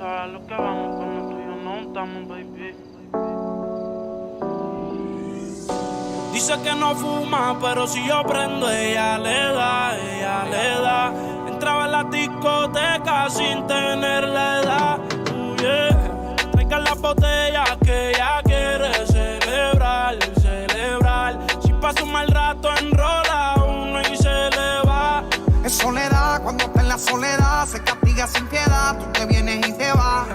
sabes lo que vamos cuando tú y yo no estamos, baby. Dice que no fuma, pero si yo prendo, ella le da. Entraba en la discoteca sin tener la edad. Yeah. Traigan las botellas que ella quiere celebrar. Si pasa un mal rato, enrola uno y se le va. Es soledad, cuando está en la soledad, se castiga sin piedad. Tú te vienes y te vas.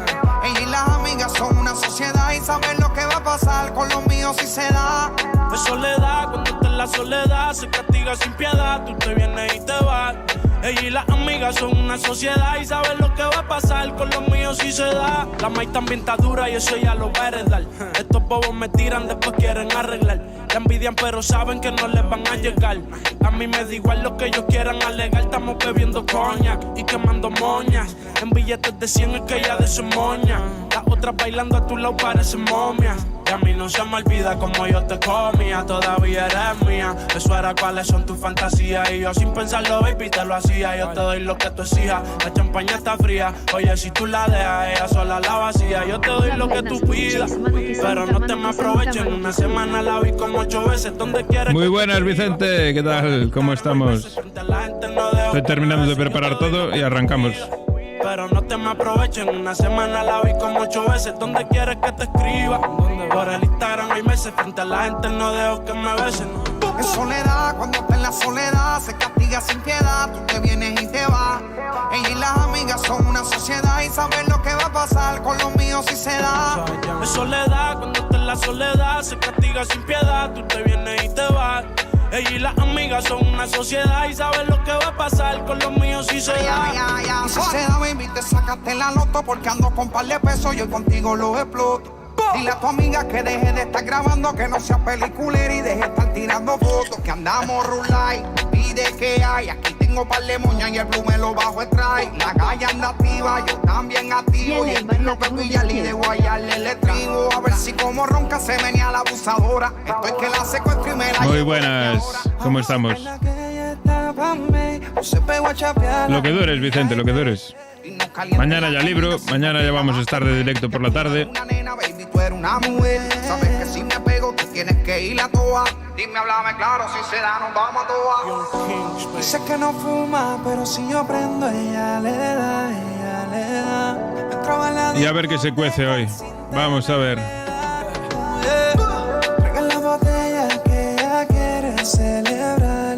Ella y las amigas son una sociedad y saben lo que va a pasar con los míos si se da. Es soledad, cuando está en la soledad, se castiga sin piedad. Tú te vienes y te vas. Ella y las amigas son una sociedad y saben lo que va a pasar con los míos si se da. La maíz también está dura y eso ya lo va a heredar. Estos bobos me tiran, después quieren arreglar. La envidian pero saben que no les van a llegar. A mí me da igual lo que ellos quieran alegar. Estamos bebiendo coña y quemando moñas. En billetes de 100 es que ella de su moña. Las otras bailando a tu lado parecen momias. Y a mí no se me olvida como yo te comía. Todavía eres mía. Eso era cuáles son tus fantasías. Y yo sin pensarlo, baby, te lo hacía. Yo te doy lo que tú exijas. La champaña está fría. Oye, si tú la dejas, ella sola la vacía. Yo te doy lo que tú pidas, pero no te me aprovechen. Una semana la vi como 8 veces. Donde quieres. Muy buenas, Vicente. ¿Qué tal? ¿Cómo estamos? Estoy terminando de preparar todo y arrancamos. Pero no te me aprovechen. Una semana la vi como 8 veces. ¿Dónde quieres que te escriba? Por el Instagram hay meses. Frente a la gente no dejo que me besen. Es soledad, cuando está en la soledad, se castiga sin piedad. Tú te vienes y te vas. Ella y las amigas son una sociedad y saben lo que va a pasar con los míos si se da. Es soledad, cuando está en la soledad, se castiga sin piedad. Tú te vienes y te vas. Ella y las amigas son una sociedad y saben lo que va a pasar con los míos si se da. Y si se da, baby, te sacaste la loto porque ando con par de pesos, yo contigo los exploto. Dile a tu amiga que deje de estar grabando, que no sea peliculera y deje de estar tirando fotos. Que andamos rulay, pide que hay. Aquí tengo par de moñas y el blue me lo bajo extrae. La calle anda activa, yo también activo. Y el lo que pilla y de guayarle el estribo. A ver si como ronca se venía la abusadora. Esto es que la secuestro y me la Muy buenas, ¿cómo estamos? Lo que dures, Vicente, lo que dures. Mañana ya libro, mañana ya vamos a estar de directo por la tarde. Una nena, baby, tú eres una mujer. Sabes que si me pego, tú tienes que ir a toa. Dime, háblame claro, si se da, nos vamos a toa. Dice que no fuma, pero si yo prendo, ella le da. Y a ver qué se cuece hoy. Vamos a ver. Traigan la botella que ella quiere celebrar.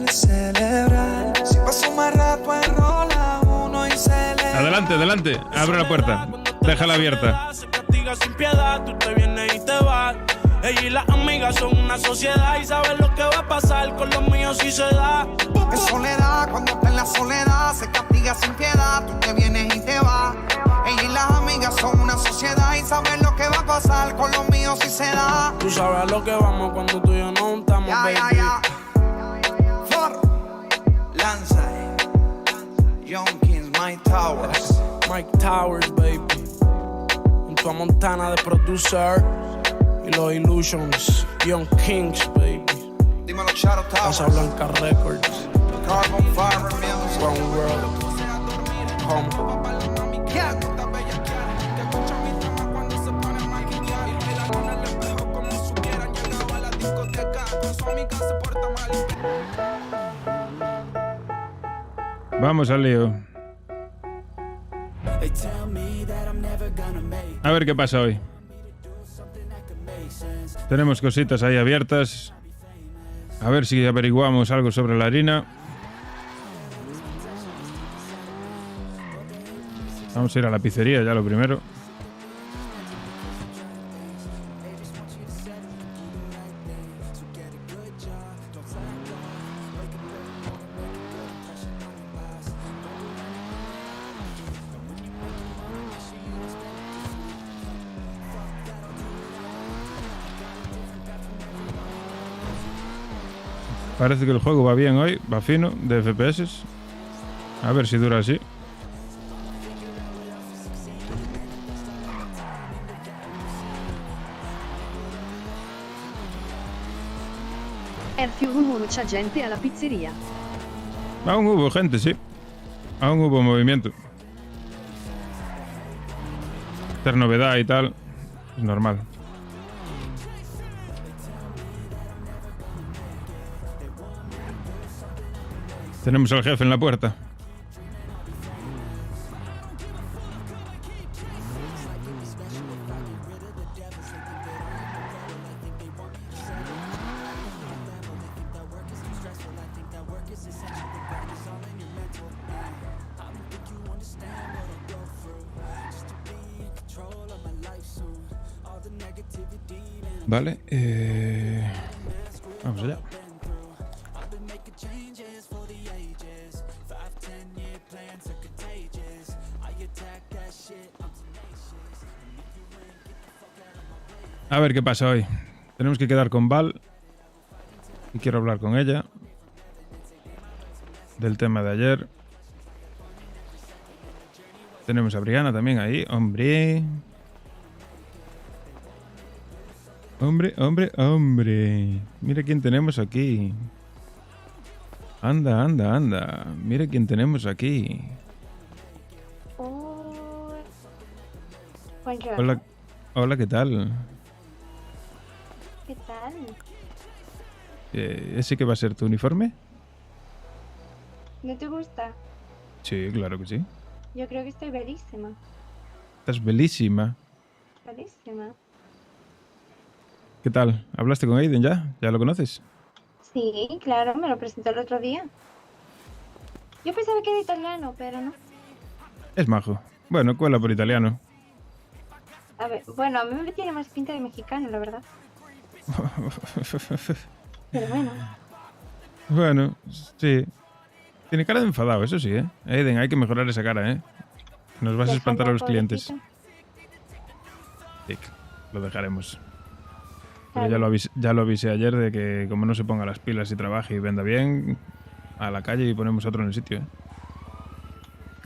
Si pasa un más rato, enrola uno y celebra. Adelante, adelante, abre la puerta, déjala abierta. Se castiga sin piedad, tú te vienes y te vas. Ella y las amigas son una sociedad y saben lo que va a pasar con los míos si se da. Es soledad, cuando está en la soledad, se castiga sin piedad, tú te vienes y te vas. Ella y las amigas son una sociedad y saben lo que va a pasar con los míos si se da. Tú sabes a lo que vamos cuando tú y yo no estamos, baby. Lanza, Young Kings, Mike Towers. Mike Towers, baby. Junto a Montana de producer y los Illusions, Young Kings, baby. Dímelo, Shadow Towers. Casa Blanca Records. Carbon Fiber Music. One World. Home. Vamos al lío. A ver qué pasa hoy. Tenemos cositas ahí abiertas. A ver si averiguamos algo sobre la harina. Vamos a ir a la pizzería ya lo primero. Parece que el juego va bien hoy, va fino, de FPS. A ver si dura así. Hubo mucha gente a la pizzería. Aún hubo gente, sí. Aún hubo movimiento. Hacer novedad y tal. Es normal. Tenemos al jefe en la puerta. Vale, vamos allá. A ver qué pasa hoy. Tenemos que quedar con Val. Y quiero hablar con ella. Del tema de ayer. Tenemos a Brianna también ahí. Hombre. Hombre. Mira quién tenemos aquí. Anda. Mira quién tenemos aquí. Buongiorno. Hola, ¿qué tal? ¿Qué tal? ¿Ese que va a ser tu uniforme? ¿No te gusta? Sí, claro que sí. Yo creo que estoy bellísima. Estás belísima. Bellísima. ¿Qué tal? ¿Hablaste con Aiden ya? ¿Ya lo conoces? Sí, claro, me lo presentó el otro día. Yo pensaba que era italiano, pero no. Es majo. Bueno, cuela por italiano. A ver, bueno, a mí me tiene más pinta de mexicano, la verdad. Pero bueno. Bueno, sí. Tiene cara de enfadado, eso sí, ¿eh? Aiden, hay que mejorar esa cara, ¿eh? Nos vas a espantar a los clientes. Sí, lo dejaremos. Pero ya lo avisé ayer de que como no se ponga las pilas y trabaje y venda bien, a la calle y ponemos otro en el sitio, ¿eh?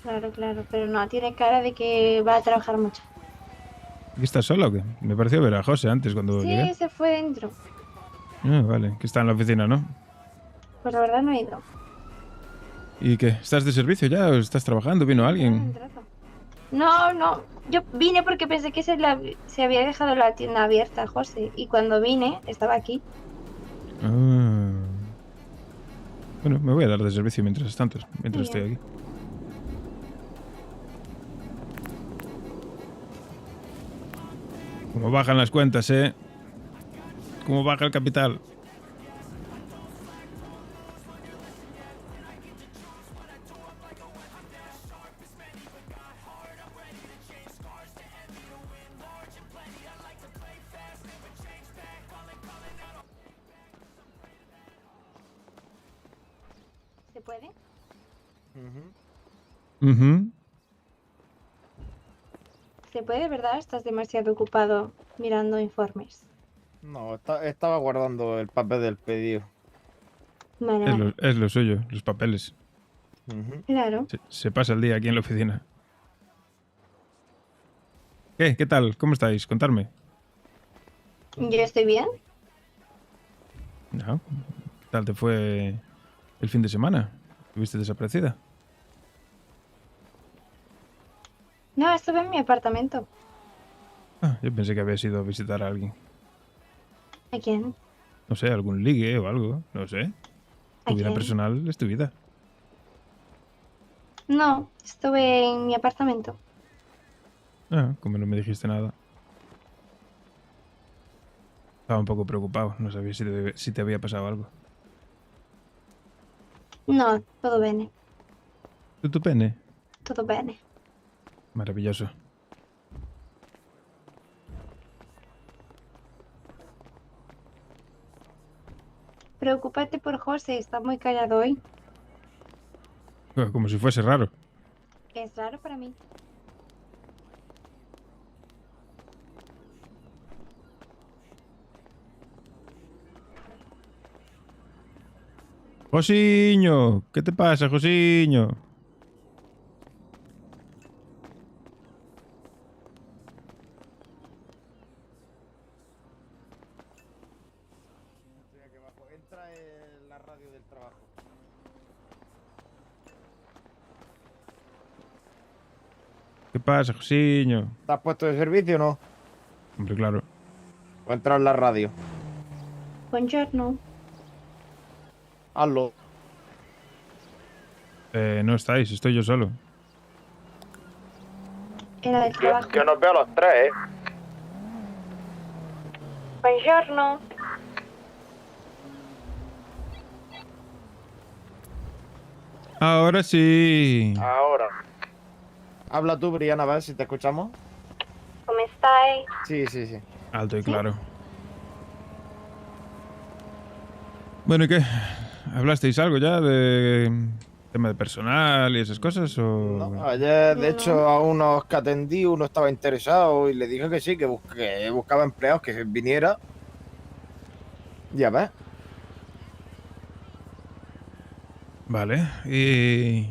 Claro, pero no, tiene cara de que va a trabajar mucho. ¿Aquí estás solo o qué? Me pareció ver a José antes cuando Sí, llegué. se fue dentro. Ah, vale, que está en la oficina, ¿no? Pues la verdad no he ido. ¿Y qué? ¿Estás de servicio ya o estás trabajando? ¿Vino alguien? No. Yo vine porque pensé que se había dejado la tienda abierta, José. Y cuando vine, estaba aquí. Ah. Bueno, me voy a dar de servicio mientras estoy aquí. Como bajan las cuentas, ¿eh? Como baja el capital. ¿Se puede? ¿Se puede, verdad? Estás demasiado ocupado mirando informes. No, estaba guardando el papel del pedido. Vale. Es lo suyo, los papeles. Claro. Se pasa el día aquí en la oficina. ¿Qué tal? ¿Cómo estáis? Contadme. ¿Yo estoy bien? No. ¿Qué tal te fue el fin de semana? ¿Estuviste desaparecida? No, estuve en mi apartamento. Ah, yo pensé que habías ido a visitar a alguien. ¿A quién? No sé, algún ligue o algo. No sé. Tu ¿A vida quién? personal es tu vida. No, estuve en mi apartamento. Ah, como no me dijiste nada. Estaba un poco preocupado. No sabía si te había pasado algo. No, todo bene. ¿Tu pene? Todo bene. Maravilloso. Preocúpate por José, está muy callado hoy. Como si fuese raro. Es raro para mí. Josiño, ¿qué te pasa, Josiño? Estoy aquí abajo. Entra en la radio del trabajo. ¿Qué pasa, Josiño? ¿Te has puesto de servicio o no? Hombre, claro. O entrar en la radio. Buongiorno. Hazlo. No estáis, estoy yo solo. Era del trabajo. Que nos veo a los tres, ¿eh? Buongiorno. Ahora sí. Ahora. Habla tú, Briana, a ver si te escuchamos. ¿Cómo estáis? Sí, sí, sí. Alto y claro. Bueno, ¿y qué? ¿Hablasteis algo ya de tema de personal y esas cosas? ¿O... No, ayer, de hecho, a unos que atendí, uno estaba interesado y le dije que sí, que buscaba empleados, que viniera. Ya ves. Vale. ¿Y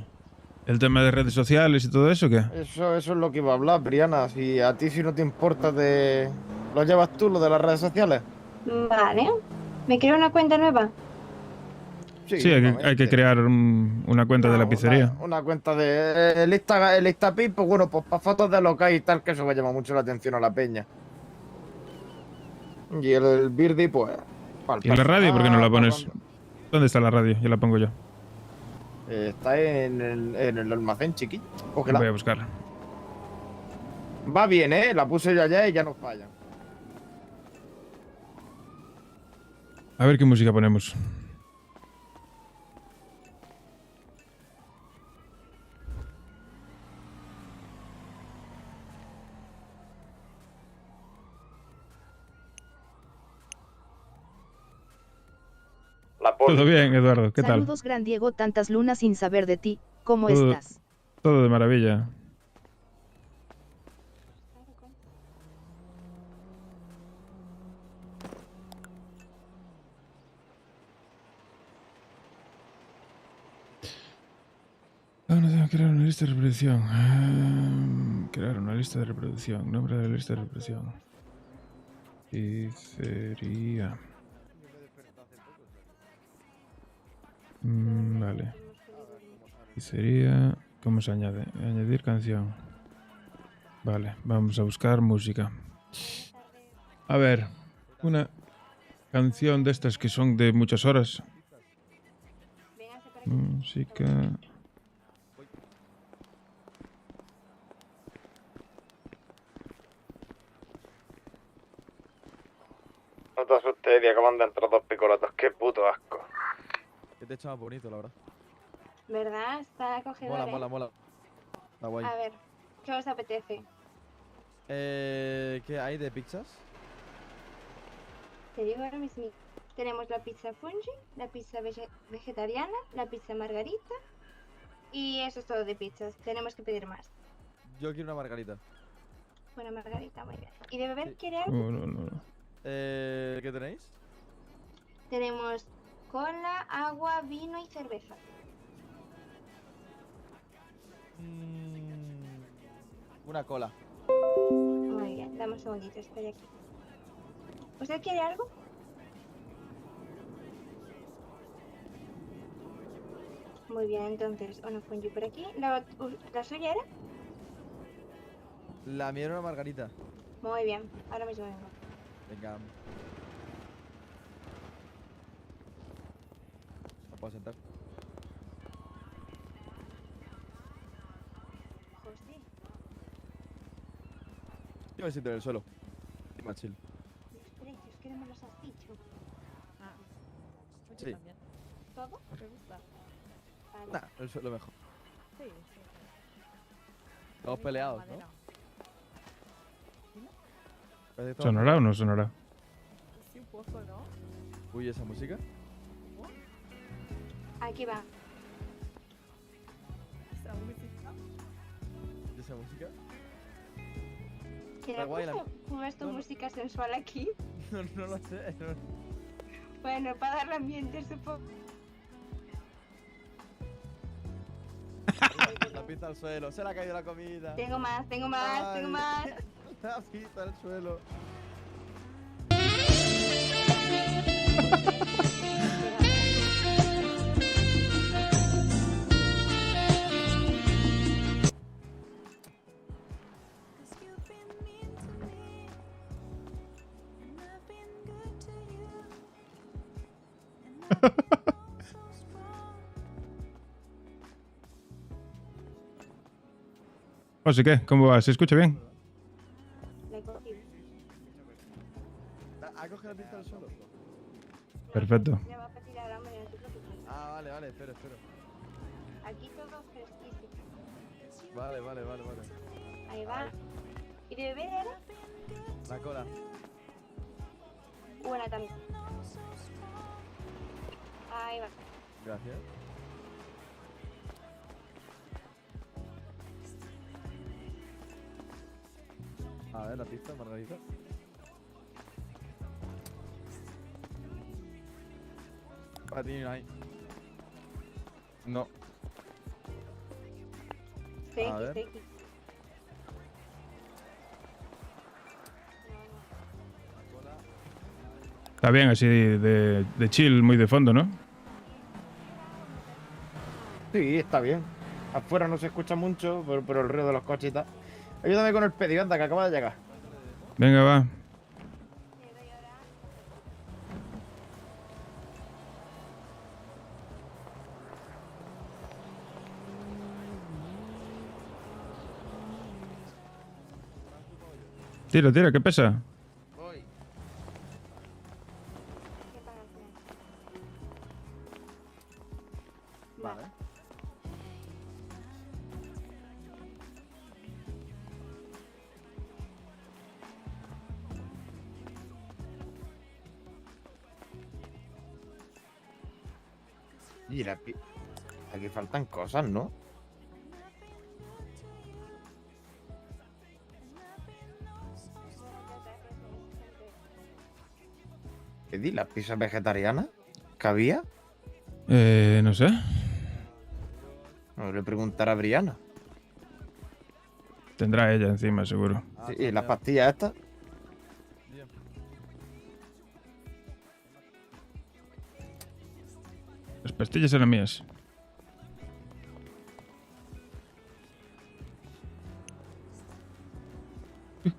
el tema de redes sociales y todo eso qué? Eso es lo que iba a hablar, Briana. Si a ti si no te importa de... ¿Lo llevas tú, lo de las redes sociales? Vale. ¿Me creo una cuenta nueva? Sí, hay que crear una cuenta de la pizzería. Una cuenta de... El Instapip, pues bueno, pues para fotos de local y tal, que eso me llama mucho la atención a la peña. Y el Birdie, pues... ¿Y la radio por qué no la pones? ¿Dónde está la radio? Yo la pongo yo. Está en el almacén, chiqui. Cógela. Voy a buscarla. Va bien, ¿eh? La puse yo ayer y ya no falla. A ver qué música ponemos. Todo bien, Eduardo. ¿Qué tal? Saludos, gran Diego, tantas lunas sin saber de ti. ¿Cómo Todo- estás? Todo de maravilla. No tengo que crear una lista de reproducción. Crear una lista de reproducción. Nombre de la lista de reproducción. Pizzería. Vale. Pizzería. ¿Cómo se añade? Añadir canción. Vale, vamos a buscar música. A ver, una canción de estas que son de muchas horas. Música. No te asustes, que acaban de entrar dos picolotos. Qué puto asco. Que te echaba bonito, la verdad. ¿Verdad? Está acogedor, Mola, ¿eh? mola, mola. Está guay. A ver, ¿qué os apetece? ¿Qué hay de pizzas? Te digo ahora mismo. Tenemos la pizza fungi, la pizza vegetariana, la pizza margarita y eso es todo de pizzas. Tenemos que pedir más. Yo quiero una margarita. Una margarita, muy bien. ¿Y de beber Sí. quiere algo? No. ¿Qué tenéis? Tenemos cola, agua, vino y cerveza. Una cola. Muy bien, dame un segundito, estoy aquí. ¿Usted quiere algo? Muy bien, entonces, una fungi por aquí. ¿La suya era? La mía era una margarita. Muy bien, ahora mismo vengo. Venga. ¿Me puedo sentar? José, Yo me siento en el suelo. Y más chill. los precios, ¿qué no me los has dicho? Sí. ¿Todo? Me gusta. Vale. Nah, el suelo mejor. Sí, sí. Estamos Bonita peleados, ¿no? madera. Parece que estamos ¿Sonará o no sonará? Sí, un poco, ¿no? peleados. Uy, ¿esa música? Aquí va. Esa música. ¿Y esa música? ¿Quién Está ha guay la- puesto puesto No, no. música sensual aquí? No lo sé. Bueno, para darle ambiente, supongo. La pizza al suelo. Se le ha caído la comida. Tengo más, tengo más, tengo Ay. más. La pizza al suelo. José, ¿qué? ¿Cómo va? ¿Se escucha bien? La he cogido. ¿Ha cogido la pizza del suelo? Perfecto. Ya va a tirar hambre, no te preocupes. Ah, vale, vale, espero. Aquí todo fresquísimo. Vale. Ahí va. ¿Y de beber era? La cola. Buena también. Ahí va. Gracias. A ver, la pizza, margarita. Para ti, ahí. No. Estoy A aquí, ver. estoy aquí. La cola. Está bien, así de chill, muy de fondo, ¿no? Sí, está bien. Afuera no se escucha mucho, pero el ruido de los coches y tal. Ayúdame con el pedido, anda, que acaba de llegar. Venga, va. Tira, ¿qué pesa? Voy. ¿Qué pagas? Vale. Y aquí faltan cosas, ¿no? ¿Qué di? ¿Las pizzas vegetarianas? ¿Cabía? No sé. No le preguntaré a Briana. Tendrá ella encima, seguro. Ah, Sí, ¿y las genial. pastillas estas? Bien. Las pastillas eran mías.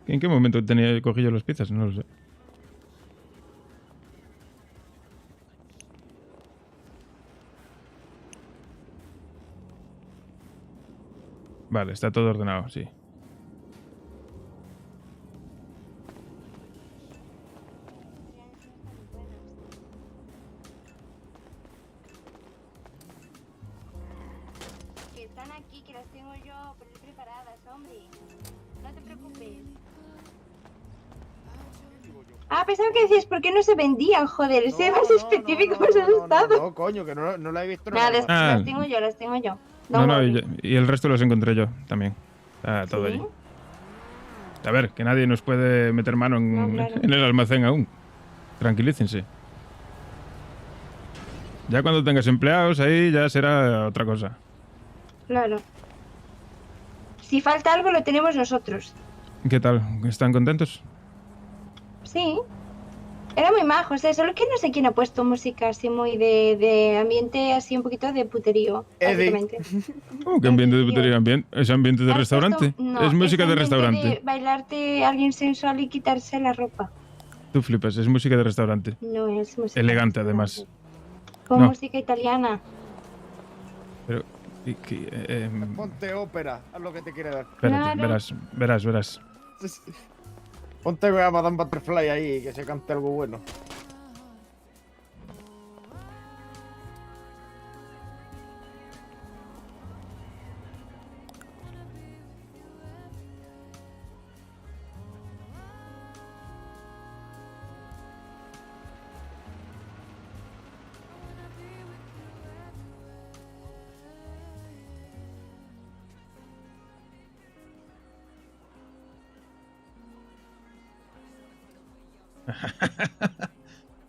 ¿En qué momento cogí yo las pizzas? No lo sé. Vale, está todo ordenado, sí. Que están aquí, que las tengo yo preparadas, hombre. No te preocupes. Ah, pensaba que decías por qué no se vendían, joder. Sé más específico, más asustado. No, coño, que no la he visto. Nada, las, Ah. las tengo yo, las tengo yo. No, no, worry. y el resto los encontré yo también. Está todo ¿Sí? allí. A ver, que nadie nos puede meter mano No, claro. en el almacén aún. Tranquilícense. Ya cuando tengas empleados ahí ya será otra cosa. Claro. Si falta algo, lo tenemos nosotros. ¿Qué tal? ¿Están contentos? Sí. Era muy majo, o sea, solo que no sé quién ha puesto música así muy de ambiente, así un poquito de puterío, Eddie. básicamente. ¿Cómo que ambiente de Tío. putería? ¿Es ambiente de ¿Has restaurante? puesto- No, es música de ambiente restaurante. De bailarte a alguien sensual y quitarse la ropa. Tú flipas, es música de restaurante. No es música. Elegante, de además. restaurante. Con No. música italiana. Pero... Ponte ópera, haz lo que te quiere dar. espérate, Claro. verás. Ponte a Madame Butterfly ahí, que se cante algo bueno.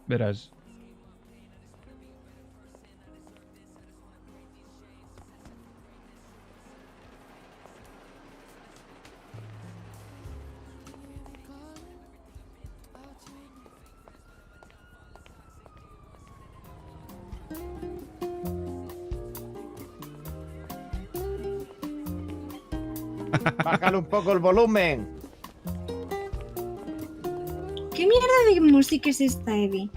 Verás. Bájale un poco el volumen. ¿Qué mierda de música es esta, Eddie?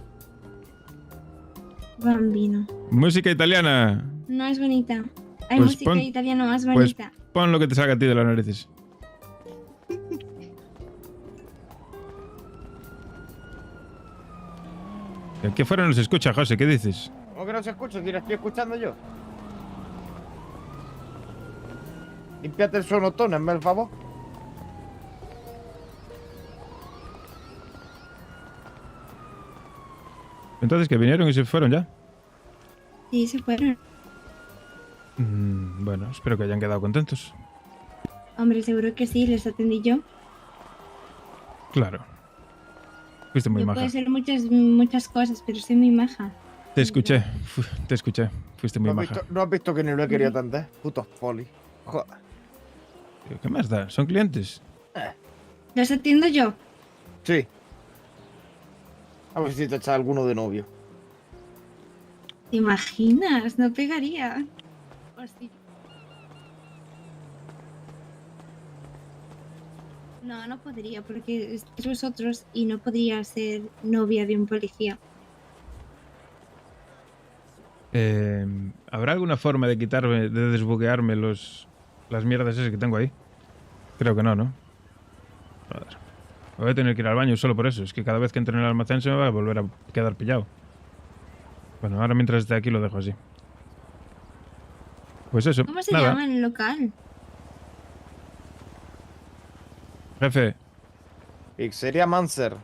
Bambino. Música italiana. No es bonita. Hay Pues música pon- italiana más pues- bonita. Pon lo que te salga a ti de las narices. Que aquí afuera no se escucha, José, ¿qué dices? ¿Cómo que no se escucha? Si la estoy escuchando yo. Límpiate el sonotón, hazme el favor. Entonces, que vinieron y se fueron ya. Sí, se fueron. Bueno, espero que hayan quedado contentos. Hombre, seguro que sí, les atendí yo. Claro. Fuiste muy Yo maja. puedo hacer muchas cosas, pero soy muy maja. Te escuché, te escuché. Fuiste muy maja. ¿No has visto que ni lo he querido atender? Putos poli. Joder. ¿Qué más da? ¿Son clientes? ¿Los atiendo yo? Sí. A ver si te echa alguno de novio. ¿Te imaginas? No pegaría. ¿O sí? No, no podría, porque es vosotros y no podría ser novia de un policía. ¿Habrá alguna forma de quitarme, de desbuguearme las mierdas esas que tengo ahí? Creo que no, ¿no? Joder. Voy a tener que ir al baño solo por eso. Es que cada vez que entre en el almacén se me va a volver a quedar pillado. Bueno, ahora mientras esté aquí lo dejo así. Pues eso, ¿Cómo se nada. llama el local? Jefe, Pizzería Manser.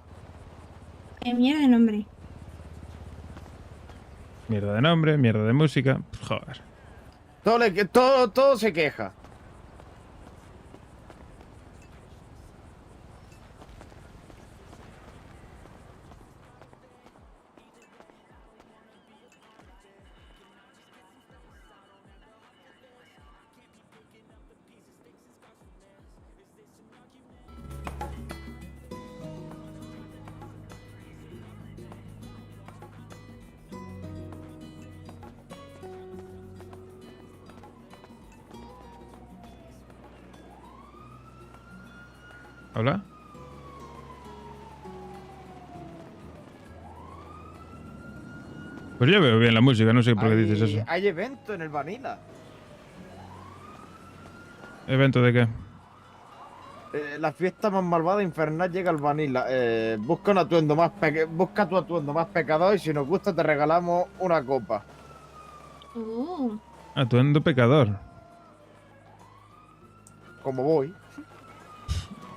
Qué mierda de nombre. mierda de nombre, mierda de música. Joder. Todo se queja. ¿Hola? Pues yo veo bien la música, no sé por qué dices eso. Hay evento en el Vanilla. ¿Evento de qué? La fiesta más malvada infernal llega al Vanilla. Busca tu atuendo más pecador y si nos gusta te regalamos una copa. Atuendo pecador. Como voy.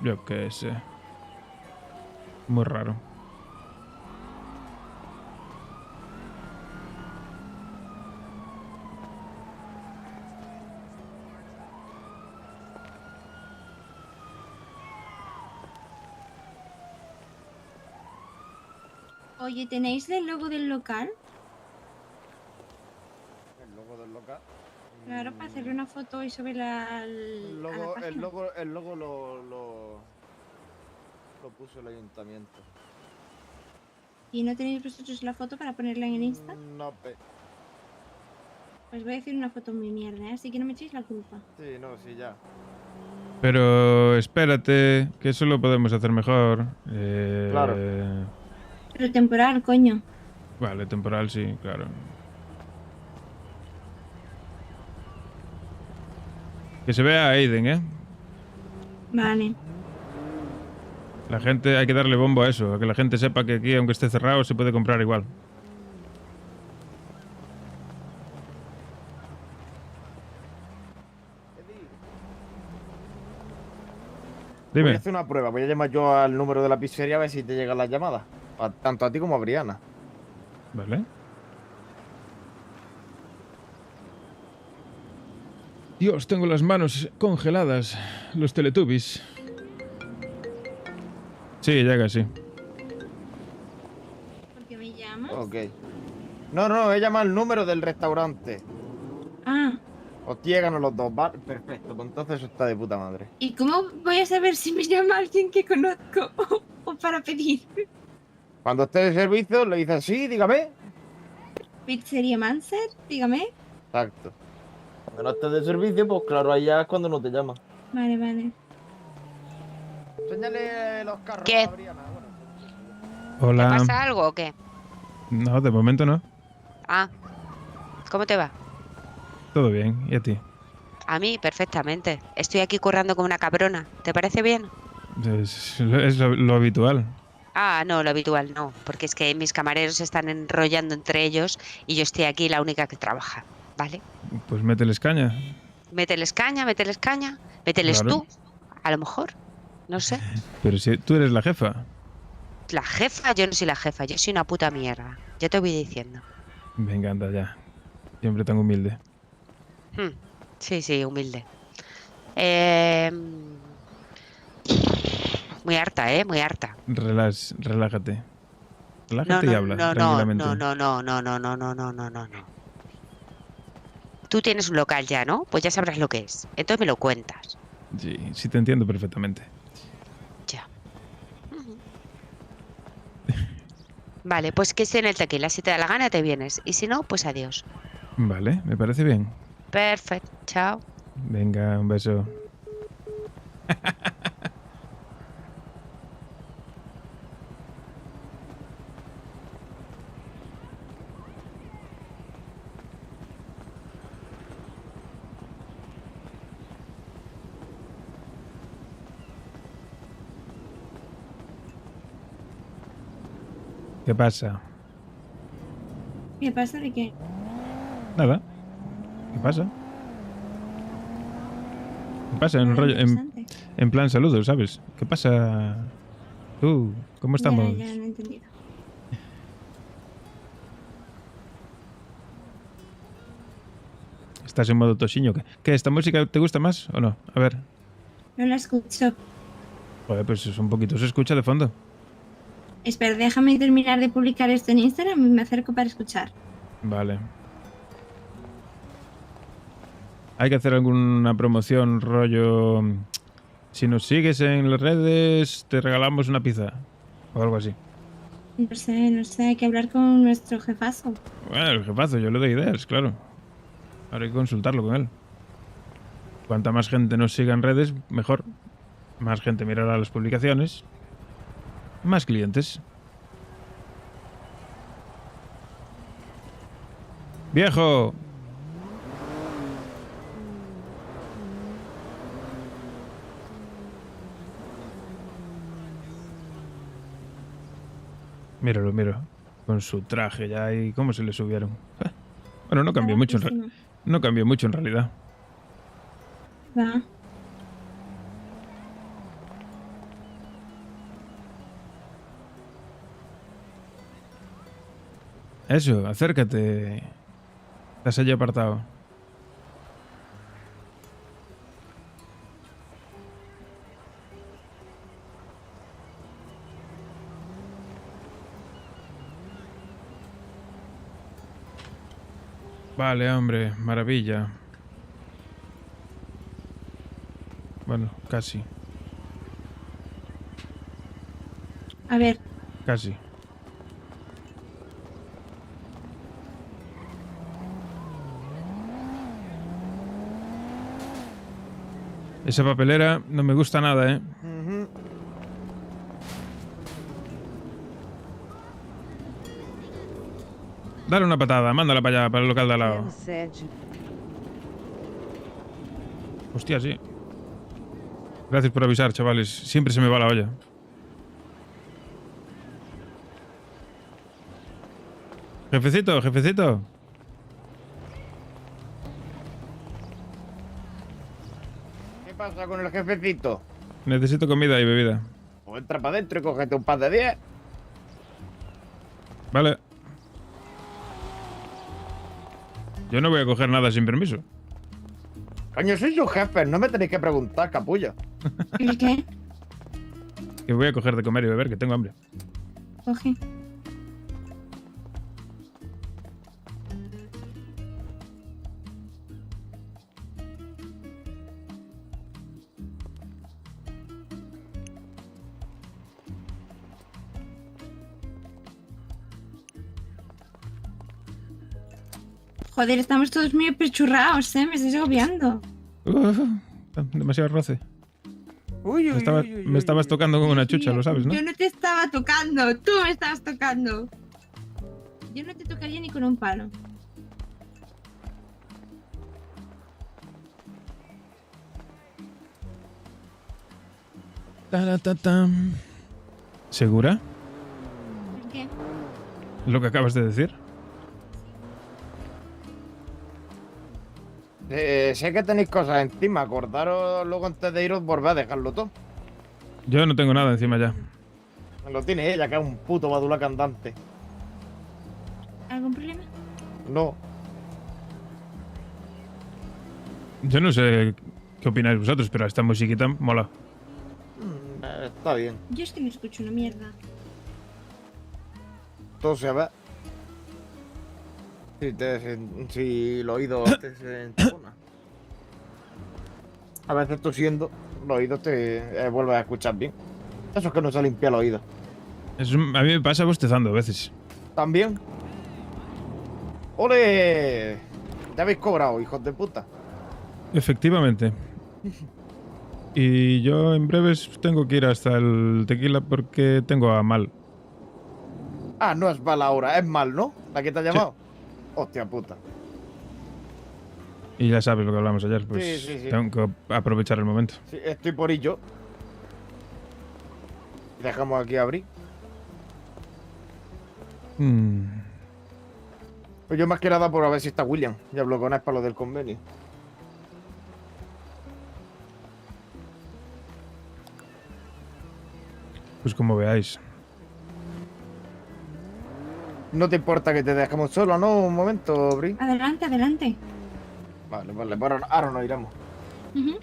Yo qué sé. Muy raro. Oye, ¿tenéis el logo del local? El logo del local. Claro, para hacerle una foto y subirla El a la logo, página. el logo lo puso el ayuntamiento. ¿Y no tenéis vosotros la foto para ponerla en el Insta? No, Pues voy a decir una foto muy mierda, así que no me echéis la culpa. sí, no, sí, ya. Pero espérate, que eso lo podemos hacer mejor. Claro. Pero temporal, coño. Vale, temporal sí, claro. Que se vea a Aiden, ¿eh? Vale. La gente, hay que darle bombo a eso, a que la gente sepa que aquí, aunque esté cerrado, se puede comprar igual. Voy a Dime. hacer una prueba. Voy a llamar yo al número de la pizzería a ver si te llegan las llamadas. Tanto a ti como a Briana. Vale. Dios, tengo las manos congeladas. Los Teletubbies. Sí, llega, sí. ¿Por qué me llamas? Ok. No, he llamado al número del restaurante. Ah, Os llegan los dos, ¿vale? Perfecto, pues entonces eso está de puta madre. ¿y cómo voy a saber si me llama alguien que conozco o para pedir? Cuando esté de servicio, le dices sí, dígame. ¿Pizzería Manser? Dígame. Exacto. Cuando no estés de servicio, pues claro, ahí ya es cuando no te llama. Vale, vale. Enséñale los carros ¿Qué? a Briana. Hola. ¿Te pasa algo o qué? No, de momento no. Ah, ¿cómo te va? Todo bien. ¿Y a ti? A mí, perfectamente. Estoy aquí currando como una cabrona. ¿Te parece bien? Es lo habitual. Ah, no, lo habitual no, porque es que mis camareros se están enrollando entre ellos y yo estoy aquí la única que trabaja, ¿vale? Pues mételes caña. Mételes caña, mételes Claro. tú, a lo mejor, no sé. Pero si tú eres la jefa. La jefa, yo no soy la jefa, yo soy una puta mierda. Ya te voy diciendo. Venga, anda ya. Siempre tan humilde. Sí, sí, humilde. Muy harta, muy harta. Relájate. No, Relájate y no, habla no, no, tranquilamente. no, no, no, no, no, no, no, no, no, no. Tú tienes un local ya, ¿no? Pues ya sabrás lo que es. Entonces me lo cuentas. Sí, sí te entiendo perfectamente. Ya. Vale, pues que esté en el tequila. Si te da la gana, te vienes. Y si no, pues adiós. Vale, me parece bien. Perfecto. Chao. Venga, un beso. ¿Qué pasa? ¿Qué pasa de qué? Nada. ¿Qué pasa? ¿Qué pasa? En, Nada rollo, interesante. en plan saludos, ¿sabes? ¿Qué pasa? Tú, ¿cómo estamos? Ya no he entendido. ¿Estás en modo Toshiño? ¿Qué? ¿Esta música te gusta más o no? A ver. No la escucho. Joder, pues es un poquito se escucha de fondo. Espera, déjame terminar de publicar esto en Instagram y me acerco para escuchar. Vale. Hay que hacer alguna promoción, rollo... Si nos sigues en las redes, te regalamos una pizza. O algo así. No sé, hay que hablar con nuestro jefazo. Bueno, el jefazo, yo le doy ideas, claro. Ahora hay que consultarlo con él. Cuanta más gente nos siga en redes, mejor. Más gente mirará las publicaciones. Más clientes. ¡Viejo! Míralo, míralo. Con su traje ya y cómo se le subieron. Bueno, no cambió mucho. No cambió mucho en realidad. Va. Eso, acércate. Estás allí apartado. Vale, hombre, maravilla. Bueno, casi. A ver, Casi. Esa papelera no me gusta nada, ¿eh? Dale una patada, mándala para allá, para el local de al lado. Hostia, sí. Gracias por avisar, chavales. Siempre se me va la olla. Jefecito, jefecito. ¿Qué pasa con el jefecito? Necesito comida y bebida. Pues entra para adentro y cógete un par de 10. Vale. Yo no voy a coger nada sin permiso. Coño, soy su jefe, no me tenéis que preguntar, capullo. ¿el qué? Que voy a coger de comer y beber, que tengo hambre. Coge. Joder, estamos todos muy apechurrados, me estáis agobiando. Demasiado roce. Uy, Me estabas tocando como una chucha, lo sabes, ¿no? Yo no te estaba tocando, tú me estabas tocando. Yo no te tocaría ni con un palo. Taratatam. ¿Segura? ¿Por qué? ¿Lo que acabas de decir? Sé que tenéis cosas encima. Acordaros luego antes de iros, volver a dejarlo todo. Yo no tengo nada encima ya. Lo tiene ella, que es un puto badulaca andante. ¿Algún problema? No. Yo no sé qué opináis vosotros, pero esta musiquita mola. Está bien. Yo es que no escucho una mierda. Todo se ve. Si el oído te se entona. A veces tosiendo, los oídos te vuelves a escuchar bien. Eso es que no se limpia el oído. A mí me pasa bostezando a veces. ¿También? ¡Ole! Ya habéis cobrado, hijos de puta. Efectivamente. Y yo en breves tengo que ir hasta el tequila porque tengo a Mal. Ah, no es mal ahora, es mal, ¿no? ¿La que te ha llamado? Hostia puta. Y ya sabes lo que hablamos ayer, pues Sí. tengo que aprovechar el momento. Sí, estoy por ello. Dejamos aquí abrir. Pues yo más que nada por a ver si está William. Ya hablo con él para lo del convenio. Pues como veáis. No te importa que te dejemos solo, ¿no? Un momento, Bri. Adelante, adelante. Vale, pues ahora nos iremos. Ujú.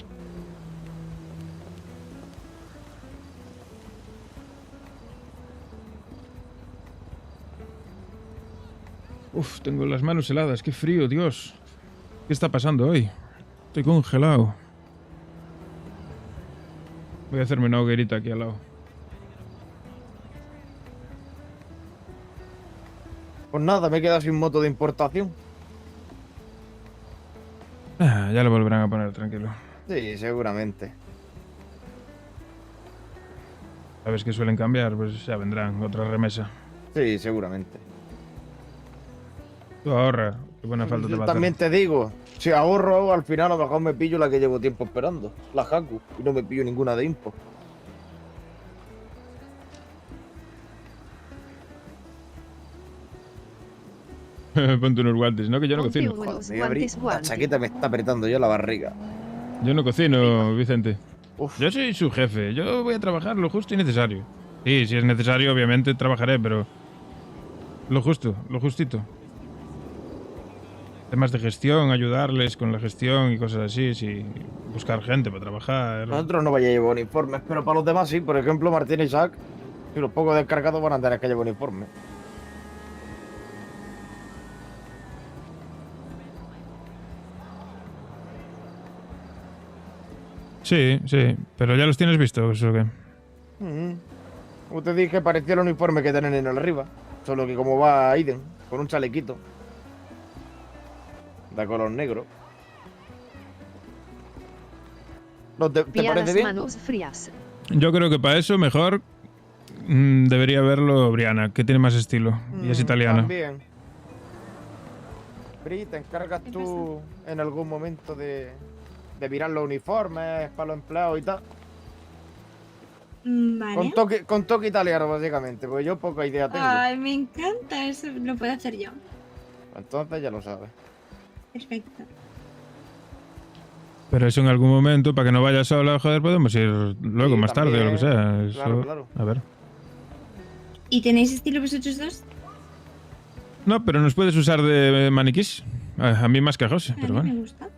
Uf, tengo las manos heladas, qué frío, Dios. ¿Qué está pasando hoy? Estoy congelado. Voy a hacerme una hoguerita aquí al lado. Pues nada, me he quedado sin moto de importación. Ah, ya lo volverán a poner, tranquilo. Sí, seguramente. Sabes que suelen cambiar, pues ya vendrán, otra remesa. Sí, seguramente. Tú ahorra, qué buena falta te va a hacer. También te digo, si ahorro, al final a lo mejor me pillo la que llevo tiempo esperando, la Haku, y no me pillo ninguna de Impo. Ponte unos guantes, ¿no? Que yo no Ponte cocino. unos Joder, Abri, guantes, la guantes. chaqueta me está apretando yo la barriga. Yo no cocino, Vicente. Uf. Yo soy su jefe, yo voy a trabajar lo justo y necesario. Sí, si es necesario, obviamente trabajaré, pero lo justo, lo justito. Temas de gestión, ayudarles con la gestión y cosas así, sí. Buscar gente para trabajar. Nosotros no vaya a llevar uniformes, pero para los demás sí. Por ejemplo, Martín y Isaac, si los pocos descargados van a tener que llevar uniforme. Sí, sí, pero ya los tienes vistos, ¿o qué? Como te dije, parecía el uniforme que tienen en el arriba. Solo que como va Aiden, con un chalequito. De color negro. ¿No te Pilla parece las bien? manos frías. Yo creo que para eso mejor debería verlo Brianna, que tiene más estilo y es italiana. También. Bri, ¿te encargas tú en algún momento de virar los uniformes para los empleados y tal? Vale. Con toque italiano, básicamente, porque yo poca idea tengo. Ay, me encanta, eso lo puedo hacer yo. Entonces ya lo sabes. Perfecto. Pero eso en algún momento, para que no vaya sola, joder, podemos ir luego, Sí, más tarde o lo que sea. también. Eso- Claro, claro. A ver. ¿Y tenéis estilo vosotros dos? No, pero nos puedes usar de maniquís. A mí más que a José, A pero mí me bueno. gusta.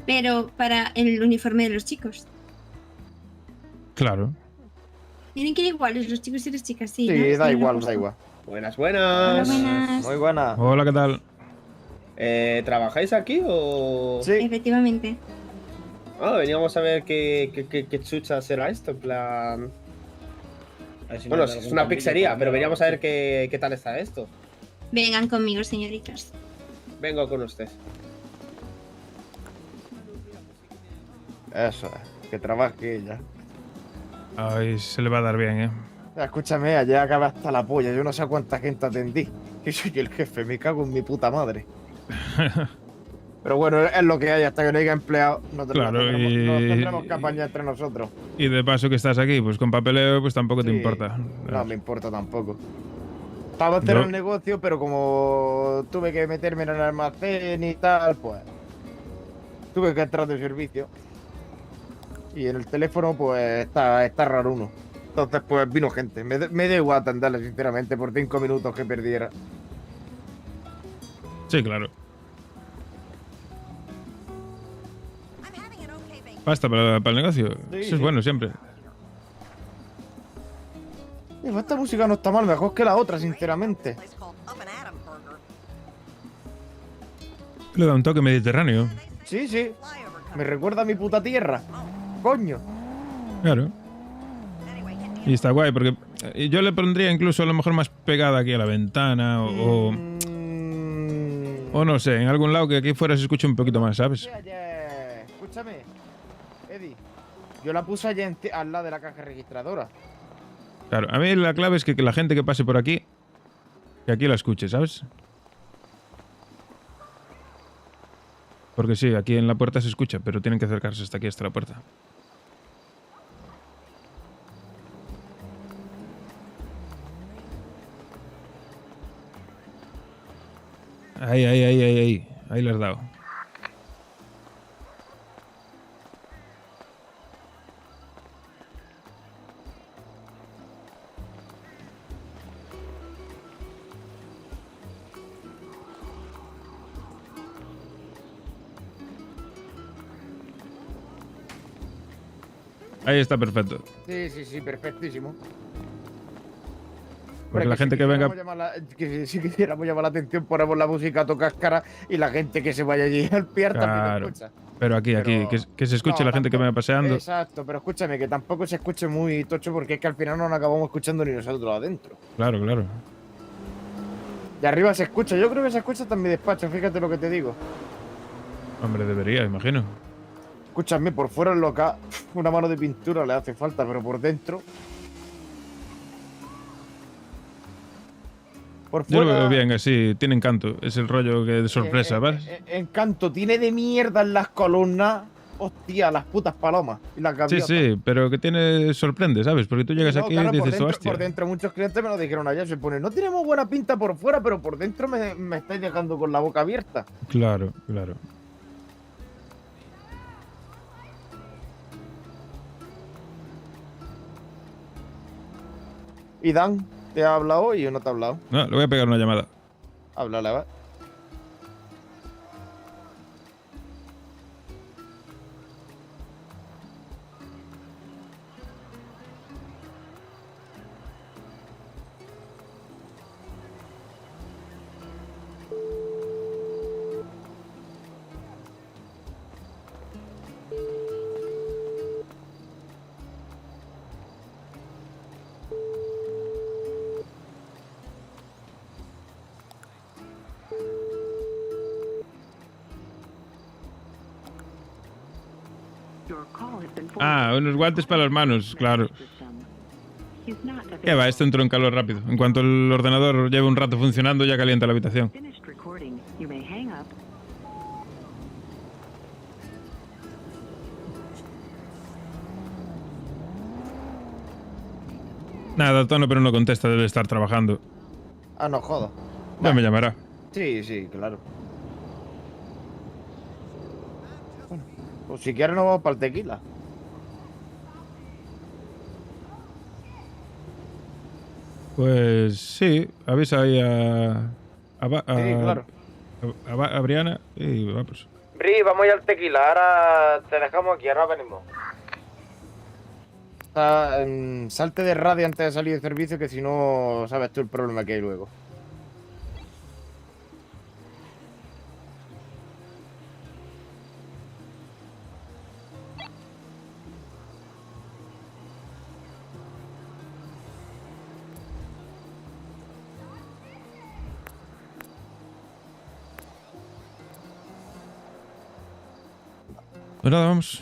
Pero para el uniforme de los chicos. Claro. Tienen que ir iguales los chicos y las chicas, sí. Sí, ¿no? da Sí, igual, justo. da igual. Buenas, Hola, buenas. buenas. Muy buena. Hola, ¿qué tal? ¿Trabajáis aquí o...? Sí, Efectivamente. Ah, veníamos a ver qué chucha será esto, en plan... Bueno, es una pizzería, pero veníamos a ver qué tal está esto. Vengan conmigo, señoritas. Vengo con usted. eso es. Que trabaje ella. Ay, se le va a dar bien, ¿eh? Escúchame, ayer acabé hasta la polla. Yo no sé a cuánta gente atendí. Y soy el jefe, me cago en mi puta madre. Pero bueno, es lo que hay, hasta que no haya empleado, no Claro, nos tendremos que apañar entre nosotros. Y de paso que estás aquí, pues con papeleo, pues tampoco te Sí, importa. No me importa tampoco. Estaba a hacer Yo- el negocio, pero como tuve que meterme en el almacén y tal, pues tuve que entrar de servicio. Y en el teléfono, pues está raro uno. Entonces, pues vino gente. Me da igual atenderle, sinceramente, por 5 minutos que perdiera. Sí, claro. Pasta para el negocio. Sí, Eso sí. es bueno siempre. Digo, esta música no está mal, mejor que la otra, sinceramente. Le da un toque mediterráneo. Sí, sí. Me recuerda a mi puta tierra. Coño. Claro. Y está guay, porque yo le pondría incluso a lo mejor más pegada aquí a la ventana o no sé, en algún lado que aquí fuera se escuche un poquito más, ¿sabes? Escúchame, Eddie. Yo la puse allá al lado de la caja registradora. Claro, a mí la clave es que la gente que pase por aquí, que aquí la escuche, ¿sabes? Porque sí, aquí en la puerta se escucha, pero tienen que acercarse hasta aquí, hasta la puerta. Ahí. Ahí le has dado. Ahí está perfecto. Sí, perfectísimo. Porque la gente que venga... Que si quisiéramos llamar la atención, ponemos la música a tocar cara y la gente que se vaya allí al pier también lo Claro. escucha. Pero aquí, Pero- que se escuche No, la gente que tampoco- vaya paseando. Exacto, pero escúchame, que tampoco se escuche muy tocho porque es que al final no nos acabamos escuchando ni nosotros adentro. Claro. Y arriba se escucha, yo creo que se escucha hasta en mi despacho, fíjate lo que te digo. Hombre, debería, imagino. Escúchame, por fuera el local, una mano de pintura le hace falta, pero por dentro. Por Yo lo fuera. veo bien, así, tiene encanto. Es el rollo que de sorpresa, ¿vas? Encanto, tiene de mierda en las columnas. Hostia, las putas palomas y las Sí, gaviotas. sí, pero que tiene sorprende, ¿sabes? Porque tú llegas No, aquí claro, y dices, hostia. por dentro muchos clientes me lo dijeron ayer, se pone, no tenemos buena pinta por fuera, pero por dentro me estáis dejando con la boca abierta. Claro. ¿Y Dan? ¿Te ha hablado hoy o no te ha hablado? No, le voy a pegar una llamada. Háblale, va. Ah, unos guantes para las manos, claro. ¿Qué va? Esto entró en calor rápido. En cuanto el ordenador lleve un rato funcionando, ya calienta la habitación. Nada, tono, pero no contesta, debe estar trabajando. Ah, no jodas. Ya me llamará. Sí, claro. Bueno, pues si quieres nos vamos para el tequila. Pues sí, avisa ahí a Sí, claro. a Briana y vamos. Bri, vamos ya al tequila, ahora te dejamos aquí, ahora venimos. Salte de radio antes de salir de servicio, que si no sabes tú el problema que hay luego. Pues nada, vamos.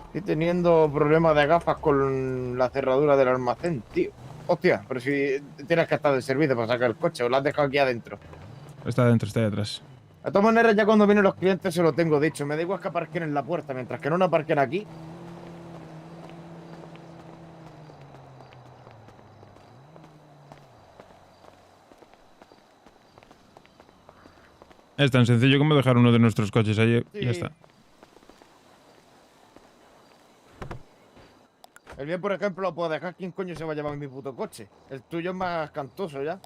Estoy teniendo problemas de gafas con la cerradura del almacén, tío. Hostia, pero si tienes que estar de servicio para sacar el coche, o lo has dejado aquí adentro. Está adentro, está ahí atrás. De todas maneras, ya cuando vienen los clientes se lo tengo dicho. Me da igual que aparquen en la puerta, mientras que no aparquen aquí. Es tan sencillo como dejar uno de nuestros coches allí y Sí. ya está. El mío, por ejemplo, lo puedo dejar. ¿Quién coño se va a llevar mi puto coche? El tuyo es más cantoso ya.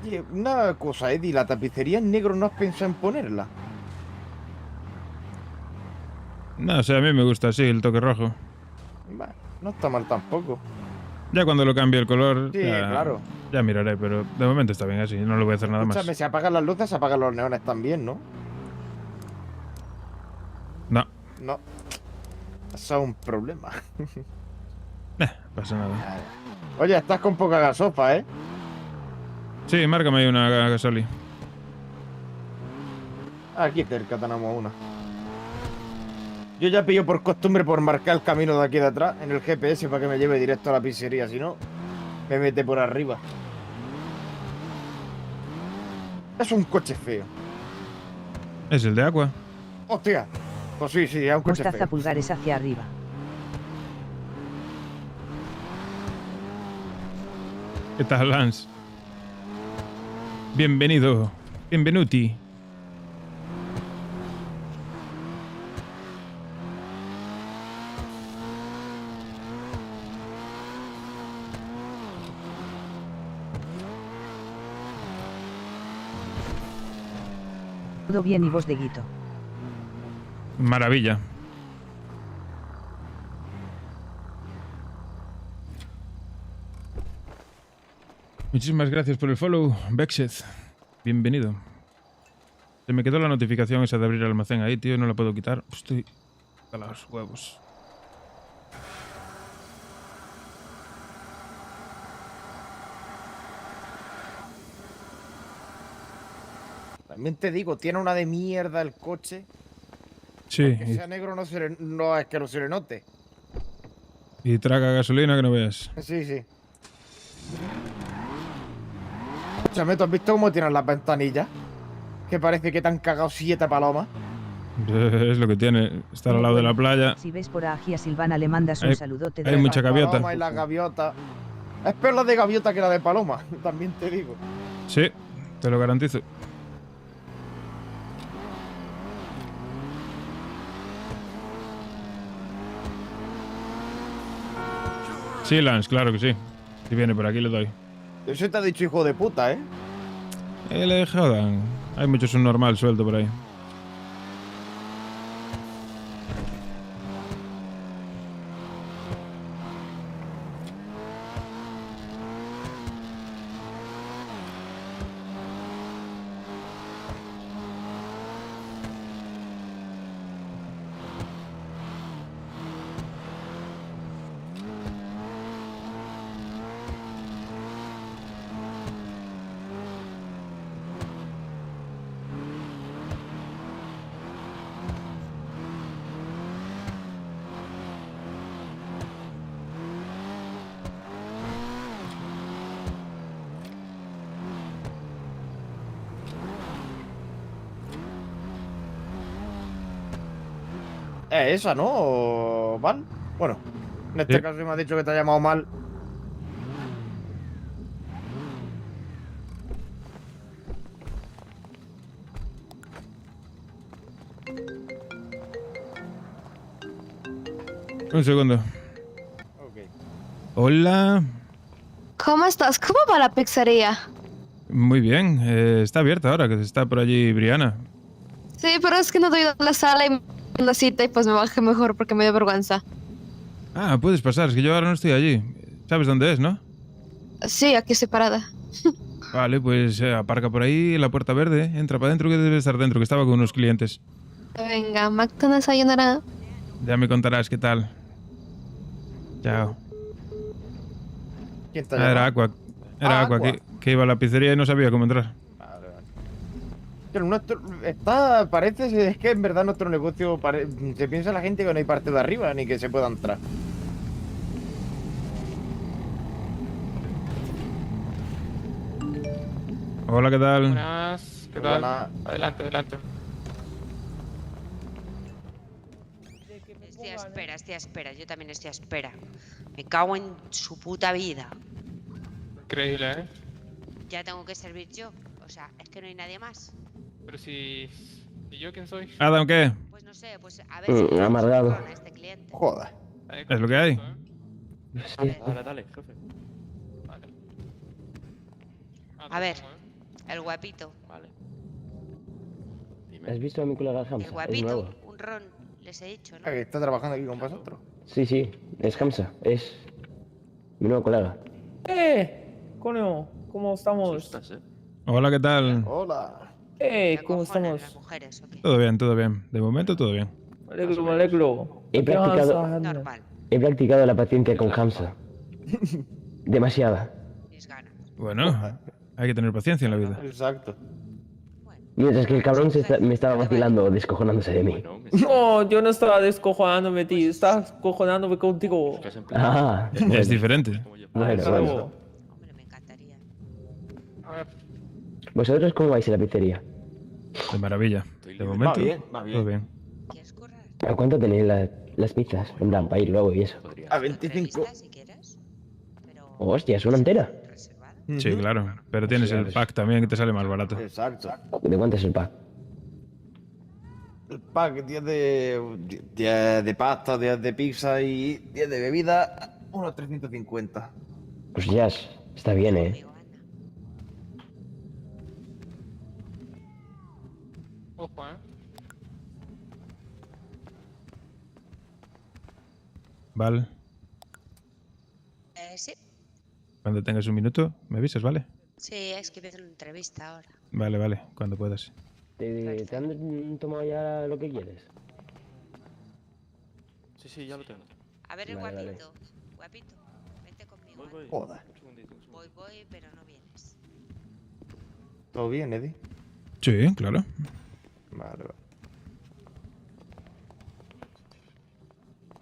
Oye, una cosa, Eddie, la tapicería en negro, ¿no has pensado en ponerla? No, o sea, a mí me gusta así, el toque rojo. Bah, no está mal tampoco. Ya cuando lo cambie el color, Sí, ya, claro. ya miraré, pero de momento está bien así, no le voy a hacer nada Escúchame, más. si apagan las luces, apagan los neones también, ¿no? No, No. Eso es un problema. pasa nada. Oye, estás con poca gasofa, ¿eh? Sí, márcame ahí una gasoli. Aquí cerca tenemos una. Yo ya pillo por costumbre por marcar el camino de aquí de atrás en el GPS para que me lleve directo a la pizzería, si no, me mete por arriba. Es un coche feo. Es el de Aqua. Hostia. Pues sí, sí, es un coche Mostaza feo. pulgares hacia arriba. ¿Qué tal, Lance? Bienvenido. Benvenuti. Todo bien y voz de Guito. Maravilla. Muchísimas gracias por el follow, Bexet. Bienvenido. Se me quedó la notificación esa de abrir el almacén ahí, tío, no la puedo quitar. Estoy a los huevos. También te digo, tiene una de mierda el coche. Sí, Que sea negro no es que no se le note. y traga gasolina que no veas. Sí, sí. Escúchame, ¿tú has visto cómo tienen las ventanillas? Que parece que te han cagado 7 palomas. Es lo que tiene estar al lado de la playa. Si ves por aquí a Silvana le mandas un Hay- saludote hay de mucha Las gaviota. palomas y las gaviotas. Es peor la de gaviota que la de paloma, también te digo. Sí, te lo garantizo. Sí, Lance, claro que sí. Si viene por aquí le doy. Eso te ha dicho hijo de puta, ¿eh? Le jodan. Hay mucho subnormal suelto por ahí. Esa, ¿no? ¿O Val? Bueno, en este Sí. caso me has dicho que te ha llamado mal. Un segundo. Ok. Hola. ¿Cómo estás? ¿Cómo va la pizzería? Muy bien. Está abierta ahora, que está por allí Briana. Sí, pero es que no doy a la sala y la cita y pues me bajé mejor porque me dio vergüenza. Ah, puedes pasar. Es que yo ahora no estoy allí. ¿Sabes dónde es, no? Sí, aquí estoy parada. Vale, pues aparca por ahí en la puerta verde. Entra para adentro que debe estar dentro, que estaba con unos clientes. Venga, McDonald's ayunará. Ya me contarás qué tal. Chao. ¿Quién te ha Ah, era llamado? Aqua. Era Ah, Aqua, Aqua. que iba a la pizzería y no sabía cómo entrar. Vale, vale. Pero nuestro está, parece es que en verdad nuestro negocio se piensa la gente que no hay parte de arriba ni que se pueda entrar. Hola, ¿qué tal? Buenas. ¿Qué tal? Buenas. Adelante, adelante. Estoy a espera, estoy a espera. Yo también estoy a espera. Me cago en su puta vida. Increíble, ¿eh? Ya tengo que servir yo. O sea, es que no hay nadie más. Pero si... ¿Y yo quién soy? Adam, ¿qué? Pues no sé, pues a ver si le damos amargado. un ron a este cliente. Joder. Es lo que hay. A ver, Dale, jefe. Vale. a ver, el guapito. Vale. ¿Has visto a mi colega El Hamza? Es guapito, nuevo. un ron, les he dicho, ¿no? Que está trabajando aquí con vosotros. Sí, sí, es Hamza. Es mi nuevo colega. Coño, ¿cómo estamos? Hola, ¿qué tal? Hola. ¿Me ¿Cómo acojonan estamos? las mujeres o qué? Todo bien, todo bien. De momento, todo bien. Me alegro, me alegro. He ¿Qué vas practicado- haciendo? Normal, He practicado la paciencia con Hamza. Demasiada. mis ganas. Bueno, hay que tener paciencia en la vida. Exacto. Mientras que el cabrón me estaba vacilando, descojonándose de mí. No, yo no estaba descojonándome, tío. Estaba descojonándome contigo. Ah, Es diferente. bueno, Hasta bueno. luego. Hombre, me encantaría. A ver. ¿Vosotros cómo vais en la pizzería? De maravilla. De momento, va bien. todo bien. ¿Quieres currar? ¿A cuánto tenéis las pizzas? En plan, para ir luego y eso. A Una 25. entrevista, si quieres. Pero... Hostia, ¿es una entera? ¿Reservada? Sí, claro. Pero tienes el pack también que te sale más barato. Exacto. ¿De cuánto es el pack? El pack 10 de pasta, 10 de pizza y 10 de bebida, unos 350. Pues ya está bien, ¿eh? Conmigo, anda. Ojo, ¿eh? Vale. Sí. Cuando tengas un minuto, me avisas, ¿vale? Sí, es que empiezo una entrevista ahora. Vale, vale. Cuando puedas. ¿Te han tomado ya lo que quieres? Sí, ya lo tengo. A ver el Vale, vale. guapito. Guapito, vente conmigo. Voy. anda. Joder. Un segundito. Voy, pero no vienes. ¿Todo bien, Eddie? Sí, claro. Vale, vale.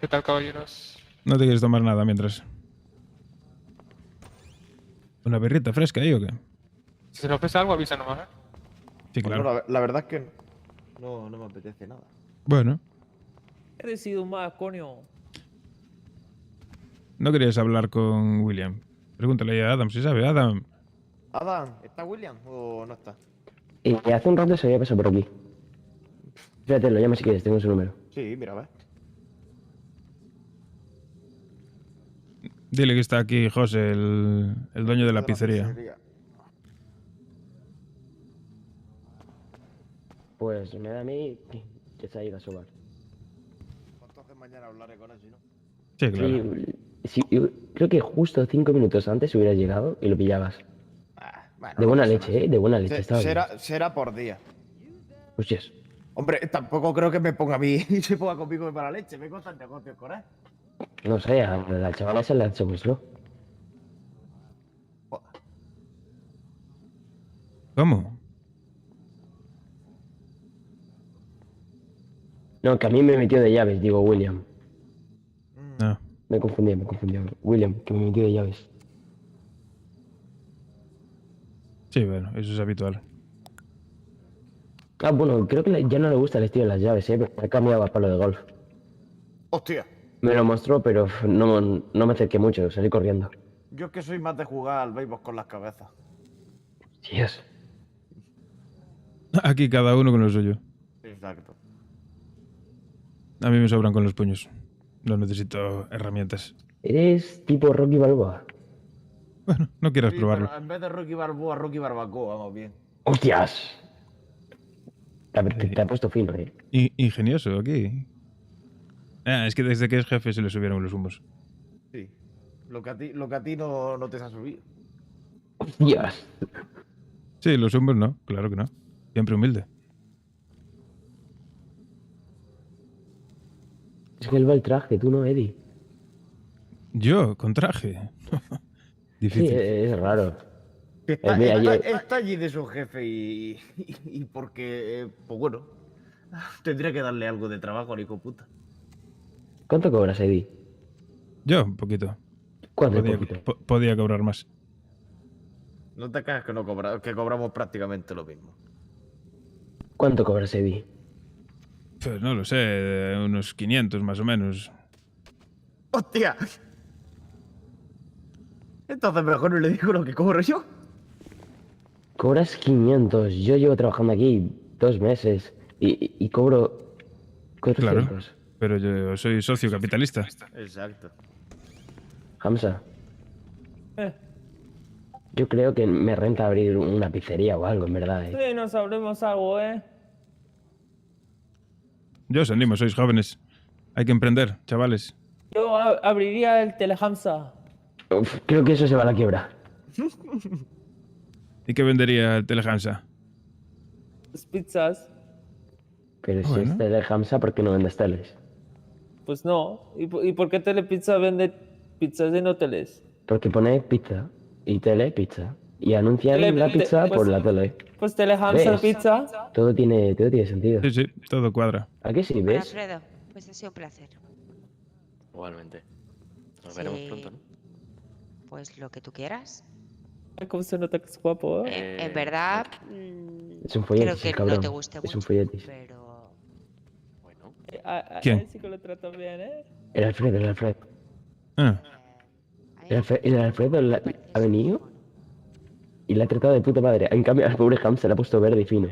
¿Qué tal, caballeros? No te quieres tomar nada mientras. ¿Una birrita fresca ahí o qué? Si se le ofrece algo, avisa nomás, ¿eh? Sí, Bueno, claro. la verdad es que no me apetece nada. Bueno, He decidido más, coño. no querías hablar con William. Pregúntale a Adam si sabe. Adam, Adam, ¿está William o no está? Hace un rato se había pasado por aquí. Espérate, lo llamo si quieres, tengo su número. Sí, mira, ve. dile que está aquí José, el dueño de la pizzería. Pues me da a mí que se ha ido a sobar. Entonces mañana hablaré con él, si no. Sí, claro. Sí, yo creo que justo 5 minutos antes hubieras llegado y lo pillabas. Bueno, De no buena pasa leche, nada. de buena leche. Estaba bien. Será por día. Hostias. Hombre, tampoco creo que me ponga a mí y se ponga conmigo para la leche. Me costan negocios con él. No sé, a la chavala se la ha hecho pues no. ¿Cómo? No, que a mí me metió de llaves, digo William. Ah, Me confundí. William, que me metió de llaves. sí, bueno, eso es habitual. Ah, bueno, creo que ya no le gusta el estilo de las llaves, pero ha cambiado a palo de golf. Hostia, Me lo mostró, pero no me acerqué mucho, salí corriendo. yo es que soy más de jugar al béisbol con las cabezas. Dios. Aquí cada uno con lo suyo. Exacto. A mí me sobran con los puños. No necesito herramientas. Eres tipo Rocky Balboa. Bueno, no quieras Sí, probarlo. pero en vez de Rocky Balboa, Rocky Barbacoa, vamos bien. ¡Hostias! Te ha puesto fino, eh. Ingenioso aquí. Ah, es que desde que es jefe se le subieron los humos. Sí. Lo que a ti no te ha subido. ¡Hostias! Sí, los humos no, claro que no. Siempre humilde. Es que él va el traje, tú no, Eddie. Yo, con traje. Sí, Difícil. es raro. Está allí de su jefe y porque, pues bueno, tendría que darle algo de trabajo al hijo puta. ¿Cuánto cobras, Eddie? Yo, un poquito. ¿Cuánto Podía, poquito? podía cobrar más. No te cagas que, que cobramos prácticamente lo mismo. ¿Cuánto cobras, Eddie? Pues no lo sé, unos 500 más o menos. ¡Hostia! Entonces mejor no le digo lo que cobro yo. Cobras 500. Yo llevo trabajando aquí 2 meses y cobro 400. Claro, pero yo soy socio capitalista. Exacto. Hamza, Eh, yo creo que me renta abrir una pizzería o algo, en verdad. sí, nos abrimos algo, Yo os animo, sois jóvenes. Hay que emprender, chavales. Yo abriría el Telehamza. Uf, creo que eso se va a la quiebra. ¿Y qué vendería el Telehansa? Las pizzas. Pero si Bueno. es Tele Hamza, ¿por qué no vendes teles? Pues no. ¿Y por qué Telepizza vende pizzas en hoteles? Porque pone pizza y tele pizza. Y anuncian la pizza por la tele. Pues Telehamza ¿Ves? Pizza. Todo tiene sentido. Sí, sí, todo cuadra. ¿A qué sí, Bueno, ves? Alfredo, pues ha sido un placer. Igualmente. Nos Sí. veremos pronto, ¿no? Pues lo que tú quieras. Ay, cómo se nota que es guapo, En verdad, Es un creo folletis, que el no cabrón. te guste Es mucho, un folletis. pero... Bueno. ¿Quién? A él sí que lo trato bien, El Alfredo. Ah, El Alfredo ha venido y la ha tratado de puta madre. En cambio, al pobre Hamza le ha puesto verde y fino.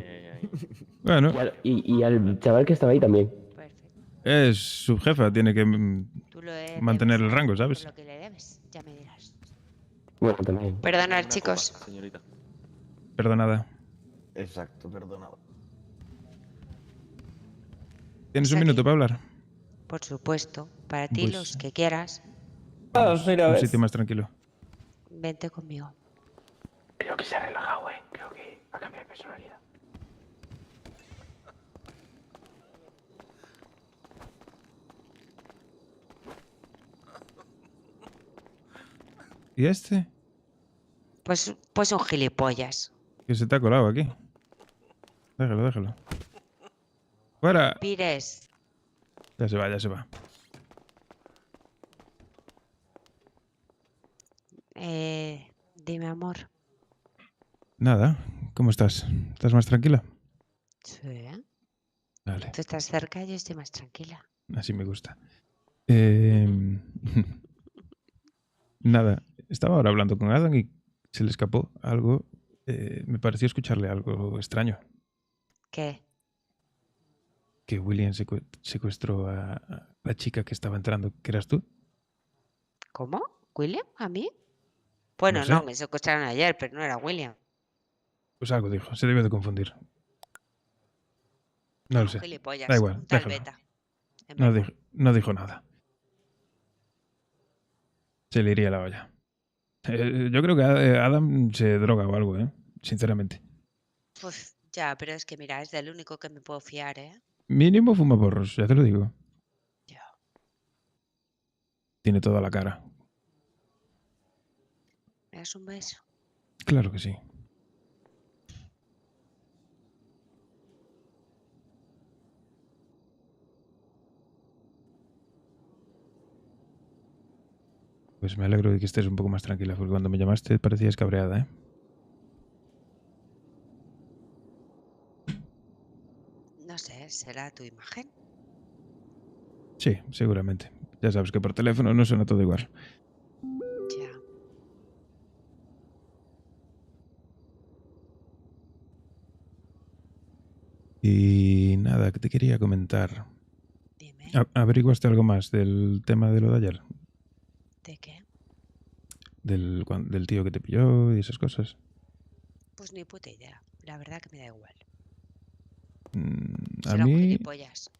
bueno, Y al chaval que estaba ahí también. es su jefa, tiene que Tú lo debes mantener el rango, ¿sabes? por lo que le debes, ya me dirás. Bueno, también. Perdonad, chicos. Señorita. Perdonada. Exacto, perdonado. ¿Tienes un Aquí. minuto para hablar? Por supuesto, para ti Pues- los que quieras, Mira, Un ves. sitio más tranquilo. vente conmigo. Creo que se ha relajado, Creo que ha cambiado de personalidad. ¿Y este? Pues un gilipollas. Que se te ha colado aquí. Déjalo. ¡Fuera! Pires, Ya se va. dime amor. Nada, ¿cómo estás? ¿Estás más tranquila? Sí. Vale, Tú estás cerca, yo estoy más tranquila. así me gusta. Nada, estaba ahora hablando con Adam y se le escapó algo. Me pareció escucharle algo extraño. ¿Qué? Que William secuestró a la chica que estaba entrando, que eras tú. ¿Cómo? ¿William? ¿A mí? Bueno, No sé. no, me secuestraron ayer, pero no era William. Pues algo dijo, se debió de confundir. No lo sé. Gilipollas. Da igual, Un tal déjalo. beta. En No verdad. dijo nada. Se le iría la olla. Yo creo que Adam se droga o algo, sinceramente. Pues ya, pero es que mira, es del único que me puedo fiar, ¿eh? Mínimo fuma porros, ya te lo digo. Ya. Tiene toda la cara. ¿Me das un beso? Claro que sí. Pues me alegro de que estés un poco más tranquila, porque cuando me llamaste parecías cabreada, ¿eh? No sé, será tu imagen. Sí, seguramente. Ya sabes que por teléfono no suena todo igual. Ya. Y nada, que te quería comentar. Dime, ¿Averiguaste algo más del tema de lo de ayer? ¿de qué? Del tío que te pilló y esas cosas. Pues ni puta idea. La verdad que me da igual. A Será un mí... gilipollas.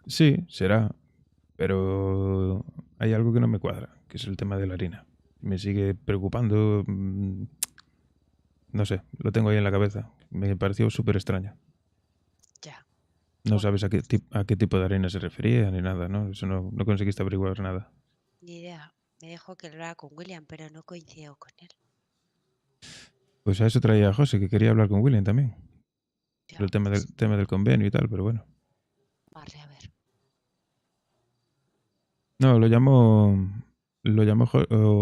Sí, será. Pero hay algo que no me cuadra, que es el tema de la harina. Me sigue preocupando. No sé, lo tengo ahí en la cabeza. Me pareció súper extraño. Ya. No sabes a qué tipo de harina se refería ni nada, ¿no? Eso no conseguiste averiguar nada. Ni idea. Me dijo que hablara con William, pero no coincido con él. Pues a eso traía a José, que quería hablar con William también. Ya, Sobre el pues, tema del convenio y tal, pero bueno. vale, a ver. No, lo llamó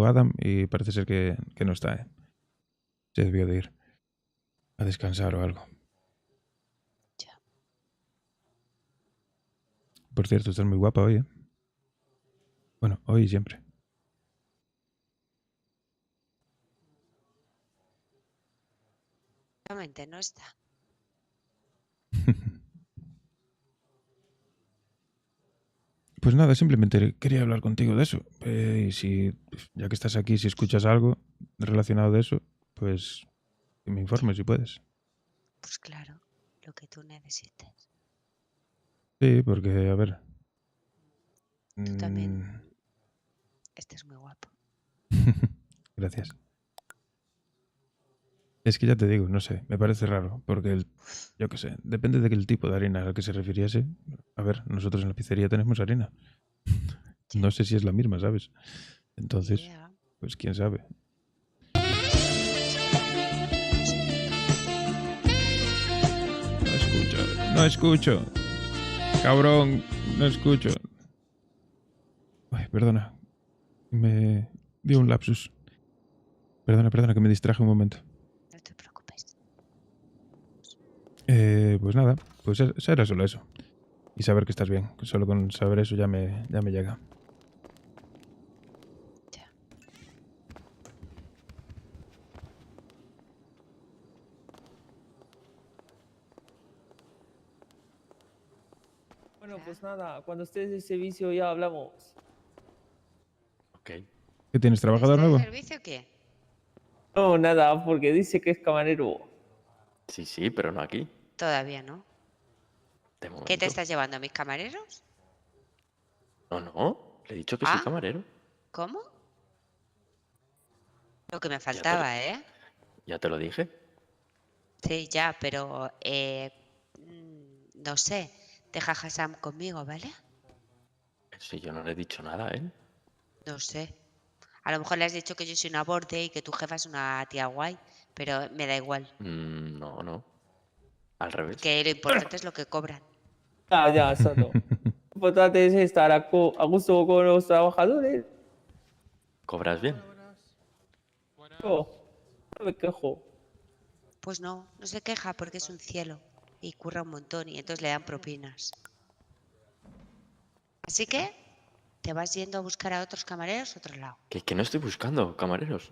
Adam y parece ser que no está, ¿eh? Se debió de ir a descansar o algo. Ya. Por cierto, estás muy guapa hoy, ¿eh? Bueno, hoy y siempre. Realmente no está. Pues nada, simplemente quería hablar contigo de eso. Y si, ya que estás aquí, si escuchas algo relacionado de eso, pues que me informes si puedes. Pues claro, lo que tú necesites. Sí, porque, a ver. Tú también estás muy guapo. Gracias. Es que ya te digo, no sé, me parece raro, porque yo qué sé, depende del tipo de harina al que se refiriese. A ver, nosotros en la pizzería tenemos harina. No sé si es la misma, ¿sabes? Entonces, Yeah. pues quién sabe. No escucho, no escucho. Cabrón, no escucho. Ay, perdona. Me dio un lapsus. Perdona, que me distraje un momento. No te preocupes. Pues nada, pues era solo eso. Y saber que estás bien. Solo con saber eso ya me llega. Ya. Bueno, pues nada, cuando estés de servicio ya hablamos. Ok. ¿Qué tienes, trabajador ¿Este nuevo? servicio qué? No, nada, porque dice que es camarero. Sí, sí, pero no aquí. Todavía no. De momento. ¿Qué te estás llevando a mis camareros? No, no. Le he dicho que soy ¿Ah? camarero. ¿Cómo? Lo que me Ya te lo- faltaba, ¿eh? Ya te lo dije. Sí, ya, pero no sé. Deja a Hassan conmigo, ¿vale? Si yo no le he dicho nada, ¿eh? No sé. A lo mejor le has dicho que yo soy una borde y que tu jefa es una tía guay, pero me da igual. No, no. Al revés. Que lo importante es lo que cobran. Ya, solo. Lo importante es estar a gusto con los trabajadores. ¿Cobras bien? No, no me quejo. Pues no se queja porque es un cielo y curra un montón y entonces le dan propinas. Así que te vas yendo a buscar a otros camareros a otro lado. Que no estoy buscando camareros.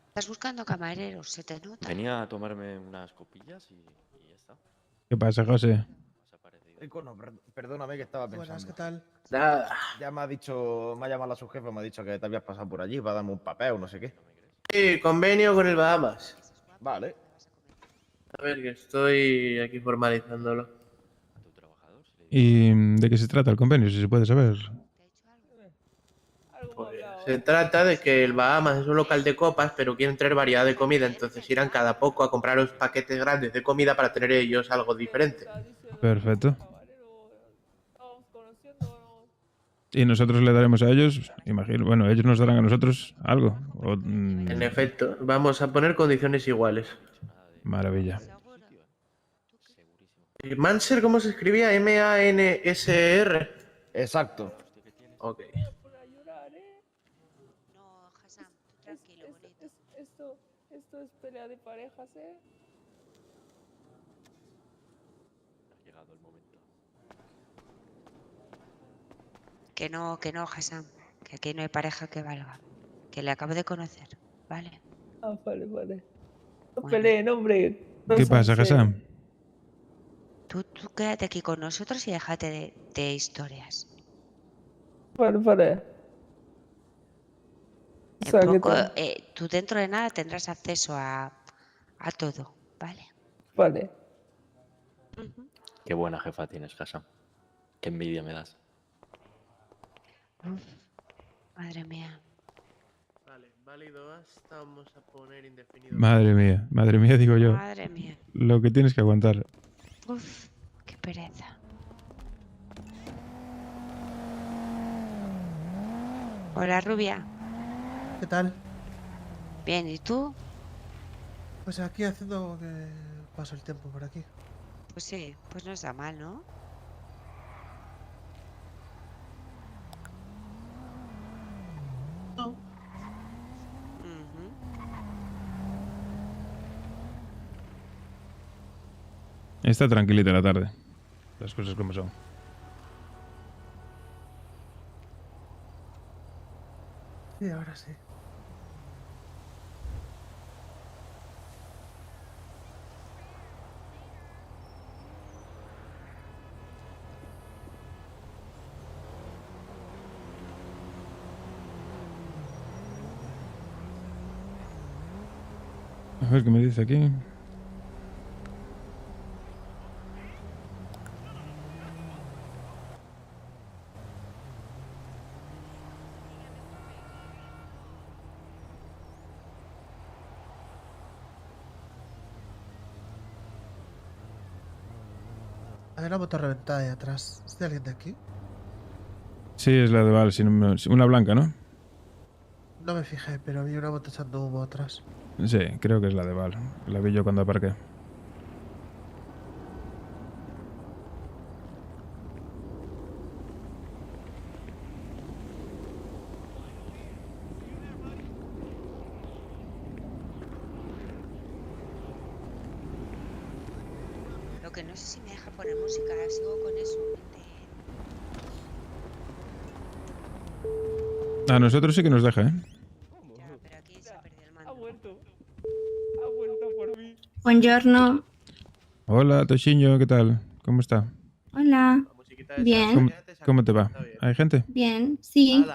Estás buscando camareros, se te nota. Venía a tomarme unas copillas y ya está. ¿Qué pasa, José? ¿Os ha parecido? Icono, perdóname que estaba pensando. Buenas, ¿qué tal? Nada. Ya me ha llamado la subjefa, me ha dicho que te habías pasado por allí para darme un papel o no sé qué. Sí, convenio con el Bahamas. Vale. A ver, que estoy aquí formalizándolo. ¿A tu trabajador? ¿Y de qué se trata el convenio, si se puede saber? Se trata de que el Bahamas es un local de copas, pero quieren traer variedad de comida, entonces irán cada poco a comprar los paquetes grandes de comida para tener ellos algo diferente. Perfecto. Y nosotros le daremos a ellos, imagino, bueno, ellos nos darán a nosotros algo. En efecto, vamos a poner condiciones iguales. Maravilla. ¿Manser cómo se escribía? M-A-N-S-R. Exacto. Ok. No, Hassan, tú tranquilo, bonito. Esto es pelea de parejas, ¿eh? Ha llegado el momento. Que no, Hassan. Que aquí no hay pareja que valga. Que le acabo de conocer, ¿vale? Ah, vale. No Bueno. peleen, hombre. No ¿Qué pasa, sean Hassan? Tú quédate aquí con nosotros y déjate de historias. Vale. O En sea, que poco, tal. tú dentro de nada tendrás acceso a todo, ¿vale? Vale. Qué buena jefa tienes, Hassan. Qué envidia me das. Uf, madre mía. Vale, válido hasta, vamos a poner indefinido. Madre mía, digo yo. Madre mía. Lo que tienes que aguantar. Uf, qué pereza. Hola, rubia. ¿Qué tal? Bien, ¿y tú? Pues aquí haciendo que paso el tiempo por aquí. Pues sí, pues no está mal, ¿no? No. Ujú. Está tranquilita la tarde. Las cosas como son. Sí, ahora sí. A ver qué me dice aquí. Hay una moto reventada ahí atrás. ¿Es de alguien de aquí? Sí, es la de Val, una blanca, ¿no? No me fijé, pero vi una moto echando humo atrás. Sí, creo que es la de Val. La vi yo cuando aparqué. Lo que no sé si me deja poner música, sigo con eso. A nosotros sí que nos deja, ¿eh? Ya, pero aquí se ha perdido el Ha mando. vuelto. Ha vuelto por mí. Buongiorno. Hola, Toshiño, ¿qué tal? ¿Cómo está? Hola. Bien. ¿Cómo te va? ¿Hay gente? Bien, sí.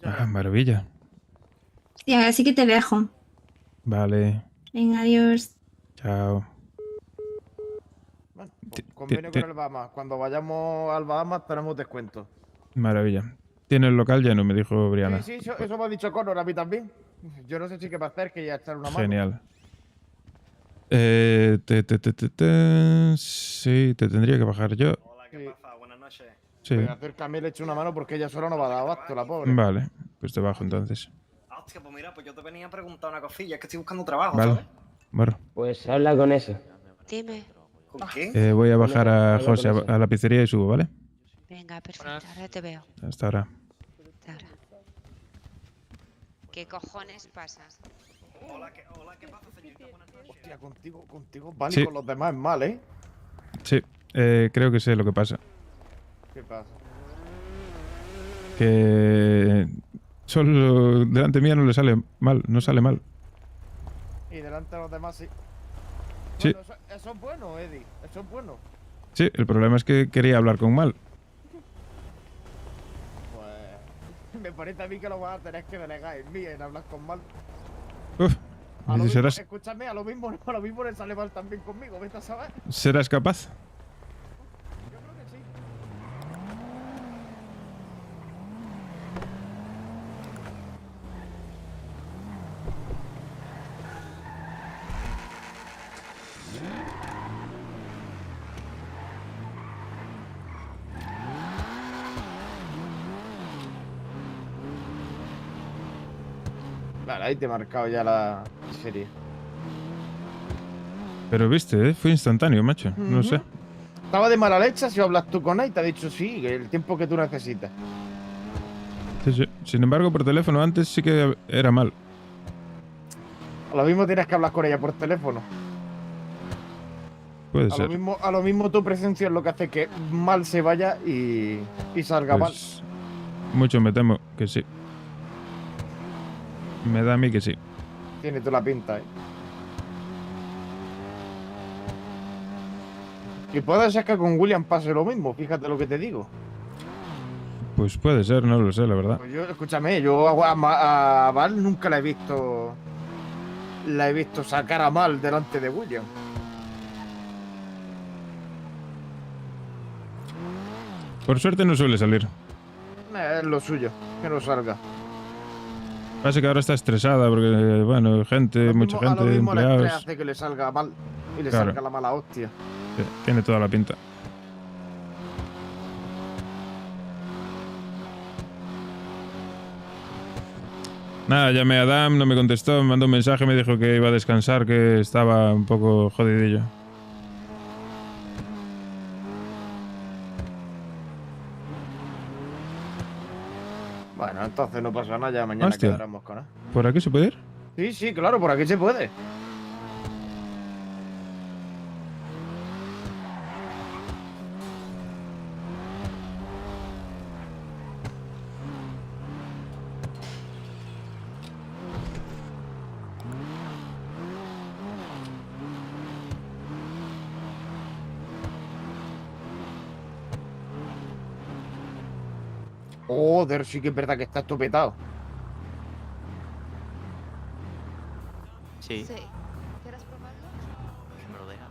Ah, maravilla. Sí, así que te dejo. Vale, Venga, adiós. chao. Bueno, convenio con el Bahamas. Cuando vayamos al Bahamas tenemos descuento. Maravilla. Tiene el local lleno, me dijo Briana. Sí, eso me ha dicho Connor a mí también. Yo no sé si qué va a hacer, que ya echar una mano. Genial. Sí, te tendría que bajar yo. Hola, ¿qué pasa? Buenas noches. Sí. Voy a hacer que a mí le eche una mano porque ella sola no va a dar abasto, la pobre. Vale, pues te bajo entonces. Hostia, pues mira, pues yo te venía a preguntar una cosilla, es que estoy buscando trabajo, Vale. ¿sabes? Bueno, Pues habla con eso. Dime. ¿Con quién? voy a bajar a Habla con José eso. a la pizzería y subo, ¿vale? Venga, perfecto, ahora te veo. Hasta ahora. Hasta ahora. ¿Qué cojones pasas? Hola, ¿qué pasa, señorita? Buenas noches. Hostia, contigo vale, Sí. con los demás es mal, ¿eh? Sí, creo que sé lo que pasa. ¿Qué pasa? Que solo delante mía no le sale mal, no sale mal. Y delante de los demás sí. Sí. Bueno, eso es bueno, Eddie. Eso es bueno. Sí, el problema es que quería hablar con mal. Pues me parece a mí que lo vas a tener que delegar en mí, en hablar con mal. Uf, A lo mismo, serás, escúchame, a lo mismo le sale mal también conmigo, vete a saber. serás capaz. Yo creo que sí. Vale, ahí te he marcado ya la serie. Pero viste, fue instantáneo, macho. No sé. Estaba de mala leche si hablas tú con él y te ha dicho sí, el tiempo que tú necesitas. Sí, sí. Sin embargo, por teléfono antes sí que era mal. A lo mismo tienes que hablar con ella por teléfono. Puede A ser. lo mismo tu presencia es lo que hace que mal se vaya y salga Pues, mucho me temo que sí. Me da a mí que sí. mal. Tiene tú la pinta, Y puede ser que con William pase lo mismo, fíjate lo que te digo. Pues puede ser, no lo sé, la verdad. Pues yo, escúchame, yo a Val nunca la he visto. La he visto sacar a mal delante de William. Por suerte no suele salir. Es lo suyo, que no salga. Pasa que ahora está estresada porque, bueno, gente, mucha A lo gente, mismo el estrés empleados. hace que le salga mal y le Claro. salga la mala hostia. Sí, tiene toda la pinta. Nada, llamé a Adam, no me contestó, me mandó un mensaje, me dijo que iba a descansar, que estaba un poco jodidillo. Bueno, entonces no pasa nada, ya mañana Hostia. quedaremos con él. ¿Por aquí se puede ir? Sí, sí, claro, por aquí se puede. Joder, sí que es verdad que está estupetado. Sí, ¿Quieres probarlo? si me lo deja.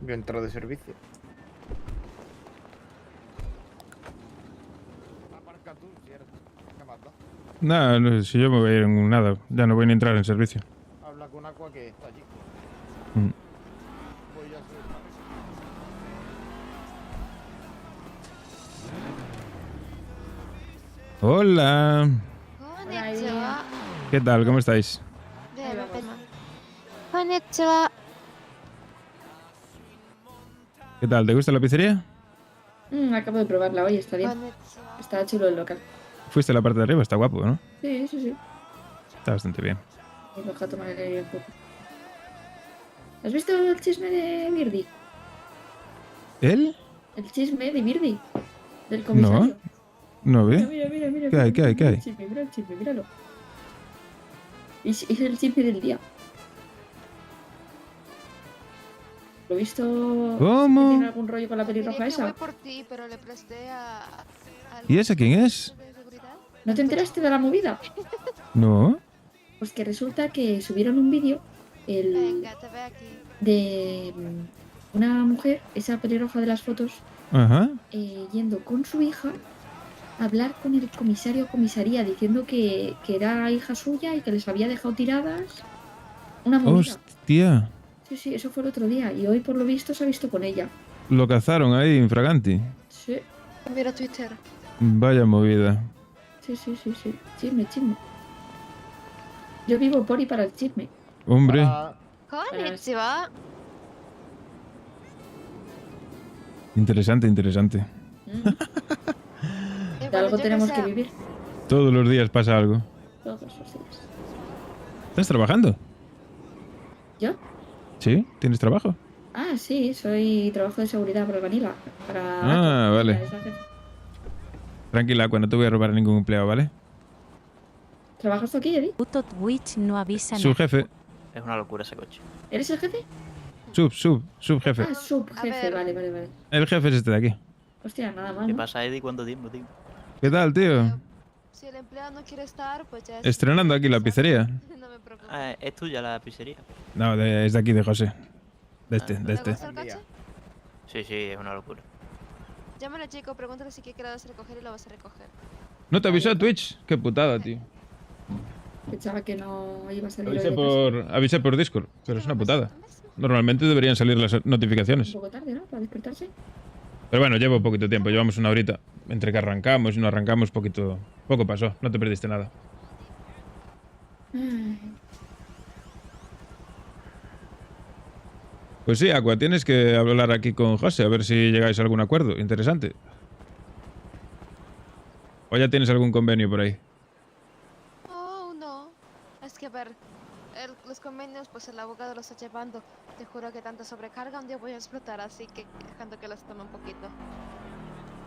Yo entro de servicio. Aparca tú, cierto. ¿Qué más da? Nada, no, si yo me voy a ir en nada, ya no voy ni a entrar en servicio. Habla con Aqua que está allí. Mm. Voy a subir. Hola. Konnichiwa. ¿Qué tal? ¿Cómo estáis? Konnichiwa. ¿Qué tal? ¿Te gusta la pizzería? Acabo de probarla hoy, está bien. Konnichiwa. Está chulo el local. Fuiste a la parte de arriba, está guapo, ¿no? Sí, sí, sí. Está bastante bien. Y baja a tomar el aire un poco. ¿Has visto el chisme de Birdi? ¿Él? El chisme de Birdi. Del comisario. No ve. Mira. ¿Qué hay? ¿Qué hay? ¿Qué hay? Mira el chisme, míralo. Es el chisme del día. ¿Lo he visto? ¿Cómo? ¿Tiene algún rollo con la pelirroja esa? por ti, pero le presté a... ¿Y esa quién es? ¿No te enteraste de la movida? No. Pues que resulta que subieron un vídeo Venga, te ve aquí. de una mujer, esa pelirroja de las fotos, Ajá. yendo con su hija a hablar con el comisario o comisaría diciendo que era hija suya y que les había dejado tiradas. Una movida. Hostia. Sí, eso fue el otro día. Y hoy, por lo visto, se ha visto con ella. Lo cazaron ahí, infraganti. Sí, Mira Twitter. Vaya movida. sí. Chisme. Yo vivo por y para el chisme. Hombre. Konnichiwa. Interesante. De algo tenemos que vivir. Todos los días pasa algo. Todos los días. ¿Estás trabajando? ¿Yo? ¿Sí? ¿Tienes trabajo? Ah, sí, trabajo de seguridad para Vanilla. Ah, vale. Tranquila, no te voy a robar a ningún empleado, ¿vale? ¿Trabajas tú aquí, Eddie? Puto Twitch no avisa Su jefe. Es una locura ese coche. ¿Eres el jefe? Subjefe. Ah, subjefe, vale. El jefe es este de aquí. Hostia, nada mal, ¿Qué ¿no? pasa, Eddie? ¿Cuánto tiempo, tío? ¿Qué tal, tío? Si el empleado no quiere estar, pues ya es... Estrenando aquí la pizzería. No me preocupes. ¿Es tuya la pizzería? No, es de aquí, de José. De este. ¿Te gusta el coche? Sí, es una locura. Llámale al chico, pregúntale si quiere recoger y lo vas a recoger. ¿No te avisó Twitch? Qué putada, tío. Pensaba que no iba a salir hoy de casa. Avisé por Discord, pero es una putada. Normalmente deberían salir las Un notificaciones. poco tarde, ¿no? Para despertarse. Pero bueno, llevo poquito tiempo, llevamos una horita. Entre que arrancamos y no arrancamos, poco pasó. No te perdiste nada. Ay, Pues sí, Aqua, tienes que hablar aquí con José, a ver si llegáis a algún acuerdo. Interesante. ¿O ya tienes algún convenio por ahí? Oh, no. Es que a ver, los convenios, pues el abogado los está llevando. Te juro que tanta sobrecarga un día voy a explotar, así que dejando que los tome un poquito.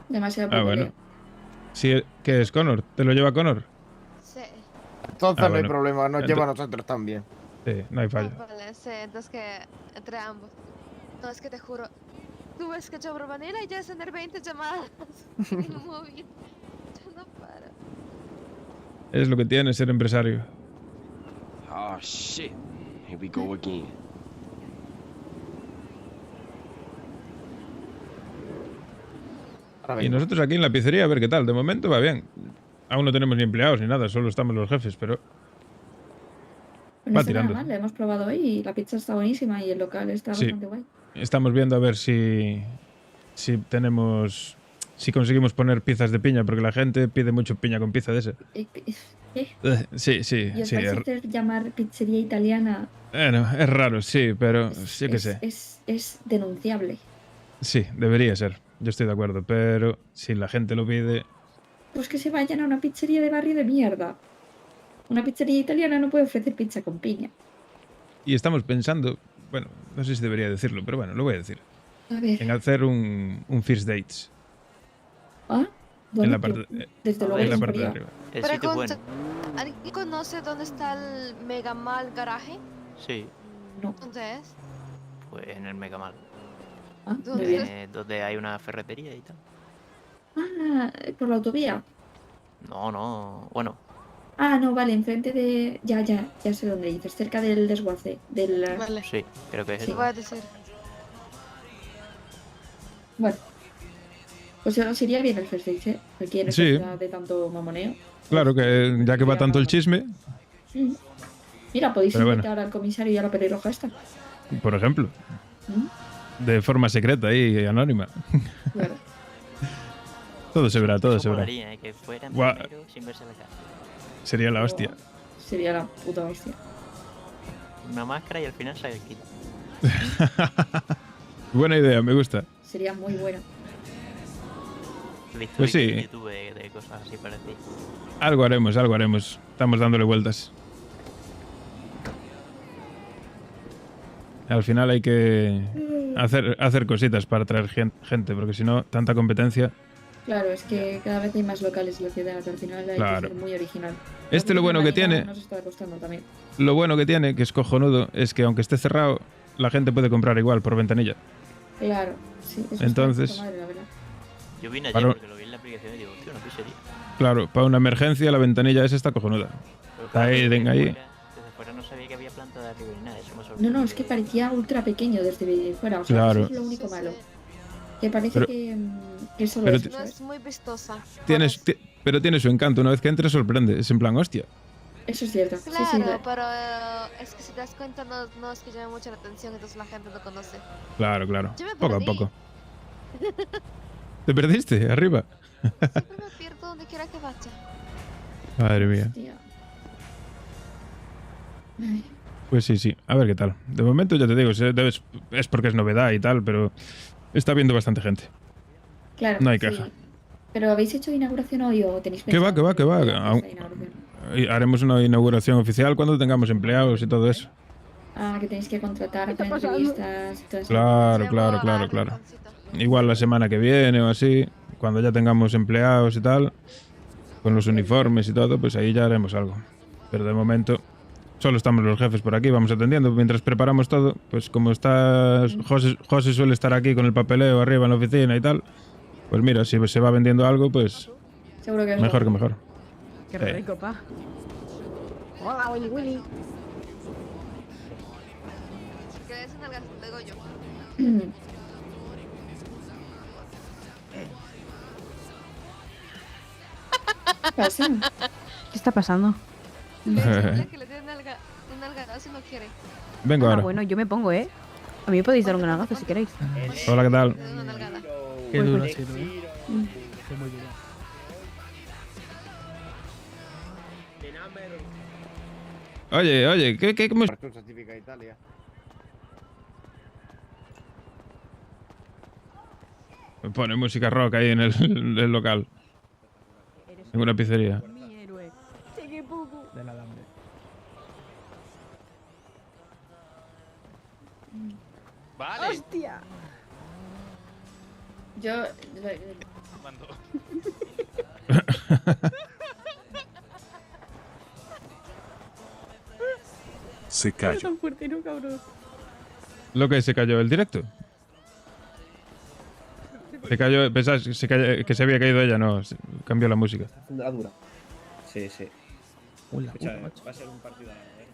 demasiado Ah, papeleo. bueno. Sí, ¿qué es Connor? ¿Te lo lleva Connor? Sí. Entonces Ah, no hay bueno. problema, nos lleva a nosotros también. Sí, no hay fallo. Vale, sí, entonces que entre ambos. No, es que te juro. Tú ves que yo abro Vanilla y ya es tener 20 llamadas. En un móvil. Ya no para. Es lo que tiene ser empresario. Oh shit. Here we go again. Y nosotros aquí en la pizzería, a ver qué tal. De momento va bien. Aún no tenemos ni empleados ni nada, solo estamos los jefes, pero No va está nada tirando. mal, la hemos probado hoy y la pizza está buenísima y el local está Sí. bastante guay. Estamos viendo a ver si si tenemos... Si conseguimos poner pizzas de piña, porque la gente pide mucho piña con pizza de ese. ¿Qué? Sí, sí, ¿Y os sí. vais a hacer llamar pizzería italiana? Bueno, es raro, sí, pero yo qué sé. Es denunciable. Sí, debería ser. Yo estoy de acuerdo, pero si la gente lo pide... Pues que se vayan a una pizzería de barrio de mierda. Una pizzería italiana no puede ofrecer pizza con piña. Y estamos pensando... Bueno, no sé si debería decirlo, pero bueno, lo voy a decir. A ver. En hacer un First Dates. ¿Ah? En la Bonito. parte, Desde luego en la es parte de fría. arriba. El sitio es bueno. ¿Alguien conoce dónde está el Mega Mall Garaje? Sí, No. ¿Dónde es? pues en el Megamal. Ah, muy ¿Dónde? bien. Donde hay una ferretería y tal. Ah, por la autovía. No, bueno, Ah, no, vale, enfrente de... Ya sé dónde dices. Cerca del desguace. Del... Vale. sí, creo que es Sí. eso. Voy a decir. Bueno. Pues nos iría bien el First Dates, ¿eh? Aquí en esta Sí. ciudad de tanto mamoneo. Claro que ya que va tanto el chisme, Mm. Mira, podéis Pero bueno. invitar al comisario y a la pelirroja esta. por ejemplo, Mm. de forma secreta y anónima. Claro. Todo se verá, todo Eso se verá. molaría, que fueran Guau. primero sin verse la cara. Sería la hostia. Sería la puta hostia. Una máscara y al final se quita. Buena idea, me gusta. Sería muy buena. He visto Pues vídeos sí. en YouTube de cosas así parecidas. Algo haremos, algo haremos. Estamos dándole vueltas. Al final hay que hacer cositas para atraer gente, porque si no, tanta competencia. Claro, es que cada vez hay más locales en la ciudad. Al final hay Claro. que ser muy original. Este lo bueno que tiene, Nos está costando también. lo bueno que tiene, que es cojonudo, es que aunque esté cerrado, la gente puede comprar igual por ventanilla. Claro, sí. Eso Entonces- está de puta madre, la verdad. Yo vine ayer Para- porque lo vi en la aplicación y digo, tío, una pizzería. Claro, para una emergencia la ventanilla esa está cojonuda. Pero Está ahí, venga ahí. Desde fuera no sabía que había planta de arriba ni nada, eso me No, sorprendió. no, es que parecía ultra pequeño desde fuera. O sea, Claro. eso es lo único malo. Que parece Pero- que solo pero eso, No ¿sabes? es muy vistosa. Pero tiene su encanto, una vez que entres sorprende. Es en plan, hostia. Eso es cierto. Sí, Claro, sí, pero es que si te das cuenta no es que llame mucho la atención, entonces la gente lo conoce. Claro, claro. Yo me Poco a perdí. poco. ¿Te perdiste? Arriba. Siempre me pierdo donde quiera que vaya. Madre mía. Hostia. Ay, Pues sí, sí. A ver qué tal. De momento ya te digo, es porque es novedad y tal, pero está viendo bastante gente. claro. No hay sí. queja. ¿Pero habéis hecho inauguración hoy o tenéis Que va, pensado que va, que va. hacer Aún- esta inauguración? Y haremos una inauguración oficial cuando tengamos empleados y todo eso. Ah, que tenéis que contratar, hacer entrevistas y todo eso. Claro, Se claro, va a claro, dar, claro. Juancito. Igual la semana que viene o así, cuando ya tengamos empleados y tal, con los uniformes y todo, pues ahí ya haremos algo. Pero de momento solo estamos los jefes por aquí, vamos atendiendo. Mientras preparamos todo, pues como está José suele estar aquí con el papeleo arriba en la oficina y tal, pues mira, si se va vendiendo algo, pues Seguro que mejor que mejor. Qué Sí. rico, pa. Hola, Willy Willy. Que es en el gas de Goyo. ¿Qué pasa? ¿Qué está pasando? Es que le tienen un nalgadazo y no quiere. Vengo Ah, ahora. bueno, yo me pongo, ¿eh? A mí me podéis dar un nalgazo si queréis. Hola, ¿qué tal? Le doy una nalgada. Qué Pues, duro, pues. sí, duro. Fue muy duro. Oye, ¿qué cómo es? Cartoon Certifica Italia. Pone música rock ahí en el local, en una pizzería. Mi héroe. Del alambre. Vale. ¡Hostia! Yo... Se cayó. Tan fuerte, no, cabrón. Lo que se cayó el directo. Se cayó, pensás que se había caído ella, no, cambió la música. La dura. Sí, sí. Hola, Escucha, va a ser un partido largo, ¿eh?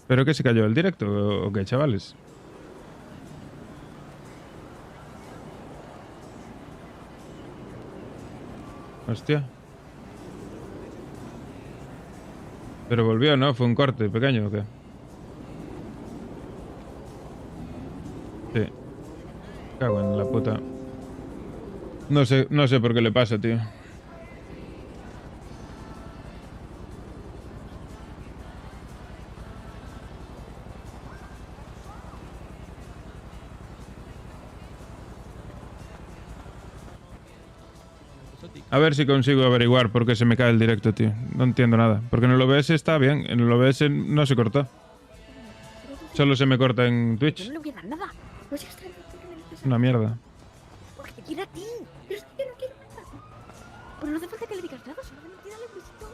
¿Pero qué se cayó el directo o qué, chavales? Hostia. Pero volvió, ¿no? Fue un corte pequeño o qué. Sí. Cago en la puta. No sé por qué le pasa, tío. A ver si consigo averiguar por qué se me cae el directo, tío. No entiendo nada. Porque en el OBS está bien. En el OBS no se corta. Solo se me corta en Twitch. Yo no le voy a dar nada. Pues ya está. Una mierda. Porque te quiere a ti. Pero es que yo no quiero nada. Pero no hace falta que le digas nada. Solamente dale un besito.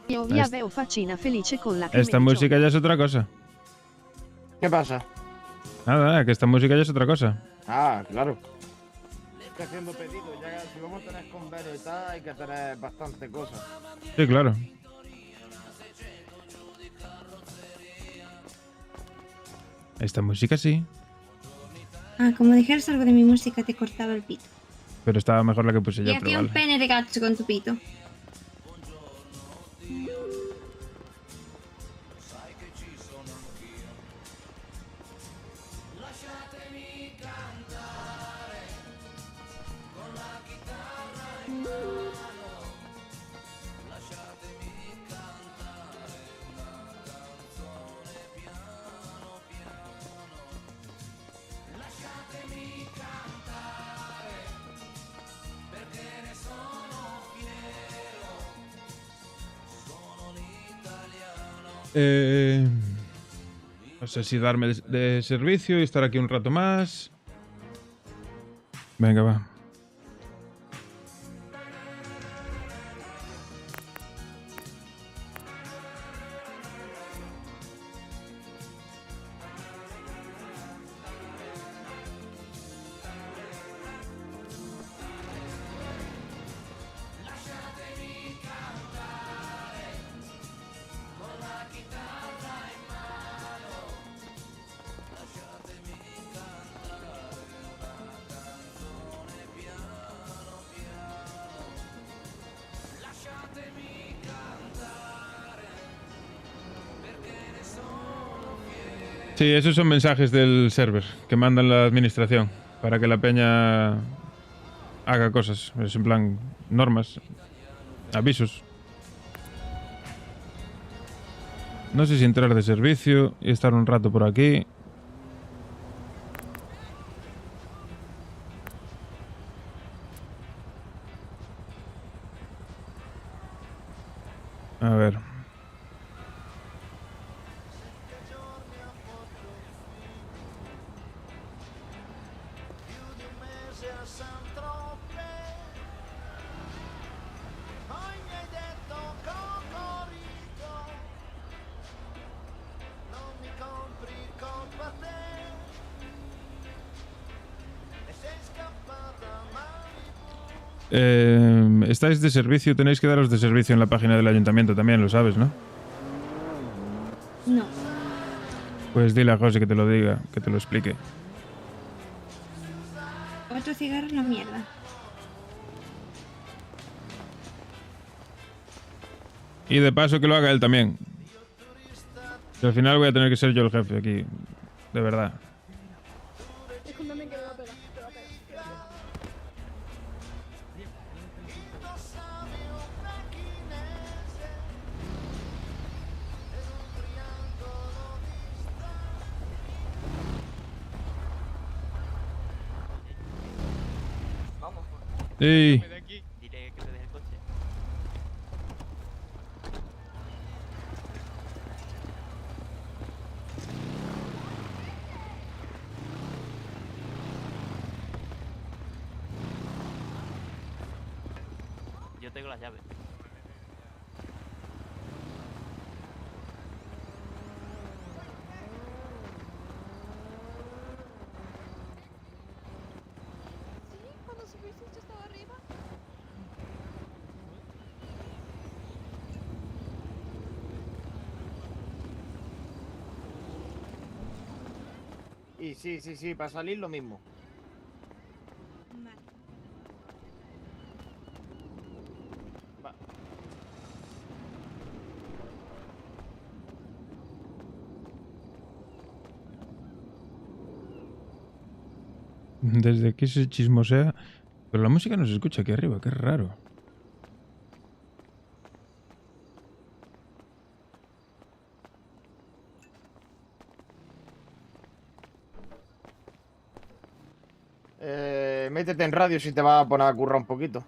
Io vi avevo faccina felice con la Esta música ya es otra cosa. ¿Qué pasa? Nada, que esta música ya es otra cosa. Ah, claro. Estoy haciendo pedidos, ya si vamos a tener convenio y tal, hay que tener bastante cosas. Sí, claro. Esta música sí. Ah, como dijeras algo de mi música, te cortaba el pito. Pero estaba mejor la que puse Y yo, hacía pero un vale. pene de gato con tu pito. No sé si darme de servicio y estar aquí un rato más. Venga, va. Sí, esos son mensajes del server que mandan la administración para que la peña haga cosas. Es en plan normas, avisos. No sé si entrar de servicio y estar un rato por aquí. A ver. Estáis de servicio, tenéis que daros de servicio en la página del ayuntamiento también, lo sabes, ¿no? No. Pues dile a José que te lo diga, que te lo explique. Otro cigarro es la mierda. Y de paso que lo haga él también. Que al final voy a tener que ser yo el jefe aquí, de verdad. Sí. Diré que te deje el coche. Yo tengo las llaves. Cuando subiste yo estaba arriba. Y sí, para salir lo mismo. Vale. Va. Desde aquí se chismosea. Pero la música no se escucha aquí arriba, qué raro. Métete en radio si te vas a poner a currar un poquito.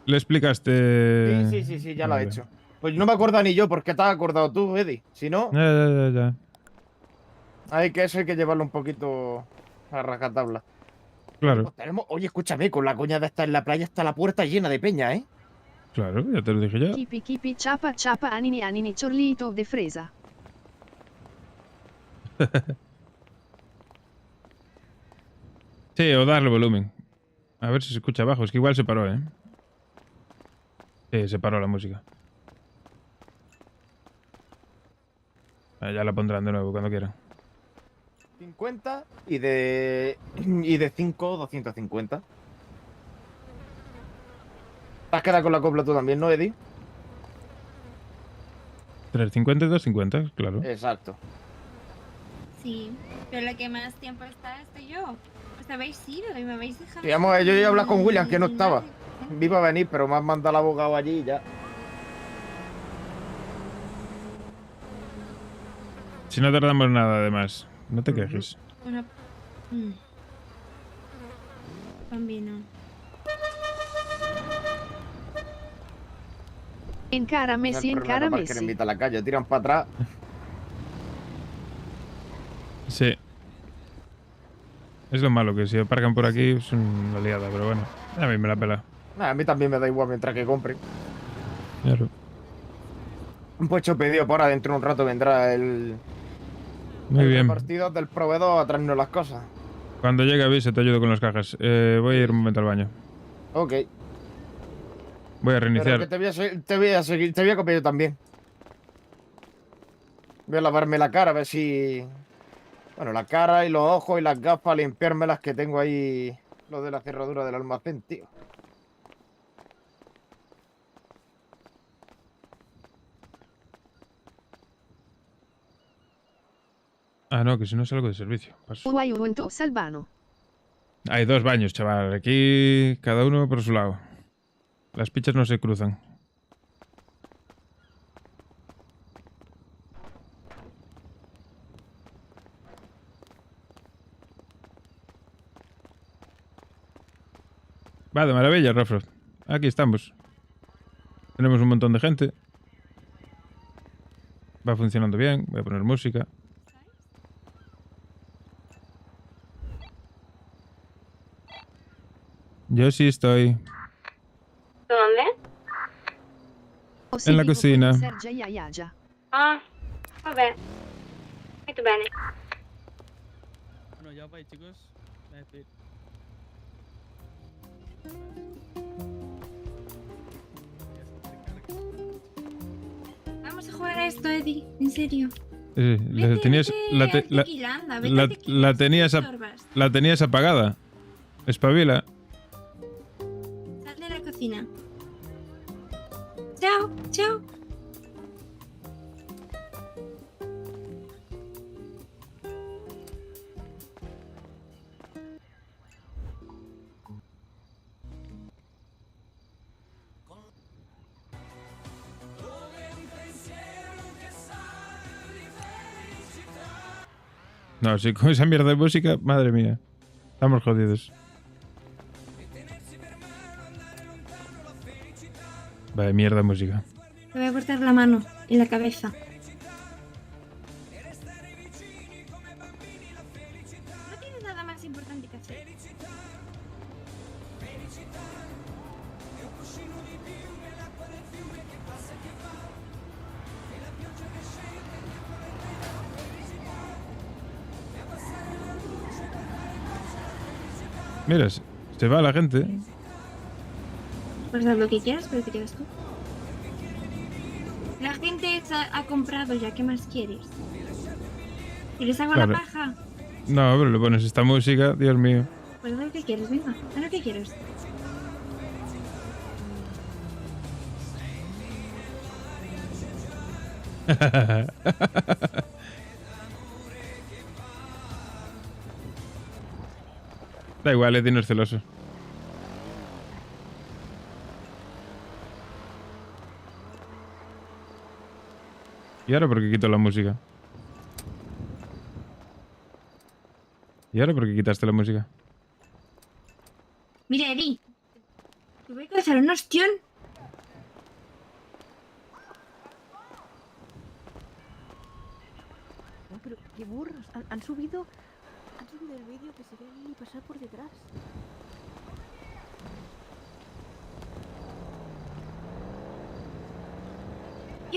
¿Le explicaste? Sí, ya lo he Vale. hecho. Pues no me acuerdo ni yo, porque te has acordado tú, Eddie. Si no, Ya. hay que eso hay que llevarlo un poquito a rajatabla. Claro, Pues oye, escúchame, con la coña de estar en la playa está la puerta llena de peña, ¿eh? claro, ya te lo dije yo. Kipi kipi chapa chapa anini anini chorlito de fresa. Sí, o darle volumen. A ver si se escucha abajo. Es que igual se paró, ¿eh? Sí, se paró la música. Ya la pondrán de nuevo cuando quieran. 50 y de 5, 250. ¿Te has quedado con la copla tú también, no, Eddie? 350 y 250, claro. Exacto. Sí, pero la que más tiempo está estoy yo. Os habéis ido y me habéis dejado. Digamos, yo iba a hablar con William, que no estaba. Iba a venir, pero me han mandado al abogado allí y ya. Si no tardamos nada, además. No te quejes. Una... Bambino. Encárame, sí, encárame, Que le sí. invita a la calle, tiran para atrás. Sí. Es lo malo, que si aparcan por aquí es una liada, pero bueno. A mí me la pela. A mí también me da igual mientras que compren. Claro. Un puesto pedido por ahora, dentro de un rato vendrá el Muy bien. repartido del proveedor a traernos las cosas. Cuando llegue avisa, te ayudo con las cajas. Voy a ir un momento al baño. Ok. Voy a Pero reiniciar. que te voy a seguir, te voy a copiar yo también. Voy a lavarme la cara a ver si... Bueno, la cara y los ojos y las gafas, limpiarme las que tengo ahí, lo de la cerradura del almacén, tío. Ah, no, que si no salgo de servicio. Paso. Uai unto Salvano. Hay 2 baños, chaval. Aquí cada uno por su lado. Las pichas no se cruzan. Va, de maravilla, Rofrost. Aquí estamos. Tenemos un montón de gente. Va funcionando bien. Voy a poner música. Yo sí estoy. ¿Dónde? En la cocina. Ah, vabbè. Molto bene. Bueno, ya vais, chicos. Me despido. Vamos a jugar a esto, Eddie. En serio. La tenías, la tenías apagada. Espabila. Sal de la cocina. Chao, chao. No, si con esa mierda de música, madre mía. Estamos jodidos. Vaya mierda de música. Te voy a cortar la mano y la cabeza. No tienes nada más importante que hacer. Mira, se va la gente. Pues haz lo que quieras, pero te quedas tú. La gente ha comprado ya, ¿qué más quieres? ¿Quieres hago Claro. la paja? No, pero le pones esta música, Dios mío. Pues haz lo que quieres, venga, haz lo que quieres. Da igual, Eddie no es celoso. ¿Y ahora por qué quito la música? ¿Y ahora por qué quitaste la música? Mira, Eddie. Te voy a hacer un ostión. No, pero qué burros. Han subido el vídeo que se ve ahí pasar por detrás.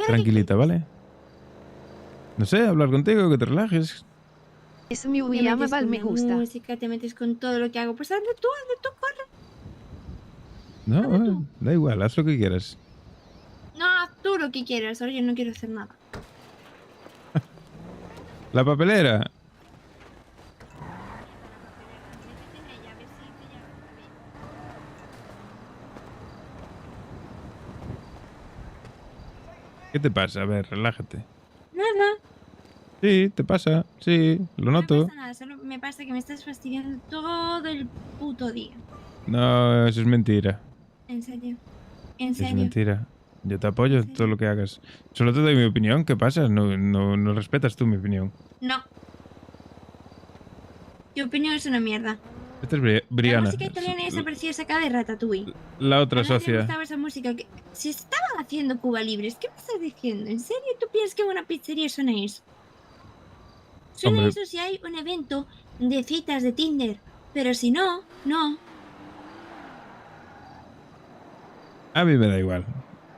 Tranquilita, ¿vale? No sé, hablar contigo, que te relajes. Eso me gusta. Me gusta. Música, te metes con todo lo que hago. Pues hazlo tú, corre. No, da igual, haz lo que quieras. No, haz tú lo que quieras. Ahora yo no quiero hacer nada. La papelera. ¿Qué te pasa? A ver, relájate. Nada. Sí, te pasa. Sí, lo noto. No pasa nada, solo me pasa que me estás fastidiando todo el puto día. No, eso es mentira. En serio. En Eso es serio. mentira. Yo te apoyo en todo lo que hagas. Solo te doy mi opinión. ¿Qué pasa? No respetas tú mi opinión. No. Tu opinión es una mierda. Esta es La Brianna. música italiana esa parecía sacada de Ratatouille. La otra A nadie le socia. gustaba esa música. Si estaban haciendo Cuba Libres, ¿qué me estás diciendo? ¿En serio tú piensas que una pizzería suena eso? Suena Hombre. eso si hay un evento de citas de Tinder. Pero si no, no. A mí me da igual.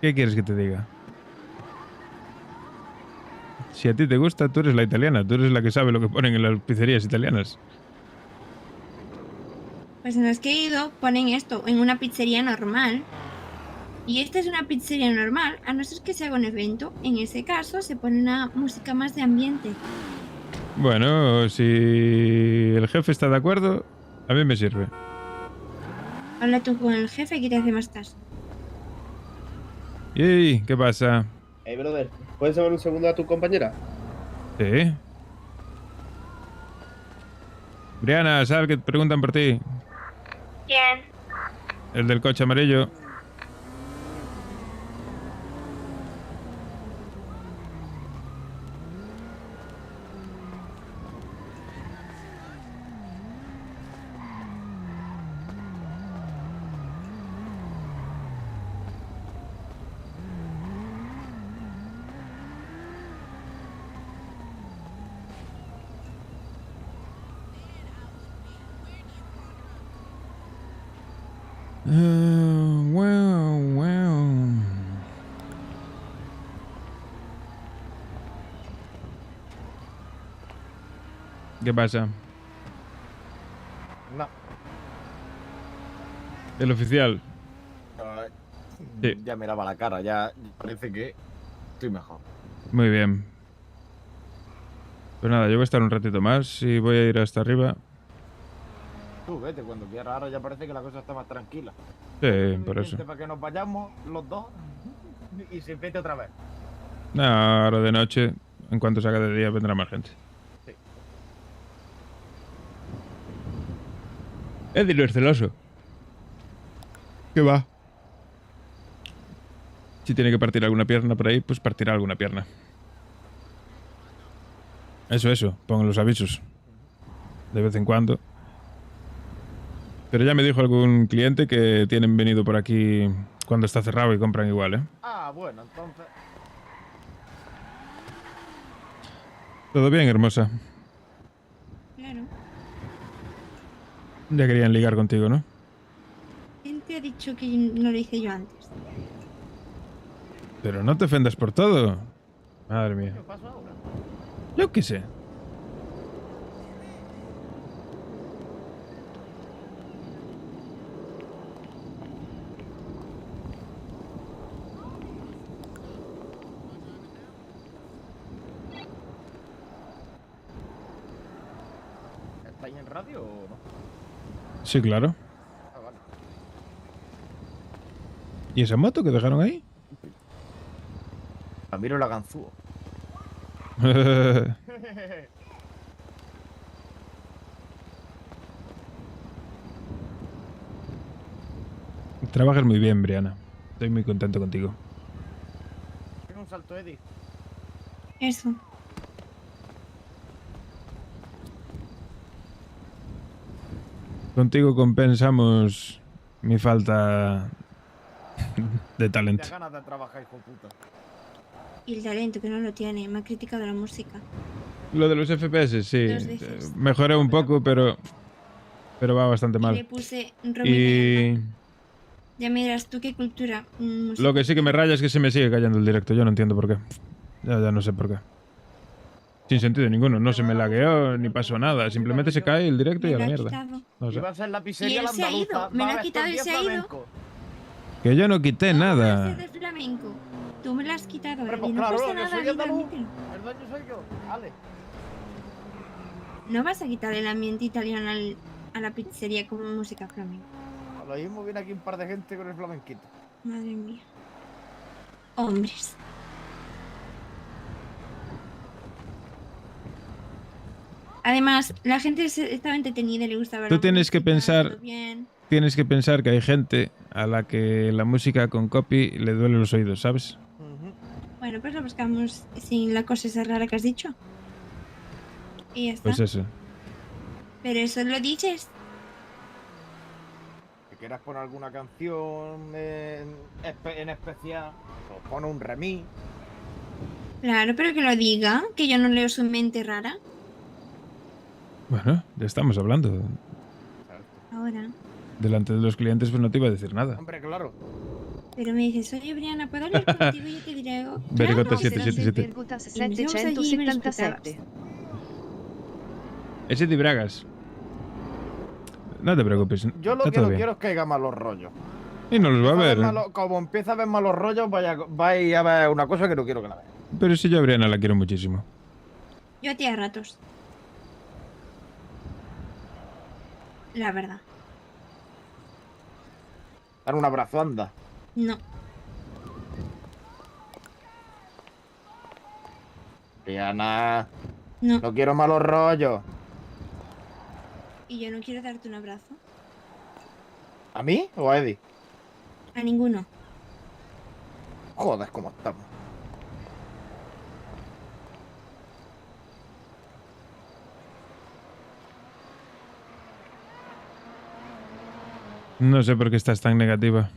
¿Qué quieres que te diga? Si a ti te gusta, tú eres la italiana. Tú eres la que sabe lo que ponen en las pizzerías italianas. Pues en los que he ido ponen esto en una pizzería normal. Y esta es una pizzería normal, a no ser que se haga un evento. En ese caso se pone una música más de ambiente. Bueno, si el jefe está de acuerdo, a mí me sirve. Habla tú con el jefe que te hace más caso. ¿Y qué pasa? Hey, brother, ¿puedes llamar un segundo a tu compañera? Sí. Brianna, ¿sabes que te preguntan por ti? ¿Quién? El del coche amarillo. Wow. ¿Qué pasa? No. El oficial. Sí. Ya miraba la cara, ya parece que estoy mejor. Muy bien. Pues nada, yo voy a estar un ratito más y voy a ir hasta arriba. Tú vete cuando quieras, ahora ya parece que la cosa está más tranquila. Sí, por eso. Para que nos vayamos los dos y se vete otra vez. No, ahora de noche, en cuanto se haga de día, vendrá más gente. Sí. Eddie no es celoso. ¿Qué va? Si tiene que partir alguna pierna por ahí, pues partirá alguna pierna. Eso, pongo los avisos. De vez en cuando. Pero ya me dijo algún cliente que tienen venido por aquí cuando está cerrado y compran igual, ¿eh? Ah, bueno, entonces... Todo bien, hermosa. Claro. Ya querían ligar contigo, ¿no? ¿Quién te ha dicho que no lo hice yo antes? Pero no te ofendas por todo. Madre mía. ¿Qué pasa ahora? Yo qué sé. ¿Estáis en radio o no? Sí, claro. Ah, vale. ¿Y esa moto que dejaron ahí? La miro la ganzúo. Trabajas muy bien, Brianna. Estoy muy contento contigo. Tengo un salto, Eddie. Eso. Contigo compensamos mi falta de talento. Te ganas de trabajar, hijo de puta. Y el talento que no lo tiene. Me ha criticado la música. Lo de los FPS, sí. 2 veces. Mejoré un poco, pero va bastante Y le mal. puse Romina. Y Ya me dirás tú qué cultura. musical. lo que sí que me raya es que se me sigue cayendo el directo. Yo no entiendo por qué. Ya no sé por qué. Sin sentido ninguno. No se me lagueó ni pasó nada. Simplemente se cae el directo y Me a lo la ha mierda. quitado. No sé. Iba a ser la Y pizzería él la se ha andaluza. ido. Me lo va ha a quitado y vestir se ha ido. flamenco. Que yo no quité nada. Ese de flamenco. Tú me lo has quitado. Hombre, pues Eddie. No claro, pasa yo nada, soy Eddie, andaluz. admítelo. El dueño soy yo. Vale. No vas a quitar el ambiente italiano a la pizzería con música flamenca. A lo mismo viene aquí un par de gente con el flamenquito. Madre mía. Hombres. Además, la gente estaba entretenida y le gusta ver Tú la tienes que música, pensar- todo bien. Tienes que pensar que hay gente a la que la música con copy le duele los oídos, ¿sabes? Bueno, pues lo buscamos sin la cosa esa rara que has dicho. Y ya está. Pues eso. Pero eso lo dices. Si quieras poner alguna canción en especial, pues pone un remix. Claro, pero que lo diga, que yo no leo su mente rara. Bueno, ya estamos hablando. Ahora. Delante de los clientes pues no te iba a decir nada. Hombre, claro. Pero me dices, oye Brianna, ¿puedo hablar contigo? Y yo te diré, Vergota claro, 777. y nos vemos allí y me lo explicabas. Ese de Bragas. No te preocupes. Yo lo está que todo no bien. quiero es que haya malos rollos. Y no los va a ver. Como empieza a haber malos rollos, vaya a ver una cosa que no quiero que la vean. Pero si yo a Brianna la quiero muchísimo. Yo a ti a ratos. La verdad. Dar un abrazo, anda. No. Diana, No. no quiero malos rollos. Y yo no quiero darte un abrazo. ¿A mí o a Eddie? A ninguno. Joder, cómo estamos. No sé por qué estás tan negativa.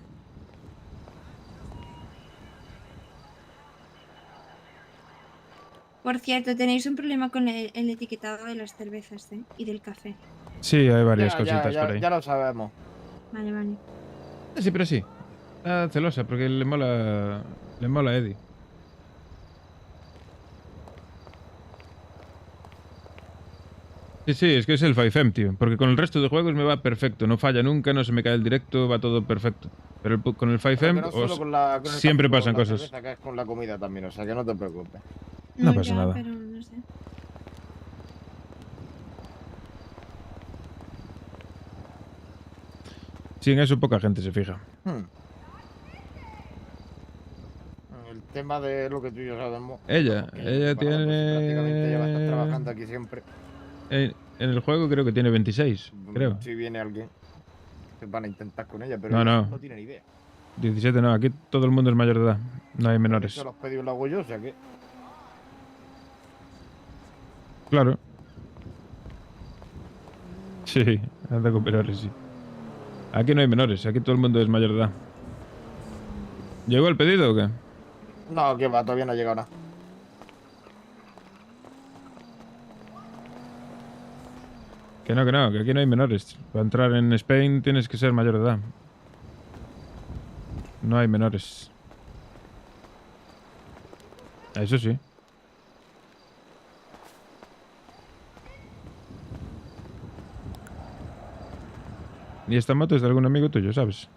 Por cierto, tenéis un problema con el etiquetado de las cervezas, ¿eh? Y del café. Sí, hay varias Ya, cositas ya, por ahí. ya lo sabemos. Vale, vale. Sí, pero sí. Está celosa porque le mola a Eddie. Sí, es que es el 5M, tío. Porque con el resto de juegos me va perfecto. No falla nunca, no se me cae el directo, va todo perfecto. Pero con el 5M Pero no solo con el siempre café, pasan con la cosas. cerveza, que es con la comida también, o sea que no te preocupes. No pasa ya, nada. Pero no sé. Sí, en eso poca gente se fija. El tema de lo que tú y yo sabemos. Ella Prácticamente lleva a estar tiene... trabajando aquí siempre. En el juego creo que tiene 26, creo. Si viene alguien, se van a intentar con ella, pero No, ella no. no tiene ni idea. 17 no, aquí todo el mundo es mayor de edad. No hay menores. Eso los pedidos lo hago yo, o sea que. Claro. Sí, anda con menores, sí. Aquí no hay menores, aquí todo el mundo es mayor de edad. ¿Llegó el pedido o qué? No, que va, todavía no ha llegado nada. Que no, que aquí no hay menores. Para entrar en Spain tienes que ser mayor de edad. No hay menores. Eso sí. ¿Y esta moto es de algún amigo tuyo, sabes?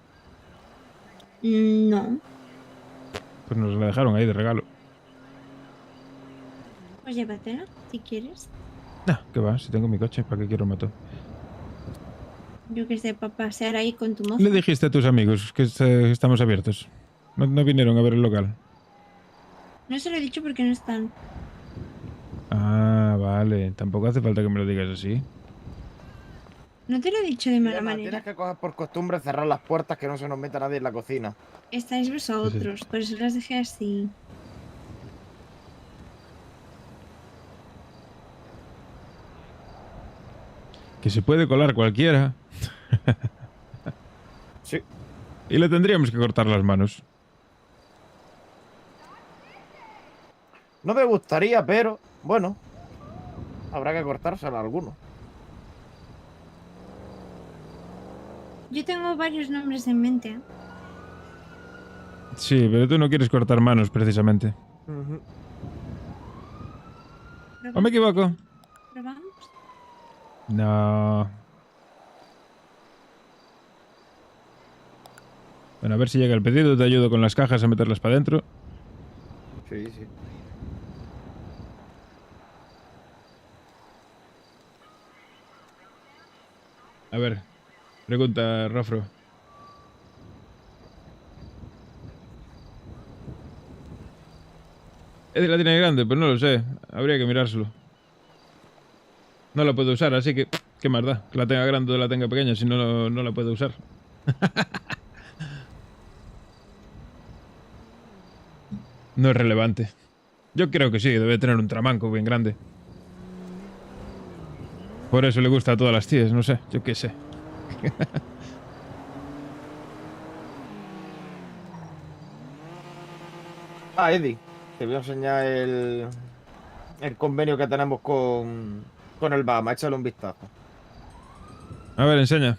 No. Pues nos la dejaron ahí de regalo. Pues llévatela, si quieres. Nah, que va, si tengo mi coche, ¿para qué quiero moto? Yo que sé, para pasear ahí con tu mozo. Le dijiste a tus amigos que estamos abiertos. No vinieron a ver el local. No se lo he dicho porque no están. Ah, vale. Tampoco hace falta que me lo digas así. No te lo he dicho de mala Diana, manera. tienes que coger por costumbre cerrar las puertas, que no se nos meta nadie en la cocina. Estáis vosotros, por eso las dejé así. Que se puede colar cualquiera. Sí. Y le tendríamos que cortar las manos. No me gustaría, pero bueno, habrá que cortárselo a alguno. Yo tengo varios nombres en mente. Sí, pero tú no quieres cortar manos, precisamente. ¿O me equivoco? ¿Probamos? No. Bueno, a ver si llega el pedido. Te ayudo con las cajas a meterlas para adentro. Sí, sí. A ver, pregunta, Rofro. ¿Eddie la tiene grande? Pues no lo sé. Habría que mirárselo. No la puedo usar, así que... ¿Qué más da? Que la tenga grande o la tenga pequeña, si no, no la puedo usar. No es relevante. Yo creo que sí, debe tener un tramanco bien grande. Por eso le gusta a todas las tías, no sé, yo qué sé. Ah, Eddie, te voy a enseñar el convenio que tenemos con el Bahama. Échale un vistazo. A ver, enseña.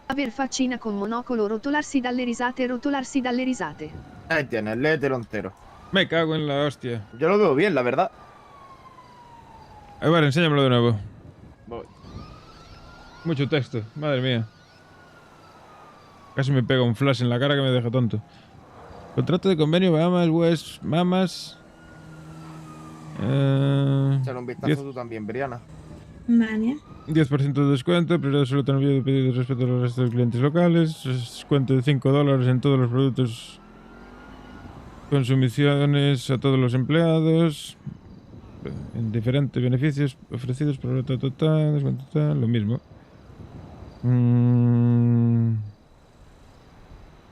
Aver faccina con monocolo, rotolarsi dalle risate, rotolarsi dalle risate. Ahí tienes, léetelo entero. Me cago en la hostia. Yo lo veo bien, la verdad. A ver, enséñamelo de nuevo. Voy. Mucho texto, madre mía. Casi me pega un flash en la cara que me deja tonto. Contrato de convenio Bahamas, West, Mamas. Échale un vistazo 10, tú también, Briana. Vale. 10% de descuento, pero solo te envío de pedido respecto a los restos de clientes locales. Descuento de $5 en todos los productos. Consumiciones a todos los empleados. En diferentes beneficios ofrecidos por la total, descuento total, lo mismo.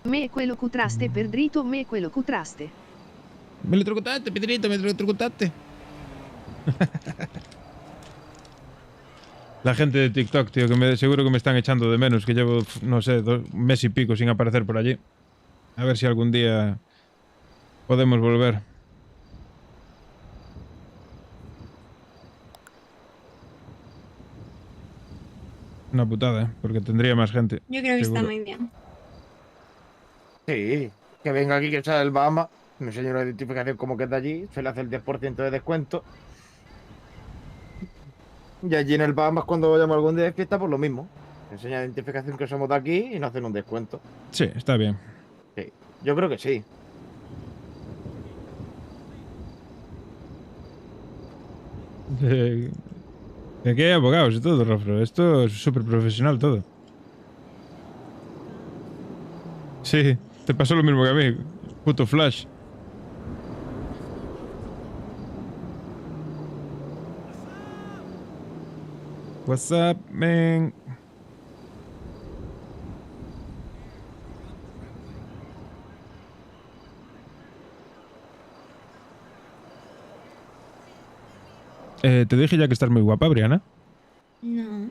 Me quello cutraste per dritto, me quello cutraste. Me electrocutaste, Pedrito, me electrocutaste. La gente de TikTok, tío, que seguro que me están echando de menos, que llevo, no sé, un mes y pico sin aparecer por allí. A ver si algún día podemos volver. Una putada, ¿eh? Porque tendría más gente. Yo creo que seguro. está muy bien. Sí, que venga aquí, que sea del Bahama, me enseña una identificación como que es de allí, se le hace el 10% de descuento. Y allí en el Bahamas, cuando vayamos algún día de fiesta, pues lo mismo. Enseña la identificación que somos de aquí y nos hacen un descuento. Sí, está bien. Sí, yo creo que sí. De aquí hay abogados y todo, Rofro. Esto es súper profesional todo. Sí, te pasó lo mismo que a mí. Puto flash. What's up, man? Te dije ya que estás muy guapa, Briana. No.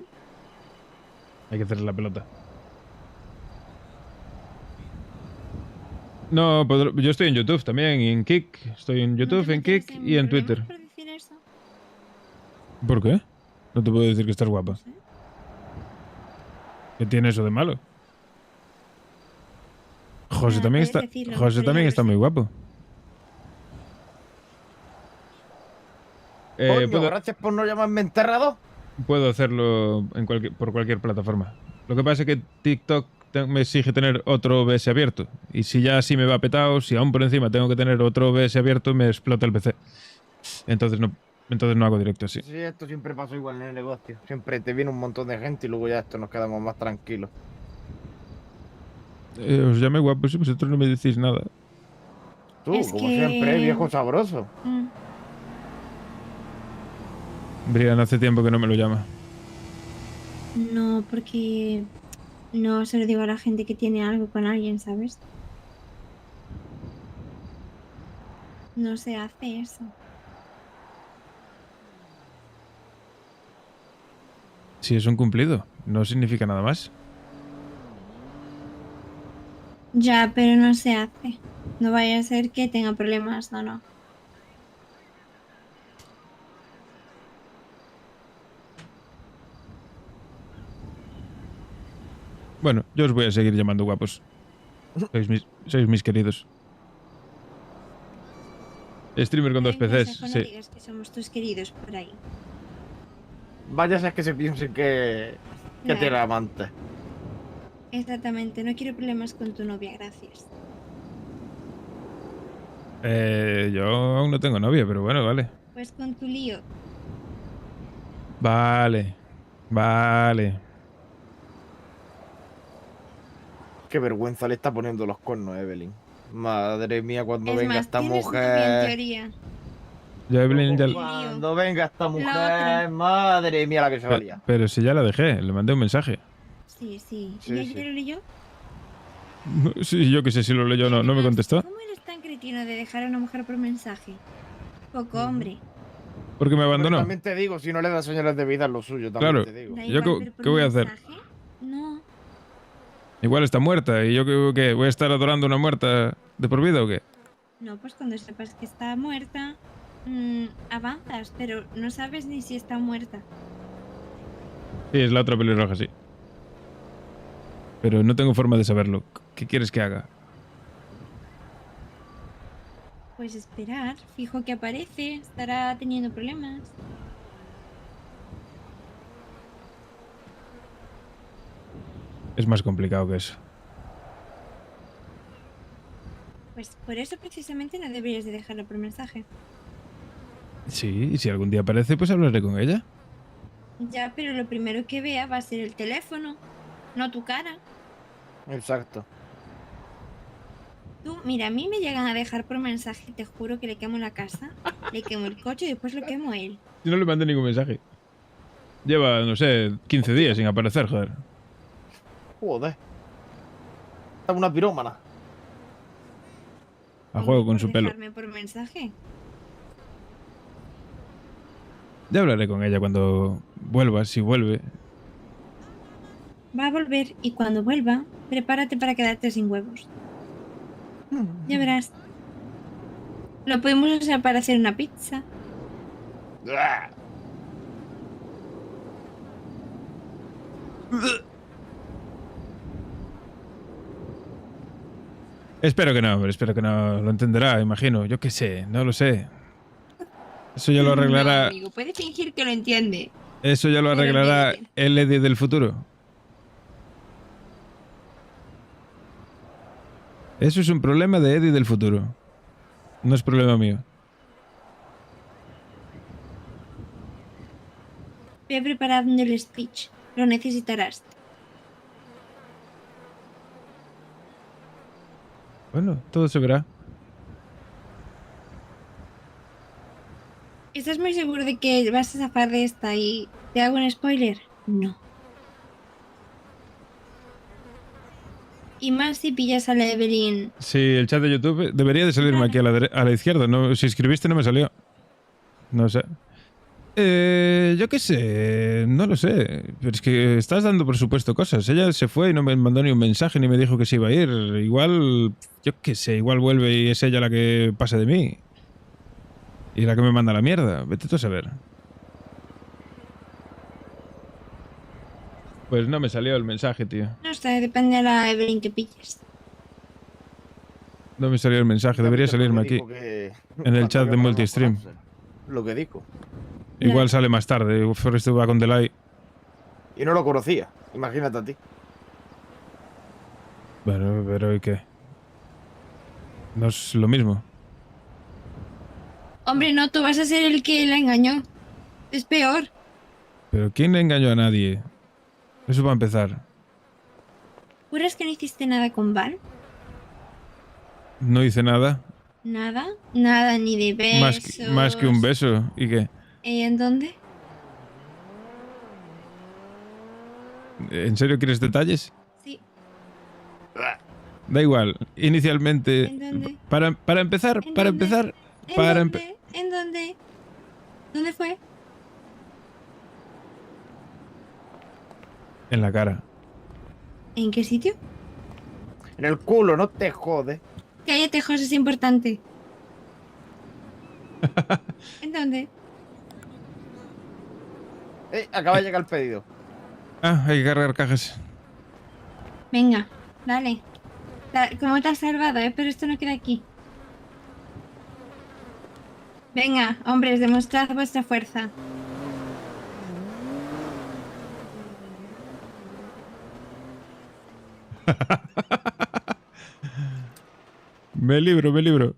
Hay que hacerle la pelota. No, yo estoy en YouTube también, y en Kick. Estoy en YouTube, en Kick y en Twitter. ¿Por decir eso? ¿Por qué? No te puedo decir que estás guapa. ¿Qué tiene eso de malo? José también está. José también está muy guapo. Coño, gracias por no llamarme enterrado. Puedo hacerlo por cualquier plataforma. Lo que pasa es que TikTok me exige tener otro OBS abierto. Y si ya así me va petado, si aún por encima tengo que tener otro OBS abierto, me explota el PC. Entonces no hago directo así. Sí, esto siempre pasa igual en el negocio. Siempre te viene un montón de gente y luego ya esto nos quedamos más tranquilos. Os llamé guapo, si vosotros no me decís nada. Tú, como siempre, viejo sabroso. Brian hace tiempo que no me lo llama. no, porque no se lo digo a la gente que tiene algo con alguien, ¿sabes? No se hace eso. Si es un cumplido, no significa nada más. Ya, pero no se hace. No vaya a ser que tenga problemas, no. Bueno, yo os voy a seguir llamando guapos. Sois mis queridos. Streamer con 2 PCs, No sí. digas que somos tus queridos por ahí. Vaya es que se piensen que Claro. tiene amante. Exactamente, no quiero problemas con tu novia, gracias. Yo aún no tengo novia, pero bueno, vale. Pues con tu lío. Vale. Qué vergüenza le está poniendo los cuernos a Evelyn. Madre mía, cuando Es venga más, esta tienes novia en mujer. teoría. Yo a Evelyn ya... Cuando venga esta La mujer, otra. madre mía la que se valía. Pero si ya la dejé, le mandé un mensaje. Sí. Sí, ¿Y sí. ayer lo leyó? Sí, yo que sé si lo leyó o no me contestó. ¿Cómo eres tan cretino de dejar a una mujer por mensaje? Poco hombre. Porque me Pero abandonó. también te digo, si no le das señales de vida es lo suyo, también Claro. te digo. Da ¿Yo igual, pero por qué voy a hacer? mensaje, No. Igual está muerta. ¿Y yo qué? ¿Voy a estar adorando a una muerta de por vida o qué? No, pues cuando sepas que está muerta, avanzas, pero no sabes ni si está muerta. Sí, es la otra pelirroja, sí. Pero no tengo forma de saberlo. ¿Qué quieres que haga? Pues esperar, fijo que aparece, estará teniendo problemas. Es más complicado que eso. Pues por eso precisamente no deberías de dejarlo por mensaje. Sí, y si algún día aparece, pues hablaré con ella. Ya, pero lo primero que vea va a ser el teléfono, no tu cara. Exacto. Tú, mira, a mí me llegan a dejar por mensaje, te juro que le quemo la casa, le quemo el coche y después lo quemo a él. Yo no le mandé ningún mensaje. Lleva, no sé, 15 días sin aparecer, joder. Joder. Está una pirómana. A juego con ¿Por su pelo. dejarme por mensaje? Ya hablaré con ella cuando vuelva, si vuelve. Va a volver y cuando vuelva, prepárate para quedarte sin huevos. Ya verás. Lo podemos usar para hacer una pizza. Espero que no, hombre, espero que no. Lo entenderá, imagino. Yo qué sé, no lo sé. Eso ya lo No, arreglará. amigo, puede fingir que lo entiende. Eso ya lo Pero arreglará bien. el Eddie del futuro. Eso es un problema de Eddie del futuro. No es problema mío. Ve preparando el speech. Lo necesitarás. Bueno, todo se verá. ¿Estás muy seguro de que vas a zafar de esta y te hago un spoiler? No. Y más si pillas a la Evelyn. Sí, el chat de YouTube debería de salirme aquí a la izquierda. No, si escribiste no me salió. No sé. Yo qué sé, no lo sé. Pero es que estás dando por supuesto cosas. Ella se fue y no me mandó ni un mensaje ni me dijo que se iba a ir. Igual, yo qué sé, igual vuelve y es ella la que pasa de mí. Y la que me manda a la mierda. Vete tú a saber. Pues no me salió el mensaje, tío. No sé, depende de la Evelyn que pilles. No me salió el mensaje. Debería salirme aquí. En el chat de Multistream. Lo que dijo. Igual sale más tarde. Forrest va con delay. Y no lo conocía. Imagínate a ti. Bueno, pero ¿y qué? No es lo mismo. Hombre, no, tú vas a ser el que la engañó. Es peor. Pero ¿quién le engañó a nadie? Eso va a empezar. ¿Juras que no hiciste nada con Val? No hice nada. Nada. Nada, ni de besos. Más que un beso. ¿Y qué? ¿En dónde? ¿En serio quieres detalles? Sí. Da igual. Inicialmente... ¿En dónde? Para empezar, ¿En para dónde? empezar... ¿En Para dónde? ¿En dónde? ¿Dónde fue? En la cara. ¿En qué sitio? En el culo, no te jode. Cállate, José, es importante. ¿En dónde? Acaba de llegar el pedido. Ah, hay que cargar cajas. Venga, dale. ¿Cómo te has salvado, Pero esto no queda aquí. Venga, hombres, demostrad vuestra fuerza. Me libro, me libro.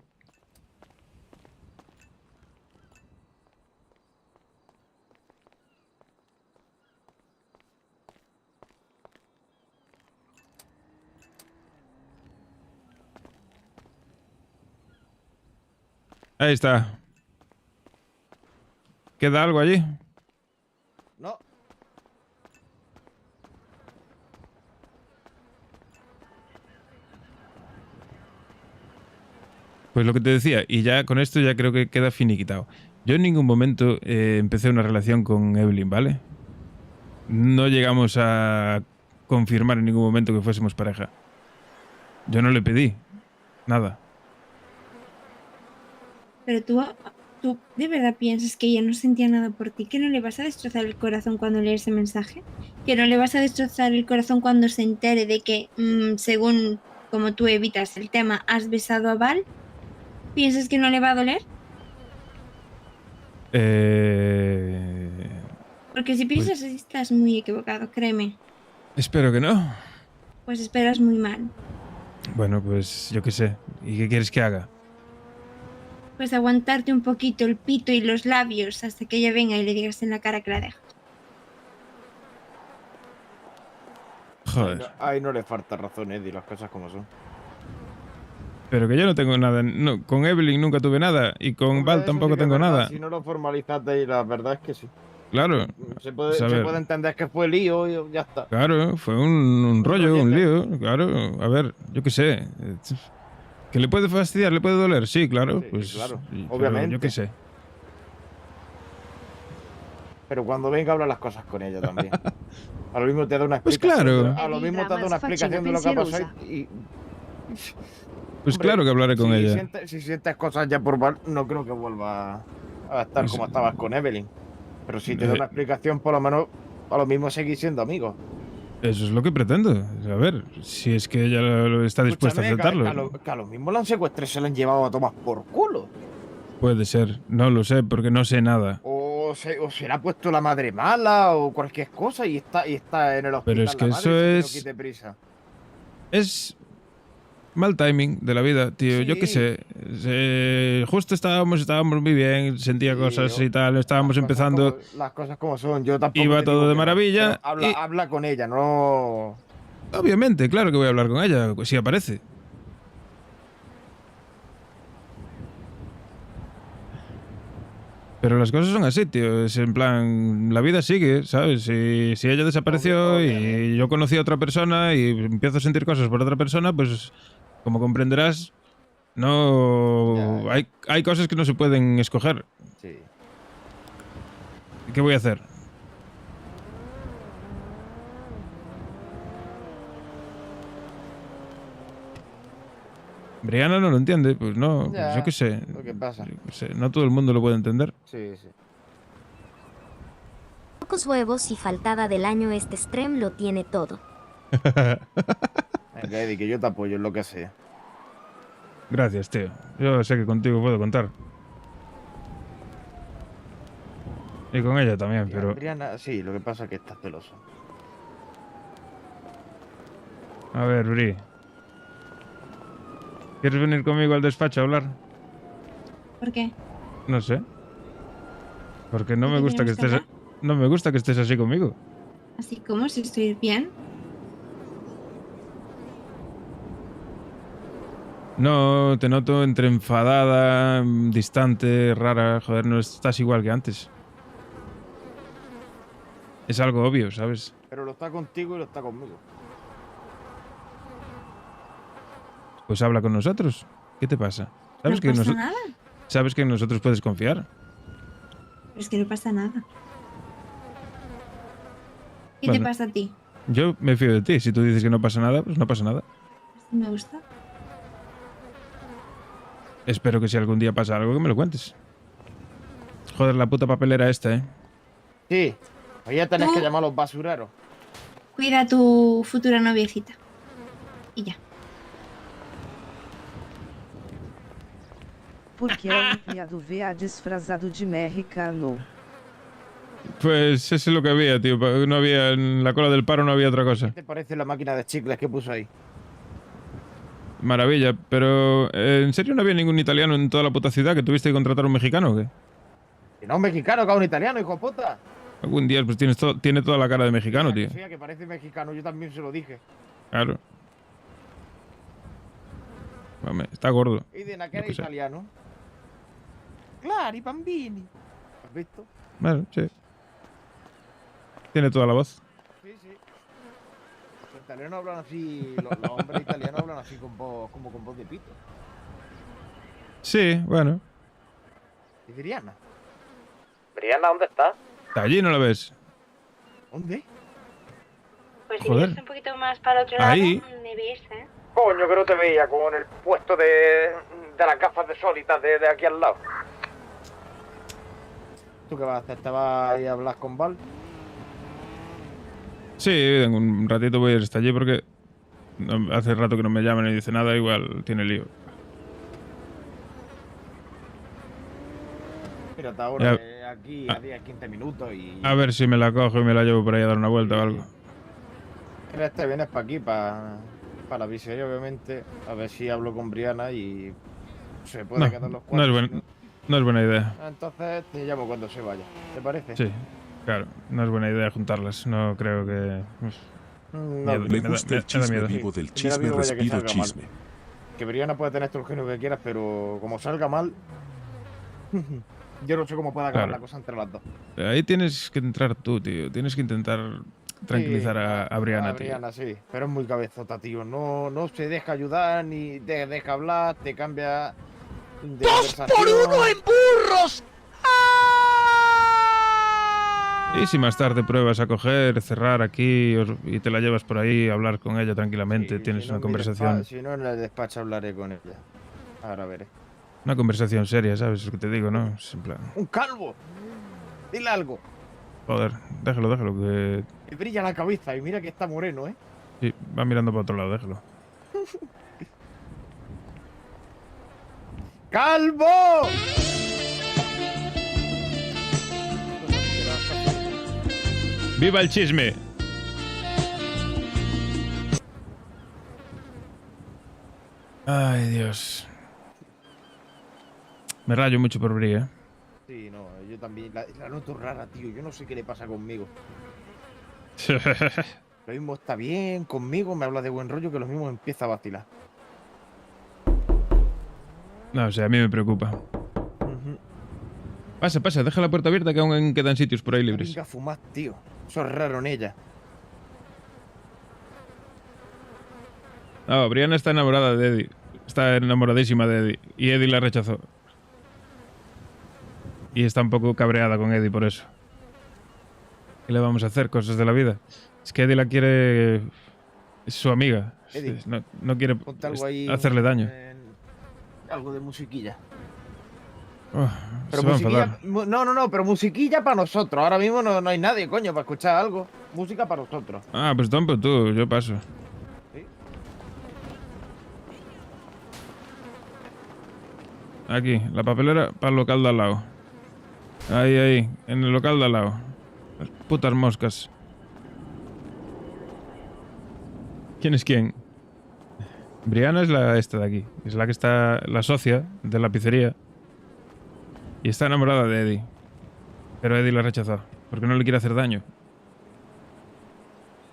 Ahí está. ¿Queda algo allí? No. Pues lo que te decía, y ya con esto ya creo que queda finiquitado. Yo en ningún momento empecé una relación con Evelyn, ¿vale? No llegamos a confirmar en ningún momento que fuésemos pareja. Yo no le pedí nada. Pero tú de verdad piensas que ella no sentía nada por ti, que no le vas a destrozar el corazón cuando lees ese mensaje, que no le vas a destrozar el corazón cuando se entere de que, según como tú evitas el tema, has besado a Val. ¿Piensas que no le va a doler? Porque si piensas así estás muy equivocado, créeme. Espero que no. Pues esperas muy mal. Bueno, pues yo qué sé. ¿Y qué quieres que haga? Pues aguantarte un poquito el pito y los labios hasta que ella venga y le digas en la cara que la dejas. Joder. Ahí no le falta razón, Eddie, las cosas como son. Pero que yo no tengo nada. No, con Evelyn nunca tuve nada. Y con Val tampoco tengo nada. Si no lo formalizaste, y la verdad es que sí. Claro. Se puede entender que fue lío y ya está. Claro, fue un rollo, un lío. Claro, a ver, yo qué sé. ¿Que le puede fastidiar, le puede doler? Sí, claro. Sí, pues claro, pero obviamente. Yo qué sé. Pero cuando venga habla las cosas con ella también. A lo mismo te da una Pues explicación. claro. A lo mismo te da una explicación de lo que ha pasado y... Pues Hombre, claro que hablaré con ella. Si sientes cosas ya por Val, no creo que vuelva a estar como estabas con Evelyn. Pero si te da una explicación, por lo menos a lo mismo seguir siendo amigos. Eso es lo que pretendo. A ver, si es que ella está dispuesta a aceptarlo. Que a lo mismo la han secuestrado y se la han llevado a tomar por culo. Puede ser. No lo sé, porque no sé nada. O se le ha puesto la madre mala o cualquier cosa y está en el hospital. Pero es que eso es... Es mal timing de la vida, tío. Sí. Yo qué sé. Justo estábamos muy bien, sentía cosas y tal. Estábamos empezando. Las cosas como son. Yo tampoco iba todo de maravilla. Habla con ella, no. Obviamente, claro que voy a hablar con ella, si aparece. Pero las cosas son así, tío. Es en plan, la vida sigue, ¿sabes? Si ella desapareció y yo conocí a otra persona y empiezo a sentir cosas por otra persona, pues como comprenderás, no hay cosas que no se pueden escoger. Sí. ¿Qué voy a hacer? Brianna no lo entiende, pues no, pues yo qué sé. Lo que pasa. No todo el mundo lo puede entender. Sí, sí. Pocos huevos y faltada del año este stream lo tiene todo. Venga, Eddie, que yo te apoyo en lo que sea. Gracias, tío. Yo sé que contigo puedo contar. Y con ella también, pero... Adriana, sí, lo que pasa es que estás celoso. A ver, Bri. ¿Quieres venir conmigo al despacho a hablar? ¿Por qué? No sé. Porque no ¿Por me qué gusta que tenemos que estés... hablar? No me gusta que estés así conmigo. Así como si estoy bien. No, te noto entre enfadada, distante, rara. Joder, no estás igual que antes. Es algo obvio, ¿sabes? Pero lo está contigo y lo está conmigo. Pues habla con nosotros. ¿Qué te pasa? No pasa nada. Sabes que en nosotros puedes confiar. Pero es que no pasa nada. ¿Qué Bueno. te pasa a ti? Yo me fío de ti. Si tú dices que no pasa nada, pues no pasa nada. Me gusta. Espero que si algún día pasa algo, que me lo cuentes. Joder, la puta papelera esta, ¿eh? Sí. Hoy ya tenés que llamar a los basureros. Cuida a tu futura noviecita. Y ya. Por que o enviado VA disfrazado de mexicano? Pues eso es lo que había, tío. No había, en la cola del paro no había otra cosa. ¿Qué te parece la máquina de chicles que puso ahí? Maravilla, pero ¿en serio no había ningún italiano en toda la puta ciudad que tuviste que contratar a un mexicano o qué? Que no un mexicano, que a un italiano, hijo de puta. Algún día pues tiene toda la cara de mexicano, tío. Sí, que parece mexicano, yo también se lo dije. Claro. Hombre, está gordo. Y de que era Yo qué sé. italiano. Claro, y bambini. ¿Has visto? Bueno, sí. Tiene toda la voz. Sí, sí. Los italianos hablan así, los hombres italianos hablan así con voz, como con voz de pito. Sí, bueno. ¿Y Brianna? ¿Brianna dónde está? Allí no la ves. ¿Dónde? Pues si Joder. miras un poquito más para el otro Ahí. lado, me ves, ¿eh? Coño, que no te veía con el puesto de las gafas de sol y tal de aquí al lado. ¿Tú qué vas a hacer? ¿Te vas a ir a hablar con Val? Sí, en un ratito voy a ir hasta allí porque hace rato que no me llaman y dice nada, igual tiene lío. Mírate ahora Ya. aquí a 10-15 minutos y... A ver si me la cojo y me la llevo por ahí a dar una vuelta o algo. Este vienes para aquí, para la pizzería, obviamente. A ver si hablo con Brianna y se puede quedar los cuatro. No es buena idea. Entonces te llamo cuando se vaya. ¿Te parece? Sí, claro. No es buena idea juntarlas. No creo que... No, Me gusta el chisme vivo del chisme, respiro chisme. Que Brianna puede tener todo el genio que quieras, pero como salga mal... yo no sé cómo puede acabar la cosa entre las dos. Ahí tienes que entrar tú, tío. Tienes que intentar tranquilizar a Brianna, A Brianna, sí. Pero es muy cabezota, tío. No se deja ayudar ni te deja hablar, te cambia de conversación. ¡2 por 1 en burros! Y si más tarde pruebas a coger, cerrar aquí y te la llevas por ahí a hablar con ella tranquilamente, tienes una conversación. Si no, en el despacho hablaré con ella. Ahora veré. Una conversación seria, ¿sabes lo que te digo, no? Es en plan... ¡Un calvo! Dile algo. Joder, déjalo, que... Le brilla la cabeza y mira que está moreno, ¿eh? Sí, va mirando para otro lado, déjalo. ¡Calvo! ¡Viva el chisme! Ay, Dios. Me rayo mucho por Bri, ¿eh? Sí, no, yo también. La noto rara, tío. Yo no sé qué le pasa conmigo. Lo mismo está bien conmigo, me habla de buen rollo, que lo mismo empieza a vacilar. No, o sea, a mí me preocupa. Pasa, deja la puerta abierta que aún quedan sitios por ahí libres. Venga a fumar, tío. Eso es raro en ella. No, Brianna está enamorada de Eddie. Está enamoradísima de Eddie. Y Eddie la rechazó. Y está un poco cabreada con Eddie por eso. ¿Qué le vamos a hacer? Cosas de la vida. Es que Eddie la quiere... Es su amiga. Eddie, no quiere ponte algo ahí, hacerle daño. Algo de musiquilla. Oh, Pero se va a musiquilla... enfadar. No, pero musiquilla para nosotros. Ahora mismo no hay nadie, coño, para escuchar algo. Música para nosotros. Ah, pues tonto tú, yo paso. ¿Sí? Aquí, la papelera para el local de al lado. Ahí, en el local de al lado. Las putas moscas. ¿Quién es quién? Brianna es la esta de aquí. Es la que está... La socia de la pizzería. Y está enamorada de Eddie. Pero Eddie la rechazó. Porque no le quiere hacer daño.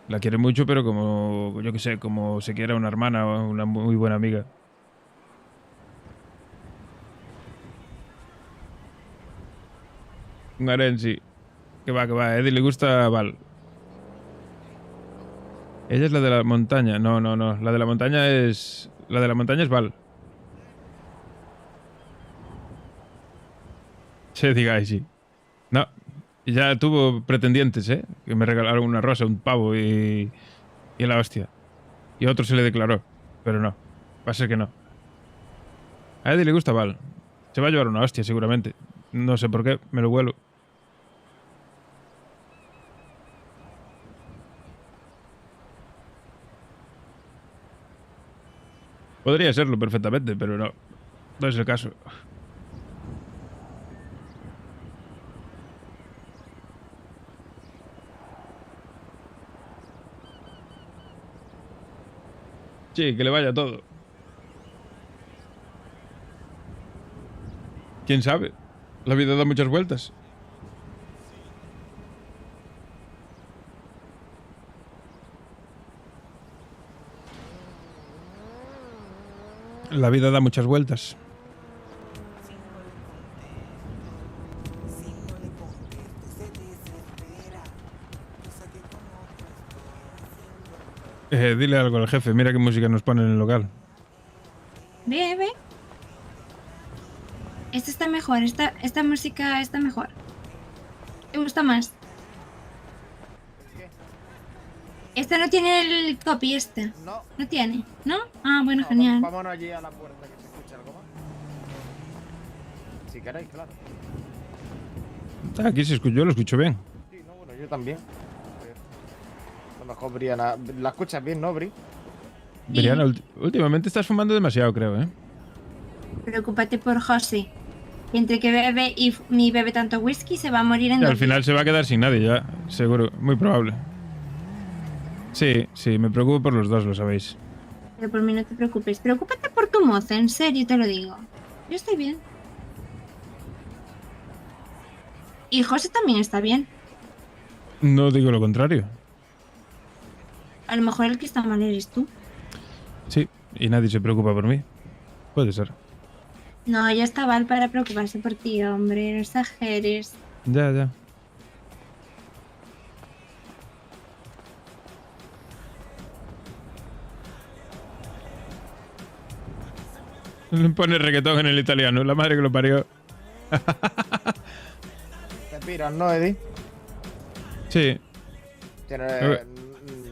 La quiere mucho, pero como... Yo qué sé, como se quiere una hermana o una muy buena amiga. Un Arensi. Que va. A Eddie le gusta Val. Ella es la de la montaña. No. La de la montaña es... La de la montaña es Val. Se digáis, sí. No. Ya tuvo pretendientes, ¿eh? Que me regalaron una rosa, un pavo y la hostia. Y a otro se le declaró. Pero no. Va a ser que no. A Eddie le gusta Val. Se va a llevar una hostia, seguramente. No sé por qué. Me lo huelo. Podría serlo perfectamente, pero no. No es el caso. Sí, que le vaya todo. ¿Quién sabe? La vida da muchas vueltas. La vida da muchas vueltas. Dile algo al jefe, mira qué música nos pone en el local. Ve. Esta está mejor, esta música está mejor. ¿Te gusta más? Esta no tiene el copy, esta. No tiene, ¿no? Ah, bueno, genial. Vámonos allí a la puerta que se escuche algo más. Si queréis, claro. Aquí se escuchó, yo lo escucho bien. Sí, no, bueno, yo también. A lo mejor Briana... ¿La escuchas bien, no, Bri? Briana, últimamente estás fumando demasiado, creo, ¿eh? Preocúpate por José. Entre que bebe y bebe tanto whisky, se va a morir en Y al 2 final se va a quedar sin nadie ya, seguro, muy probable. Sí, me preocupo por los dos, lo sabéis. Pero por mí no te preocupes. Preocúpate por tu moza, en serio te lo digo. Yo estoy bien. Y José también está bien. No digo lo contrario. A lo mejor el que está mal eres tú. Sí, y nadie se preocupa por mí. Puede ser. No, ya está Val para preocuparse por ti, hombre. No exageres. Ya. Le pone reggaetón en el italiano, la madre que lo parió. Te piras, ¿no, Eddie? Sí.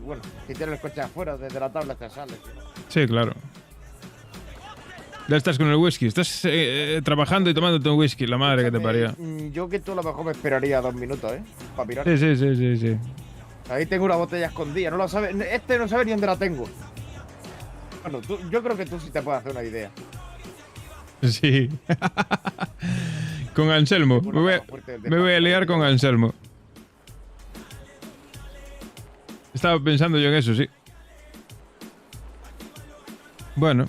Bueno, si tienes el coche afuera, desde la tabla te sales. Sí, claro. Ya estás con el whisky. Estás trabajando y tomándote un whisky, la madre que te parió. Yo que tú a lo mejor me esperaría 2 minutos, ¿eh? Para pirar. Sí. Ahí tengo una botella escondida, no lo sabe. Este no sabe ni dónde la tengo. Bueno, yo creo que tú sí te puedes hacer una idea. Sí. Con Anselmo. Me voy a liar con Anselmo. Estaba pensando yo en eso, sí. Bueno.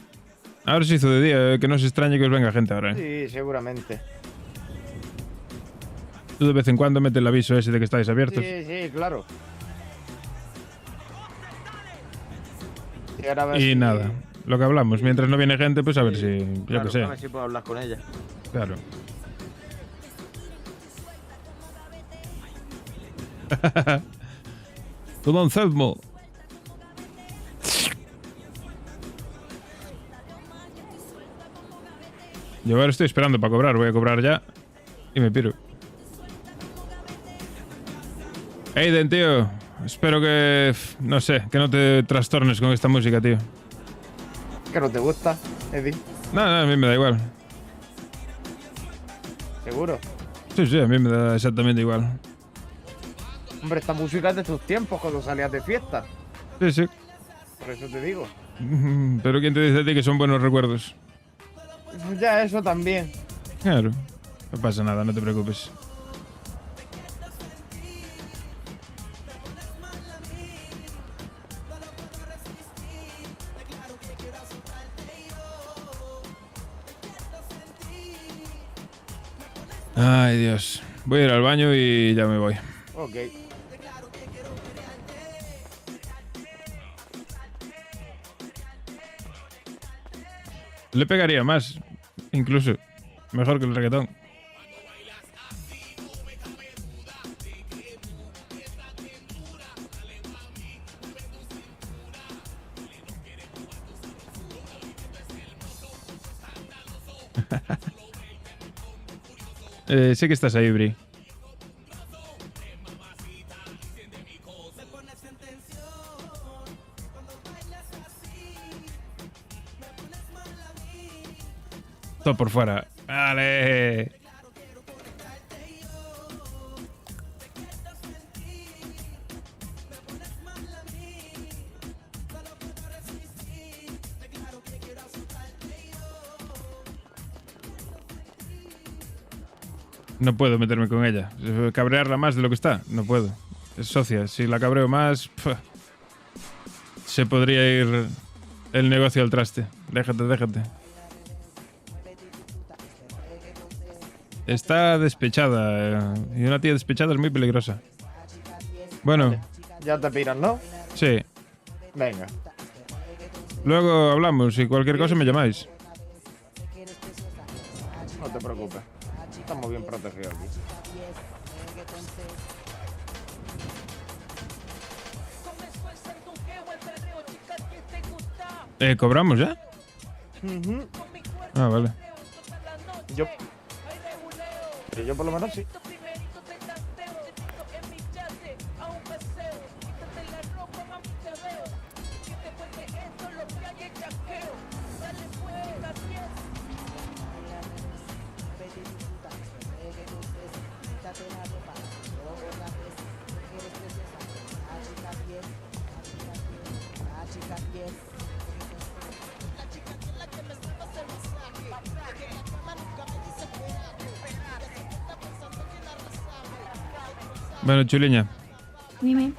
Ahora se hizo de día, que no se extrañe que os venga gente ahora, ¿eh? Sí, seguramente. Tú de vez en cuando metes el aviso ese de que estáis abiertos. Sí, claro. Y nada, lo que hablamos. Mientras no viene gente, pues a ver si... Yo Claro, qué sé. a ver si puedo hablar con ella. Claro. Todo Anselmo. Yo ahora estoy esperando para cobrar. Voy a cobrar ya. Y me piro. Aiden, tío. Espero que... No sé, que no te trastornes con esta música, tío. ¿Que no te gusta, Eddie? No, a mí me da igual. ¿Seguro? Sí, a mí me da exactamente igual. Hombre, esta música es de tus tiempos, cuando salías de fiesta. Sí. Por eso te digo. Pero ¿quién te dice a ti que son buenos recuerdos? Ya, eso también. Claro. No pasa nada, no te preocupes. Ay, Dios. Voy a ir al baño y ya me voy. Ok. Le pegaría más, incluso. Mejor que el reggaetón. Sé que estás ahí, Bri. Todo por fuera. ¡Vale! No puedo meterme con ella. Cabrearla más de lo que está. No puedo. Es socia. Si la cabreo más... se podría ir el negocio al traste. Déjate. Está despechada. Y una tía despechada es muy peligrosa. Bueno. Vale. Ya te piras, ¿no? Sí. Venga. Luego hablamos y cualquier cosa me llamáis. No te preocupes. Estamos bien protegidos aquí. ¿Cobramos ya? Ah, vale. Yo por lo menos sí. Bueno, chuliña, Dime.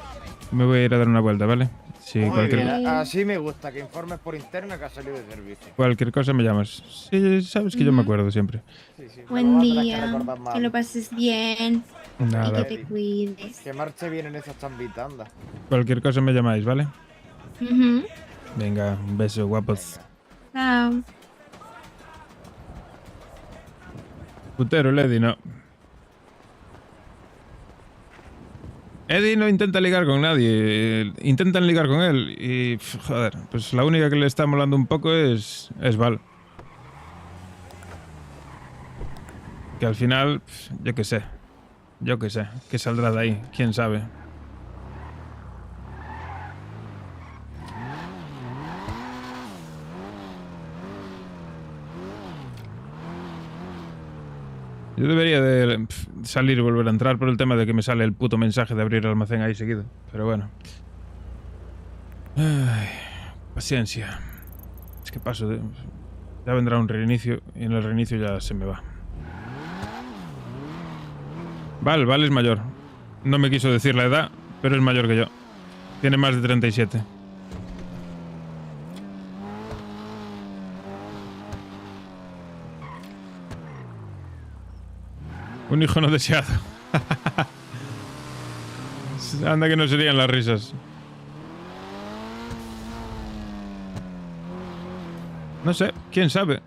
me voy a ir a dar una vuelta, ¿vale? Sí, Muy cualquier, bien. Así me gusta, que informes por interno que has salido de servicio. cualquier cosa me llamas. Sí, sabes que yo me acuerdo siempre. Buen día. Que lo pases bien. Nada. Y que te cuides. Que marche bien en esa chambita, anda. Cualquier cosa me llamáis, ¿vale? Ujú. Venga, un beso, guapos. Chao. Putero, el Eddie, no. Eddie no intenta ligar con nadie. Intentan ligar con él. Y, joder, pues la única que le está molando un poco es Val. Que al final, yo qué sé. ¿Qué saldrá de ahí? ¿Quién sabe? Yo debería de salir y volver a entrar por el tema de que me sale el puto mensaje de abrir el almacén ahí seguido. Pero bueno. Ay, paciencia. Es que paso de... Ya vendrá un reinicio y en el reinicio ya se me va. Val es mayor. No me quiso decir la edad, pero es mayor que yo. Tiene más de 37. Un hijo no deseado. Anda que no serían las risas. No sé, quién sabe.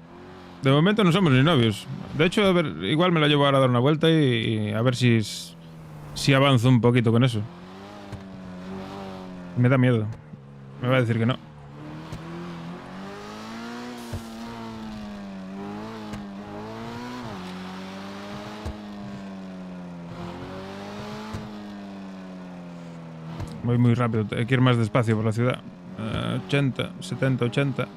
De momento no somos ni novios. De hecho, a ver, igual me la llevo ahora a dar una vuelta y a ver si avanzo un poquito con eso. Me da miedo. Me va a decir que no. Voy muy rápido, hay que ir más despacio por la ciudad. 80, 70, 80.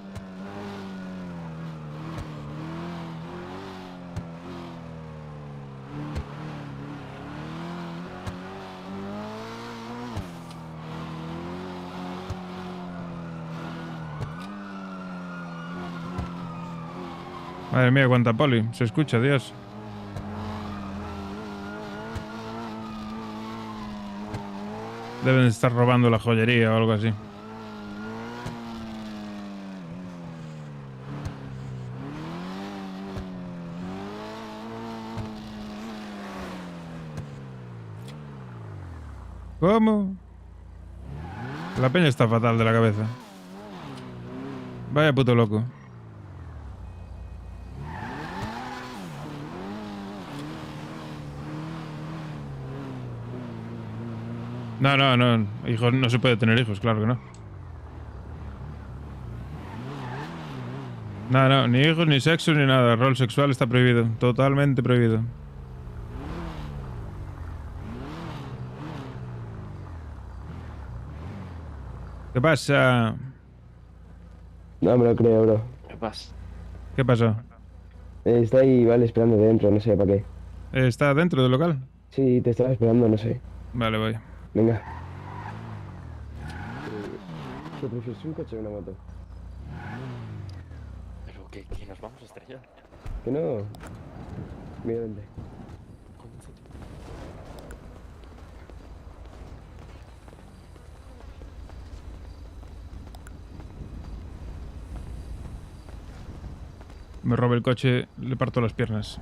Madre mía, cuánta poli. Se escucha, Dios. Deben estar robando la joyería o algo así. ¿Cómo? La peña está fatal de la cabeza. Vaya puto loco. No. Hijos, no se puede tener hijos, claro que no. No, no, ni hijos, ni sexo, ni nada. Rol sexual está prohibido. Totalmente prohibido. ¿Qué pasa? No me lo creo, bro. ¿Qué pasa? ¿Qué pasó? Está ahí, vale, esperando dentro, no sé para qué. ¿Está dentro del local? Sí, te estaba esperando, no sé. Vale, voy. Venga. ¿Qué prefieres, un coche o una moto? Pero que nos vamos a estrellar. Que no. Mira, vente. Me robe el coche, le parto las piernas.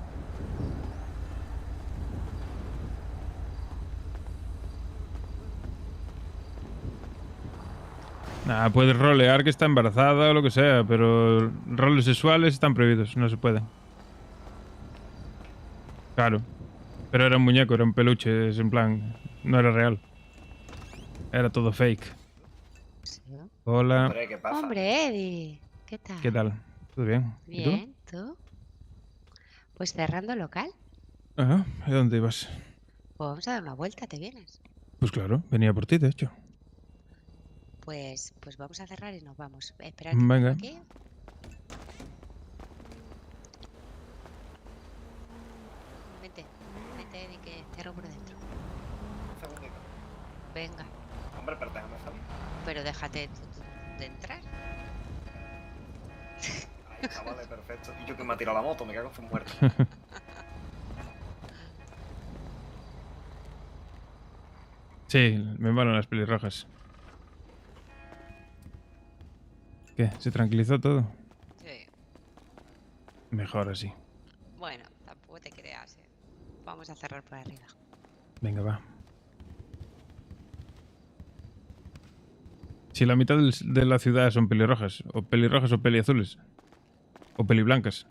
Nah, puedes rolear que está embarazada o lo que sea, pero roles sexuales están prohibidos, no se pueden. Claro. Pero era un muñeco, era un peluche, es en plan, no era real. Era todo fake. Hola. Hombre, ¿qué pasa? Hombre, Eddie. ¿Qué tal? ¿Qué tal? ¿Todo bien? ¿Y tú? Bien, ¿tú? Pues cerrando local. Ajá. ¿Y dónde ibas? Pues vamos a dar una vuelta, ¿te vienes? Pues claro, venía por ti, de hecho. Pues vamos a cerrar y nos vamos. Esperar Venga. aquí. Vente, Eddie, que cierro por dentro. Un segundito. Venga. Hombre, pero déjame salir. Pero déjate de entrar. Ahí está, vale, perfecto. Y yo que me ha tirado la moto, me cago en su muerte. Sí, me van las pelirrojas. ¿Qué? ¿Se tranquilizó todo? Sí. Mejor así. Bueno, tampoco te creas, ¿eh? Vamos a cerrar por arriba. Venga, va. Si la mitad de la ciudad son pelirrojas o peliazules, o peliblancas.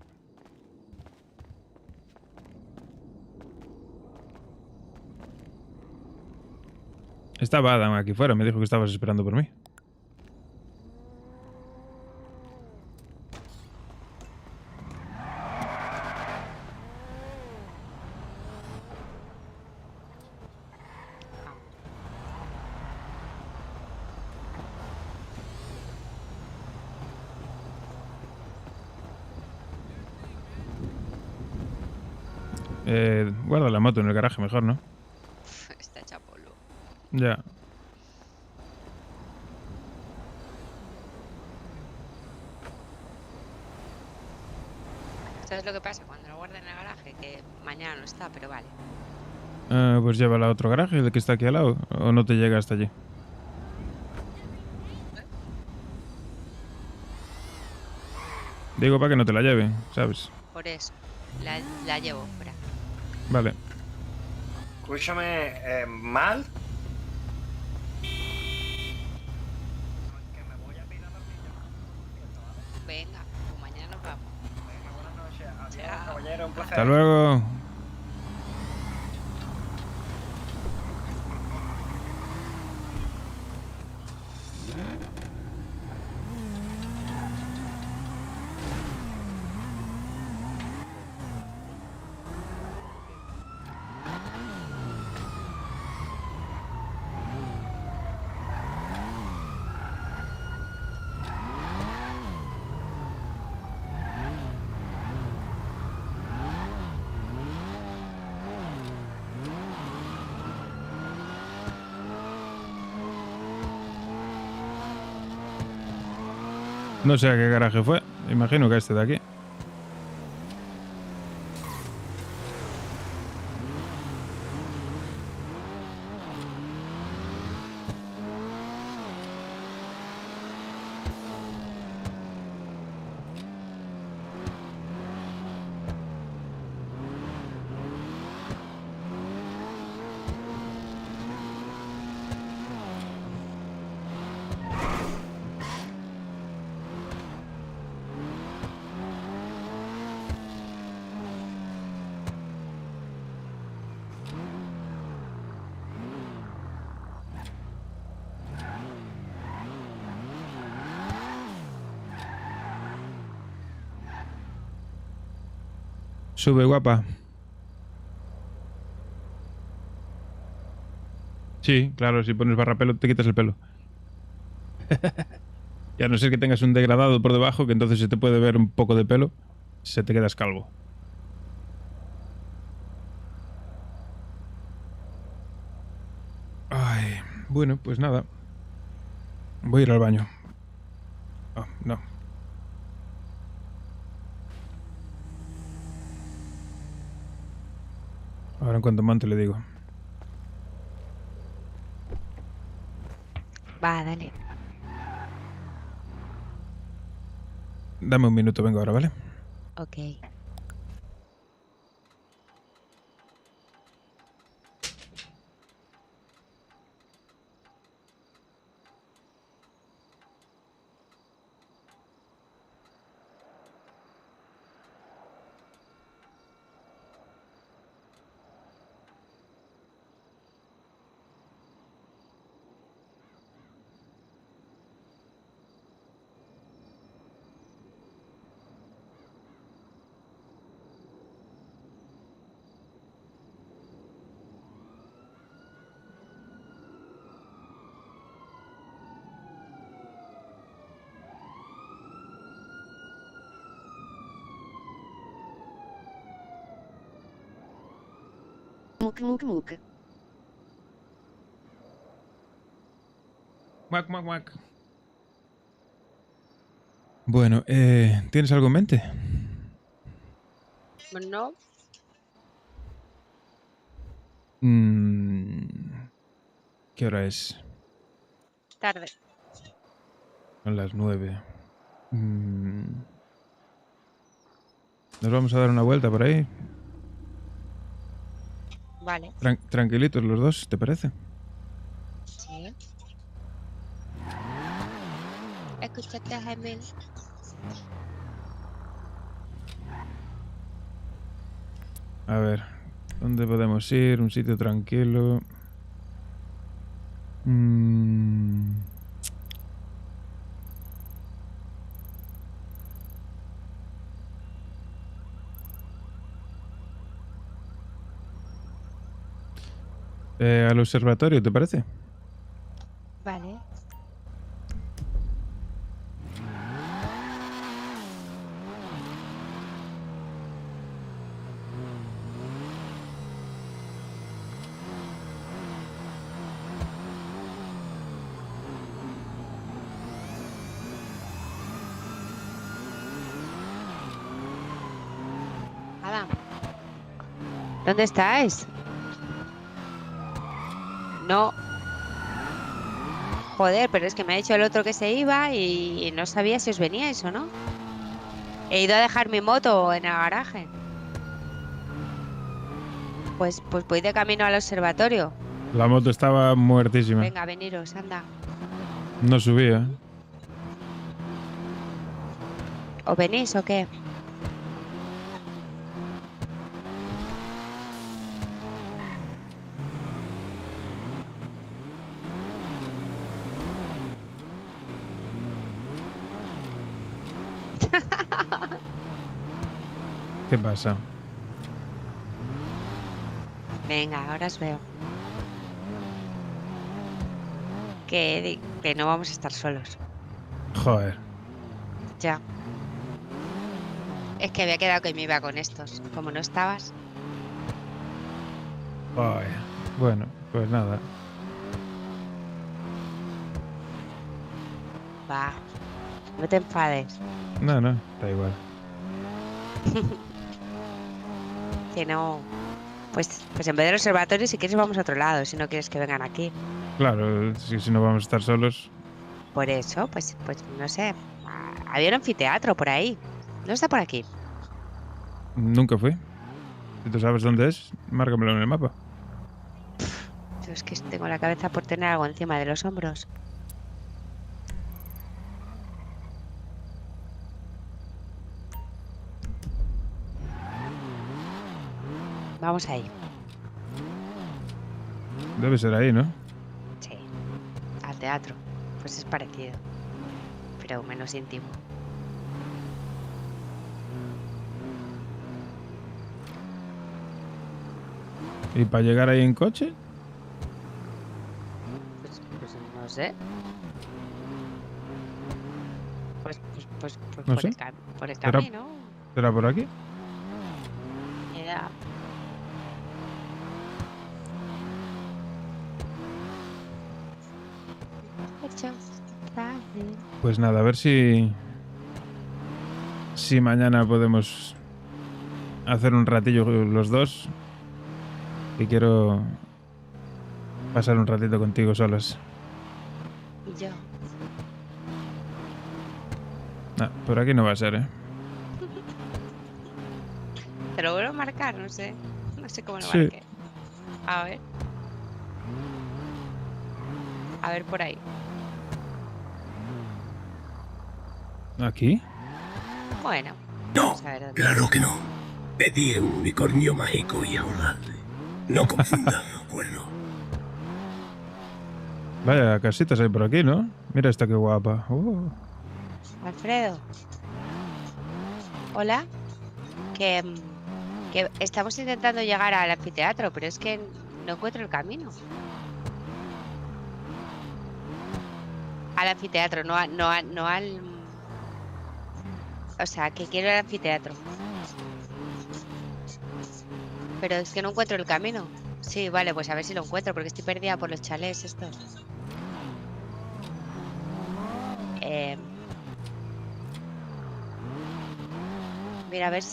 Estaba Adam aquí fuera, me dijo que estabas esperando por mí. Guarda la moto en el garaje mejor, ¿no? Está hecha polvo. Ya. ¿Sabes lo que pasa? Cuando lo guarda en el garaje, que mañana no está, pero vale. Pues llévala a otro garaje, el que está aquí al lado, o no te llega hasta allí. Digo para que no te la lleven, ¿sabes? Por eso, la llevo fuera. Vale. Escúchame, ¿mal? Venga, pues mañana nos vamos. Venga, buenas noches. Adiós, caballero, un placer. Hasta luego. No sé a qué garaje fue. Imagino que este de aquí. Sube, guapa. Sí, claro, si pones barrapelo te quitas el pelo. Y a no ser que tengas un degradado por debajo, que entonces se te puede ver un poco de pelo, se te quedas calvo. Ay, bueno, pues nada. Voy a ir al baño. Oh, no. Ahora en cuanto monte le digo. Va, dale. Dame un minuto, vengo ahora, ¿vale? Ok. Muk, muk, muk. Muac, muac, muac. Bueno, ¿tienes algo en mente? No. ¿Qué hora es? Tarde. Son las 9. ¿Nos vamos a dar una vuelta por ahí? Vale. Tranquilitos los dos, ¿te parece? Sí. Escúchate, Jaime. A ver, ¿dónde podemos ir? Un sitio tranquilo. Al observatorio, ¿te parece? Vale. Adam, ¿dónde estáis? No. Joder, pero es que me ha dicho el otro que se iba y no sabía si os veníais o no. He ido a dejar mi moto en el garaje. Pues voy de camino al observatorio. La moto estaba muertísima. Venga, veniros, anda. No subía. ¿Os venís o qué? ¿Qué pasa? Venga, ahora os veo. Que no vamos a estar solos. Joder. Ya. Es que había quedado que me iba con estos. Como no estabas. Joder. Bueno, pues nada. Va. No te enfades. No, da igual. Que no. Pues en vez del observatorio, si quieres vamos a otro lado, si no quieres que vengan aquí. Claro, si no vamos a estar solos. Por eso, pues no sé. Había un anfiteatro por ahí. ¿No está por aquí? Nunca fui. Si tú sabes dónde es, márcamelo en el mapa. Yo es que tengo la cabeza por tener algo encima de los hombros. Vamos ahí. Debe ser ahí, ¿no? Sí. Al teatro. Pues es parecido. Pero menos íntimo. ¿Y para llegar ahí en coche? Pues no sé. Pues No por, sé. por el ¿Será- camino. ¿Será por aquí? Ya. Hecho fácil. Pues nada, a ver si mañana podemos hacer un ratillo los dos. Y quiero pasar un ratito contigo solas. Y yo. Por aquí no va a ser, ¿eh? Te lo vuelvo a marcar, no sé. No sé cómo lo Sí. marqué. A ver. A ver por ahí. ¿Aquí? Bueno. No, vamos a ver dónde. claro que no. Pedí un unicornio mágico y ahora no confundan, bueno. Vaya, casitas hay por aquí, ¿no? Mira esta qué guapa. Alfredo. Hola. Que estamos intentando llegar al anfiteatro, pero es que no encuentro el camino. Al anfiteatro, no al... O sea, que quiero el anfiteatro. Pero es que no encuentro el camino. Sí, vale, pues a ver si lo encuentro, porque estoy perdida por los chalés estos. Mira, a ver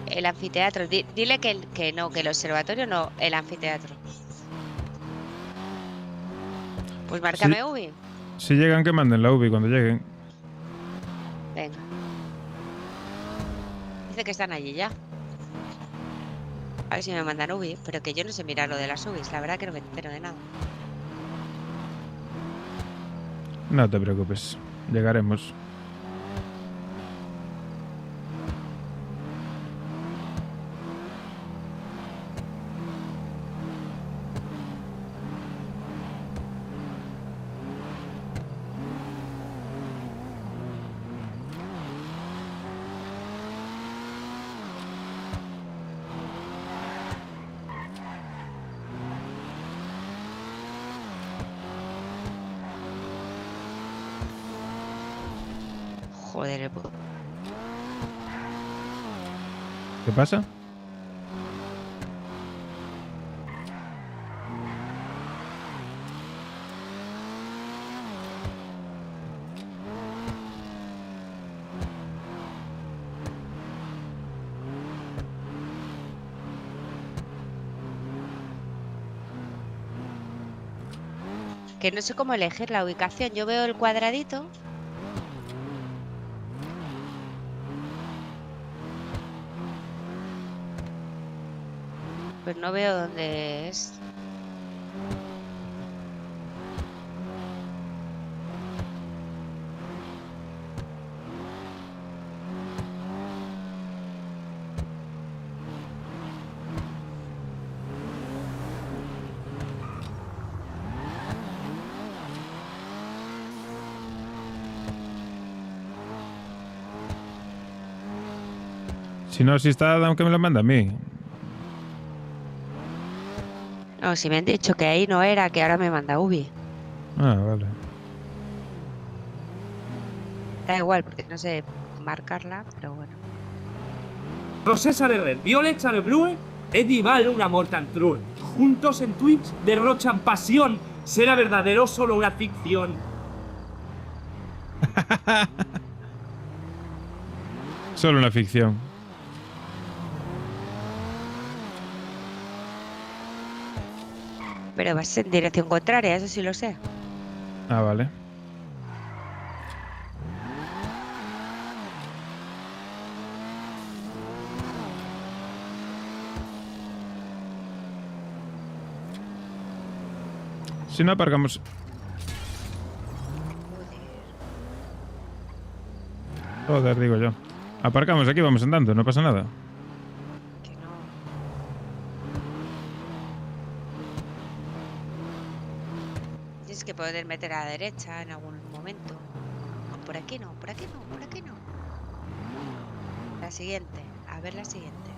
el anfiteatro. Dile que no, que el observatorio no, el anfiteatro. Pues márcame Ubi. Si llegan, que manden la UBI cuando lleguen. Venga. Dice que están allí ya. A ver si me mandan UBI, pero que yo no sé mirar lo de las UBIs, la verdad que no me entero de nada. No te preocupes, llegaremos. Joder, el puto. ¿Qué pasa? Que no sé cómo elegir la ubicación. Yo veo el cuadradito. Pues no veo dónde es. Si no, si está Adam, que me lo manda a mí. No, si me han dicho que ahí no era, que ahora me manda Ubi. Ah, vale. Da igual, porque no sé marcarla, pero bueno. Rosé Sarerer, Violet Sarebrue, Eddie Val, una Mortan True. Juntos en Twitch derrochan pasión. ¿Será verdadero o solo una ficción? Solo una ficción. Pero vas en dirección contraria, eso sí lo sé. Ah, vale. Si no aparcamos... Joder, digo yo. Aparcamos aquí, vamos andando, no pasa nada. Tienes que poder meter a la derecha en algún momento. No, por aquí no, por aquí no, por aquí no. La siguiente, a ver la siguiente.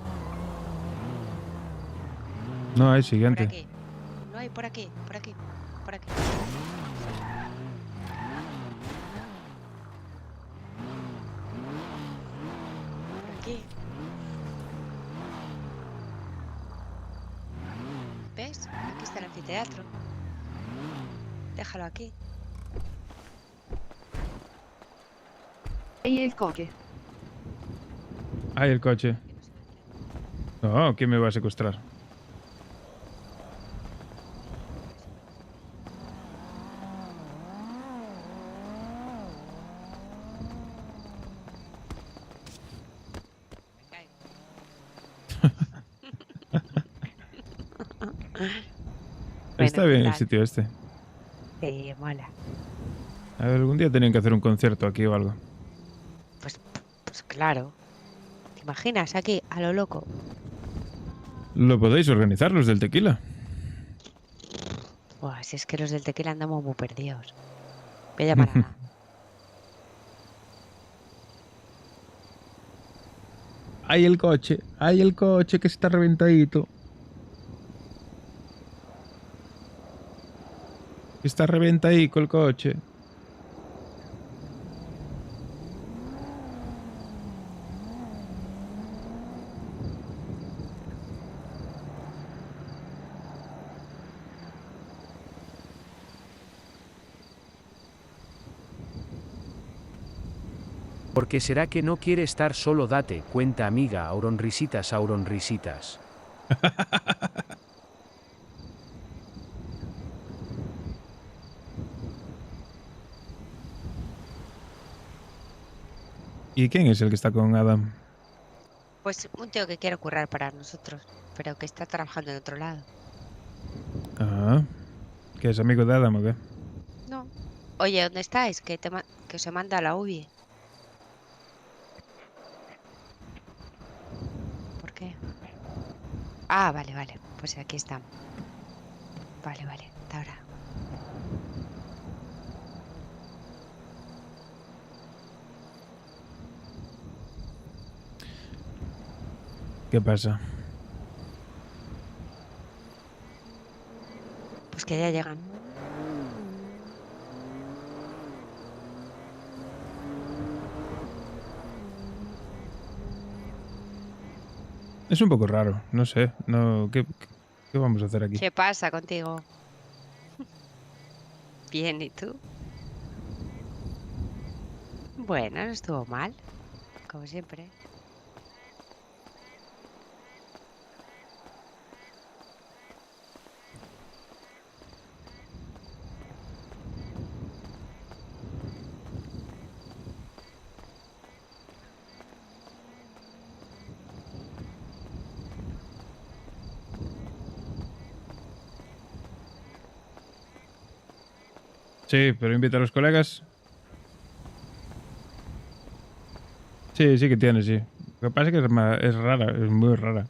No hay Por siguiente. aquí. No hay, por aquí, por aquí, por aquí. Por aquí. ¿Ves? Aquí está el anfiteatro. Déjalo aquí. Y el coche. Hay el coche. No, ¿quién me va a secuestrar? Está Bueno, bien ¿qué el tal? sitio este. Sí, mola. A ver, algún día tenían que hacer un concierto aquí o algo. Pues claro. ¿Te imaginas aquí, a lo loco? Lo podéis organizar los del tequila. Buah, si es que los del tequila andamos muy perdidos. Voy a llamar a... Hay el coche que está reventadito. Está reventadico el coche. ¿Por qué será que no quiere estar solo? Date cuenta, amiga. Auron risitas, Auron risitas. ¿Y quién es el que está con Adam? Pues un tío que quiere currar para nosotros, pero que está trabajando en otro lado. Ah, ¿que es amigo de Adam o qué? No. Oye, ¿dónde estáis? Que se manda a la UBI. ¿Por qué? Ah, vale, vale. Pues aquí estamos. Vale, vale. Hasta ahora. ¿Qué pasa? Pues que ya llegan. Es un poco raro, no sé. No, ¿qué vamos a hacer aquí? ¿Qué pasa contigo? Bien, ¿y tú? Bueno, no estuvo mal. Como siempre. Sí, pero invita a los colegas. Sí, sí que tiene, sí. Lo que pasa es que es rara, es muy rara.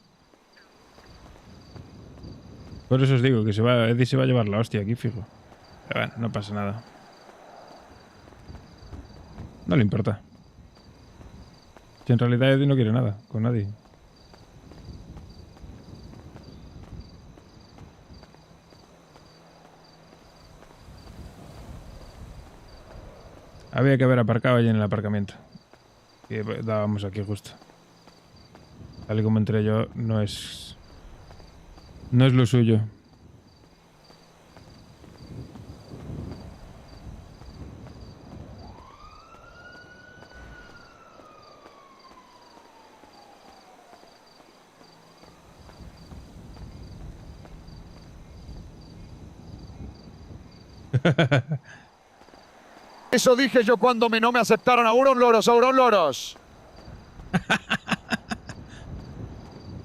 Por eso os digo que Eddie se va a llevar la hostia aquí, fijo. Pero bueno, no pasa nada. No le importa. Si en realidad Eddie no quiere nada con nadie. Había que haber aparcado allí en el aparcamiento. Y dábamos aquí justo. Tal y como entré yo, no es lo suyo. Eso dije yo cuando no me aceptaron. Auron loros, Auron loros.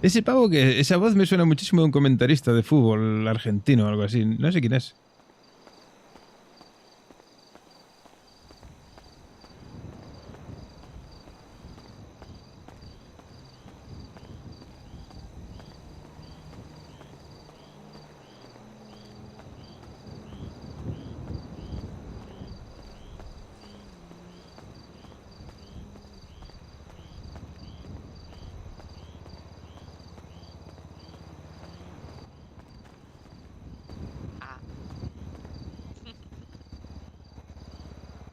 Ese pavo que... Esa voz me suena muchísimo de un comentarista de fútbol argentino o algo así. No sé quién es.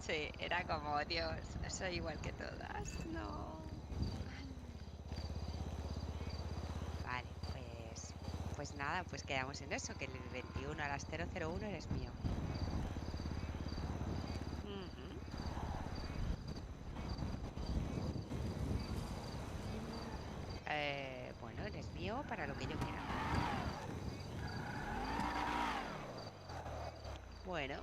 Sí, era como, Dios, soy igual que todas. No. Vale, pues nada, pues quedamos en eso, que el 21 a las 001 eres mío. Bueno, eres mío para lo que yo quiera. Bueno.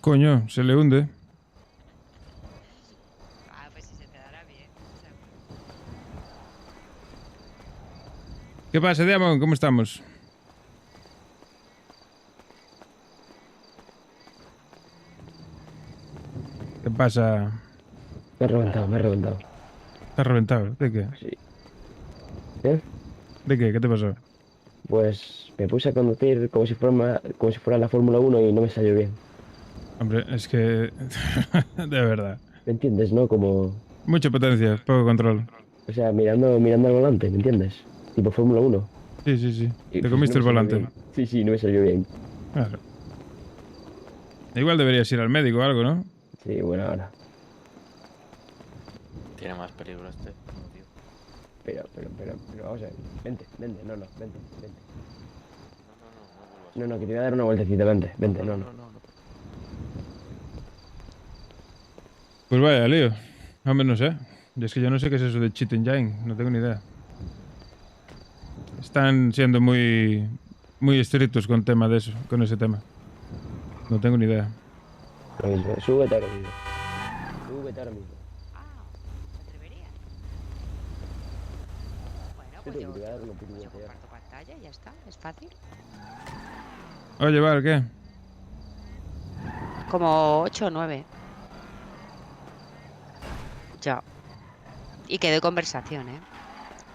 Coño, se le hunde. Ah, pues si se te dará bien. ¿Qué pasa, Diamond? ¿Cómo estamos? ¿Qué pasa? Me he reventado, me he reventado. ¿Te has reventado? ¿De qué? Sí. ¿Qué? ¿De qué? ¿Qué te pasó? Pues me puse a conducir como si fuera la Fórmula 1 y no me salió bien. Hombre, es que... de verdad. ¿Me entiendes, no? Como... Mucha potencia, poco control. O sea, mirando al volante, ¿me entiendes? Tipo Fórmula 1. Sí, sí, sí. Y, Te pues, comiste no el me salió volante. bien. Sí, sí, no me salió bien. Claro. Igual deberías ir al médico o algo, ¿no? Sí, bueno, ahora. Tiene más peligro este. Tío. Pero, vamos a ver. Vente, vente. No, que te voy a dar una vueltecita, vente, no. Pues vaya, lío. Hombre, no sé. Es que yo no sé qué es eso de cheat engine. No tengo ni idea. Están siendo muy estrictos con tema de eso, con ese tema. No tengo ni idea. Lo mismo, súbete ahora mismo. Bueno, pues yo comparto pantalla y ya está, es fácil. Oye, Val, ¿qué? Como 8 o 9. Ya. Y que doy conversación, ¿eh?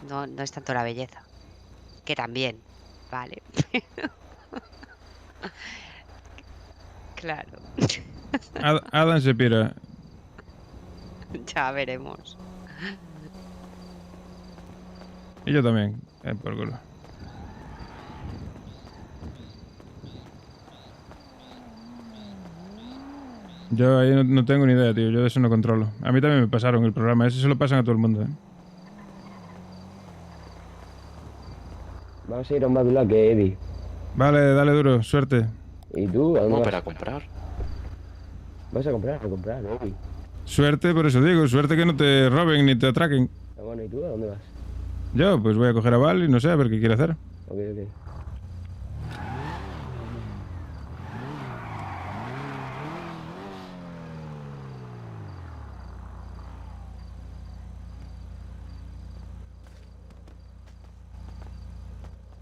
No es tanto la belleza. Que también, vale. Claro. Adam se pira. Ya veremos. Y yo también. Por culo. Yo ahí no tengo ni idea, tío. Yo de eso no controlo. A mí también me pasaron el programa. Ese se lo pasan a todo el mundo, ¿eh? Vamos a ir a un badulaque, Eddie. Vale, dale duro. Suerte. ¿Y tú? ¿A dónde No, vas? para comprar. ¿Vas a comprar? Eddie. Suerte, por eso digo. Suerte que no te roben ni te atraquen. Ah, bueno, ¿y tú? ¿A dónde vas? Yo, pues voy a coger a Val y no sé, a ver qué quiere hacer. Ok.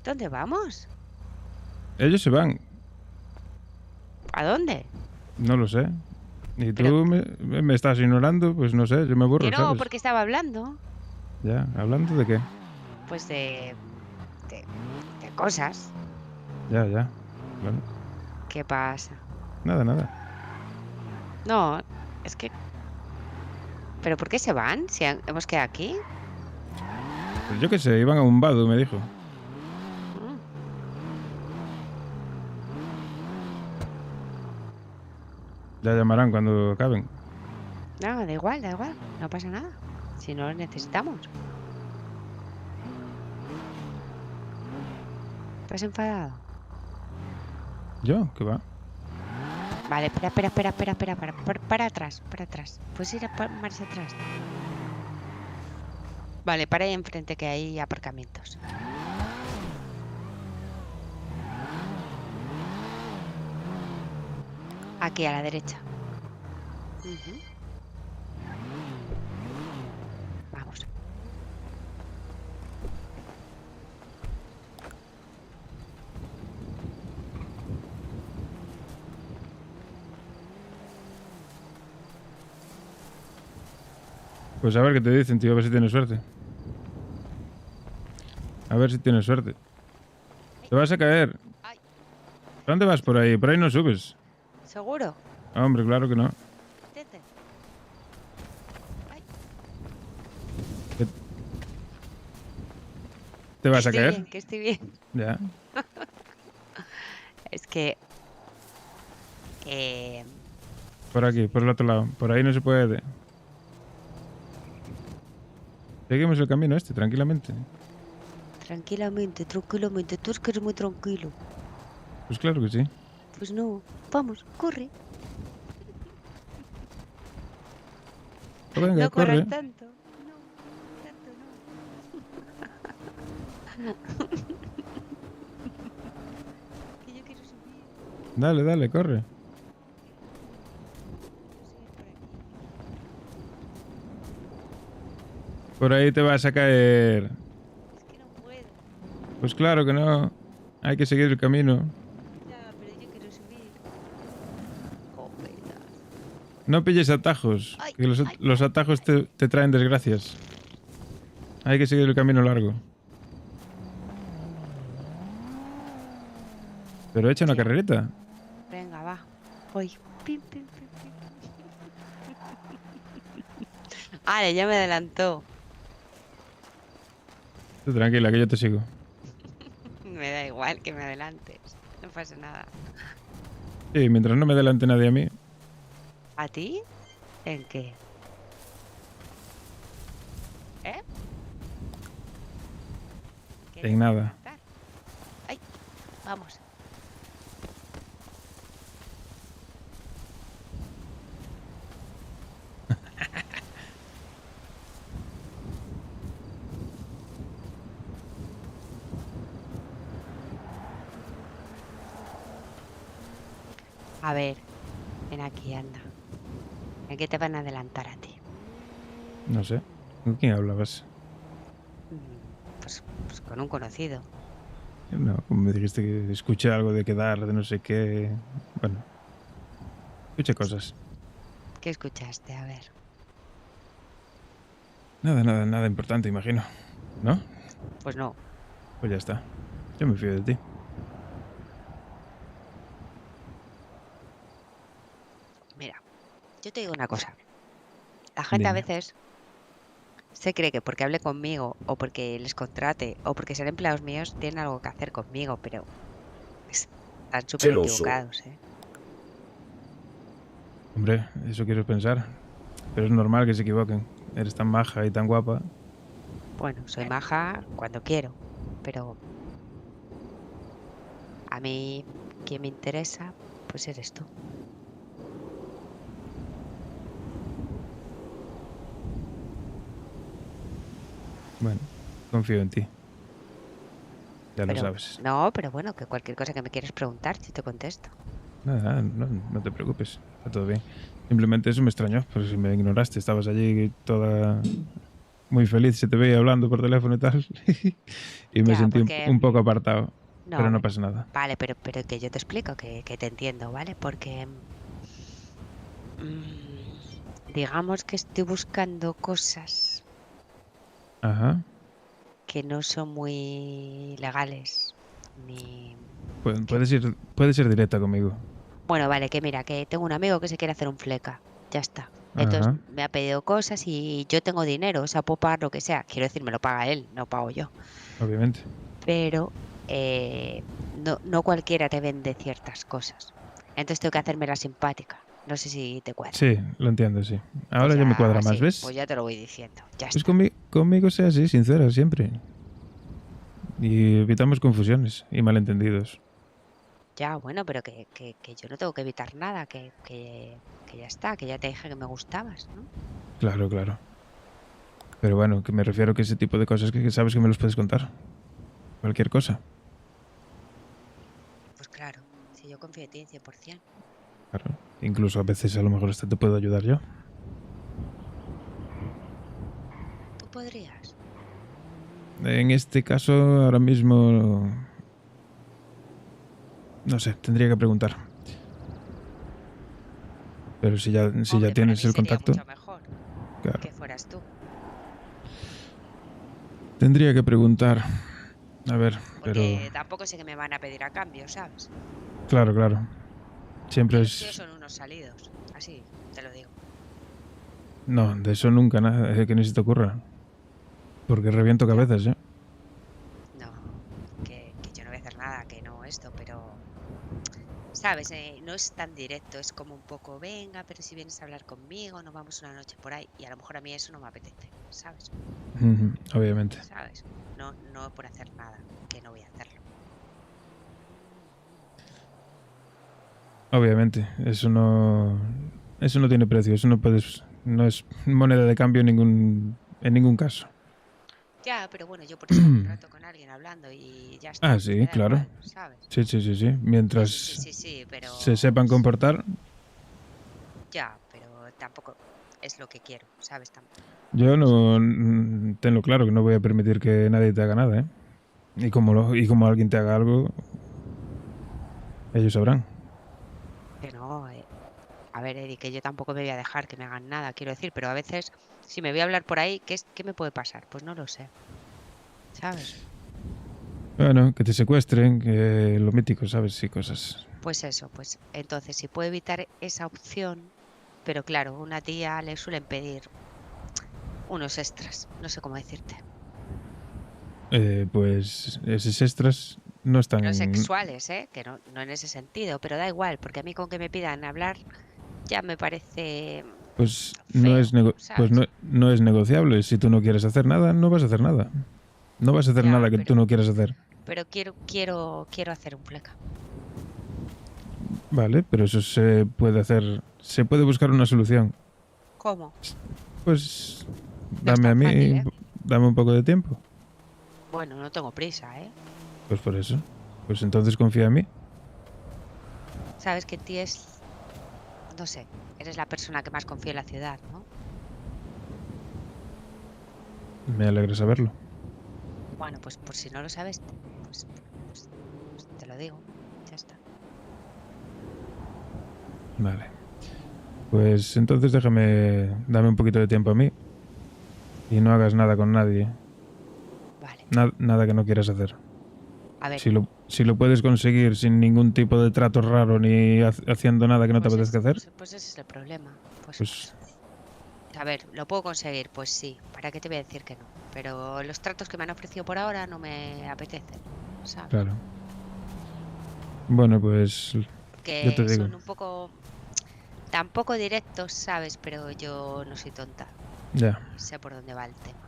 ¿Dónde vamos? Ellos se van. ¿A dónde? No lo sé. Y tú me estás ignorando, pues no sé, yo me aburro, Que no, ¿sabes? porque estaba hablando. Ya, ¿hablando de qué? Pues de cosas. Ya. Bueno, ¿Qué pasa? nada. No, es que... ¿Pero por qué se van? Si hemos quedado aquí. Pues yo qué sé, iban a un vado, me dijo. Ya llamarán cuando acaben. No, da igual. No pasa nada. Si no lo necesitamos. ¿Estás enfadado? ¿Yo? ¿Qué va? Vale, espera. Para atrás. Puedes ir a marcha atrás. Vale, para ahí enfrente que hay aparcamientos. Aquí a la derecha. Vamos. Pues a ver qué te dicen, tío, a ver si tienes suerte. A ver si tienes suerte. Te vas a caer. ¿Dónde vas por ahí? Por ahí no subes. ¿Seguro? Hombre, claro que no. Vete. ¿Te vas a caer? Que estoy bien. Ya. Es que... Por aquí, por el otro lado. Por ahí no se puede. Seguimos el camino este, tranquilamente. Tranquilamente, tranquilamente. Tú es que eres muy tranquilo. Pues claro que sí. Pues no. Vamos, corre. Pues venga, no corre. corras tanto. No, tanto no. Que yo quiero subir. Dale, dale, corre. Por ahí te vas a caer. Es que no puedo. Pues claro que no. Hay que seguir el camino. Ya, pero yo quiero subir. Joder. No pilles atajos. Ay, Que los atajos te traen desgracias. Hay que seguir el camino largo. Pero echa una carrerita. Venga, va. Voy. Pim, pim, pim, pim. Vale, ya me adelantó. Tú tranquila, que yo te sigo. Me da igual que me adelantes. No pasa nada. Sí, mientras no me adelante nadie a mí. ¿A ti? ¿En qué? ¿Eh? En nada. Ay, vamos. A ver, ven aquí, anda. ¿En qué te van a adelantar a ti? No sé. ¿Con quién hablabas? Pues con un conocido. No, como me dijiste que escuché algo de quedar, de no sé qué. Bueno. Escuché cosas. ¿Qué escuchaste? A ver. Nada importante, imagino. ¿No? Pues no. Pues ya está. Yo me fío de ti. Mira, yo te digo una cosa. La gente a Dime. veces se cree que porque hable conmigo o porque les contrate o porque sean empleados míos tienen algo que hacer conmigo, pero están súper Celoso. equivocados, ¿eh? Hombre, eso quiero pensar. Pero es normal que se equivoquen. Eres tan maja y tan guapa. Bueno, soy maja cuando quiero, pero a mí quien me interesa, pues eres tú. Bueno, confío en ti. Ya lo Pero- sabes. No, pero bueno, que cualquier cosa que me quieras preguntar, yo te contesto. Nada, no te preocupes. Está todo bien. Simplemente eso me extrañó, porque si me ignoraste, estabas allí toda muy feliz, se te veía hablando por teléfono y tal. Y me Ya, sentí porque- un poco apartado. No, Pero no bueno, pasa nada. Vale, pero que yo te explico, que te entiendo, ¿vale? Porque digamos que estoy buscando cosas Ajá. que no son muy legales, ni... Puedes ser directa conmigo. Bueno, vale, que mira, que tengo un amigo que se quiere hacer un fleca, ya está. Entonces Ajá. me ha pedido cosas y yo tengo dinero, o sea, puedo pagar lo que sea. Quiero decir, me lo paga él, no pago yo. Obviamente. Pero no cualquiera te vende ciertas cosas. Entonces tengo que hacerme la simpática. No sé si te cuadra. Sí, lo entiendo, sí. Ahora ya me cuadra más, sí, ¿ves? Pues ya te lo voy diciendo. Ya Pues está. conmigo sea así, sincera, siempre. Y evitamos confusiones y malentendidos. Ya, bueno, pero que yo no tengo que evitar nada, que ya está, que ya te dije que me gustabas, ¿no? Claro, claro. Pero bueno, que me refiero que ese tipo de cosas que sabes que me los puedes contar. Cualquier cosa. Pues claro, si yo confío en ti 100%. Claro. Incluso a veces a lo mejor hasta te puedo ayudar yo. ¿Tú podrías? En este caso, ahora mismo... No sé, tendría que preguntar. Pero si ya Hombre, para tienes mí el sería contacto... mucho mejor Claro. que fueras tú. Tendría que preguntar. A ver, pero... Porque tampoco sé que me van a pedir a cambio, ¿sabes? Claro, claro. Siempre Los tíos es... son unos salidos, así te lo digo. No, de eso nunca nada, que ni se te ocurra. Porque reviento cabezas, ¿eh? No, que yo no voy a hacer nada, que no esto, pero ¿sabes? No es tan directo, es como un poco, venga, pero si vienes a hablar conmigo, nos vamos una noche por ahí. Y a lo mejor a mí eso no me apetece, ¿sabes? Obviamente. ¿Sabes? No por hacer nada, que no voy a hacerlo. Obviamente. Eso no tiene precio. Eso no es moneda de cambio en ningún caso. Ya, pero bueno, yo por estar un rato con alguien hablando y ya está. Ah, me sí, da claro. igual, ¿sabes? Sí. Mientras Sí, pero se sepan comportar. ya, pero tampoco es lo que quiero, ¿sabes? Yo no tenlo claro que no voy a permitir que nadie te haga nada, ¿eh? Y como alguien te haga algo, ellos sabrán. Que no, a ver, Eddie, que yo tampoco me voy a dejar que me hagan nada, quiero decir, pero a veces, si me voy a hablar por ahí, ¿qué me puede pasar? Pues no lo sé, ¿sabes? Bueno, que te secuestren, que lo mítico, ¿sabes? Sí, cosas. Pues eso, pues entonces, si puedo evitar esa opción, pero claro, una tía le suelen pedir unos extras, no sé cómo decirte. Pues esos extras no están... No sexuales, que no en ese sentido, pero da igual, porque a mí con que me pidan hablar ya me parece... Pues feo, no es negociable. Si tú no quieres hacer nada, no vas a hacer nada. No vas a hacer nada que tú no quieras hacer. Pero quiero hacer un fleca. Vale, pero eso se puede hacer. Se puede buscar una solución. ¿Cómo? Pues No es dame a tan mí, fácil, dame un poco de tiempo. Bueno, no tengo prisa, Pues por eso. Pues entonces confía en mí. Sabes que en ti no sé, eres la persona que más confío en la ciudad, ¿no? Me alegra saberlo. Bueno, pues por si no lo sabes, pues te lo digo, ya está. Vale. Pues entonces dame un poquito de tiempo a mí. Y no hagas nada con nadie. Vale. Nada que no quieras hacer. A ver. Si lo puedes conseguir sin ningún tipo de trato raro ni haciendo nada que no te apetezca hacer. Pues ese es el problema. Pues a ver, ¿lo puedo conseguir? Pues sí. ¿Para qué te voy a decir que no? Pero los tratos que me han ofrecido por ahora no me apetecen, ¿sabes? claro. Bueno, pues Que yo te digo. son un poco... Tampoco directos, ¿sabes? Pero yo no soy tonta. Ya. Sé por dónde va el tema.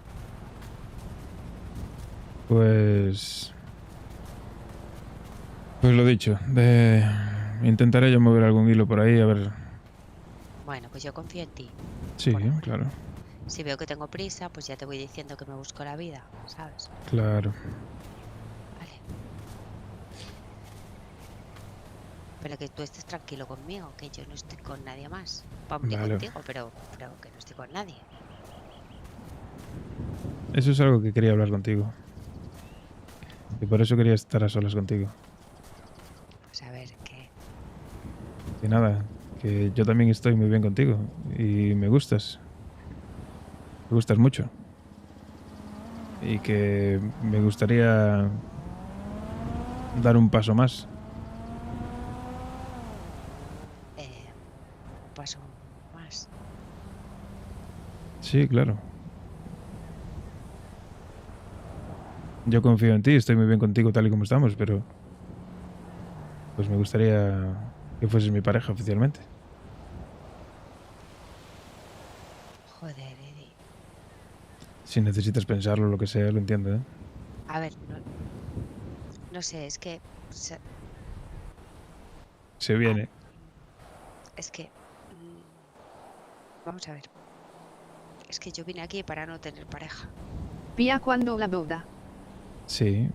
Pues lo dicho. Intentaré yo mover algún hilo por ahí, a ver. Bueno, pues yo confío en ti. Sí, claro. Si veo que tengo prisa, pues ya te voy diciendo que me busco la vida, ¿sabes? Claro. Vale. Pero que tú estés tranquilo conmigo, que yo no estoy con nadie más. Vamos, ni Vale. contigo, pero que no estoy con nadie. Eso es algo que quería hablar contigo. Y por eso quería estar a solas contigo. Pues a ver, ¿qué? Y nada, que yo también estoy muy bien contigo. Y me gustas. Me gustas mucho. Y que me gustaría dar un paso más. Un paso más. Sí, claro. Yo confío en ti, estoy muy bien contigo tal y como estamos, pero pues me gustaría que fueses mi pareja oficialmente. Joder, Eddie. Si necesitas pensarlo, lo que sea, lo entiendo, ¿eh? A ver, no sé, es que... Se viene. Es que... vamos a ver. Es que yo vine aquí para no tener pareja. Pia cuando la boda. Sí,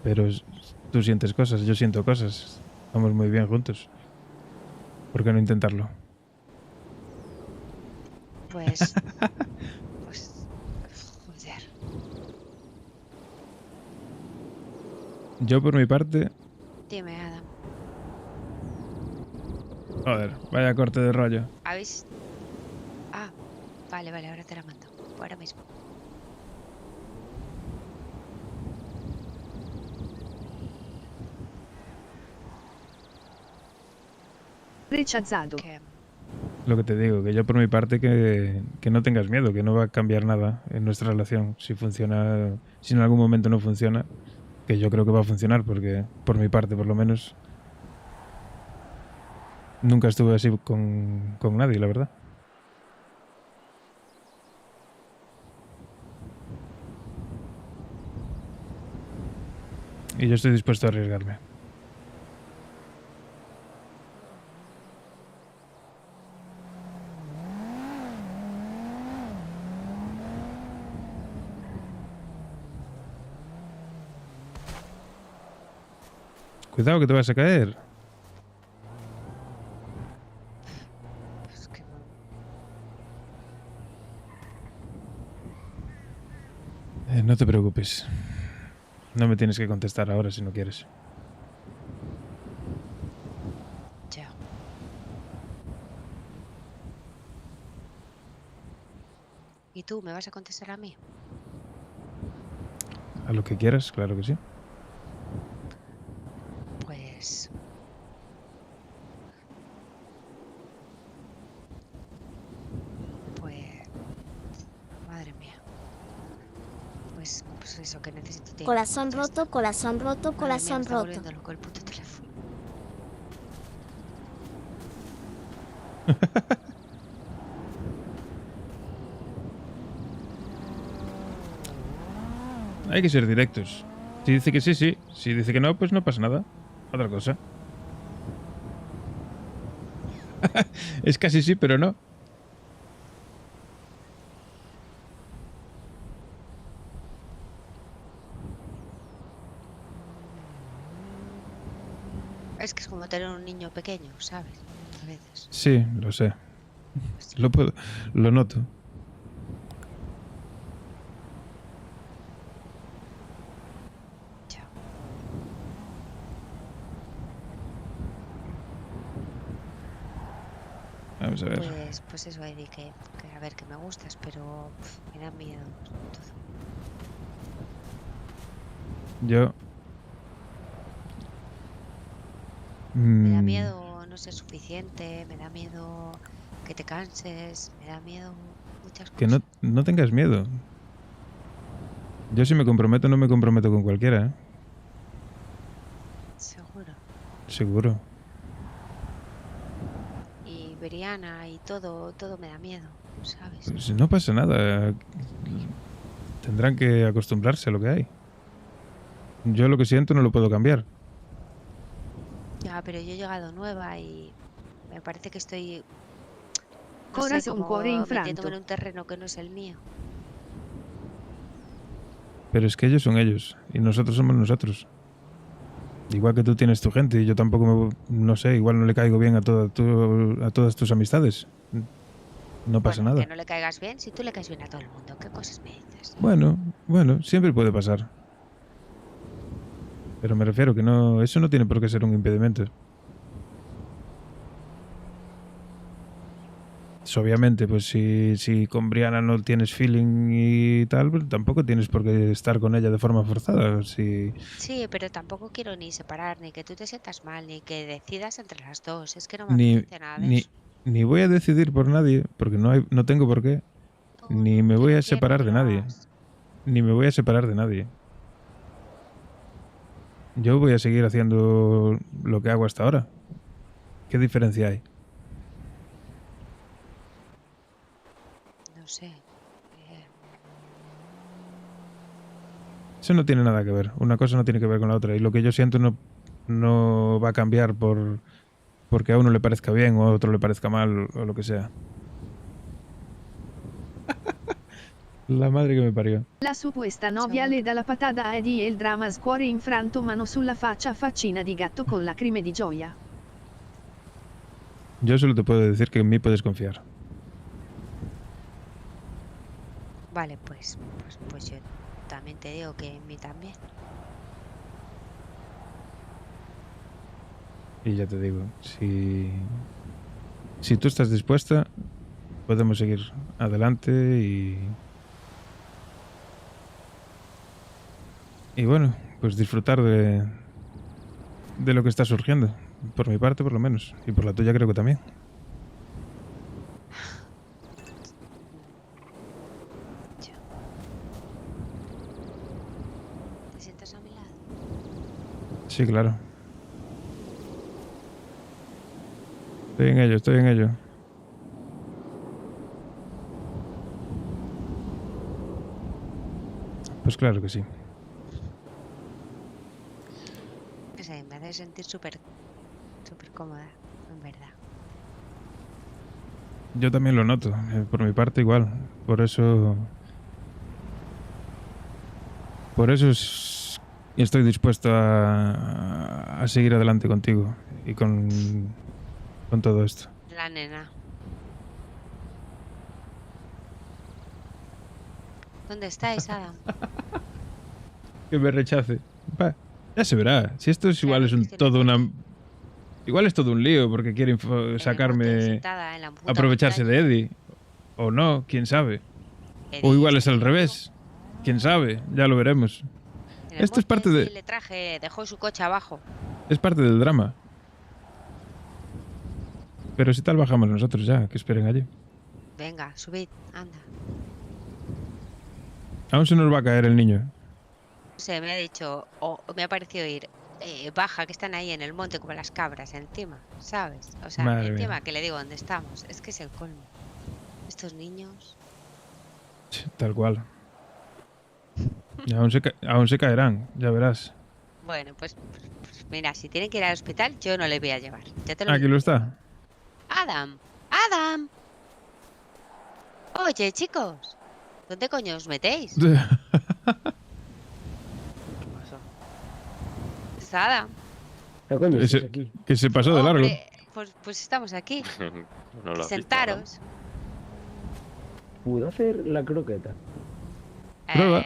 pero tú sientes cosas, yo siento cosas. Estamos muy bien juntos. ¿Por qué no intentarlo? Pues... joder. Yo por mi parte... Dime, Adam. Joder, vaya corte de rollo. ¿Habéis...? Ah, vale, ahora te la mando. Ahora mismo. Rechazado. Lo que te digo, que yo por mi parte que no tengas miedo, que no va a cambiar nada en nuestra relación. Si funciona, si en algún momento no funciona, que yo creo que va a funcionar, porque por mi parte por lo menos Nunca estuve así con nadie, la verdad. Y yo estoy dispuesto a arriesgarme. Cuidado que te vas a caer. No te preocupes. No me tienes que contestar ahora si no quieres. Ya. ¿Y tú me vas a contestar a mí? A lo que quieras, claro que sí. Pues... Madre mía. Pues eso, que necesito tiempo. Corazón roto, corazón roto, Madre mía, me corazón está roto. volviendo loco el puto teléfono. Hay que ser directos. Si dice que sí, sí. Si dice que no, pues no pasa nada. Otra cosa. Es casi sí, pero no. Es que es como tener un niño pequeño, ¿sabes? A veces. Sí, lo sé. Lo noto. Vamos a ver. Pues eso, Eddie, que a ver, que me gustas, pero me da miedo todo. Yo... Me da miedo no ser suficiente, me da miedo que te canses, me da miedo muchas cosas. Que no tengas miedo. Yo si me comprometo, no me comprometo con cualquiera, ¿eh? Seguro. Seguro. Y Brianna y todo me da miedo, ¿sabes? Pues no pasa nada. Tendrán que acostumbrarse a lo que hay. Yo lo que siento no lo puedo cambiar. Ya, pero yo he llegado nueva y me parece que estoy... Corazón, cuore infranto. metiéndome en un terreno que no es el mío. Pero es que ellos son ellos y nosotros somos nosotros. Igual que tú tienes tu gente y yo tampoco no sé, igual no le caigo bien a todas tus amistades. No pasa nada. Que no le caigas bien si tú le caes bien a todo el mundo. ¿Qué cosas me dices? Bueno, siempre puede pasar. Pero me refiero que no, eso no tiene por qué ser un impedimento. Obviamente, pues si con Brianna no tienes feeling y tal, pues tampoco tienes por qué estar con ella de forma forzada. Sí, pero tampoco quiero ni separar, ni que tú te sientas mal, ni que decidas entre las dos. Es que no me apetece nada de eso. Ni voy a decidir por nadie, porque no tengo por qué. Ni me voy a separar de nadie. Ni me voy a separar de nadie. Yo voy a seguir haciendo lo que hago hasta ahora. ¿Qué diferencia hay? No sé. Eso no tiene nada que ver. Una cosa no tiene que ver con la otra. Y lo que yo siento no va a cambiar porque a uno le parezca bien o a otro le parezca mal o lo que sea. La madre che mi pariva. La supuesta novia le dà la patata a Eddie e il dramma cuore infranto, mano sulla faccia, faccina di gatto con lacrime di gioia. Yo solo te puedo decir que en mí puedes confiar. Vale, pues yo también te digo que en mí también. Y ya te digo, si tú estás dispuesta, podemos seguir adelante y bueno, pues disfrutar de lo que está surgiendo. Por mi parte, por lo menos. Y por la tuya creo que también. ¿Te sientas a mi lado? Sí, claro. Estoy en ello, estoy en ello. Pues claro que sí. No sé, me hace sentir súper cómoda, en verdad. Yo también lo noto, por mi parte igual. Por eso estoy dispuesto a seguir adelante contigo y con todo esto. La nena. ¿Dónde estáis, Adam? Que me rechace. Va, ya se verá. Si esto es igual, igual es todo un lío porque quiere sacarme, aprovecharse de Eddie. O no, quién sabe. O igual es al revés. Quién sabe, ya lo veremos. Esto es parte de... Le traje, dejó su coche abajo. Es parte del drama. Pero si tal bajamos nosotros ya, que esperen allí. Venga, subid, anda. Aún se nos va a caer el niño. No sé, me ha dicho, o me ha parecido ir, baja, que están ahí en el monte como las cabras encima, ¿sabes? O sea, Madre encima mía. que le digo dónde estamos. Es que es el colmo. Estos niños... Tal cual. Y aún se caerán, ya verás. Bueno, pues mira, si tienen que ir al hospital, yo no les voy a llevar. Ya te lo Aquí digo. lo está. Adam, Adam. Oye, chicos, ¿dónde coño os metéis? Es Adam. Que se pasó de largo. Hombre, pues estamos aquí. No lo has visto, Sentaros. ¿Puedo hacer la croqueta? Prueba.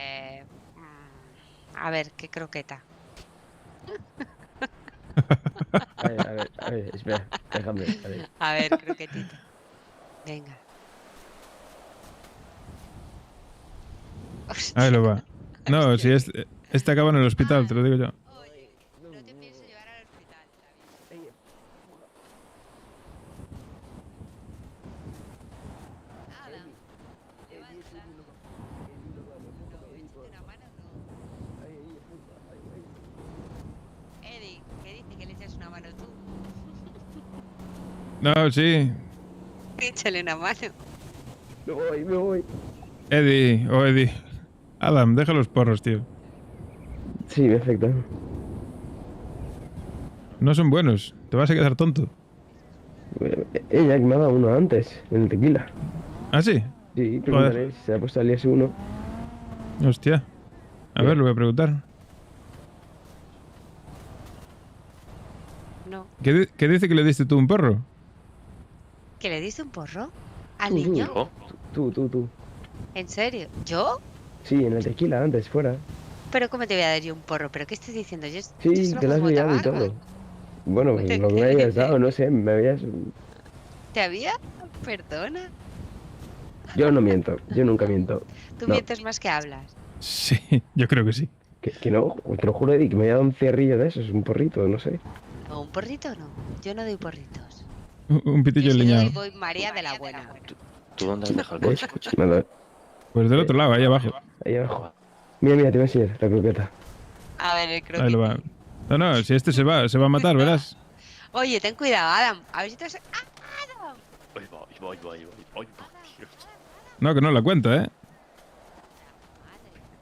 A ver, ¿qué croqueta? A ver, espera, déjame, a ver. A ver, croquetita. Venga. Ahí lo va. No, si este acaba en el hospital, te lo digo yo. No te pienso llevar al hospital, David. Adam, levanta. No, échate una mano, no. Eddie, ¿qué dice que le echas una mano tú? No, sí. Échale una mano. Me voy. Eddie. Adam, deja los porros, tío. Sí, perfecto. No son buenos. Te vas a quedar tonto. Ella que me ha dado uno antes, en el tequila. ¿Ah, sí? Sí, pregúntale si se ha puesto al día uno. Hostia. A ver, lo voy a preguntar. No. ¿Qué dice que le diste tú un porro? ¿Que le diste un porro? ¿Al niño? Tú. ¿En serio? ¿Yo? Sí, en el tequila antes, fuera. ¿Pero cómo te voy a dar yo un porro? ¿Pero qué estás diciendo? Yo Sí, solo te lo has fumo liado y tabaco. todo. Bueno, pues ¿Te lo que me habías dado, no sé, me habías... ¿Te había? Perdona. Yo no miento, yo nunca miento. Tú No. mientes más que hablas. Sí, yo creo que sí. Que no, te lo juro, Eddie, que me había dado un cierrillo de esos, un porrito, no sé. ¿O un porrito no? Yo no doy porritos. Un pitillo Yo sí enliñado. voy María de la Buena. ¿Tú dónde has dejado el coche? Nada, Pues del otro lado, ahí abajo. ahí abajo. Mira, te voy a enseñar la croqueta. A ver, el croqueta. Ahí lo va. No, si este se va a matar, verás. Oye, ten cuidado, Adam. A ver si te vas a... ¡Ah, Adam! Ahí va, Dios. No, que no la cuenta, ¿eh?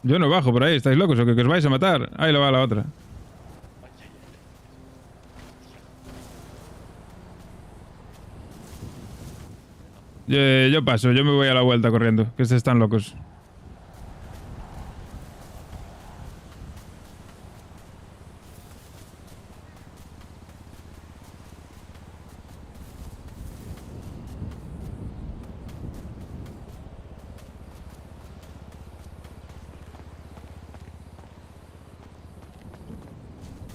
Yo no bajo por ahí, ¿estáis locos o que os vais a matar? Ahí lo va la otra. Yo paso, yo me voy a la vuelta corriendo, que estos están locos.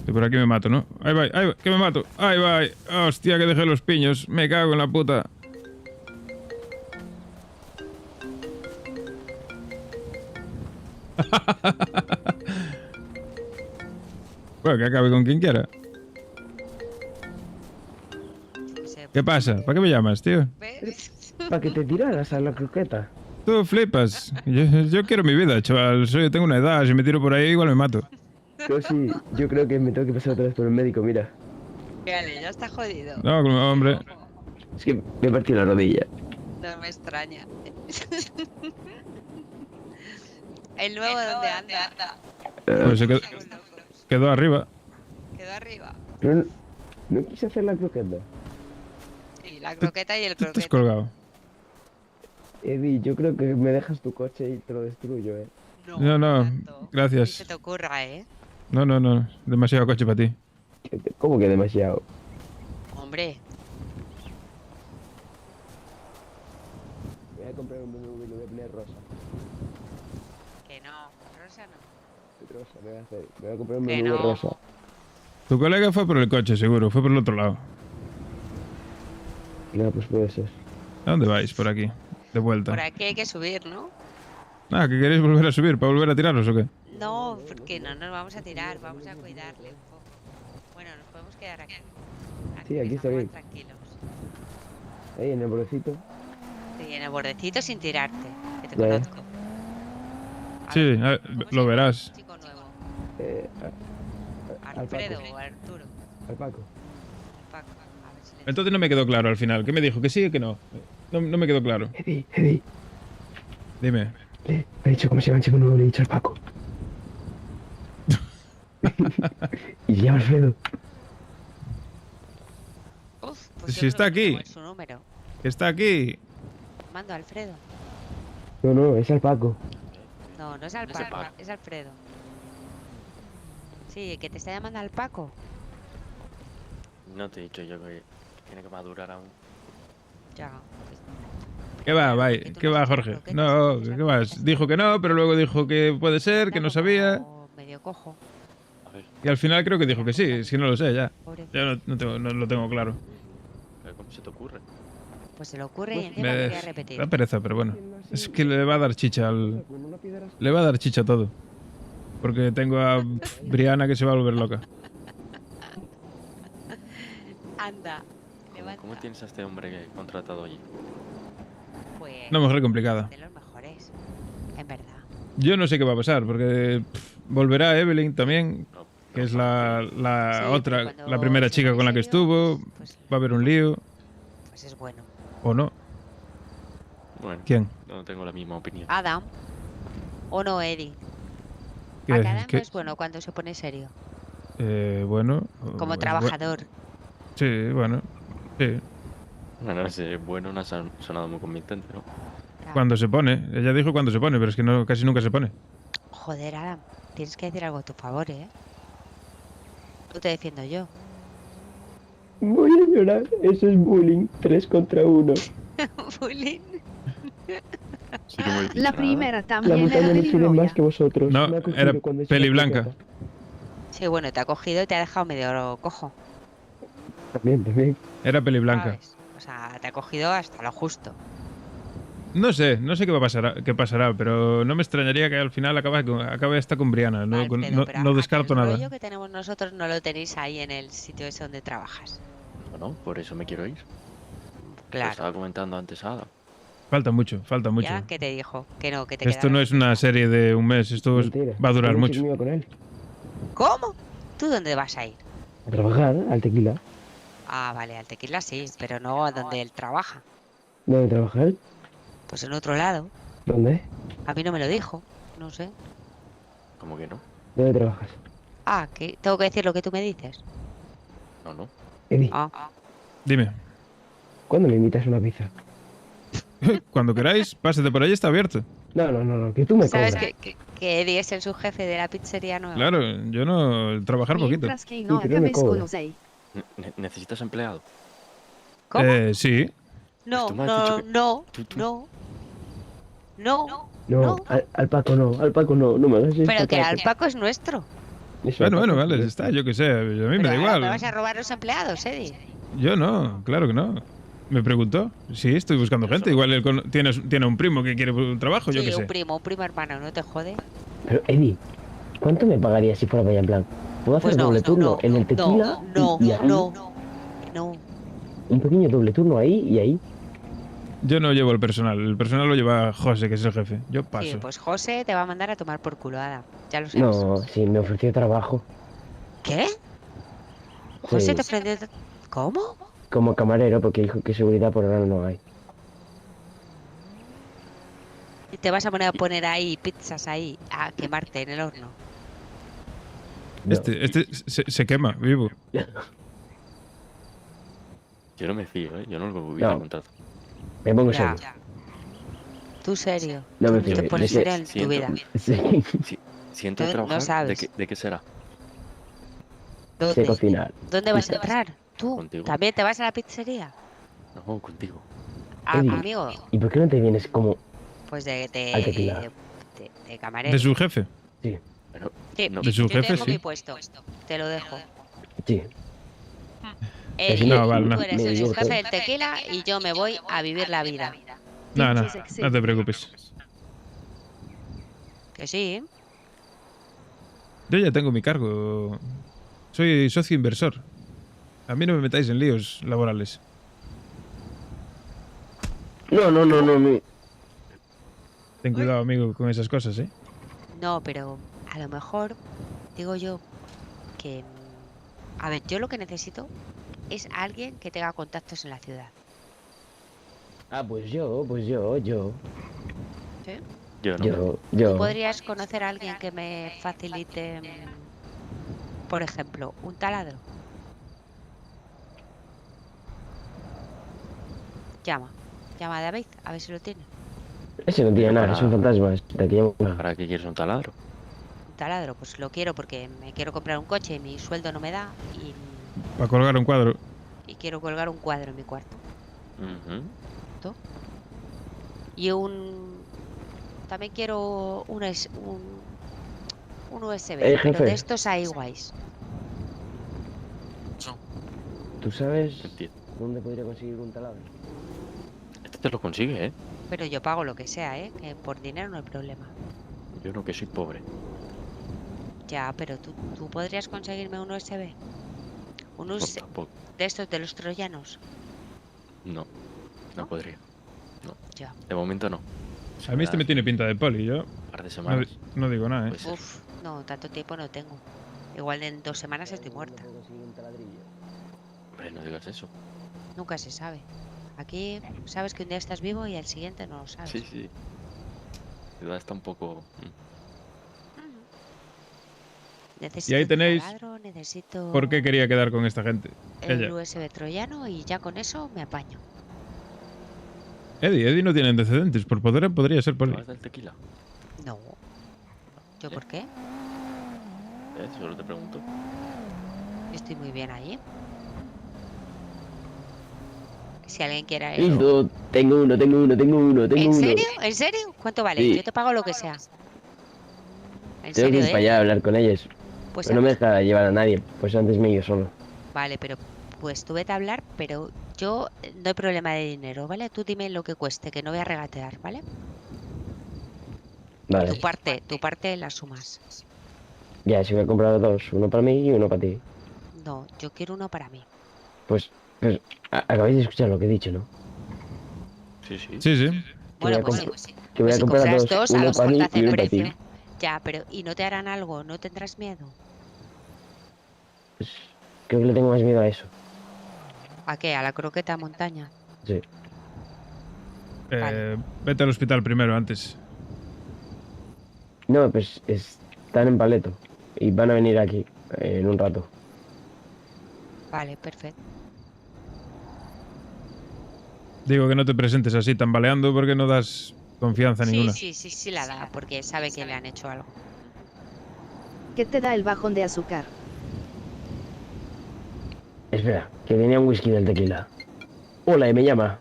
Y por aquí me mato, ¿no? Ahí va, que me mato. Ahí va. Hostia, que dejé los piños. Me cago en la puta. Bueno, que acabe con quien quiera. ¿Qué pasa? ¿Para qué me llamas, tío? Para que te tiraras a la croqueta. Tú flipas. Yo quiero mi vida, chaval. Tengo una edad. Si me tiro por ahí, igual me mato. Yo sí, yo creo que me tengo que pasar otra vez por el médico, mira. Vale, ya está jodido. No, hombre. Es que me he partido la rodilla. No me extraña. ¿El nuevo dónde anda? Pues se quedó arriba. Quedó arriba. Pero no quise hacer la croqueta. Sí, la croqueta y el Tú estás croqueta. colgado. Eddie, yo creo que me dejas tu coche y te lo destruyo, No, no, Ni gracias. se te ocurra, ¿eh? No. Demasiado coche para ti. ¿Cómo que demasiado? Hombre, Voy a comprar un BMW de Blair rosa. que no. Rosa no. Rosa, me voy a hacer. Me voy a comprar un Que BMW no. rosa. Tu colega fue por el coche, seguro. Fue por el otro lado. No, pues puede ser. ¿A dónde vais? Por aquí. De vuelta. Por aquí hay que subir, ¿no? Ah, ¿que queréis volver a subir? ¿Para volver a tiraros o qué? No, porque no nos vamos a tirar, vamos a cuidarle un poco. Bueno, nos podemos quedar aquí. Sí, aquí está bien. Tranquilos. Ahí en el bordecito. Sí, en el bordecito sin tirarte, que te Ya. conozco. Sí, lo verás. Chico nuevo. Al Alfredo Paco. o Arturo. Al Paco. Paco. A ver si le... Entonces no me quedó claro al final. ¿Qué me dijo? ¿Que sí o que no? No me quedó claro. Eddie. Dime. Me ha dicho cómo se llama el chico nuevo, le he dicho al Paco. Y se llama Alfredo. Uf, pues yo Si está creo que aquí. tengo su número. Que está aquí. Mando a Alfredo. No, es al Paco. No, no es al No es el Paco, Paco. es Alfredo. Sí, que te está llamando al Paco. No te he dicho yo que tiene que madurar aún. Ya. ¿Qué va, ¿Qué va, Jorge? No, ¿qué vas? Dijo que no, pero luego dijo que puede ser, que no sabía. Medio cojo. Y al final creo que dijo que sí, es que no lo sé ya. Ya no lo tengo claro. Pero ¿cómo se te ocurre? Pues se le ocurre y encima Me lo voy a repetir. da pereza, pero bueno. Es que le va a dar chicha al... Le va a dar chicha a todo. Porque tengo a Brianna que se va a volver loca. Anda, levanta. ¿Cómo tienes a este hombre que he contratado allí? Pues... Una mujer complicada. De los mejores, en verdad. Yo no sé qué va a pasar, porque volverá Evelyn también, que es la Sí, otra, pero cuando la primera se chica pone con la que serio, estuvo. Va a haber un lío, Pues es bueno. ¿o no? Bueno, ¿Quién? no tengo la misma opinión. Adam. O no, Eddie. ¿Qué- A que Adam qué- no es bueno cuando se pone serio. Bueno. Como es trabajador. Sí, bueno. Sí. Bueno, ese bueno no ha sonado muy convincente, ¿no? Cuando se pone. Ella dijo cuando se pone, pero es que no, casi nunca se pone. Joder, Adam. Tienes que decir algo a tu favor, ¿eh? Tú te defiendo yo. Voy a llorar. Eso es bullying. 3 contra 1. Bullying. La primera La también montaña era me quiere pelirroja. más que vosotros. No, Me ha cogido era cuando he hecho peli la blanca. croqueta. Sí, bueno, te ha cogido y te ha dejado medio cojo. También. Era peli blanca. O sea, te ha cogido hasta lo justo. No sé qué pasará, pero no me extrañaría que al final acabe esta con Brianna. No, Alfredo, pero no descarto el nada. rollo que tenemos nosotros no lo tenéis ahí en el sitio ese donde trabajas. Bueno, por eso me quiero ir. Claro. Lo estaba comentando antes a Adam. Falta mucho, falta mucho. ¿Ya? ¿Qué te dijo? Que no, que te Esto quedabas no es una serie de un mes, esto va a durar Yo mucho. me iba con él. ¿Cómo? ¿Tú dónde vas a ir? A trabajar, al tequila. Ah, vale, al tequila sí, pero no a donde él trabaja. ¿Dónde trabajar? Pues en otro lado. ¿Dónde? A mí no me lo dijo. No sé. ¿Cómo que no? ¿Dónde trabajas? Ah, que tengo que decir lo que tú me dices. No. Eddie, Ah. Dime, ¿cuándo me invitas una pizza? cuando queráis, pásate por ahí, está abierto. No, que tú me ¿Sabes cobras. que Eddie es el subjefe de la pizzería nueva? Claro, yo no. Trabajar poquito. Mientras que no pero me acabes cobra. con Osei. ¿Necesitas empleado? ¿Cómo? Sí. No, Tú me has dicho no, que- no, no. No, al Paco no me hagas esto. Pero que Paco. el Paco es nuestro. Eso, Bueno, Paco, vale, ya está, yo qué sé, a mí me Pero da ahora igual. ¿Me vas a robar los empleados, Eddie? Yo no, claro que no. Me preguntó. Sí, estoy buscando gente. Igual él tiene un primo que quiere un trabajo, yo Sí, qué sé. un primo hermano, no te jode. Pero, Eddie, ¿cuánto me pagarías si fuera para allá en plan? ¿Puedo hacer Pues no, doble turno no, en el tequila? y ahí? no. Un pequeño doble turno ahí y ahí. Yo no llevo el personal lo lleva José, que es el jefe. Yo paso. Sí, pues José te va a mandar a tomar por culo, Adam. Ya lo sabes. No, sí, me ofreció trabajo. ¿Qué? Sí. José te ofreció... ¿Cómo? como camarero porque dijo que seguridad por ahora no hay. Y te vas a poner ahí pizzas ahí a quemarte en el horno. No. Este se quema, vivo. Yo no me fío, ¿eh? Yo no lo hubiera No. contado. Me pongo Ya. serio. Tú serio. No me Tú te fío. pones Yo sé- serio en tu siento- vida. Sí. Siento No trabajar. sabes. ¿De qué será? Sé ¿Dónde? cocinar. ¿Dónde vas a entrar? ¿Tú? Contigo. ¿También te vas a la pizzería? No, contigo. Ah, Eddie, amigo. ¿Y por qué no te vienes como Pues de al tequila? de camarero. ¿De su jefe? Sí, Pero, Sí, no, de su yo te jefe, dejo sí. mi puesto. Te lo dejo. sí. Eddie, No, vale, no. tú eres Me el divierto. jefe del tequila y yo me voy a vivir la vida. No, no te preocupes. Que sí. Yo ya tengo mi cargo. Soy socio inversor. A mí no me metáis en líos laborales. No. Ten cuidado, amigo, con esas cosas, ¿eh? No, pero a lo mejor digo yo que... A ver, yo lo que necesito es alguien que tenga contactos en la ciudad. Ah, pues yo. ¿Sí? yo no. ¿Tú podrías conocer a alguien que me facilite, por ejemplo, un taladro? Llama a David, a ver si lo tiene. Ese no tiene Pero nada, es un fantasma. De aquí a... ¿Para qué quieres un taladro? Un taladro, pues lo quiero porque me quiero comprar un coche y mi sueldo no me da Para colgar un cuadro. y quiero colgar un cuadro en mi cuarto. Ujú. Y también quiero un USB, pero jefe. de estos hay guays. ¿Tú sabes Entiendo. dónde podría conseguir un taladro? Este te lo consigue, ¿eh? Pero yo pago lo que sea, que por dinero no hay problema. Yo no, que soy pobre. Ya, pero tú podrías conseguirme un USB. Un Pues USB tampoco. de estos de los troyanos. No podría. No. Ya. De momento no. A mí este me tiene pinta de poli. Yo Un par de no, semanas. no digo nada, ¿eh? Puede ser. Uf, no, tanto tiempo no tengo. Igual en 2 semanas estoy muerta. Hombre, no digas eso. Nunca se sabe. Aquí sabes que un día estás vivo y al siguiente no lo sabes. Sí, sí. La ciudad está un poco... Necesito Y ahí un tenéis taladro, necesito ¿Por qué quería quedar con esta gente? el Ella. USB troyano y ya con eso me apaño. Eddie no tiene antecedentes. Por poder podría ser poli. ¿Vas del tequila? No. ¿Yo por qué? Solo te pregunto. Estoy muy bien ahí. Si alguien quiere eso. Listo, tengo uno. ¿En serio? ¿En serio? ¿Cuánto vale? Sí. Yo te pago lo que sea. En Tengo que serio, ir para allá a hablar con ellos. Pues Pero no me sabes- deja llevar a nadie, pues antes me he ido solo. Vale, pero pues tú vete a hablar, pero yo no hay problema de dinero, ¿vale? Tú dime lo que cueste, que no voy a regatear, ¿vale? Vale. Tu parte la sumas. Ya, si voy a comprar dos, uno para mí y uno para ti. No, yo quiero uno para mí. Pues acabáis de escuchar lo que he dicho, ¿no? Sí, sí. Sí, sí. Bueno, voy a pues comp- sí. que voy Pues a si comprar compras dos, a uno los para mí cortas y el uno para ti. precio. Ya, pero ¿y no te harán algo? ¿No tendrás miedo? Pues creo que le tengo más miedo a eso. ¿A qué? ¿A la croqueta montaña? Sí. Vete al hospital primero, antes. No, pues están en Paleto y van a venir aquí en un rato. Vale, perfecto. Digo que no te presentes así tambaleando porque no das confianza ninguna. Sí la da, porque sabe que le han hecho algo. ¿Qué te da el bajón de azúcar? Espera, que tenía un whisky del tequila. Hola, y me llama.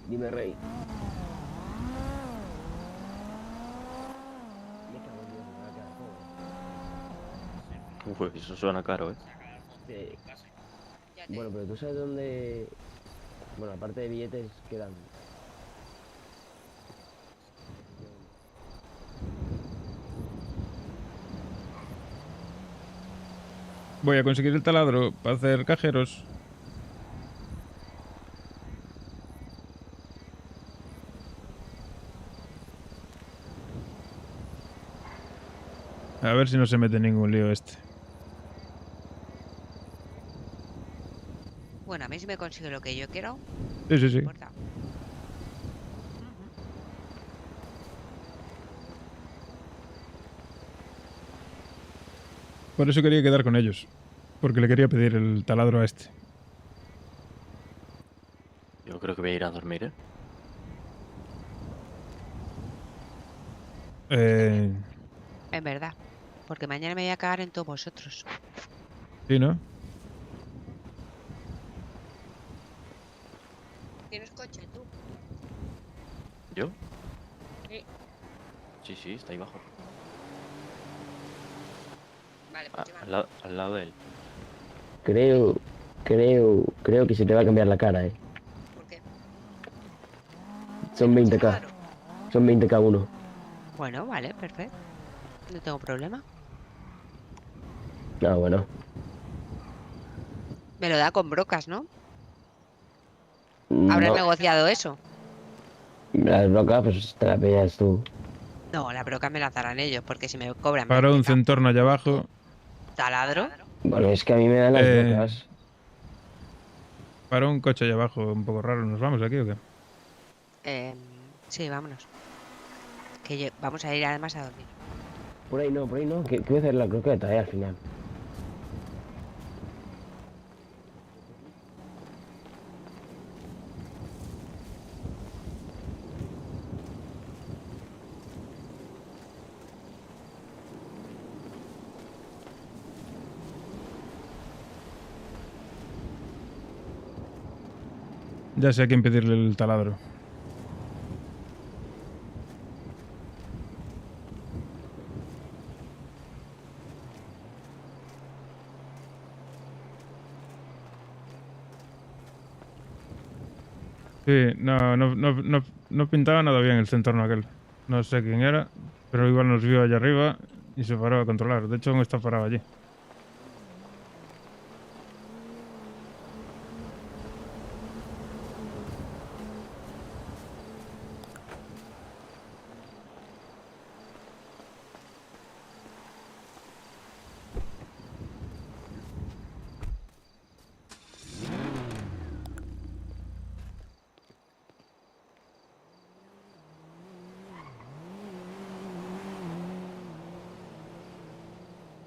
Dime, rey. Uf, eso suena caro, ¿eh? Bueno, pero tú sabes dónde... Bueno, aparte de billetes, quedan... Voy a conseguir el taladro para hacer cajeros. A ver si no se mete en ningún lío este. Bueno, a mí si me consigue lo que yo quiero, Sí, sí, no sí. importa. Por eso quería quedar con ellos. Porque le quería pedir el taladro a este. Yo creo que voy a ir a dormir, ¿eh? En verdad. Porque mañana me voy a cagar en todos vosotros. Sí, ¿no? ¿Tienes coche tú? ¿Yo? Sí. Sí, sí, está ahí abajo. Vale, Ah, pues al lado de él. Creo que se te va a cambiar la cara, ¿Por qué? Son 20k. Son 20k uno. Bueno, vale, perfecto. No tengo problema. Ah, bueno. Me lo da con brocas, ¿no? ¿Habrás No, negociado eso? las brocas, pues te la pillas tú. No, la broca me la darán ellos, porque si me cobran Para un 20K centorno allá abajo. taladro, Bueno, es que a mí me dan las brocas. Para un coche allá abajo, un poco raro. ¿Nos vamos aquí o qué? sí, vámonos. Que vamos a ir además a dormir. Por ahí no, que voy a hacer la croqueta, al final. Ya sé a quién pedirle el taladro. Sí, no pintaba nada bien el centorno aquel. No sé quién era, pero igual nos vio allá arriba y se paró a controlar. De hecho, aún está parado allí.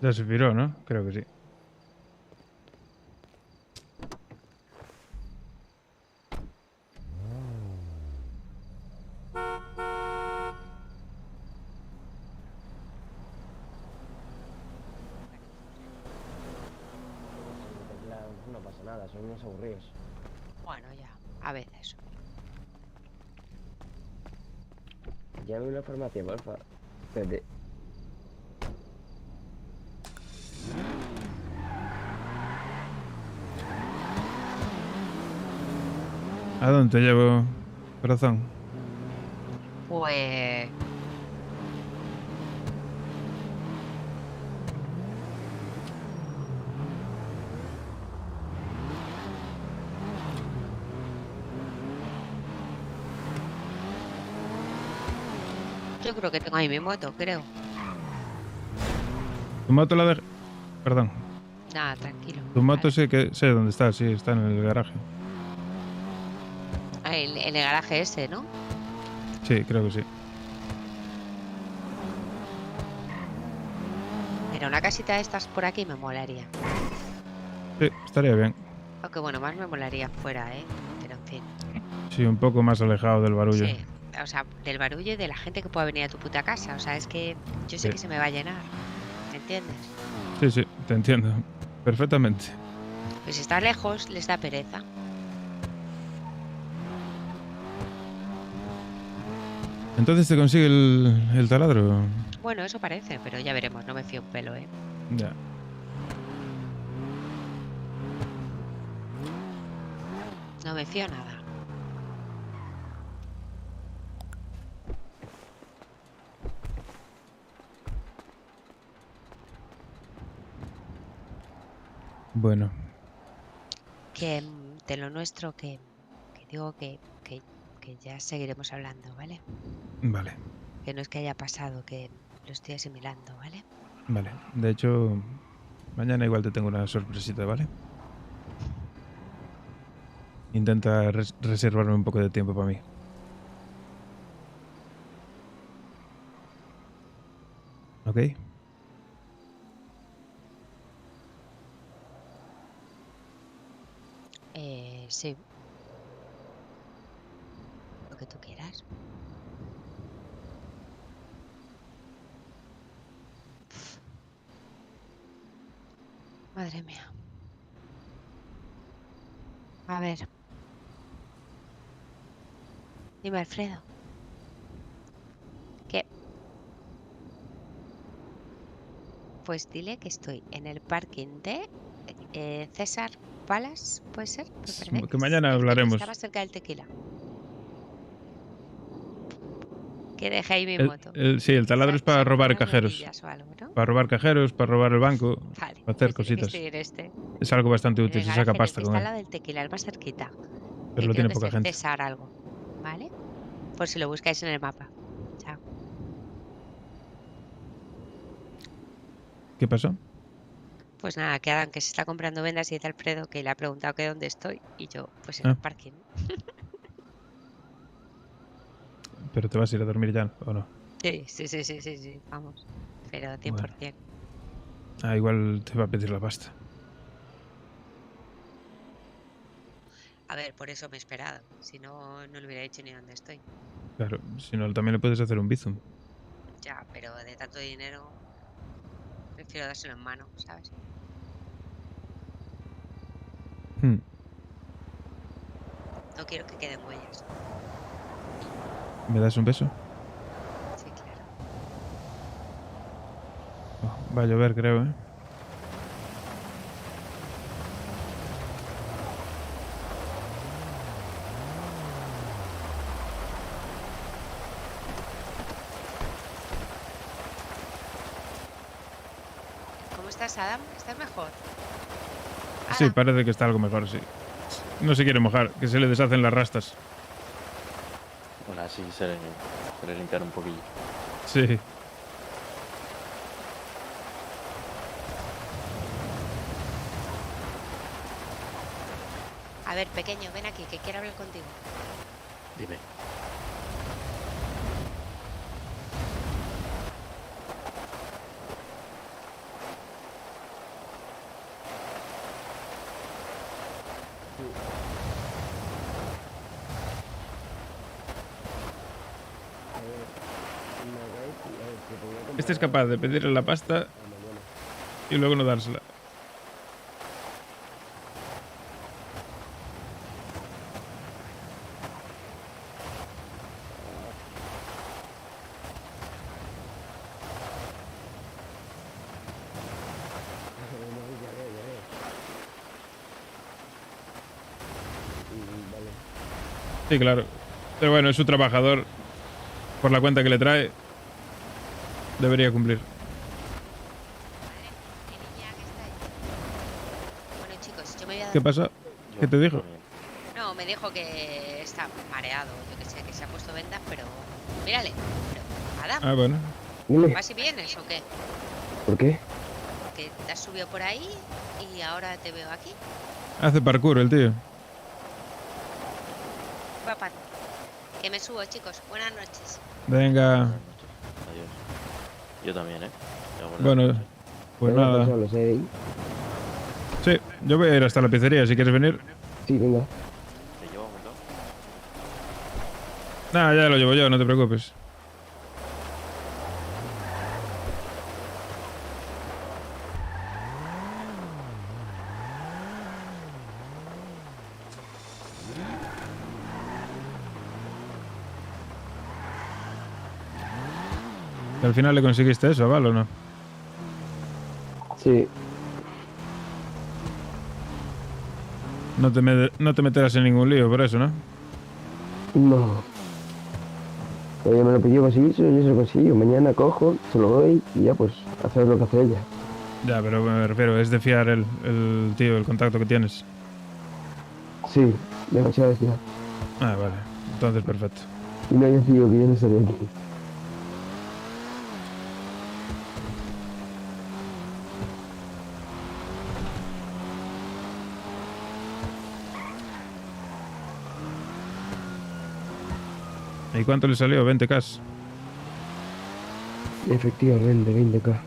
Ya se piró, ¿no? Creo que sí. No pasa nada, son unos aburridos. Bueno, ya, a veces. Llame a una farmacia, porfa. Espérate. ¿A dónde te llevo, corazón? Pues... Yo creo que tengo ahí mi moto, creo. ¿Tu moto la de... Perdón. Nada, tranquilo. Tu moto sí que sé dónde está, sí, está en el garaje. Ah, en el garaje ese, ¿no? Sí, creo que sí. Pero una casita de estas por aquí me molaría. Sí, estaría bien. Aunque bueno, más me molaría fuera, ¿eh? Pero en fin. Sí, un poco más alejado del barullo. Sí, o sea, del barullo y de la gente que pueda venir a tu puta casa. O sea, es que yo sé Sí. que se me va a llenar. ¿Me entiendes? Sí, sí, te entiendo. Perfectamente. Pues si está lejos, les da pereza. Entonces te consigue el taladro. Bueno, eso parece, pero ya veremos. No me fío un pelo, ¿eh? Ya. No me fío nada. Bueno, Que de lo nuestro, que digo que ya seguiremos hablando, ¿vale? vale, Que no es que haya pasado, que lo estoy asimilando, ¿vale? vale. De hecho, mañana igual te tengo una sorpresita, ¿vale? Intenta reservarme un poco de tiempo para mí. ¿Ok? Sí. Lo que tú quieras. Madre mía. A ver. Dime, Alfredo. ¿Qué? Pues dile que estoy en el parking de César Palace, ¿puede ser? Me parece Que mañana hablaremos. Estaba cerca del Tequila. Que deje ahí mi El- moto. sí, el taladro es para robar unas cajeros. botellas o algo, ¿no? Para robar cajeros, para robar el banco, Vale, para hacer pues dile que cositas. estoy en este. Es algo bastante En útil, el se garaje saca en el pasta que con está él. al lado del Tequila, el más cerquita. Pero lo Creo tiene que poca es gente. César algo, ¿vale? Por si lo buscáis en el mapa. Chao. ¿Qué pasó? Pues nada, que Adam que se está comprando vendas y dice Alfredo que le ha preguntado que dónde estoy y yo, pues en el parking. ¿Pero te vas a ir a dormir ya o no? Sí, vamos. Pero 100%. Ah, igual te va a pedir la pasta. A ver, por eso me he esperado. Si no, no le hubiera dicho ni dónde estoy. Claro, si no, también le puedes hacer un bizum. Ya, pero de tanto dinero prefiero dárselo en mano, ¿sabes? No quiero que queden huellas. ¿Me das un beso? Sí, claro. Oh, va a llover, creo, ¿eh? ¿Cómo estás, Adam? ¿Estás mejor? Sí, parece que está algo mejor, sí. No se quiere mojar, que se le deshacen las rastas. Bueno, así se le limpiar un poquillo. Sí. A ver, pequeño, ven aquí, que quiero hablar contigo. Dime. Este es capaz de pedirle la pasta y luego no dársela. Sí, claro. Pero bueno, es su trabajador. Por la cuenta que le trae, debería cumplir. Bueno, chicos, yo me voy a dar... ¿Qué pasa? ¿Qué te dijo? No, me dijo que está mareado, yo que sé, que se ha puesto vendas, pero... Mírale, pero... Adam, Ah, bueno. Dime. ¿vas y vienes o qué? ¿Por qué? Que te has subido por ahí y ahora te veo aquí. Hace parkour el tío. Papá, que me subo, chicos. Buenas noches. Venga. Adiós. Yo también, ¿eh? Bueno, pues nada. Sí, yo voy a ir hasta la pizzería si quieres venir. Sí, venga. ¿Te llevo un momento? Nada, ya lo llevo yo, no te preocupes. ¿Y al final le conseguiste eso, ¿vale o no? Sí. No te meterás en ningún lío por eso, ¿no? No. Ella me lo pidió para seguirse y yo se lo consigo. Mañana cojo, se lo doy y ya pues hacer lo que hace ella. Ya, pero me refiero, es de fiar el tío, el contacto que tienes. Sí, demasiado ya. Ah, vale. Entonces, perfecto. Y no haya sido que yo no estaría aquí. ¿Y cuánto le salió? 20k. Efectivamente, 20k.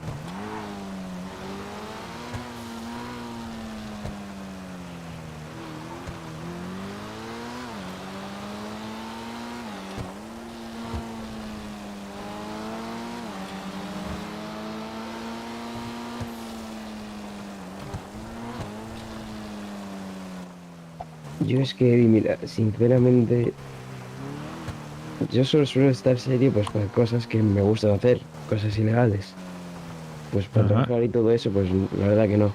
Yo es que, mira, sinceramente, yo solo suelo estar serio pues para cosas que me gustan hacer, cosas ilegales. Pues para trabajar y todo eso, pues la verdad que no.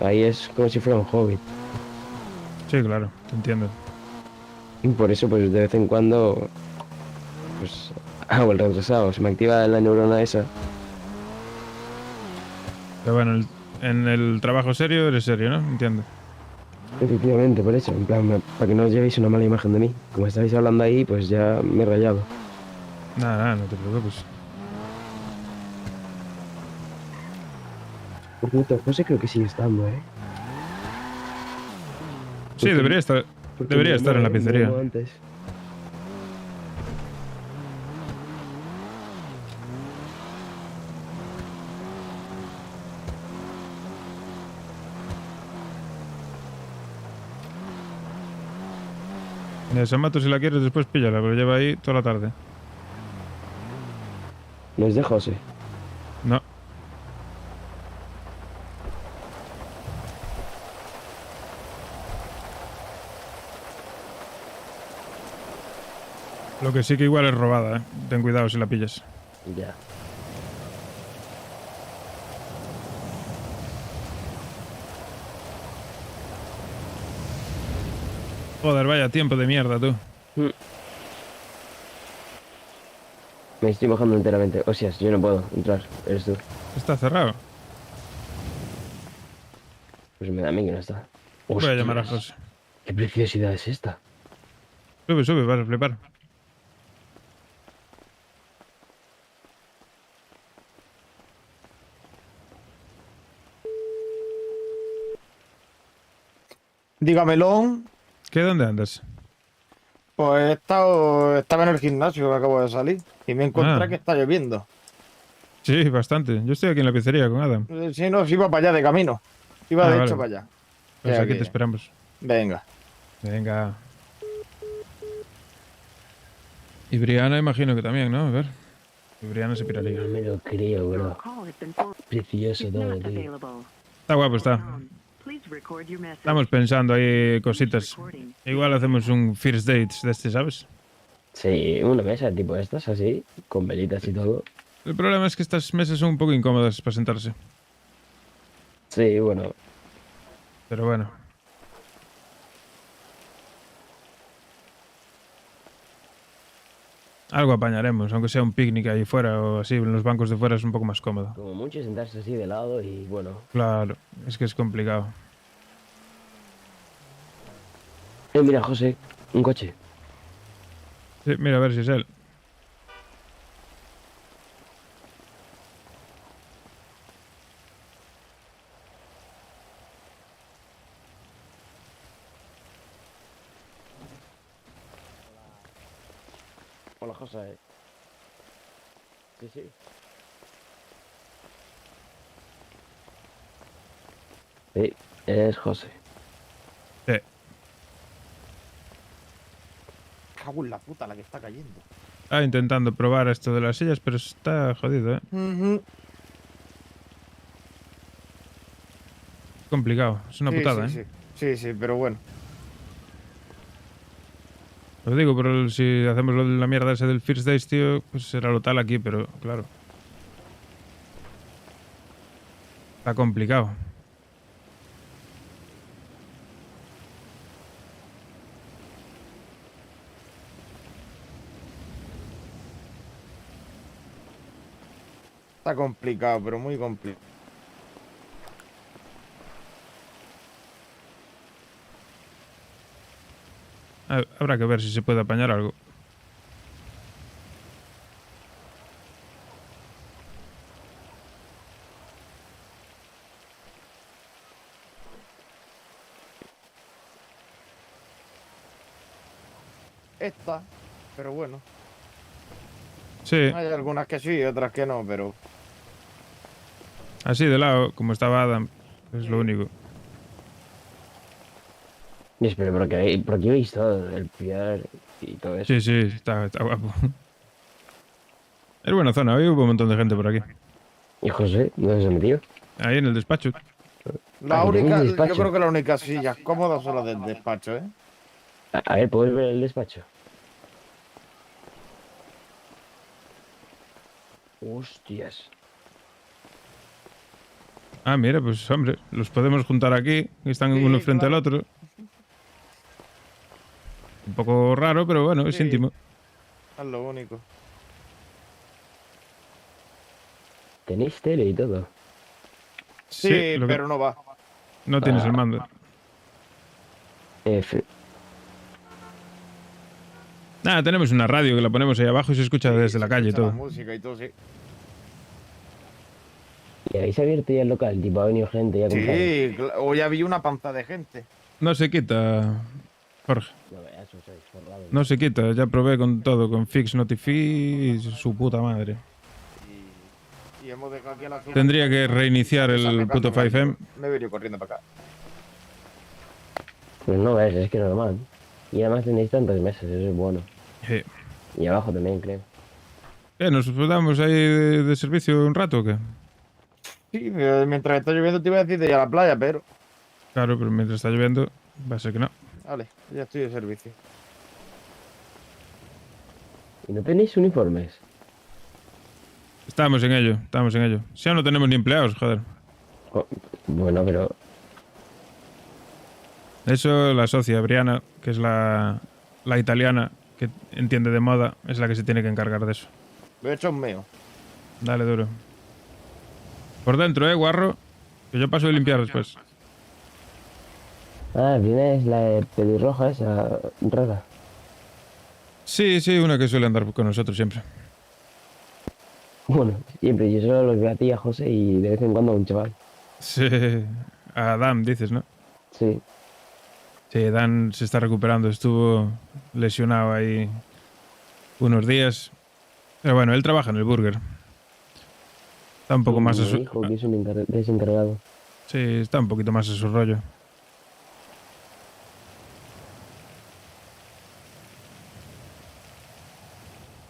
Ahí es como si fuera un hobby. Sí, claro, te entiendo. Y por eso, pues de vez en cuando, pues hago el retrasado, se me activa la neurona esa. Pero bueno, en el trabajo serio eres serio, ¿no? Entiendo. Efectivamente, por eso, en plan, para que no os llevéis una mala imagen de mí. Como estáis hablando ahí, pues ya me he rayado. Nada, no te preocupes. Por cierto, José creo que sigue estando, ¿eh? Sí, debería estar en la pizzería. Antes. Esa moto, si la quieres, después píllala, pero lleva ahí toda la tarde. ¿No es de José? No. Lo que sí que igual es robada, ¿eh? Ten cuidado si la pillas. Ya. Joder, vaya tiempo de mierda, tú. Me estoy mojando enteramente. Hostias, yo no puedo entrar. Eres tú. Está cerrado. Pues me da a mí que no está. Voy a llamar a José. ¿Qué preciosidad es esta? Sube, sube, vas a flipar. Dígamelo. ¿Qué? ¿Dónde andas? Pues estaba en el gimnasio, que acabo de salir. Y me encontré que está lloviendo. Sí, bastante. Yo estoy aquí en la pizzería con Adam. Si no, iba para allá de camino. Iba de hecho para allá. Pues O aquí sea te esperamos. Venga. Venga. Y Brianna imagino que también, ¿no? A ver. Y Brianna se piraría. No me lo creo, bro. Precioso todo, tío. Está guapo, está. Estamos pensando ahí cositas. Igual hacemos un first dates de este, ¿sabes? Sí, una mesa tipo estas, así, con velitas y todo. El problema es que estas mesas son un poco incómodas para sentarse. Sí, bueno. Pero bueno. Algo apañaremos, aunque sea un picnic ahí fuera o así, en los bancos de fuera es un poco más cómodo. Como mucho sentarse así de lado y bueno. Claro, es que es complicado. Mira, José, un coche. Sí, mira a ver si es él. Hola, José. Sí, sí. Sí, es José. Sí. Cago en la puta, la que está cayendo. Estaba intentando probar esto de las sillas, pero está jodido, ¿eh? Complicado, es una putada, ¿eh? Sí, pero bueno. Lo digo, pero si hacemos la mierda esa del First Days, tío, pues será lo tal aquí, pero claro. Está complicado. Está complicado, pero muy complicado. Habrá que ver si se puede apañar algo. Esta, pero bueno. Sí, Hay algunas que sí, otras que no, pero... así de lado, como estaba Adam. Es lo único. Y espera, porque veis todo, el piar y todo eso. Sí, sí, está guapo. Es buena zona, hoy hubo un montón de gente por aquí. ¿Y José? ¿Dónde se metió? Ahí en el despacho. La ¿que tenéis única, despacho? yo creo que la única silla cómoda son las del despacho, ¿eh? A ver, ¿puedes ver el despacho? Hostias. Ah, mira, pues hombre, los podemos juntar aquí. Están uno frente al otro. Un poco raro, pero bueno, es Sí. íntimo. Es lo único. Tenéis tele y todo. Sí, lo que- pero no va. No tienes el mando. F. Nada, tenemos una radio que la ponemos ahí abajo y se escucha desde la calle y Escucha la todo. música y todo, sí. ¿Y habéis abierto ya el local? Tipo, ha venido gente ya a comprar. Sí, hoy había una panza de gente. No se quita, Jorge. No veas, os habéis forrado. No se quita. Ya probé con todo, con Fix Notify y su puta madre. Y hemos dejado aquí a la Tendría que reiniciar el puto 5M. Me he venido corriendo para acá. Pues no ves, es que normal. Y además tenéis tantos meses, eso es bueno. Sí. Y abajo también, creo. ¿Nos damos ahí de servicio un rato o qué? Sí, mientras está lloviendo te iba a decir de ir a la playa, pero... Claro, pero mientras está lloviendo, va a ser que no. Vale, ya estoy de servicio. ¿Y no tenéis uniformes? Estamos en ello, estamos en ello. Si ya no tenemos ni empleados, joder. Oh, bueno, pero... Eso la socia, Briana, que es la italiana que entiende de moda, es la que se tiene que encargar de eso. Lo he hecho un meo. Dale duro. Por dentro, guarro. Que yo paso de limpiar después. Ah, viene es la pelirroja esa rara. Sí, sí, una que suele andar con nosotros siempre. Bueno, siempre, yo solo los veo a ti, a José y de vez en cuando a un chaval. Sí, a Dan dices, ¿no? Sí. Sí, Dan se está recuperando, estuvo lesionado ahí unos días. Pero bueno, él trabaja en el burger. Está un poco más a Me su... dijo que es un desencargado. Sí, está un poquito más a su rollo.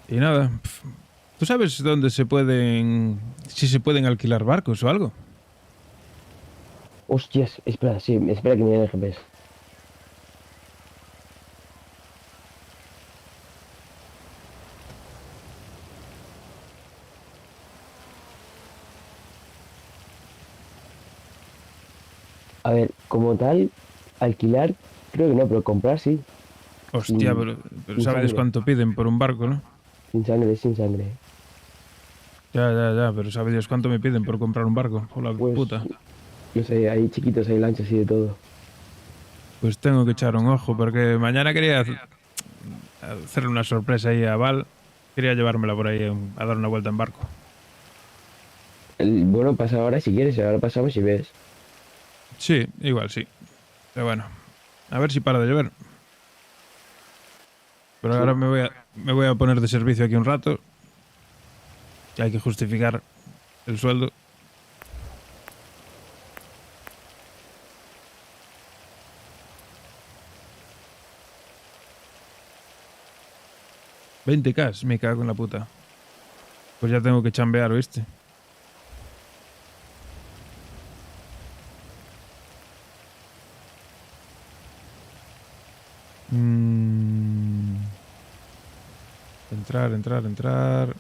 Y nada, ¿tú sabes dónde se pueden... si se pueden alquilar barcos o algo? Hostias, espera, sí, espera que me dé el GPS. A ver, como tal, alquilar, creo que no, pero comprar sí. Hostia, Sin- pero sin ¿sabes sangre. cuánto piden por un barco, no? Sin sangre, sin sangre. Ya, pero ¿sabes Dios cuánto me piden por comprar un barco? Por la Pues, puta. No sé, hay chiquitos, hay lanchas y de todo. Pues tengo que echar un ojo, porque mañana quería hacerle una sorpresa ahí a Val. Quería llevármela por ahí a dar una vuelta en barco. Bueno, pasa ahora si quieres, ahora pasamos y ves. Sí, igual sí. Pero bueno, a ver si para de llover. Pero Sí. ahora me voy a poner de servicio aquí un rato. Que hay que justificar el sueldo. $20K, me cago en la puta. Pues ya tengo que chambear, ¿oíste? Entrar.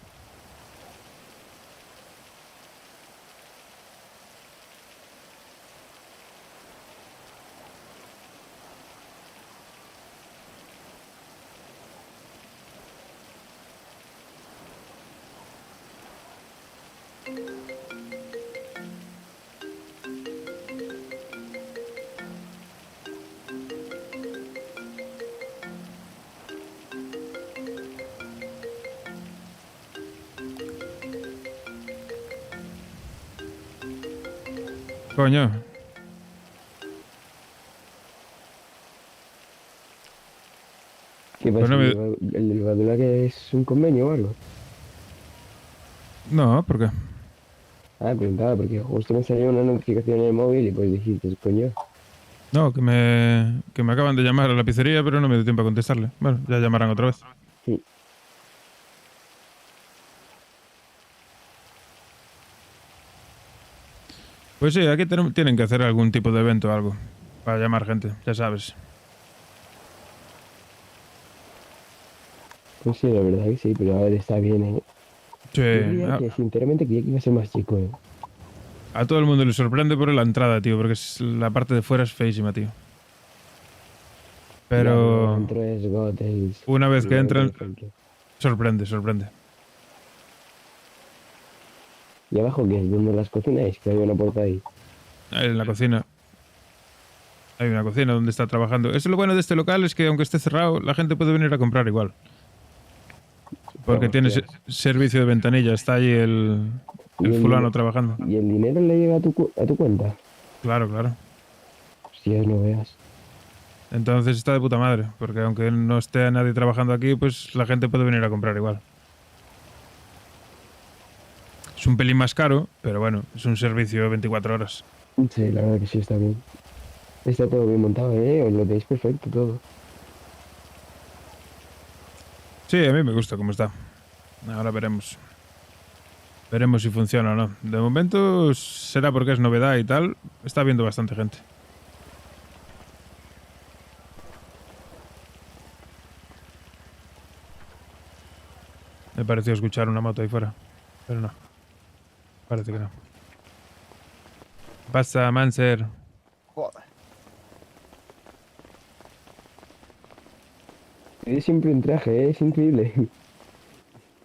Coño. ¿Qué Pues pasa? no me- ¿El del Badulaque es un convenio o algo? No, ¿por qué? Ah, preguntaba, porque justo me salió una notificación en el móvil y pues dijiste, coño. No, que me acaban de llamar a la pizzería, pero no me dio tiempo a contestarle. Bueno, ya llamarán otra vez. Sí. Pues sí, aquí tienen que hacer algún tipo de evento o algo. Para llamar gente, ya sabes. Pues sí, la verdad que sí, pero a ver, está bien, ¿eh? Sí, Yo diría que sinceramente creía que iba a ser más chico, ¿eh? a todo el mundo le sorprende por la entrada, tío, porque la parte de fuera es feísima, tío. Pero Dentro es gotes. una vez que entran, sorprende. ¿Y abajo qué es? ¿Dónde las cocináis? Que hay una puerta ahí. En la cocina. Hay una cocina donde está trabajando. Eso es lo bueno de este local, es que aunque esté cerrado, la gente puede venir a comprar igual. Porque tiene servicio de ventanilla, está allí el fulano trabajando. ¿Y el dinero le llega a tu cuenta? Claro. Hostias, no veas. Entonces está de puta madre, porque aunque no esté nadie trabajando aquí, pues la gente puede venir a comprar igual. Es un pelín más caro, pero bueno, es un servicio 24 horas. Sí, la verdad que sí está bien. Está todo bien montado, ¿eh? Os lo tenéis perfecto todo. Sí, a mí me gusta cómo está. Ahora veremos. Veremos si funciona o no. De momento será porque es novedad y tal. Está viendo bastante gente. Me pareció escuchar una moto ahí fuera. Pero no. Parece que no. ¿Qué pasa, Manser? Joder. Es siempre en traje, ¿eh? Es increíble.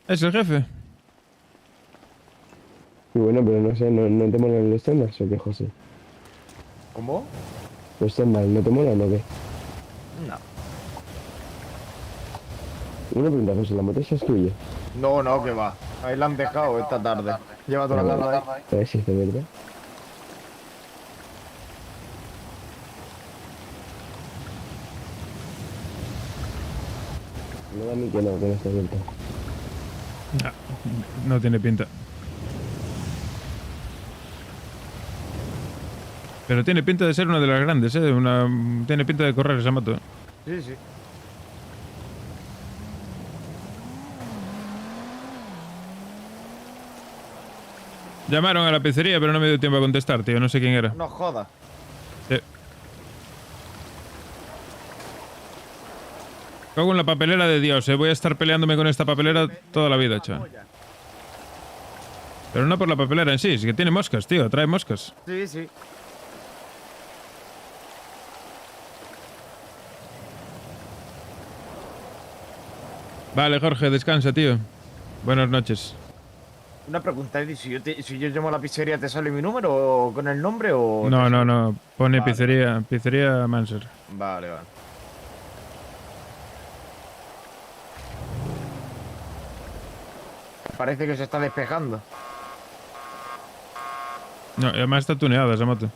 ¿Es el jefe? Y bueno, pero no sé, ¿no te molan los sandals o qué, José? ¿Cómo? Los sandals, ¿no te molan o qué? No. Una pregunta, José, ¿la moto esa es tuya? No, que va. Ahí la han dejado esta tarde. Lleva toda la tarde ahí. A ver si es de verdad. No da a mí que no está abierta. No tiene pinta. Pero tiene pinta de ser una de las grandes, ¿eh? Tiene pinta de correr esa moto. Sí. Llamaron a la pizzería, pero no me dio tiempo a contestar, tío. No sé quién era. No jodas. Sí. Cago en la papelera de Dios, Voy a estar peleándome con esta papelera toda la vida, chaval. Pero no por la papelera en sí, es que tiene moscas, tío. Trae moscas. Sí. Vale, Jorge, descansa, tío. Buenas noches. Una pregunta, Eddie, si yo llamo a la pizzería, ¿te sale mi número con el nombre o...? No. Pone Vale. pizzería Manser. Vale. Parece que se está despejando. No, además está tuneada esa moto.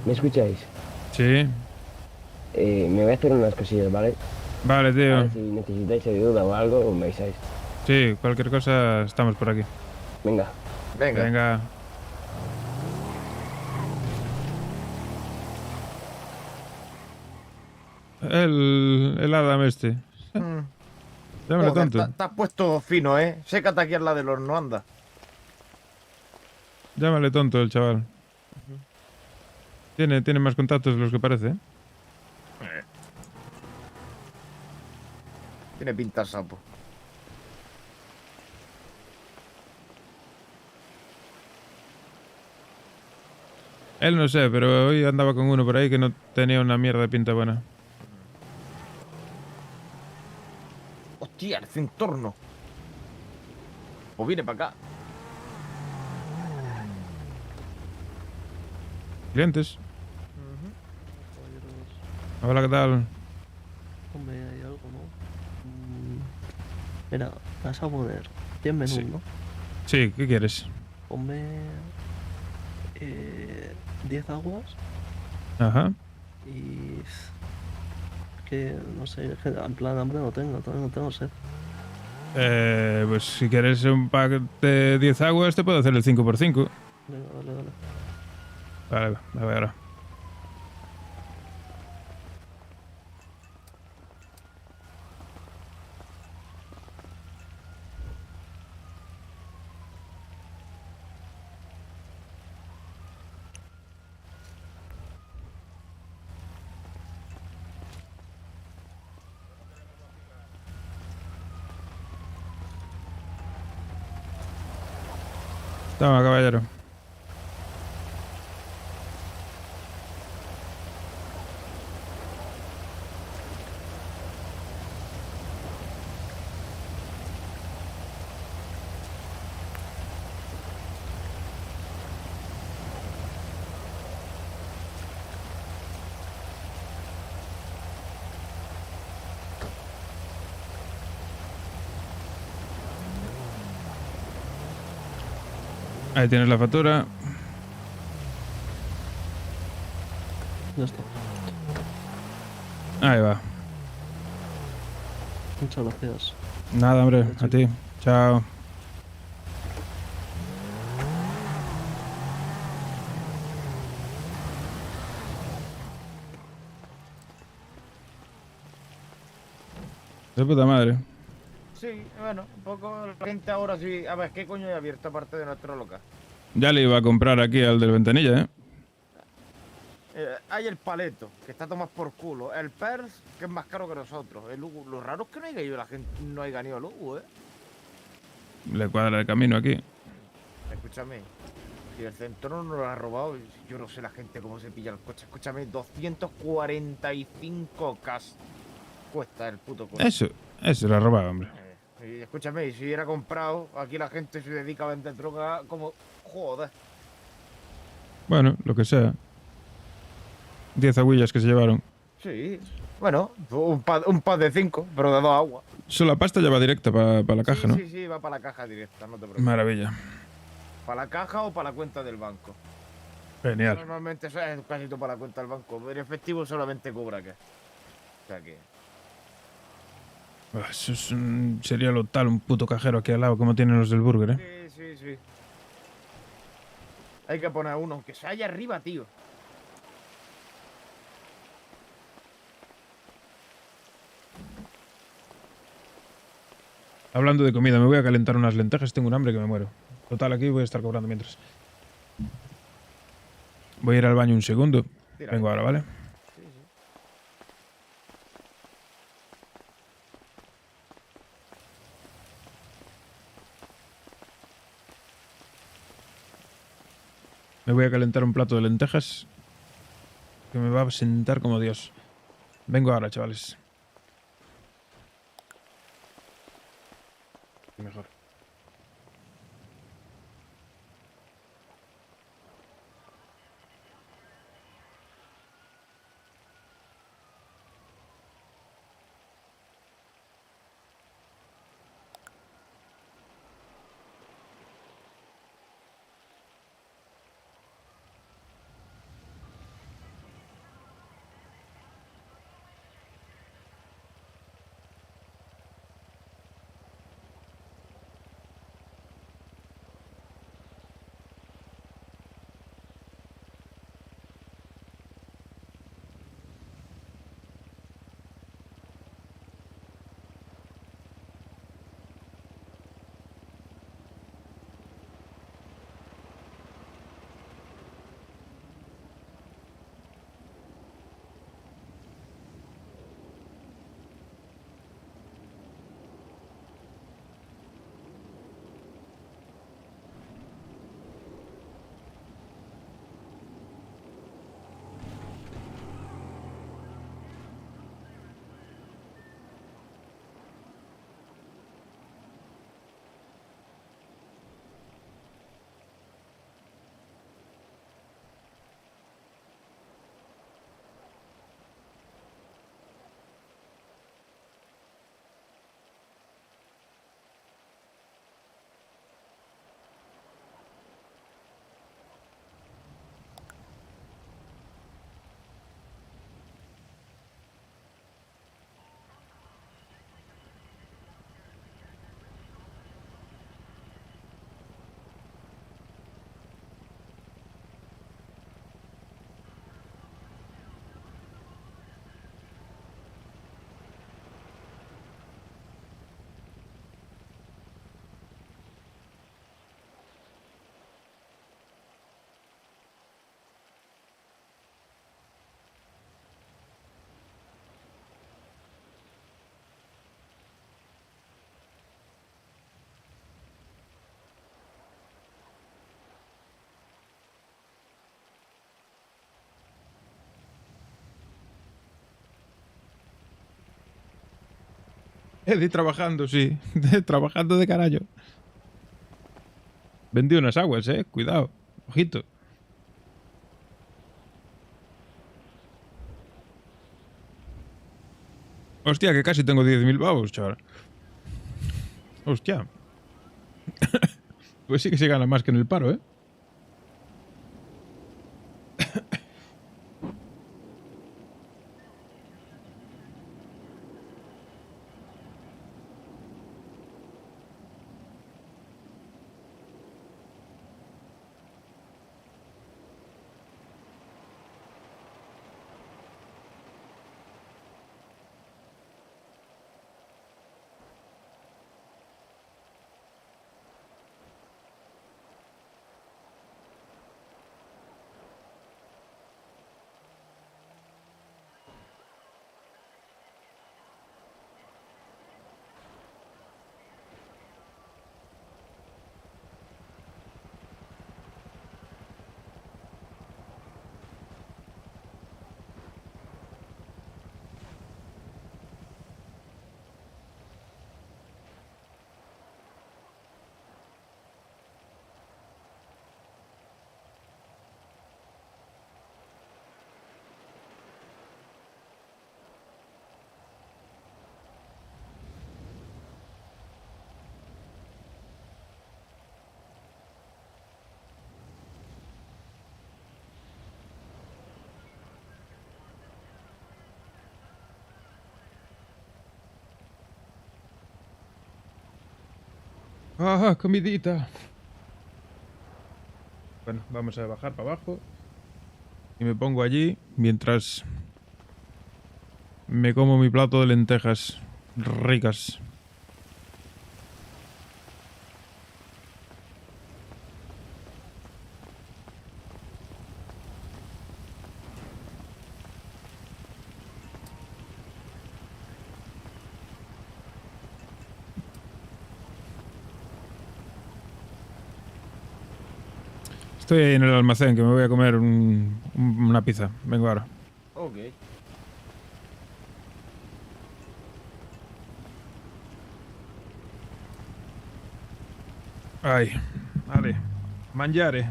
¿Me escucháis? Sí. Me voy a hacer unas cosillas, ¿vale? Vale, tío. A ver si necesitáis ayuda o algo, me avisáis. Sí, cualquier cosa estamos por aquí. Venga. Venga. El Adam este. Llámale Joder, tonto. te has puesto fino, ¿eh? Sécate aquí al lado del horno, anda. Llámale tonto el chaval. Tiene más contactos de los que parece, ¿eh? Tiene pinta sapo. Él no sé, pero hoy andaba con uno por ahí que no tenía una mierda de pinta buena. Hostia, el centorno. Pues viene para acá. ¿Clientes? Hola, ¿qué tal? Hombre, hay algo, ¿no? Mira, vas a poner 100 menús, Sí. ¿no? Sí, ¿qué quieres? Ponme 10 aguas Ajá. y... que no sé, es que en plan hambre no tengo, todavía no tengo sed. Pues si quieres un pack de 10 aguas, te puedo hacer el 5x5. Venga, dale, dale. Vale, a ver ahora. Toma, caballero. Ahí tienes la factura. Ya está. Ahí va. Muchas gracias. Nada, hombre, a ti. Chao. De puta madre. Sí, bueno, un poco la gente ahora sí. A ver, ¿qué coño hay abierto aparte de nuestro local? Ya le iba a comprar aquí al del ventanilla, ¿eh? Hay el paleto, que está tomado por culo. El Pers, que es más caro que nosotros. El Hugo, lo raro es que no haya ido la gente, no haya ganado el Hugo, ¿eh? Le cuadra el camino aquí. Escúchame, si el centro no lo ha robado, yo no sé la gente cómo se pilla el coche. Escúchame, 245k cuesta el puto coche. Eso lo ha robado, hombre. Y escúchame, si hubiera comprado, aquí la gente se dedica a vender droga como... Joder. Bueno, lo que sea. 10 agüillas que se llevaron. Sí, bueno, un pad de 5, pero de 2 aguas. Solo la pasta ya va directa para la caja, ¿no? Sí, sí, va para la caja directa, no te preocupes. Maravilla. ¿Para la caja o para la cuenta del banco? Genial. Normalmente eso es casi todo para la cuenta del banco. En efectivo solamente cobra que. O sea que. Eso es sería lo tal, un puto cajero aquí al lado, como tienen los del burger, ¿eh? Sí, sí, sí. Hay que poner uno, aunque sea allá arriba, tío. Hablando de comida, me voy a calentar unas lentejas, tengo un hambre que me muero. Total, aquí voy a estar cobrando mientras. Voy a ir al baño un segundo. Vengo ahora, ¿vale? Me voy a calentar un plato de lentejas que me va a sentar como Dios. Vengo ahora, chavales. Mejor. Eddie trabajando, sí. Trabajando de carajo. Vendí unas aguas, cuidado. Ojito. Hostia, que casi tengo 10.000 pavos, chaval. Hostia. Pues sí que se gana más que en el paro, ¡Ah, comidita! Bueno, vamos a bajar para abajo. Y me pongo allí mientras me como mi plato de lentejas ricas. Estoy ahí en el almacén, que me voy a comer una pizza. Vengo ahora. Ok. Ay, vale. Mangiare.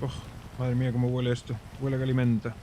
Oh, madre mía, cómo huele esto. Huele que alimenta.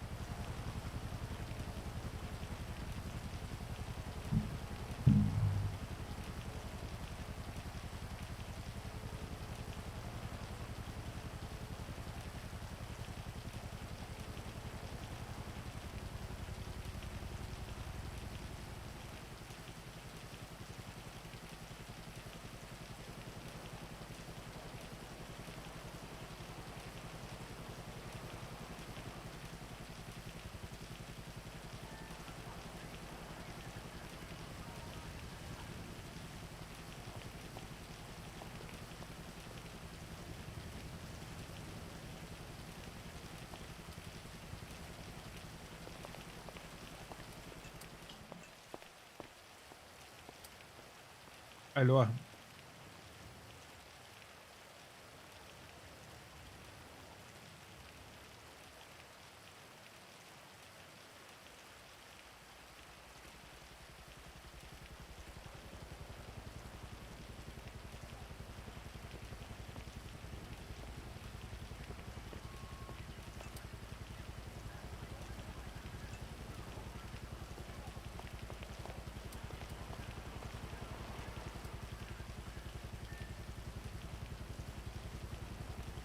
Ahí lo va.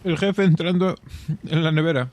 El jefe entrando en la nevera.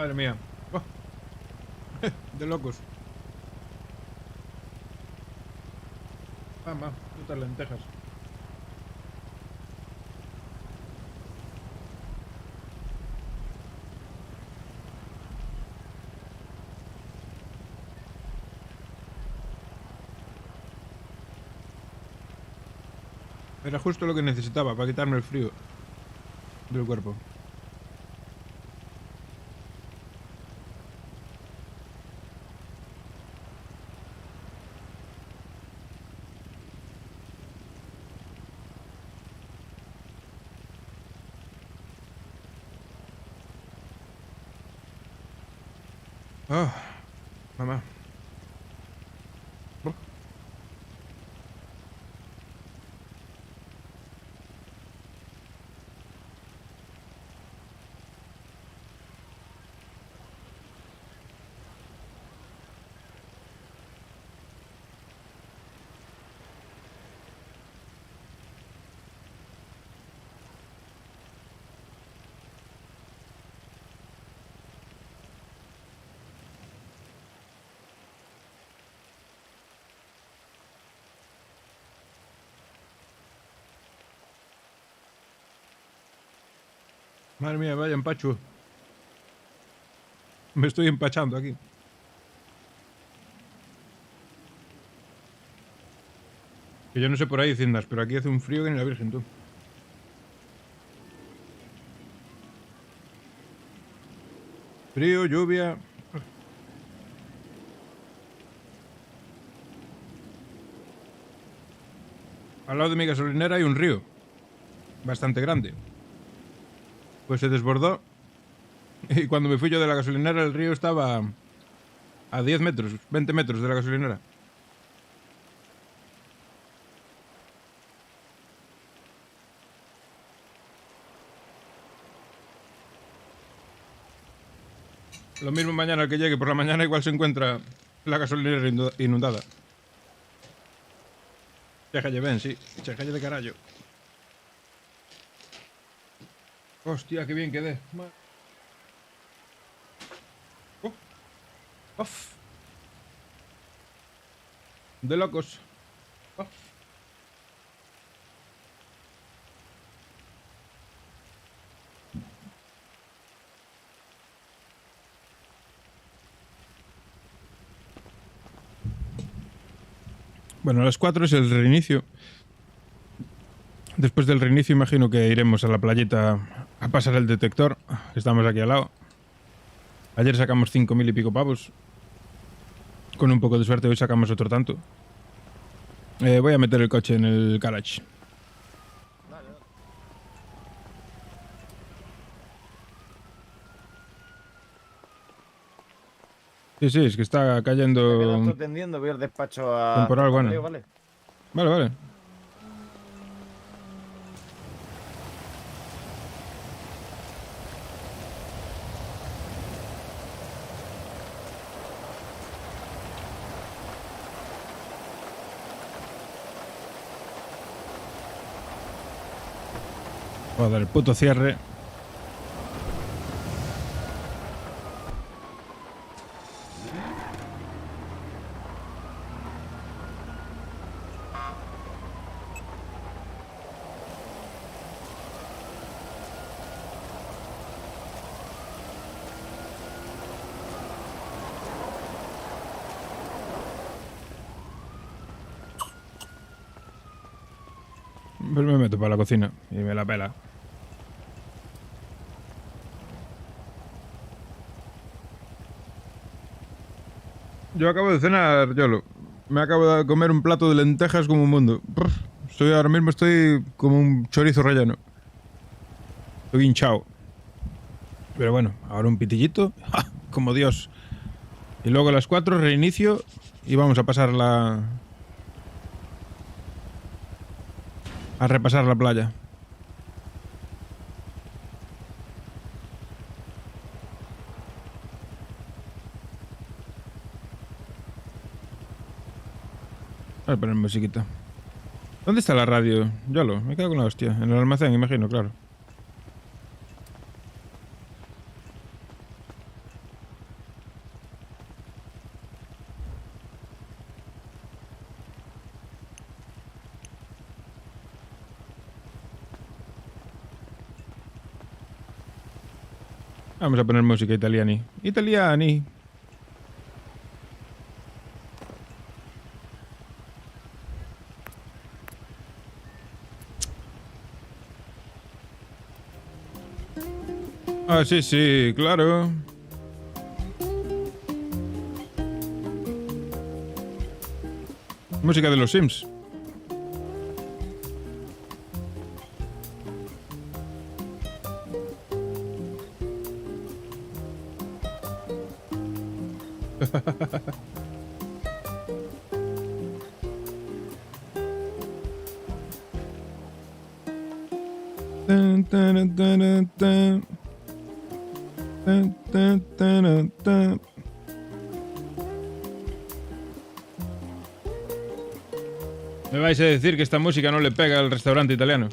Madre mía. Oh. De locos. Mamá, putas lentejas. Era justo lo que necesitaba para quitarme el frío del cuerpo. Oh, mamá. Oh. Madre mía, vaya empacho. Me estoy empachando aquí. Que yo no sé por ahí, Cindas, pero aquí hace un frío que ni la Virgen, tú. Frío, lluvia. Al lado de mi gasolinera hay un río. Bastante grande. Pues se desbordó. Y cuando me fui yo de la gasolinera, el río estaba a 10 metros, 20 metros de la gasolinera. Lo mismo mañana que llegue por la mañana, igual se encuentra la gasolinera inundada. Chejalle ben, sí. Chejalle de carallo. Hostia, qué bien quedé. Uf. De locos. Uf. Bueno, a las 4 es el reinicio. Después del reinicio imagino que iremos a la playita a pasar el detector, que estamos aquí al lado. Ayer sacamos 5.000 y pico pavos. Con un poco de suerte hoy sacamos otro tanto. Voy a meter el coche en el garage. Sí, sí, es que está cayendo... Me quedo atendiendo, voy al despacho a... Temporal, bueno. Vale. Vale, vale. Joder, el puto cierre. Pues me meto para la cocina y me la pela. Yo acabo de cenar, Yolo. Me acabo de comer un plato de lentejas como un mundo. Ahora mismo estoy como un chorizo relleno. Estoy hinchado. Pero bueno, ahora un pitillito. ¡Ja! Como Dios. Y luego a las 4 reinicio y vamos a pasar a repasar la playa. Voy a poner musiquita. ¿Dónde está la radio? Yolo, me quedo con la hostia. En el almacén, imagino, claro. Vamos a poner música italiani. Italiani. Ah, sí, sí, claro. Música de los Sims. Tan, tan, tan, tan. Tan, tan, tan, tan. ¿Me vais a decir que esta música no le pega al restaurante italiano?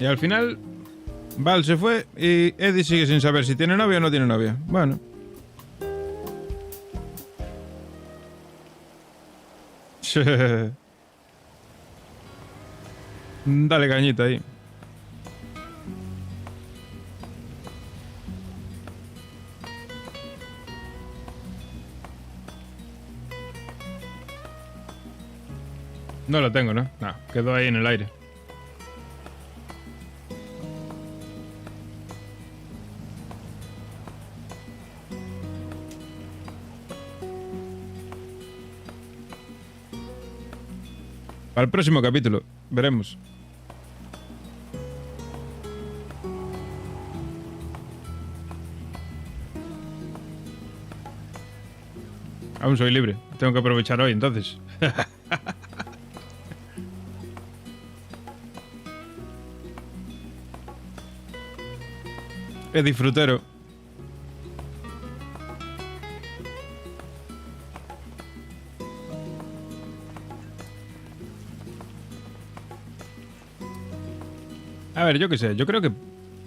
Y al final, Val se fue y Eddie sigue sin saber si tiene novia o no tiene novia. Bueno. Dale cañita ahí. No lo tengo, ¿no? No, quedó ahí en el aire. Para el próximo capítulo, veremos. Aún soy libre. Tengo que aprovechar hoy, entonces. Es disfrutero. A ver, yo qué sé, yo creo que...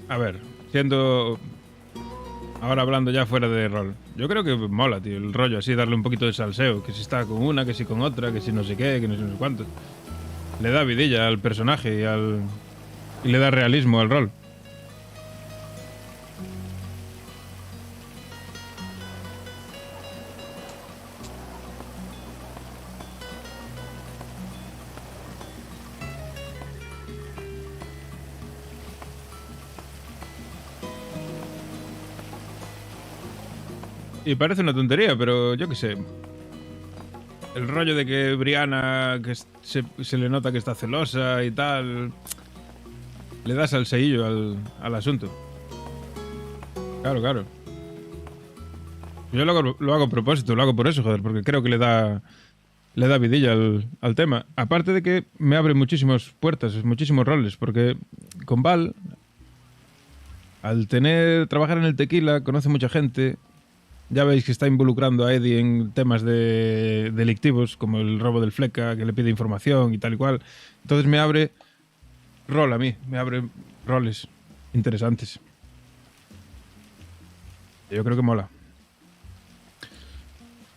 A ver, siendo... Ahora hablando ya fuera de rol. Yo creo que mola, tío, el rollo así, darle un poquito de salseo. Que si está con una, que si con otra, que si no sé qué, que no sé cuánto. Le da vidilla al personaje y le da realismo al rol. Y parece una tontería, pero yo qué sé. El rollo de que Brianna que se le nota que está celosa y tal. Le das al sello al asunto. Claro, claro. Yo lo hago a propósito, lo hago por eso, joder, porque creo que le da vidilla al tema. Aparte de que me abre muchísimas puertas, muchísimos roles, porque con Val, al trabajar en el tequila, conoce mucha gente. Ya veis que está involucrando a Eddie en temas delictivos, como el robo del Fleca, que le pide información y tal y cual. Entonces me abre rol a mí, me abre roles interesantes. Yo creo que mola.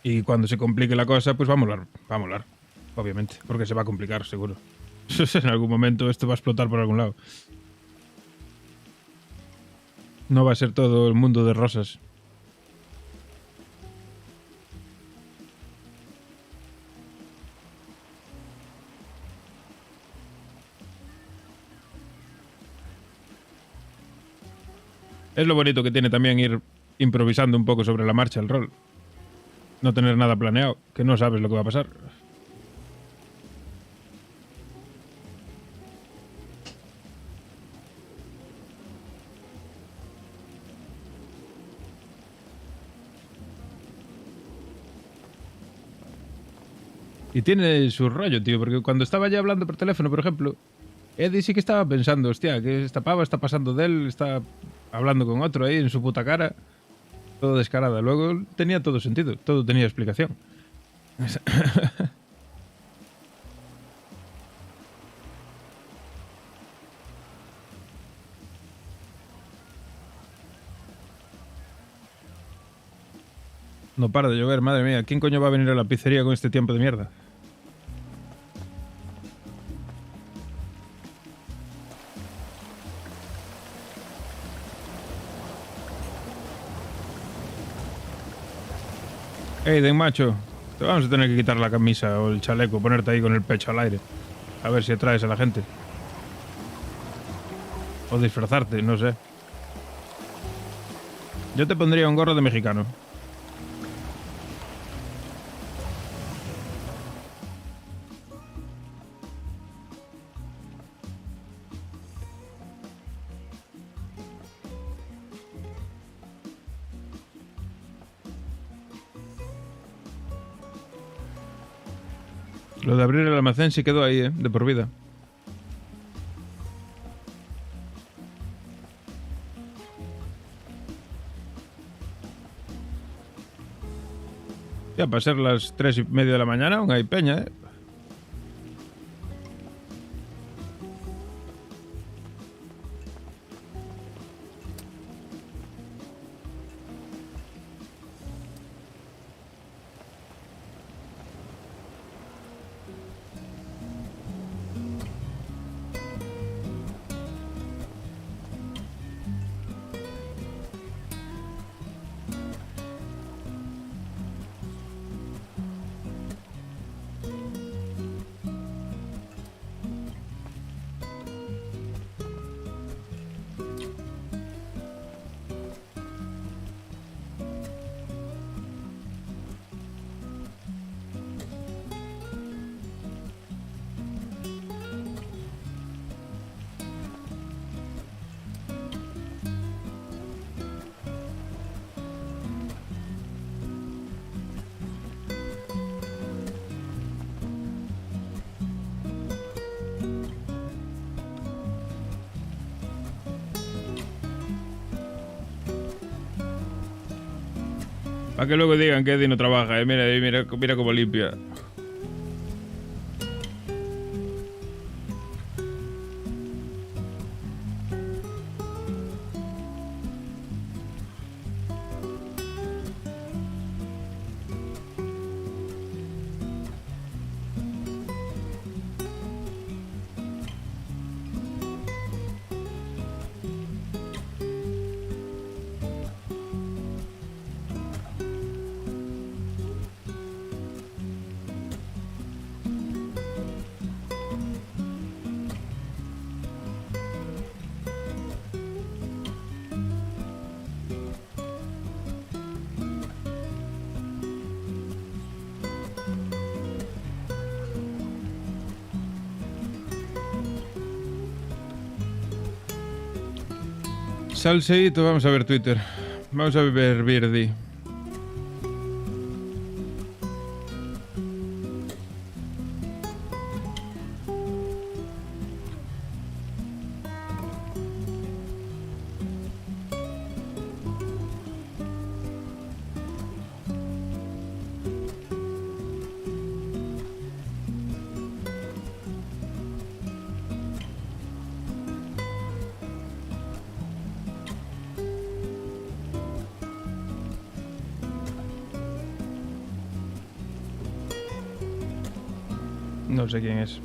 Y cuando se complique la cosa, pues va a molar, obviamente, porque se va a complicar, seguro. En algún momento esto va a explotar por algún lado. No va a ser todo el mundo de rosas. Es lo bonito que tiene también ir improvisando un poco sobre la marcha el rol. No tener nada planeado, que no sabes lo que va a pasar. Y tiene su rollo, tío, porque cuando estaba ya hablando por teléfono, por ejemplo, Eddie sí que estaba pensando, hostia, que esta pava está pasando de él, está hablando con otro ahí en su puta cara. Todo descarada. Luego tenía todo sentido, todo tenía explicación. No para de llover, madre mía. ¿Quién coño va a venir a la pizzería con este tiempo de mierda? Ey, Den Macho, te vamos a tener que quitar la camisa o el chaleco, ponerte ahí con el pecho al aire. A ver si atraes a la gente. O disfrazarte, no sé. Yo te pondría un gorro de mexicano. Lo de abrir el almacén sí quedó ahí, de por vida. Ya, para ser las 3:30 de la mañana aún hay peña, Para que luego digan que Eddie no trabaja, mira cómo limpia. Salseíto, vamos a ver Twitter. Vamos a ver Birdi. No sé quién es.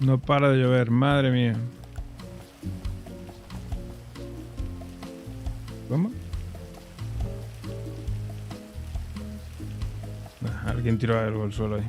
No para de llover, madre mía. ¿Cómo? Alguien tiró algo al suelo ahí.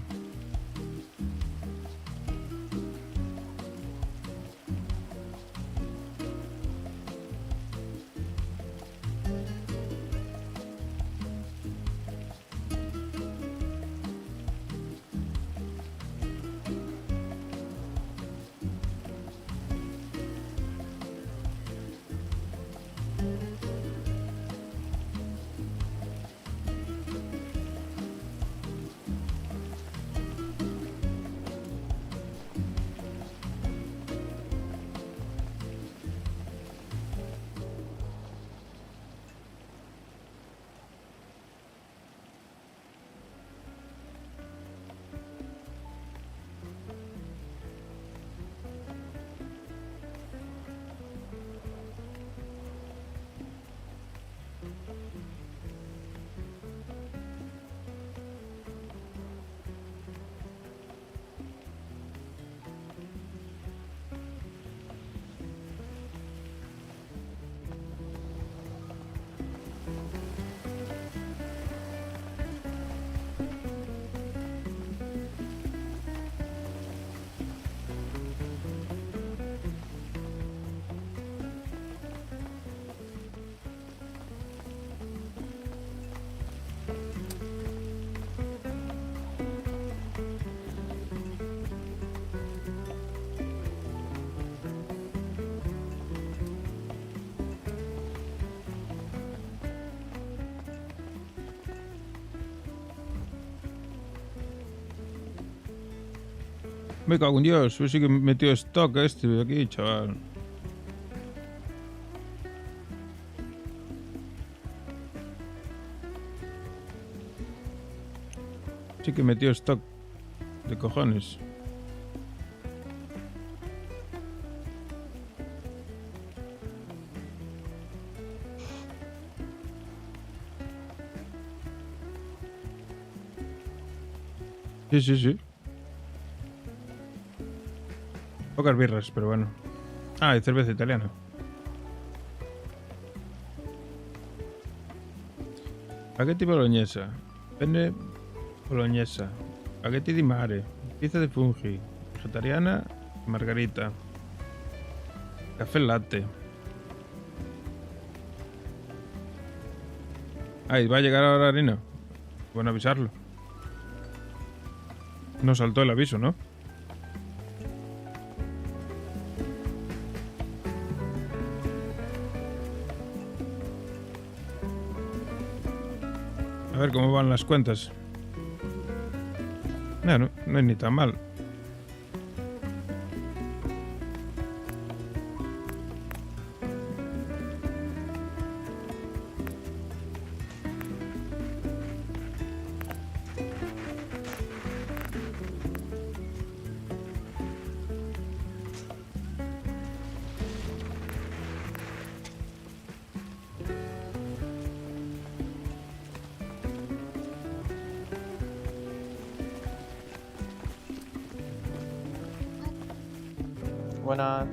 Me cago en Dios, sí que metió stock este de aquí, chaval. Sí que metió stock de cojones. Sí, sí, sí. Pocas birras, pero bueno. Ah, y cerveza italiana. Spaghetti bolognesa. Penne bolognesa. Spaghetti di mare. Pizza de fungi. Vegetariana. Margarita. Café latte. Ay, va a llegar ahora Rino. Bueno, avisarlo. No saltó el aviso, ¿no? A ver cómo van las cuentas. No es ni tan mal. Buenas.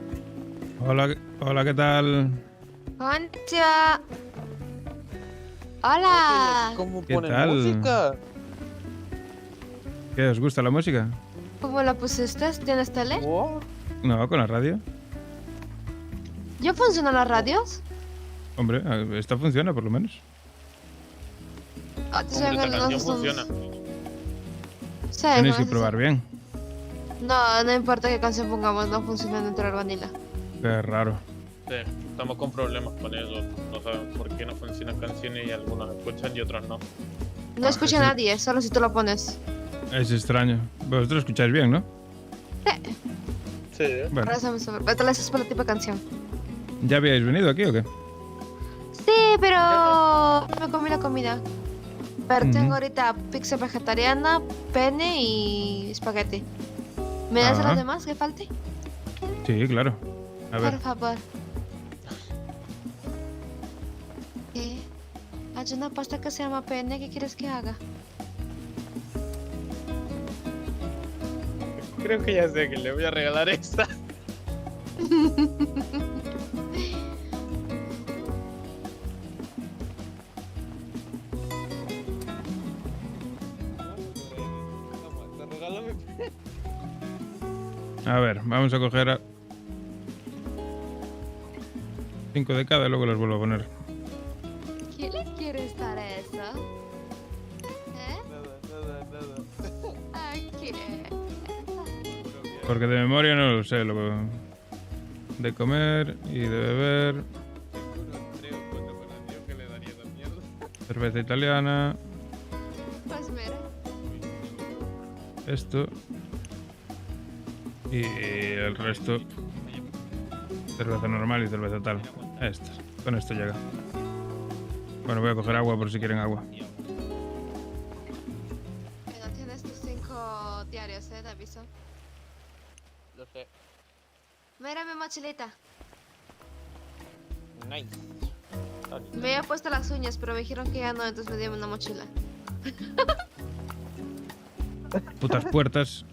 Hola, ¿qué tal? Konnichiwa. Hola. ¿Cómo ¿Qué ponen tal? música? ¿Qué os gusta la música? ¿Cómo la pusiste? ¿Tienes tele? No, con la radio. ¿Ya funcionan las radios? Hombre, esta funciona por lo menos. Ah, te saben Esta canción los dos. funciona. Sí, Tenéis no, que probar bien. no importa qué canción pongamos, no funciona dentro del vanilla. Qué raro. Sí, estamos con problemas con eso. No sabemos por qué no funcionan canciones y algunos escuchan y otros no. No escucha a nadie, solo si tú lo pones. Es extraño. Vosotros escucháis bien, ¿no? Sí. Bueno, Ahora se me sube. Vete a por la tipo de canción. ¿ya habíais venido aquí o qué? Sí, pero no me comí la comida. Pero tengo Ujú. ahorita pizza vegetariana, penne y espagueti. ¿Me das Ah. los demás que falte? Sí, claro. A ver. Por favor. ¿Qué? Hay una pasta que se llama penne, ¿qué quieres que haga? Creo que ya sé que le voy a regalar esta. A ver, vamos a coger a 5 de cada y luego los vuelvo a poner. ¿Quién le quiere dar eso? ¿Eh? ¿A quién? Porque de memoria no lo sé. De comer y de beber. Cerveza italiana. Pues mira. Esto. Y el resto. Cerveza normal y cerveza tal. Esto. Con esto llega. Bueno, voy a coger agua por si quieren agua. Bueno, tienes tus 5 diarios, te aviso. Lo sé. Mira mi mochilita. Nice. Me había puesto las uñas, pero me dijeron que ya no, entonces me dieron una mochila. Putas puertas.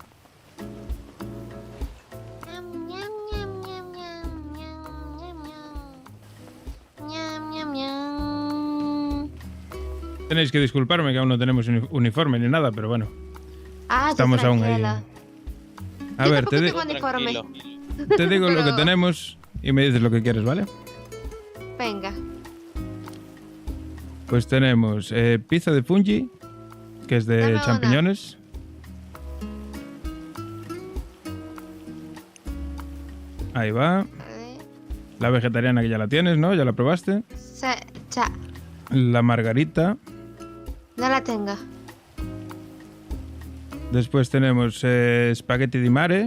Tenéis que disculparme que aún no tenemos uniforme ni nada, pero bueno. Ah, estamos aún ahí. A ver, te digo lo que tenemos y me dices lo que quieres, ¿vale? Venga. Pues tenemos pizza de fungi, que es de champiñones. Ahí va. La vegetariana que ya la tienes, ¿no? ¿Ya la probaste? Ya. La margarita. No la tengo. Después tenemos spaghetti di mare.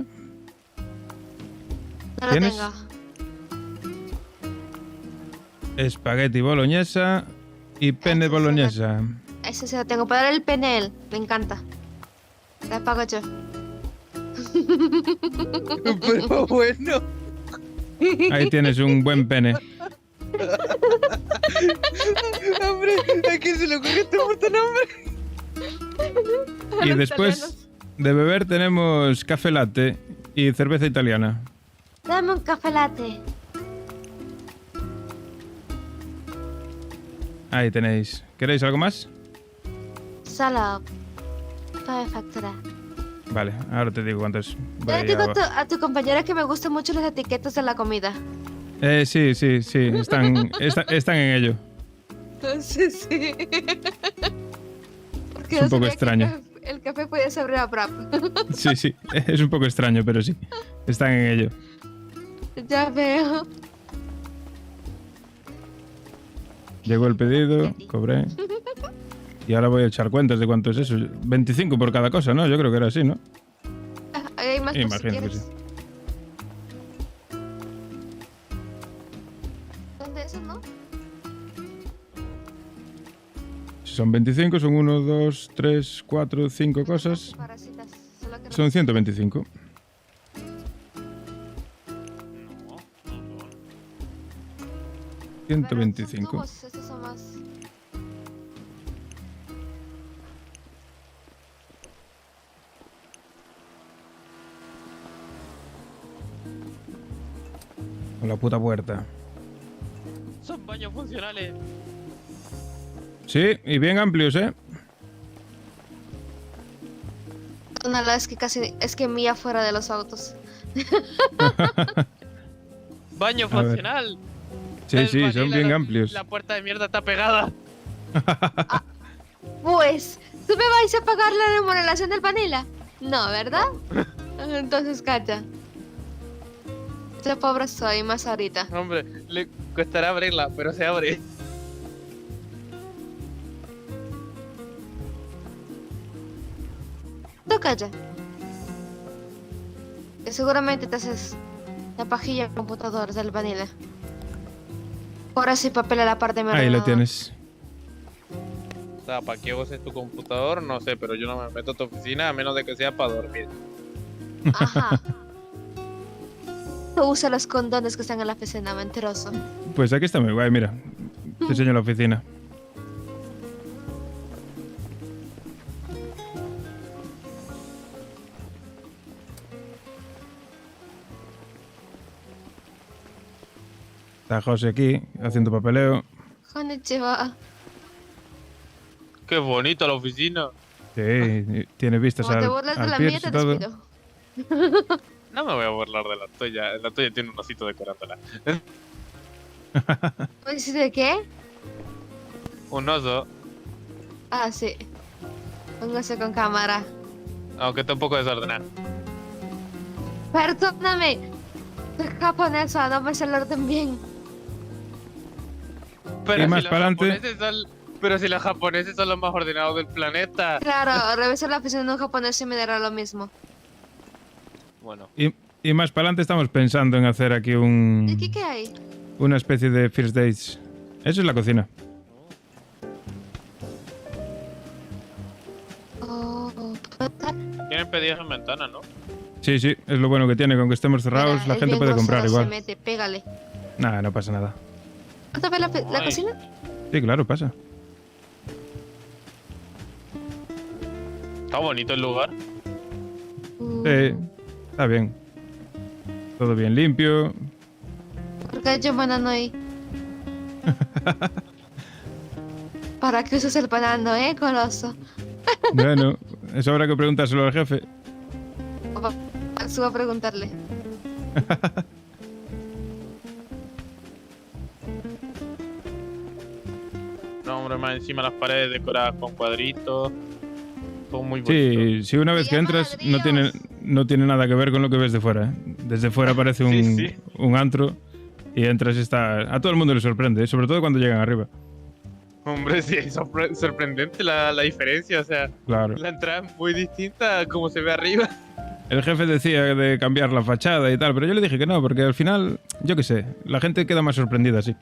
No la ¿Tienes? tengo. Spaghetti boloñesa y penne boloñesa. Ese sí lo tengo. Para el penel. Me encanta. La pago yo. Pero bueno. Ahí tienes un buen pene. Hombre, ¿a quién se le ocurre este puto nombre? Y después de beber tenemos café latte y cerveza italiana. Dame un café latte. Ahí tenéis. ¿Queréis algo más? Solo. Para facturar. Vale, ahora te digo cuánto es. Yo le digo a tu compañera que me gustan mucho las etiquetas de la comida. Sí. Están en ello. Sí. Porque Es un yo poco sabía que extraño. el café podía saber a Brap. Sí. Es un poco extraño, pero sí. Están en ello. Ya veo. Llegó el pedido, cobré. Y ahora voy a echar cuentas de cuánto es eso. 25 por cada cosa, ¿no? Yo creo que era así, ¿no? Hay más cosas si Imagino que sí. quieres. ¿Dónde es eso, no? Si son 25, son 1, 2, 3, 4, 5 cosas. Parasitas. Solo que no Son 125. Pero son 125. tubos, estos son más. Con la puta puerta. Son baños funcionales. Sí, y bien amplios, ¿eh? No, es que casi. Es que mía fuera de los autos. Baño A ver. funcional. Sí, El son vanilla, bien la- amplios. La puerta de mierda está pegada. Pues, ¿tú me vais a pagar la remodelación del vanilla? No, ¿verdad? Entonces calla. Yo pobre soy, más ahorita. Hombre, le costará abrirla, pero se abre. Tú calla. Que seguramente te haces la pajilla en computador del vanilla. Ahora sí papel a la parte de Ahí lo tienes. O sea, ¿para qué uses tu computador? No sé, pero yo no me meto a tu oficina a menos de que sea para dormir. Ajá. Tú usa los condones que están en la oficina, mentiroso. Pues aquí está muy guay, mira. Te enseño la oficina. Está José aquí, haciendo papeleo. Konnichiwa. Qué bonito la oficina. Sí, tiene vistas Como al, te burlas de al la mía, Pierce te y todo. despido. No me voy a burlar de la tuya. La tuya tiene un osito decorándola. ¿Pues de qué? Un oso, Ah, sí. Póngase con cámara. aunque está un poco desordenado. Perdóname. Soy japonesa, no me sé el orden bien. Pero Y más los pa'lante. japoneses pero si los japoneses son los más ordenados del planeta. Claro, revisar la oficina de un japonés y me dará lo mismo. Bueno. Y más para adelante estamos pensando en hacer aquí un... ¿Y aquí qué hay? Una especie de first dates. Eso es la cocina. Oh, Tienen pedidos en ventana, ¿no? Sí, sí, es lo bueno que tiene. Con que estemos cerrados, mira, la el gente bien puede comprar grosero igual. Se mete, pégale. Nada, no pasa nada. ¿Otra vez la cocina? Sí, claro, pasa. Está bonito el lugar. Sí, está bien. Todo bien limpio. ¿Por qué hay un banano ahí? ¿Para qué usas el banano, coloso? Bueno, eso habrá que preguntárselo al jefe. Subo a preguntarle. No, hombre, más encima las paredes decoradas con cuadritos. Todo muy bonito. Sí, si una vez que entras no tiene nada que ver con lo que ves de fuera. Desde fuera parece un antro y entras y está... A todo el mundo le sorprende, sobre todo cuando llegan arriba. Hombre, sí, es sorprendente la diferencia. O sea, Claro. la entrada es muy distinta a como se ve arriba. El jefe decía de cambiar la fachada y tal, pero yo le dije que no, porque al final, yo qué sé, la gente queda más sorprendida así.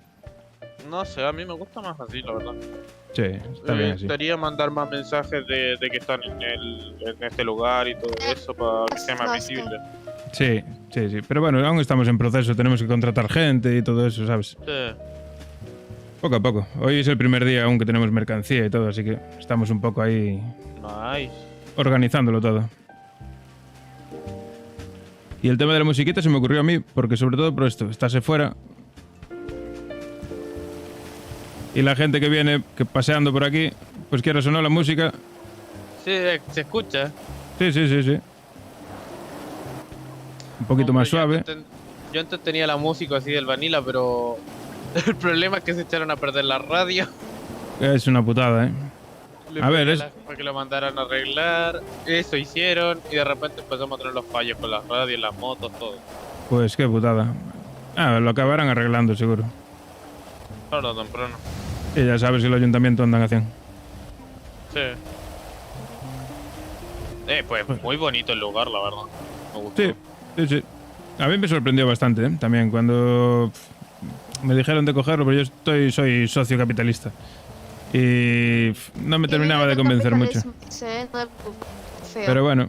No sé, a mí me gusta más así, la verdad. Sí, está bien así. Gustaría mandar más mensajes de que están en este lugar y todo eso para que sea más visible. Sí, sí, sí. Pero bueno, aún estamos en proceso, tenemos que contratar gente y todo eso, ¿sabes? Sí. Poco a poco. Hoy es el primer día aún que tenemos mercancía y todo, así que estamos un poco ahí Nice. organizándolo todo. Y el tema de la musiquita se me ocurrió a mí, porque sobre todo por esto, estás fuera. Y la gente que viene que paseando por aquí, pues quieras o no la música. Sí, se escucha. Sí, sí, sí, sí. Un poquito más suave. Yo antes tenía la música así del Vanilla, pero el problema es que se echaron a perder la radio. Es una putada, ¿eh? A ver, es... Para que lo mandaran a arreglar, eso hicieron y de repente empezamos a tener los fallos con las radios, las motos, todo. Pues qué putada. Ah, lo acabarán arreglando, seguro. Tarde o temprano. Y ya sabes si el ayuntamiento anda en acción. Sí. Pues muy bonito el lugar, la verdad. Me gustó. Sí, sí, sí. A mí me sorprendió bastante, ¿eh? También cuando me dijeron de cogerlo, pero yo soy socio capitalista. Y no me terminaba de convencer mucho. Pero bueno,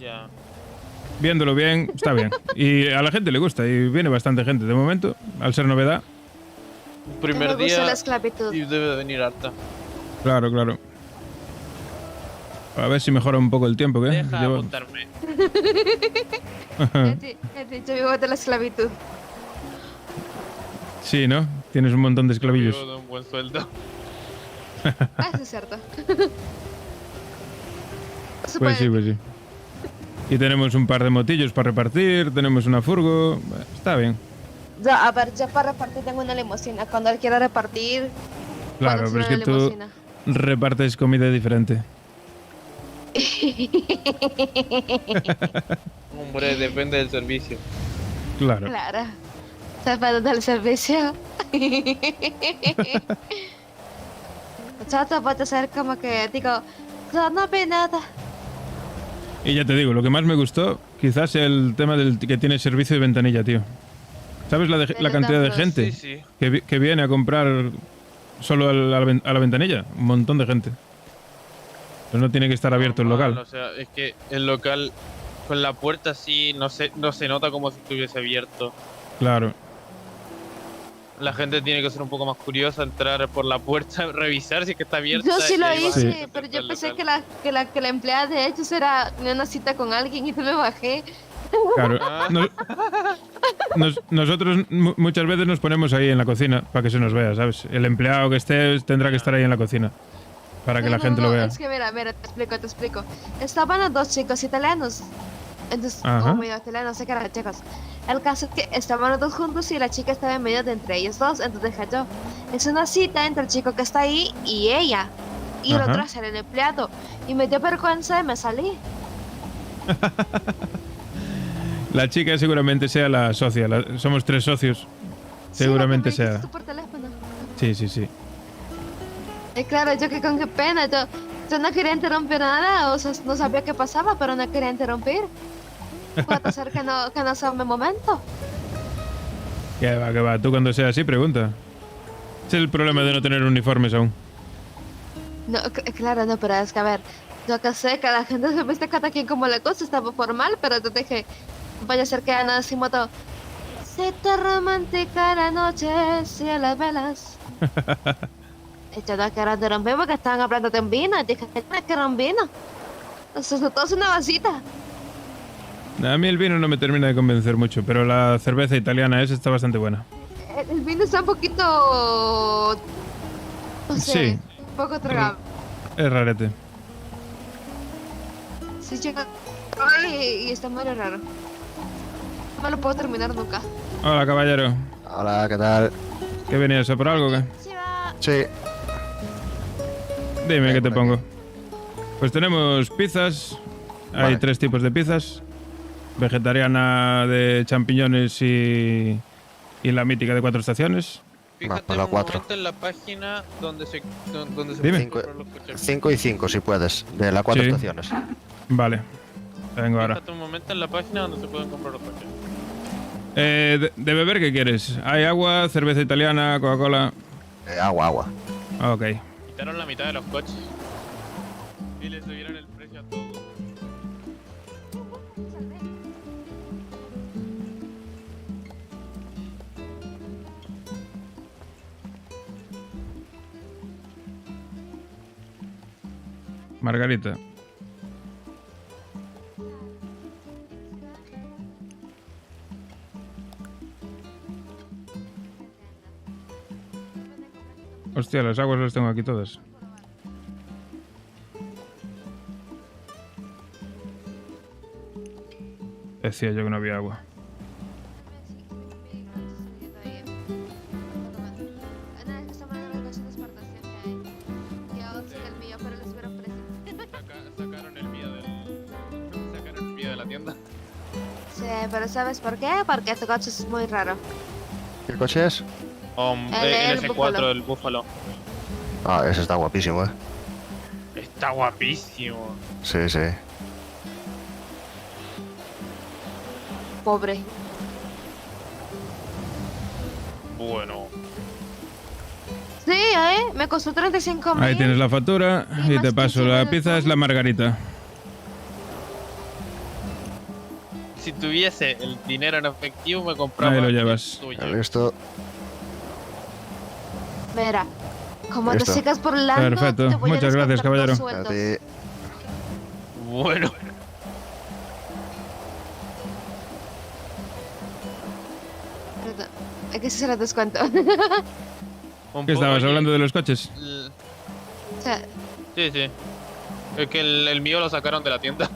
viéndolo bien, está bien. Y a la gente le gusta y viene bastante gente. De momento, al ser novedad. Primer Me gusta día la esclavitud. y debe de venir harta. Claro, claro. A ver si mejora un poco el tiempo, ¿qué? Deja apuntarme. He dicho vivo de la esclavitud. Sí, ¿no? Tienes un montón de esclavillos. Vivo de un buen sueldo. Ah, eso es cierto. Pues sí, pues sí. Y tenemos un par de motillos para repartir, tenemos una furgo. Está bien. Ya, a ver, ya para repartir tengo una limusina. Cuando él quiera repartir. Claro, pero es que tú repartes comida diferente. Hombre, depende del servicio. Claro. Claro. ¿Sabes del servicio? Chata, puede ser como que digo, no ve nada. Y ya te digo, lo que más me gustó quizás sea el tema del que tiene servicio de ventanilla, tío. ¿Sabes la cantidad de gente que viene a comprar solo a la ventanilla? Un montón de gente. Pero no tiene que estar abierto el local. O sea, es que el local con la puerta así no se nota como si estuviese abierto. Claro. La gente tiene que ser un poco más curiosa, entrar por la puerta, revisar si es que está abierta. Yo sí lo y hice, bajar pero yo al pensé local. que la empleada de hecho era una cita con alguien y no me bajé. Claro. nosotros muchas veces nos ponemos ahí en la cocina para que se nos vea, ¿sabes? El empleado que esté tendrá que estar ahí en la cocina para que la gente lo vea. Es que mira, te explico. Estaban los dos chicos italianos. Entonces, Ajá. o medio italianos, sé que eran chicos. El caso es que estaban los dos juntos y la chica estaba en medio de entre ellos dos. Entonces dije yo, es una cita entre el chico que está ahí y ella. Y el Ajá. otro es el empleado. Y me dio vergüenza y me salí. La chica seguramente sea la socia. Somos 3 socios. Seguramente Sí, lo que me sea. dijiste por teléfono. Sí. Y claro, yo que con qué pena. Yo no quería interrumpir nada. O sea, no sabía qué pasaba, pero no quería interrumpir. Puede ser que no sea mi momento. Que va. Tú cuando sea así, pregunta. Ese es el problema de no tener uniformes aún. No, claro, no, pero es que a ver, yo que sé que la gente se viste cada quien como le gusta, estaba formal, pero yo dije, vaya a ser que Ana Simoto, si te romántica la noche, si a las velas. Y yo no quiero interrumpir porque estaban hablando de un vino, y dije, ¿qué era un vino? Eso es todo una vasita. A mí el vino no me termina de convencer mucho, pero la cerveza italiana esa está bastante buena. El vino está un poquito, no sé, Sí. un poco tragable. Es rarete. Sí, chica, y está muy raro. No lo puedo terminar nunca. Hola, caballero. Hola, ¿qué tal? ¿Qué venías a por algo o qué? Sí. Dime qué te pongo. Pues tenemos pizzas. Hay Vale. 3 tipos de pizzas. Vegetariana de champiñones y la mítica de 4 estaciones. Fíjate para un 4. momento en la página donde se Dime. pueden comprar los coches. 5 y 5 si puedes, de las 4 Sí. estaciones. Vale. Vengo ahora. Fíjate un momento en la página donde se pueden comprar los coches. De beber qué quieres? ¿Hay agua, cerveza italiana, Coca-Cola? Agua. Ok. Quitaron la mitad de los coches. Y le subieron el precio a todo. Margarita. Hostia, las aguas las tengo aquí todas. Decía yo que no había agua. Sacaron el mío de la tienda. Sí, pero ¿sabes por qué? Porque este coche es muy raro. ¿Qué coche es? El S4, Búfalo. el Búfalo. Ah, ese está guapísimo, Está guapísimo. Sí. Pobre. Bueno. Sí, me costó 35.000. Ahí tienes la factura y te paso la pizza, es la margarita. Si tuviese el dinero en efectivo me compraba Ahí lo el llevas. suyo. Listo. Mira, como te Listo. sigas burlando, Perfecto. te voy a Muchas gracias, descontar dos caballero. sueldos. Bueno. Perdón, es que sí se lo descuento. ¿Qué estabas hablando de los coches? O sea, Sí. Es que el mío lo sacaron de la tienda.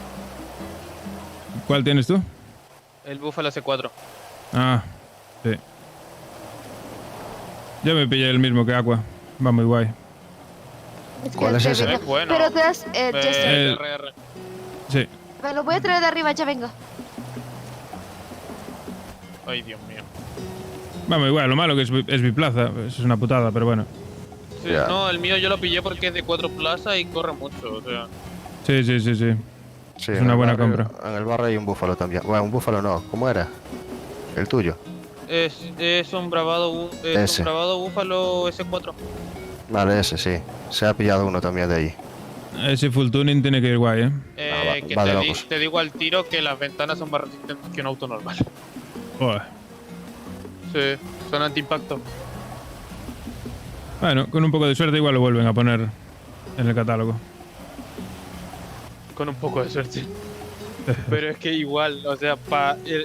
¿Cuál tienes tú? El Búfalo S4. Ah, sí. Yo me pillé el mismo que Aqua. Va muy guay. ¿Cuál es ya ese? vengo. Es bueno. Pero te das, El- RR. Sí. me lo voy a traer de arriba, ya vengo. Ay, Dios mío. Va muy guay. Lo malo que es biplaza. Eso es una putada, pero bueno. Sí, no, el mío yo lo pillé porque es de 4 plazas y corre mucho, o sea. Sí. Sí, Es en una el buena barrio- compra. En el barrio hay un búfalo también. Bueno, un búfalo no. ¿Cómo era? El tuyo. Es un bravado, Ese. un bravado Búfalo S4. Vale, ese sí. Se ha pillado uno también de ahí. Ese full tuning tiene que ir guay, ¿eh? Que va de te, locos. te digo al tiro que las ventanas son más resistentes que un auto normal. Joder. Sí, son anti-impacto. Bueno, con un poco de suerte igual lo vuelven a poner en el catálogo. Con un poco de suerte. Pero es que igual, o sea,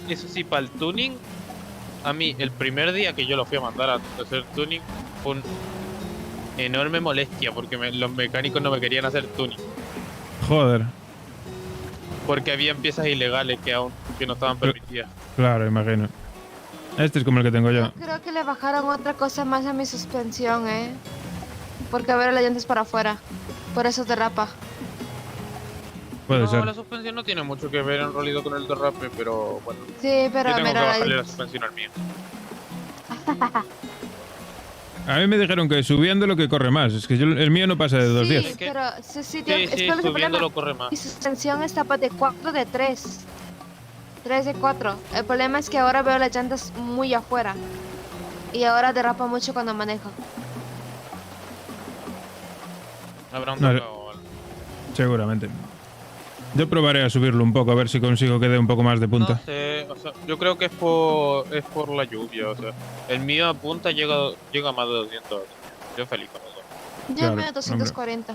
eso sí, para el tuning, a mí el primer día que yo lo fui a mandar a hacer tuning fue una enorme molestia porque los mecánicos no me querían hacer tuning. Joder. Porque habían piezas ilegales que no estaban permitidas. Claro, imagino. Este es como el que tengo yo. Creo que le bajaron otra cosa más a mi suspensión, porque a ver las llantas para afuera. Por eso derrapa. Puede No, ser. la suspensión no tiene mucho que ver en realidad con el derrape, pero bueno. Sí, pero yo tengo mira que la bajarle la suspensión al mío. A mí me dijeron que subiéndolo que corre más. Es que el mío no pasa de 210. Sí, pero sí, Sí, es que el subiéndolo problema, corre más. mi suspensión está de 4 de 3. 3 de 4. El problema es que ahora veo las llantas muy afuera. Y ahora derrapa mucho cuando manejo. Habrá un No, tocado. seguramente. Yo probaré a subirlo un poco, a ver si consigo que dé un poco más de punta. No sé, o sea, yo creo que es por la lluvia, o sea, el mío a punta llega a más de 200. Yo feliz con eso. Yo Claro, me veo 240.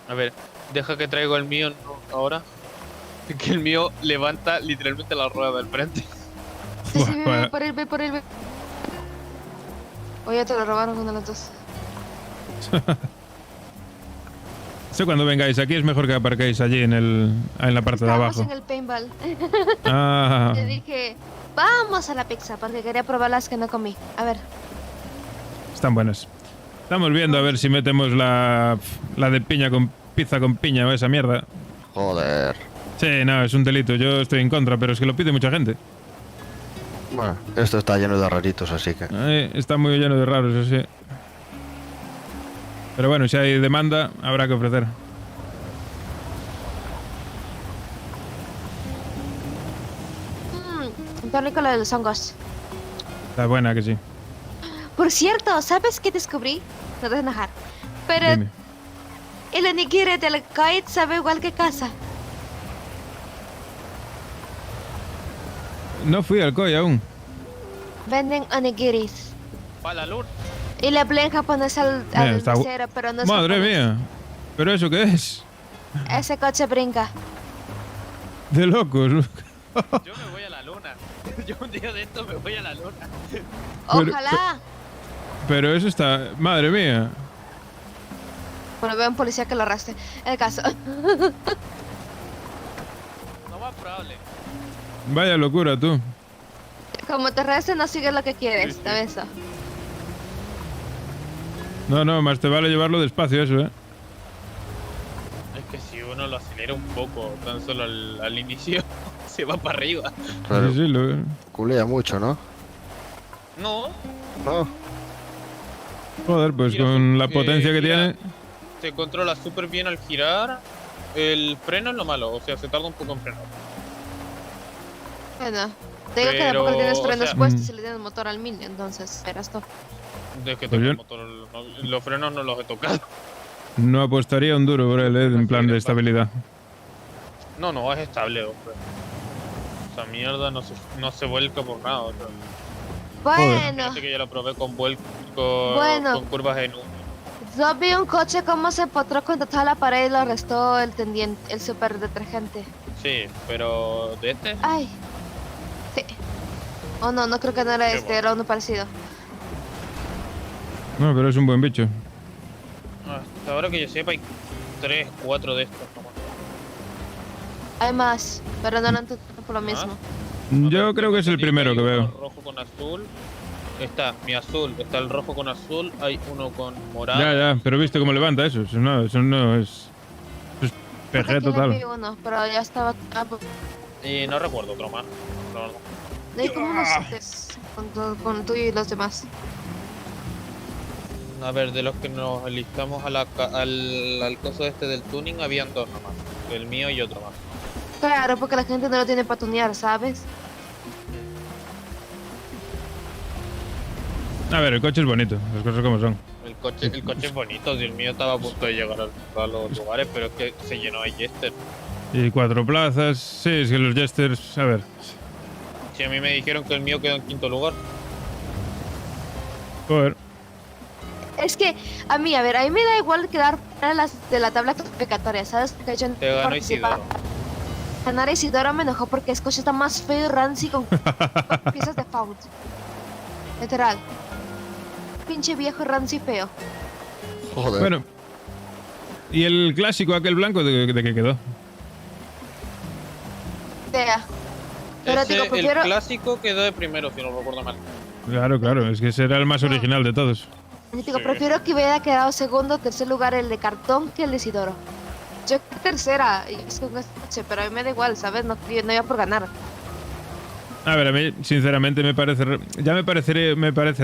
A ver, deja que traigo el mío ahora. Que el mío levanta literalmente la rueda del frente. Sí, ve por él. Oye, te lo robaron uno de los dos. Sé cuando vengáis aquí es mejor que aparquéis allí en la parte de Estábamos abajo. en el paintball. Ah, Le dije, vamos a la pizza, porque quería probar las que no comí. A ver. están buenas. Estamos viendo a ver si metemos la de piña con pizza con piña o esa mierda. Joder. Sí, no, es un delito. Yo estoy en contra, pero es que lo pide mucha gente. Bueno, esto está lleno de raritos, así que... Está muy lleno de raros, eso sí. Pero bueno, si hay demanda, habrá que ofrecer. Está rico lo de los hongos. Está buena que sí. Por cierto, ¿sabes qué descubrí? No te enojar. Pero Dime. el onigiri del kite sabe igual que casa. No fui al COI aún. Venden onigiris. Pa' la luz. Y le hablé en japonés al Está mesero, pero no es Madre japonés. mía. ¿Pero eso qué es? Ese coche brinca. De locos. Yo me voy a la luna. Yo un día de esto me voy a la luna. Ojalá. Pero eso está... Madre mía. Bueno, veo a un policía que lo arrastre. El caso. No más probable. Vaya locura, tú. Como te arrastre, no sigues lo que quieres. ¿Te ves eso? No, más te vale llevarlo despacio eso, ¿eh? Es que si uno lo acelera un poco, tan solo al inicio, se va para arriba. Claro. Sí, Culea mucho, ¿no? No, No. Joder, pues Quiero con la que- potencia que mira, tiene... se controla súper bien al girar. El freno es lo malo, o sea, se tarda un poco en frenar. Bueno, te digo que Pero, tampoco le tienes o frenos sea- puestos y le tienes motor al 1000, entonces verás tú. Desde que Pues tengo yo- el motor, los frenos no los he tocado. No apostaría un duro por él, en plan de estabilidad. No, es estable, hombre. Esa mierda no se vuelca por nada. O sea. Bueno, Fíjate que ya lo probé con Bueno. con curvas en U. yo vi un coche como se empotró contra toda la pared y lo arrestó el tendiente, el super detergente. Sí, pero de este, Ay. Sí. Oh no, no creo que no era Qué este, era uno parecido. No, pero es un buen bicho. hasta ahora que yo sepa, hay 3, 4 de estos. nomás. Hay más, pero no eran por lo mismo. Yo creo que es el primero que Hay uno veo. rojo con azul. Está mi azul, está el rojo con azul, hay uno con morado. Ya, pero viste cómo levanta eso. Eso no es... Eso es PG Aquí le total. vi uno, pero ya estaba... Y no recuerdo otro más, la verdad. Hay como unos 7 con tú y los demás. A ver, de los que nos listamos al coso este del tuning, habían 2 nomás. El mío y otro más. Claro, porque la gente no lo tiene para tunear, ¿sabes? A ver, el coche es bonito. Las cosas como son. El coche es bonito, si el mío estaba a punto de llegar a los lugares, pero es que se llenó de Jester. Y 4 plazas. Sí, es que los Jesters... A ver. Si a mí me dijeron que el mío quedó en 5º lugar. Joder. Es que, a mí me da igual quedar fuera de la tabla clasificatoria, ¿sabes? Porque yo no Te ganó participaba. Isidoro. Ganar Isidoro me enojó porque el coche está más feo y rancy con piezas de Fault. Literal. Pinche viejo rancy feo. Joder. Bueno. ¿Y el clásico aquel blanco de qué quedó? Idea. Pero Ese, digo, prefiero... El clásico quedó de primero, si no recuerdo mal. Claro, es que ese era el más original de todos. Digo, prefiero que hubiera quedado segundo o tercer lugar el de cartón que el de Isidoro. Yo tercera, y es con este coche, pero a mí me da igual, ¿sabes? No iba por ganar. A ver, a mí, sinceramente, me parece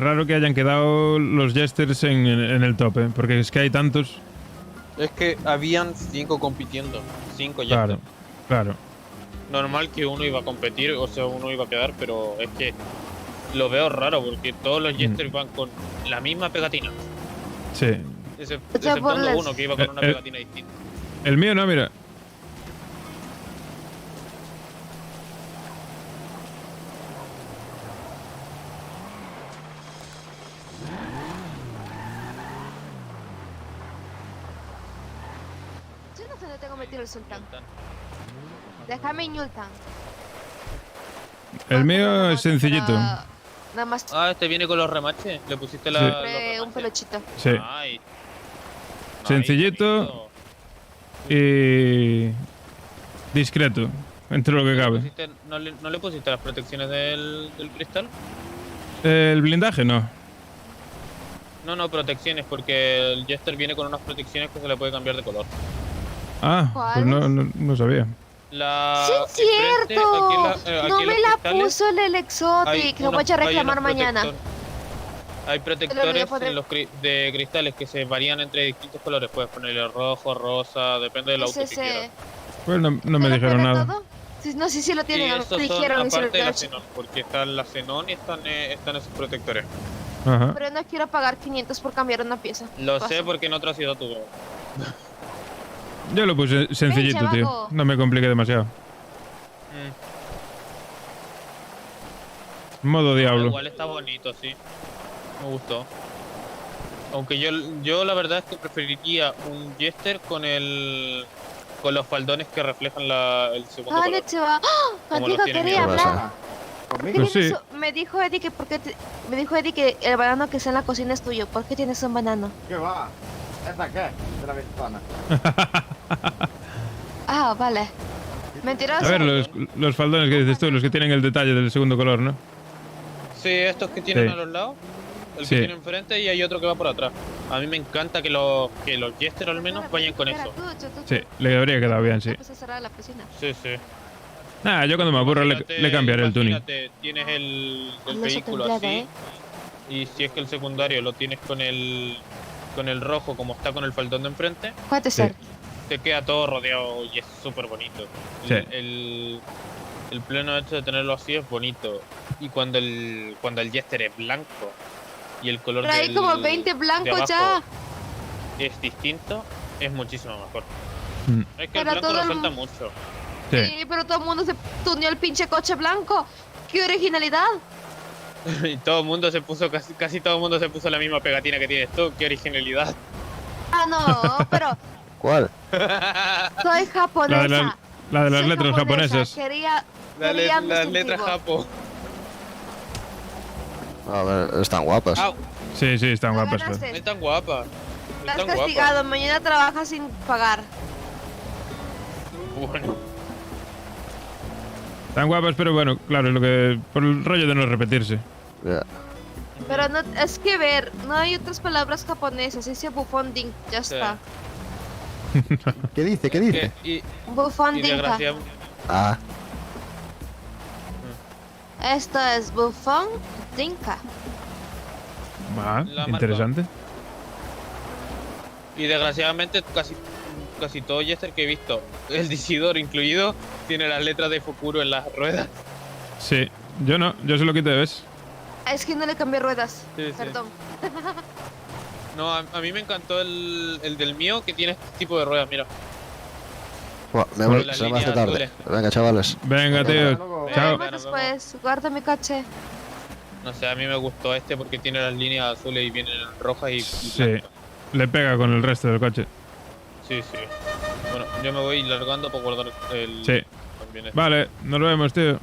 raro que hayan quedado los Jesters en el tope, porque es que hay tantos. Es que habían 5 compitiendo. 5 ya. Claro. Normal que uno iba a competir, o sea, uno iba a quedar, pero es que lo veo raro porque todos los Jesters van con la misma pegatina. Sí. Exceptuando uno que iba con una pegatina distinta. El mío no, mira. Yo no sé dónde tengo metido el sultán. Déjame Ñultan. El mío es sencillito. Nada más. Ah, este viene con los remaches. Le pusiste la. Sí. Un peluchito. Sí. Ay. Sencillito y discreto, entre lo que cabe. ¿No le pusiste las protecciones del cristal? El blindaje no. No, protecciones, porque el Jester viene con unas protecciones que se le puede cambiar de color. Ah, pues no sabía. ¡Sí, es cierto! No me la puso el Exotic. Lo voy a reclamar mañana. Hay protectores de cristales que se varían entre distintos colores. Puedes ponerle rojo, rosa, depende del auto que quieras. Pues no me dijeron nada. Sí lo tienen. Estos me dijeron. son aparte de la Xenon, porque está la Xenon y están esos protectores. Ajá. Pero no quiero pagar 500 por cambiar una pieza. Lo sé porque en otra ciudad tuve. Yo lo puse sencillito, tío. No me compliqué demasiado. Modo diablo. Igual está bonito, sí. Me gustó. Aunque yo la verdad es que preferiría un Jester con los faldones que reflejan el segundo color. Contigo quería hablar. Pues sí. Me dijo Eddie que el banano que está en la cocina es tuyo. ¿Por qué tienes un banano? ¿Qué va? ¿Esta qué? De la ventana. Ah, vale. Mentiroso. A ver, los faldones que dices tú, los que tienen el detalle del segundo color, ¿no? Sí, estos que tienen a los lados. El que tiene enfrente y hay otro que va por atrás. A mí me encanta que los Jester al menos vayan con eso. Sí, le habría quedado bien, sí. Sí. Nada, yo cuando me aburro le cambiaré el tuning. Tienes el vehículo así. Y si es que el secundario lo tienes con el rojo como está con el faldón de enfrente, puede ser. Te queda todo rodeado y es súper bonito. Sí. El pleno hecho de tenerlo así es bonito. Y cuando el Jester es blanco y el color pero hay como 20 blancos ya. Es distinto, es muchísimo mejor. Es que pero el blanco resalta mucho. Sí, pero todo el mundo se tuneó el pinche coche blanco. ¡Qué originalidad! Y todo el mundo se puso, casi todo el mundo se puso la misma pegatina que tienes tú. ¡Qué originalidad! Ah, no, pero... ¿Cuál? Soy japonesa. La de las letras japonesas. Las letras japo. A ver, están guapas. Sí, están guapas. Están guapas. Estás castigado, mañana trabajas sin pagar. Bueno. Están guapas, pero bueno, claro, es lo que por el rollo de no repetirse. Pero no, es que ver, no hay otras palabras japonesas, dice bufón dink, ya está. ¿Qué dice? Bufón dinka. Ah. Esto es bufón dinka. Ah, interesante. Y desgraciadamente casi todo Jester que he visto, el Isidoro incluido, tiene las letras de Fukuro en las ruedas. Sí, yo no, yo se lo quité, ¿ves? Es que no le cambié ruedas, perdón. No, a mí me encantó el del mío que tiene este tipo de ruedas, mira. Bueno, me voy, se me hace tarde. Venga, chavales. Venga, tío. Chao. Después, guarda mi coche. No sé, a mí me gustó este porque tiene las líneas azules y vienen rojas y sí, le pega con el resto del coche. Sí. Bueno, yo me voy largando para guardar el... Sí. bien hecho. Vale, nos vemos, tío.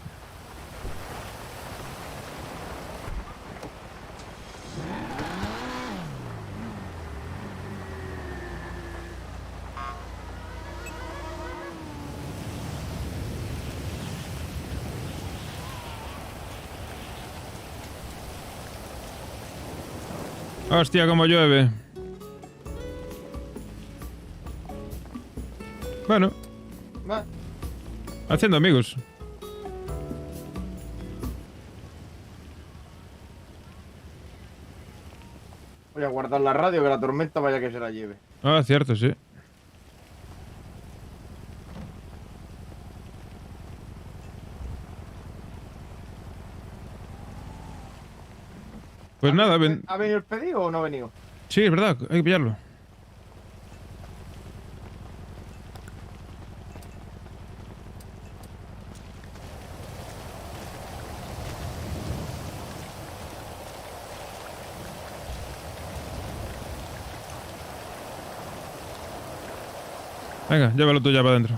Hostia, cómo llueve. Bueno, Va. haciendo amigos. Voy a guardar la radio, que la tormenta vaya que se la lleve. Ah, cierto, sí. Pues nada, ¿Ha venido el pedido o no ha venido? sí, es verdad, hay que pillarlo. Venga, llévalo tú ya para adentro.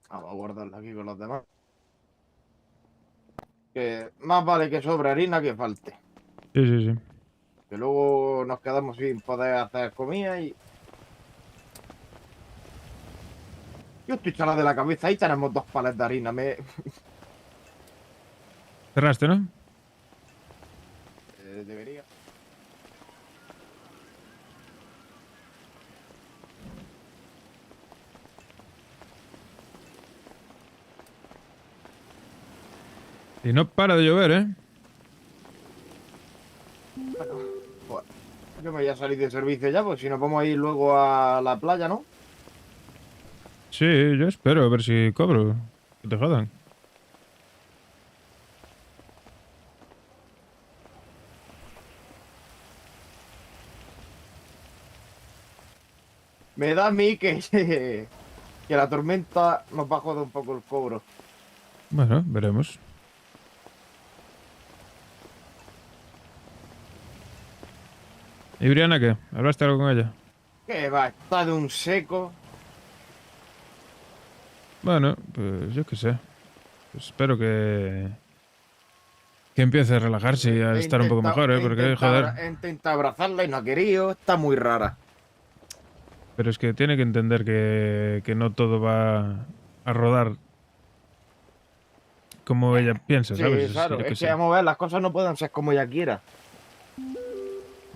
Vamos a guardarla aquí con los demás. Que más vale que sobre harina que falte. Sí, sí, sí. Que luego nos quedamos sin poder hacer comida y... Yo estoy chalado de la cabeza. Ahí tenemos 2 palets de harina. Cerraste, ¿no? Debería. Y no para de llover, ¿eh? Bueno, pues yo me voy a salir de servicio ya, pues si nos vamos a ir luego a la playa, ¿no? Sí, yo espero a ver si cobro. Que te jodan. Me da a mí que la tormenta nos va a joder un poco el cobro. Bueno, veremos. ¿Y Brianna qué? ¿Hablaste algo con ella? Que va, está de un seco. Bueno, pues yo qué sé. Pues espero que empiece a relajarse y a estar un poco mejor, ¿eh? Porque, joder. He intentado abrazarla y no ha querido. Está muy rara. Pero es que tiene que entender que no todo va a rodar como ella piensa, Sí, ¿sabes? claro. Yo qué Es sé. que vamos a ver, las cosas no pueden ser como ella quiera.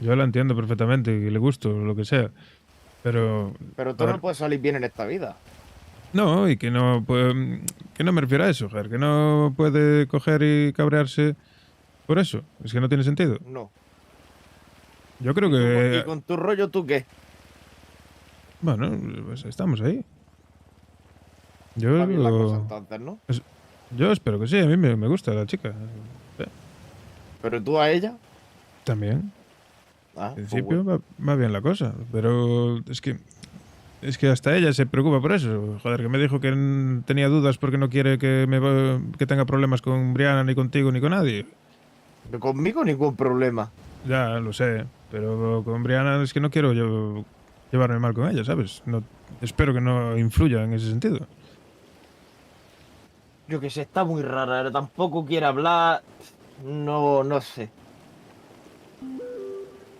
Yo la entiendo perfectamente, que le gusto, lo que sea. Pero Pero tú no puedes salir bien en esta vida. no, y que no me refiero a eso, joder, que no puede coger y cabrearse por eso. Es que no tiene sentido. No. Yo creo ¿Y que... con tu rollo tú qué? Bueno, pues estamos ahí. Yo, Va bien la cosa entonces, ¿no? yo espero que sí, a mí me gusta la chica. ¿Pero tú a ella? También. Ah, En pues principio bueno. va bien la cosa, pero es que hasta ella se preocupa por eso. Joder, que me dijo que tenía dudas porque no quiere que tenga problemas con Brianna, ni contigo, ni con nadie. Conmigo ningún problema. Ya, lo sé, pero con Brianna es que no quiero yo llevarme mal con ella, ¿sabes? No, espero que no influya en ese sentido. Yo que sé, está muy rara. Tampoco quiere hablar. No sé.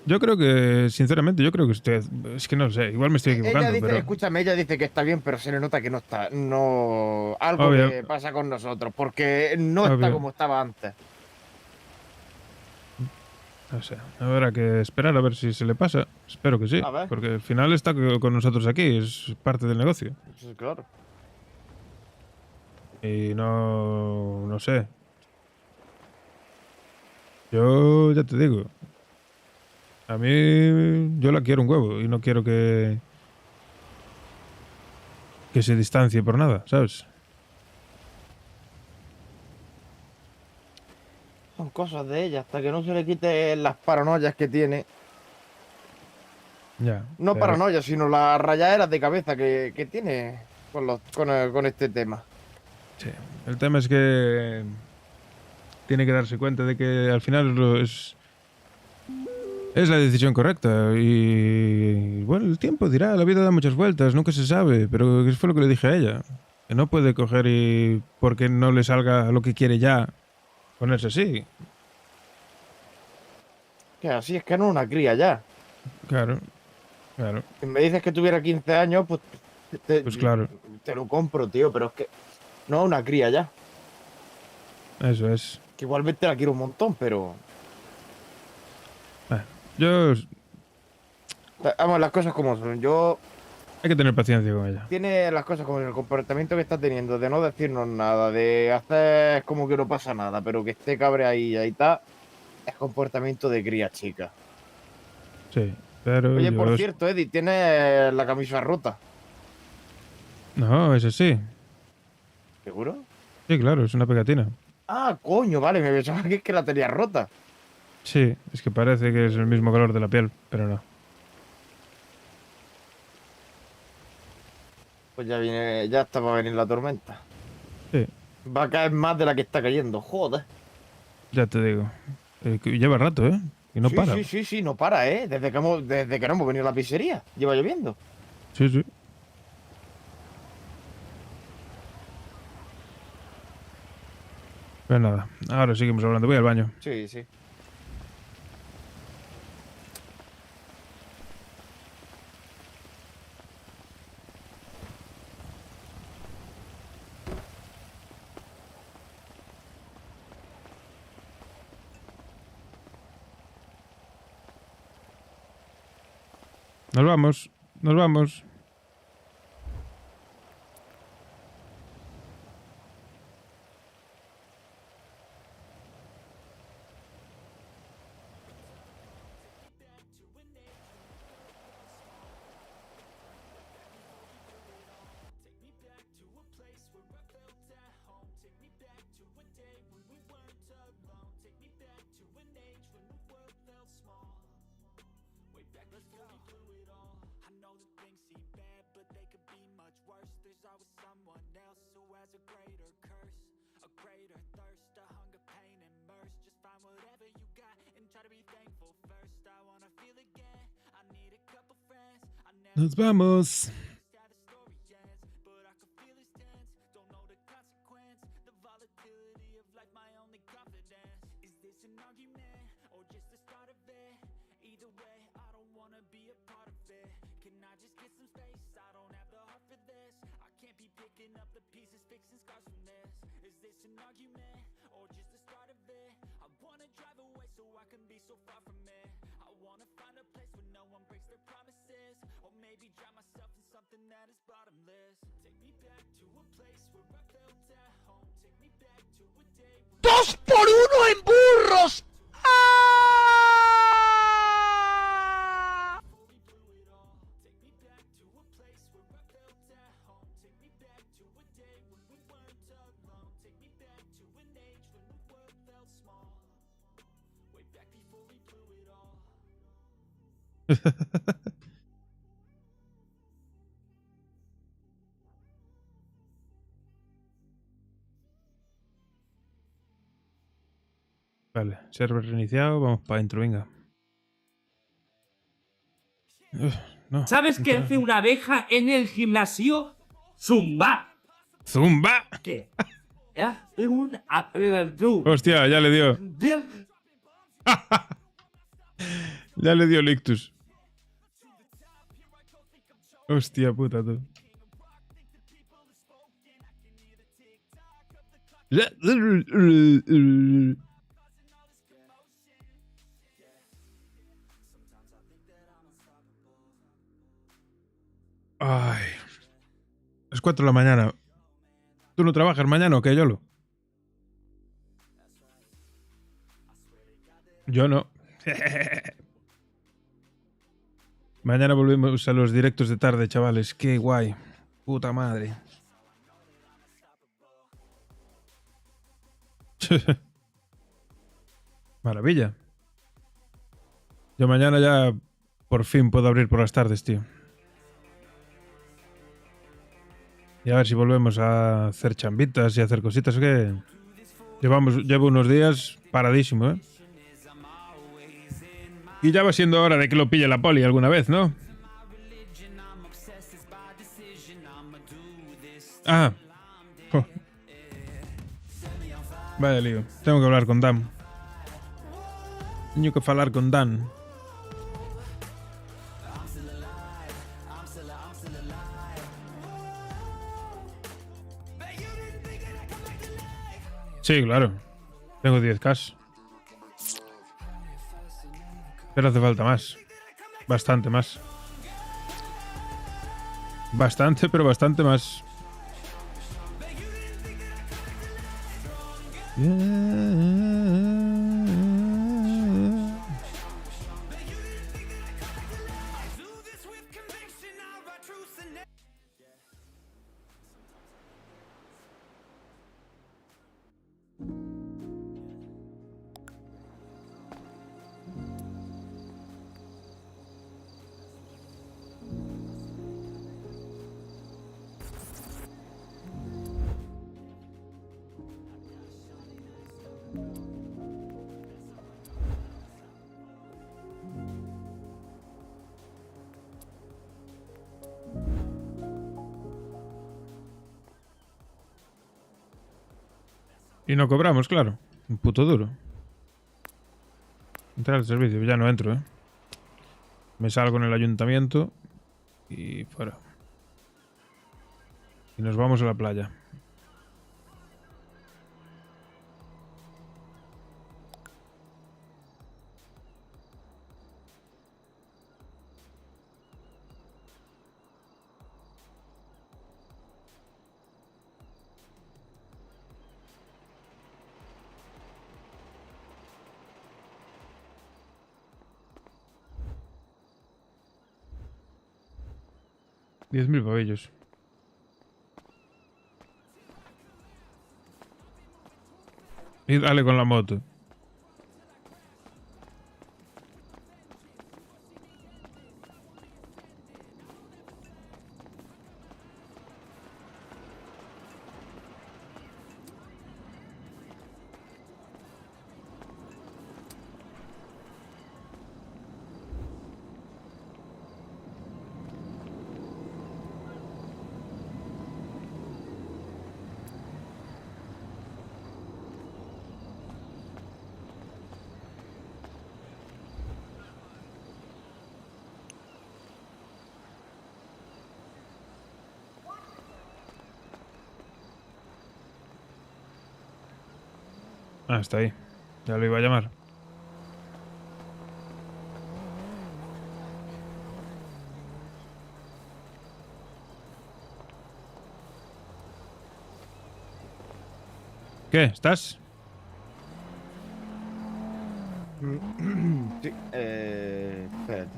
Yo creo que, sinceramente, usted... Es que no sé, igual me estoy equivocando, Ella dice, pero... escúchame, ella dice que está bien, pero se le nota que no está. No. Algo Obvio. que pasa con nosotros, porque no está Obvio. como estaba antes. No sé, habrá que esperar a ver si se le pasa. Espero que sí, A ver. porque al final está con nosotros aquí, es parte del negocio. Sí, claro. Y no sé. Yo ya te digo. A mí yo la quiero un huevo y no quiero que se distancie por nada, ¿sabes? son cosas de ella, hasta que no se le quite las paranoias que tiene. Ya. No pero- paranoia, sino las rayaderas de cabeza que tiene con este tema. Sí. El tema es que tiene que darse cuenta de que al final es la decisión correcta. Y bueno, el tiempo dirá, la vida da muchas vueltas, nunca se sabe. Pero eso fue lo que le dije a ella. Que no puede coger y porque no le salga lo que quiere ya, ponerse así. Que así es que no es una cría ya. Claro, claro. Si me dices que tuviera 15 años, pues Pues claro, te lo compro, tío, pero es que no es una cría ya. eso es. Que igualmente la quiero un montón, pero... Yo... Vamos, las cosas como son. Hay que tener paciencia con ella. Tiene las cosas como el comportamiento que está teniendo, de no decirnos nada, de hacer como que no pasa nada, pero que esté cabreada y ahí está, es comportamiento de cría chica. Sí, pero... Oye, yo por es- cierto, Eddie, tienes la camisa rota. No, eso sí. ¿Seguro? Sí, claro, es una pegatina. Ah, coño, vale, me pensaba que es que la tenía rota. Sí, es que parece que es el mismo color de la piel, pero no. Pues ya está para venir la tormenta. Sí, Va a caer más de la que está cayendo, joder. ya te digo. Que lleva rato, ¿eh? Y no sí, para. sí, no para, ¿eh? Desde que no hemos venido a la pizzería. Lleva lloviendo. Sí, sí. Pues nada, ahora seguimos hablando. Voy al baño. Sí, sí. Nos vamos, nos vamos. Nos vamos. ¡2 por 1 en burros! Vale, server reiniciado, vamos para adentro, venga. No. ¿Sabes qué hace una abeja en el gimnasio? Zumba. ¡Zumba! ¿Qué? Hace un... Hostia, ya le dio. Ya le dio el ictus. Hostia puta, tú. Ay. Es 4 de la mañana. ¿Tú no trabajas mañana o qué, Yolo? Yo no. Mañana volvemos a los directos de tarde, chavales. Qué guay. Puta madre. Maravilla. Yo mañana ya por fin puedo abrir por las tardes, tío. Y a ver si volvemos a hacer chambitas y a hacer cositas. Es que llevo unos días paradísimo, ¿eh? Y ya va siendo hora de que lo pille la poli alguna vez, ¿no? Ah. Jo. Vaya lío. Tengo que hablar con Dan. Tengo que hablar con Dan. Sí, claro. Tengo 10K. Pero hace falta más. Bastante más. Bastante, pero bastante más. Y no cobramos, claro. Un puto duro. Entrar al servicio. Ya no entro, ¿eh? Me salgo en el ayuntamiento y fuera. Y nos vamos a la playa. $10.000 pavillos. Y dale con la moto. Ah, está ahí. Ya lo iba a llamar. ¿Qué? ¿Estás? Sí, espérate.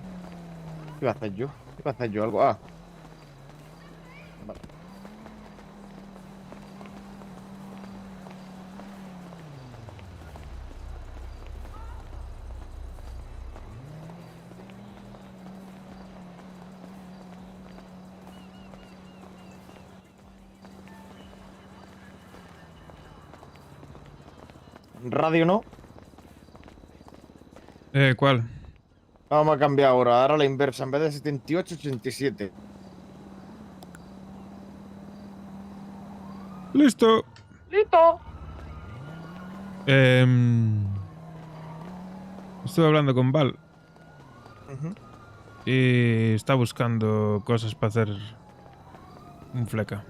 ¿Qué iba a hacer yo? ¿Qué iba a hacer yo? Algo. Ah. Vale. Radio no. ¿Cuál? Vamos a cambiar ahora. Ahora la inversa. En vez de 78, 87. Listo. ¡Listo! Estuve hablando con Val. Y está buscando cosas para hacer un fleca.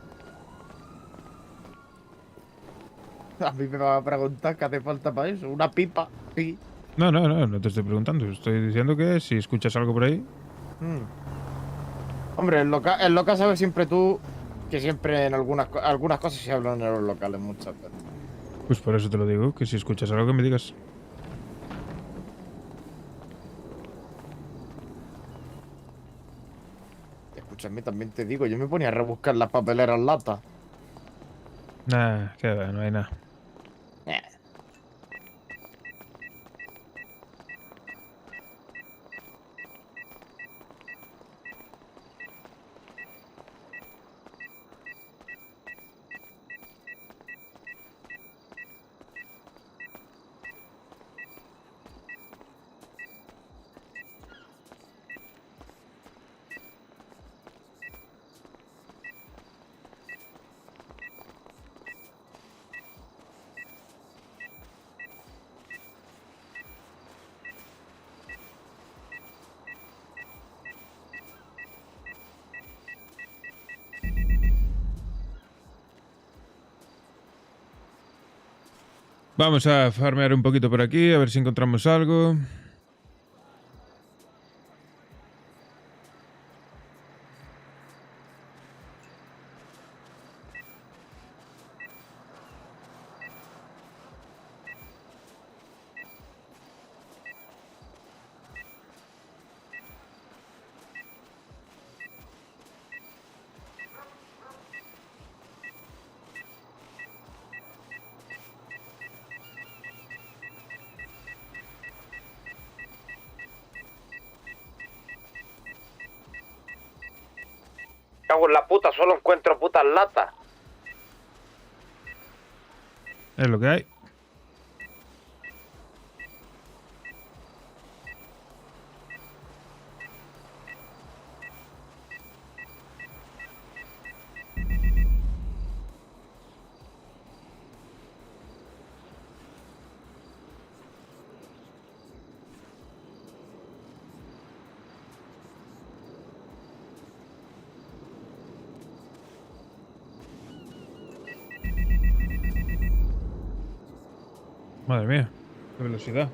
A mí me va a preguntar qué hace falta para eso. Una pipa. Sí. No te estoy preguntando. Estoy diciendo que si escuchas algo por ahí. Hombre, el local sabes siempre tú que siempre en algunas cosas se hablan en los locales muchas veces. Pues por eso te lo digo, que si escuchas algo que me digas. Escúchame, también te digo, yo me ponía a rebuscar las papeleras latas. Nah, que va, no hay nada. Vamos a farmear un poquito por aquí, a ver si encontramos algo. Cago en la puta, solo encuentro putas latas. Es lo que hay. Madre mía, qué velocidad.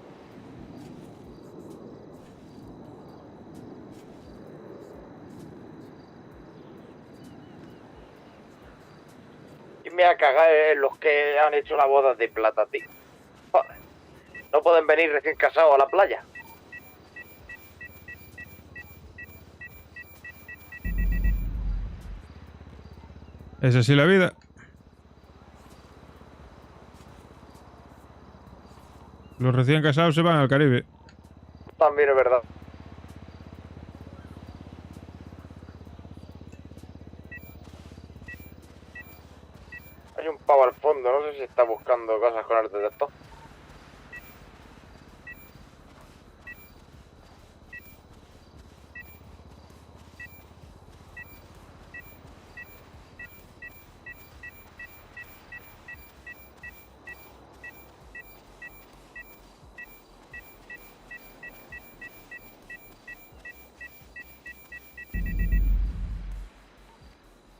Y me ha cagado en los que han hecho la boda de plata, tío. Joder. No pueden venir recién casados a la playa. Es así la vida. Los recién casados se van al Caribe. También es verdad. Hay un pavo al fondo, no sé si está buscando cosas con el detector.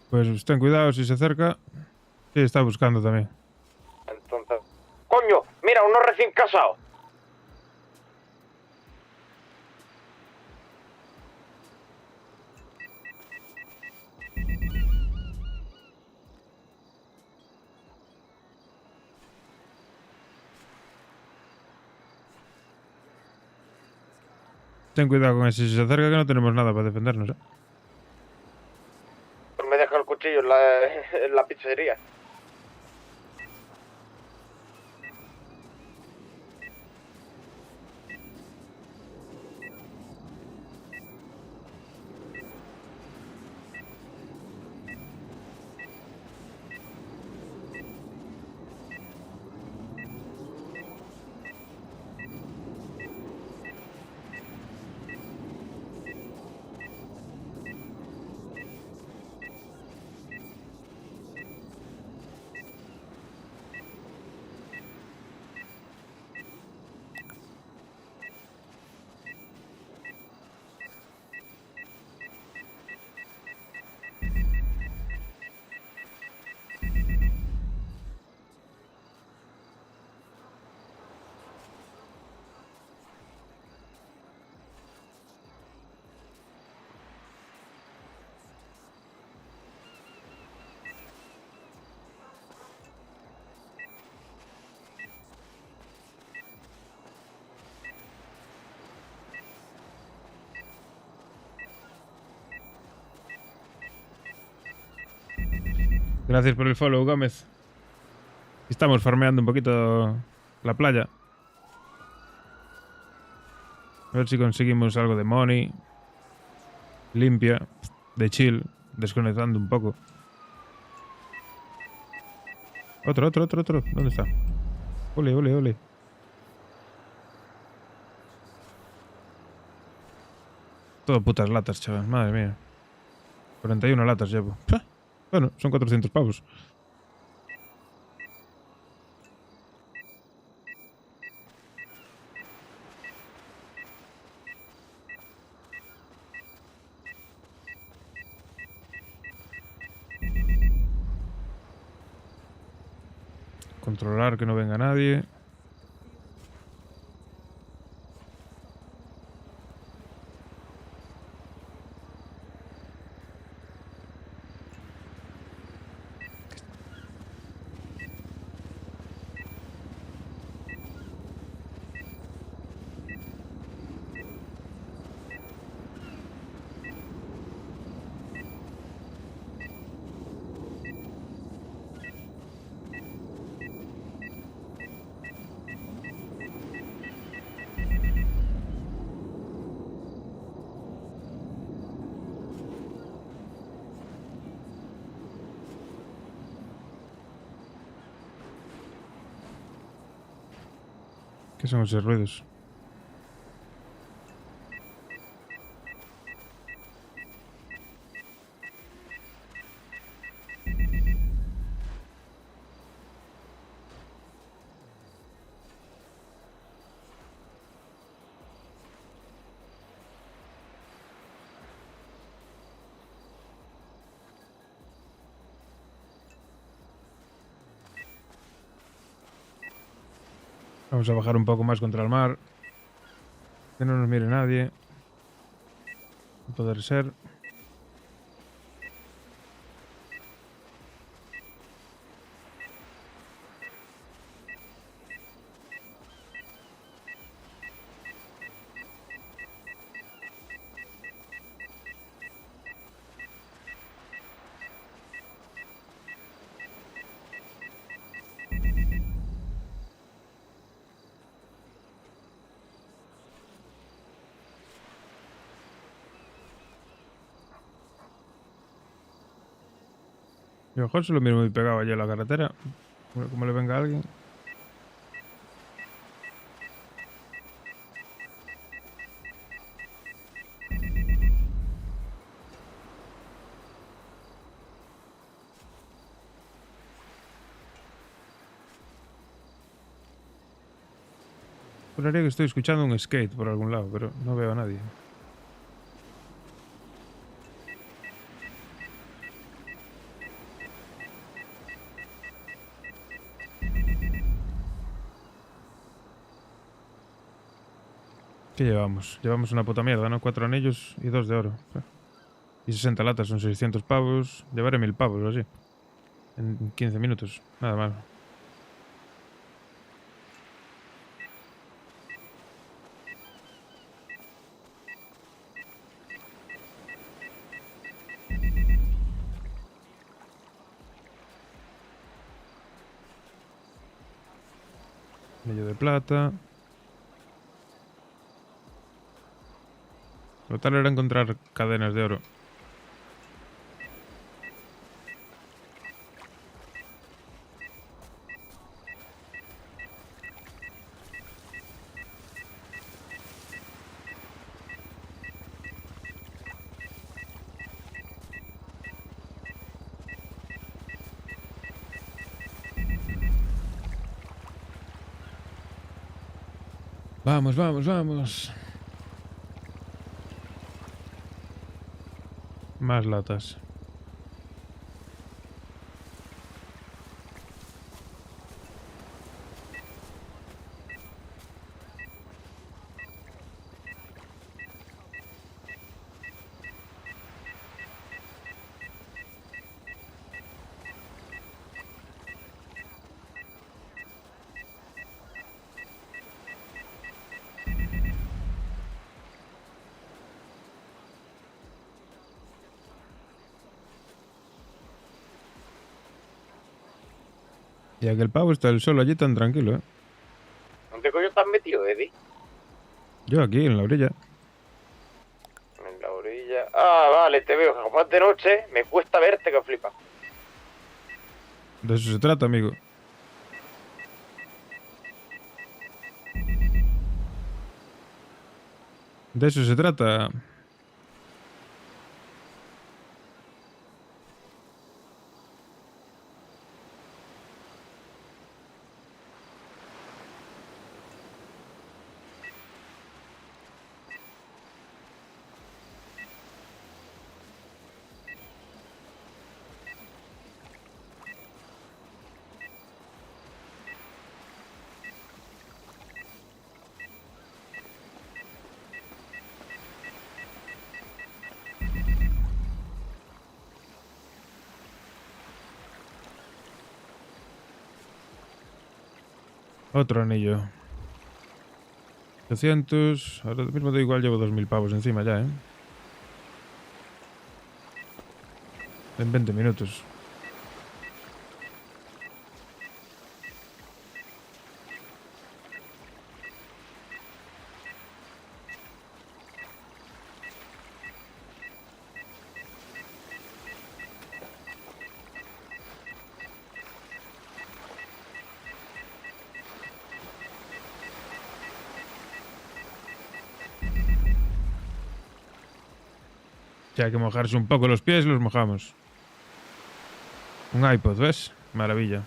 Pues ten cuidado si se acerca. Sí, está buscando también. Entonces... ¡Coño! ¡Mira, uno recién casado! Ten cuidado con ese. Si se acerca que no tenemos nada para defendernos, ¿eh? Me deja el cuchillo en la pizzería. Gracias por el follow, Gómez. Estamos farmeando un poquito la playa. A ver si conseguimos algo de money. Limpia, de chill, desconectando un poco. Otro. ¿Dónde está? Ole. Todo putas latas, chaval. Madre mía. 41 latas llevo. Bueno, son 400 pavos. Controlar que no venga nadie. ¿Qué son esos ruidos? Vamos a bajar un poco más contra el mar. Que no nos mire nadie. No poder ser. Yo mejor se lo miro muy pegado allí a la carretera. Como le venga a alguien. Juraría que estoy escuchando un skate por algún lado, pero no veo a nadie. ¿Qué llevamos? Llevamos una puta mierda, ¿no? 4 anillos y 2 de oro. Y 60 latas, son 600 pavos. Llevaré 1000 pavos o así. En 15 minutos. Nada mal. Anillo de plata. Lo tal era encontrar cadenas de oro. Vamos, vamos, vamos. Más latas. Y aquel pavo está el solo allí tan tranquilo, ¿eh? ¿Dónde coño estás metido, Eddie? Yo aquí, en la orilla. En la orilla. Ah, vale, te veo. Como es de noche, me cuesta verte que flipa. De eso se trata, amigo. De eso se trata. Otro anillo. 800. Ahora mismo da igual, llevo 2000 pavos encima ya, ¿eh? En 20 minutos. Si hay que mojarse un poco los pies, los mojamos. Un iPod, ¿ves? Maravilla.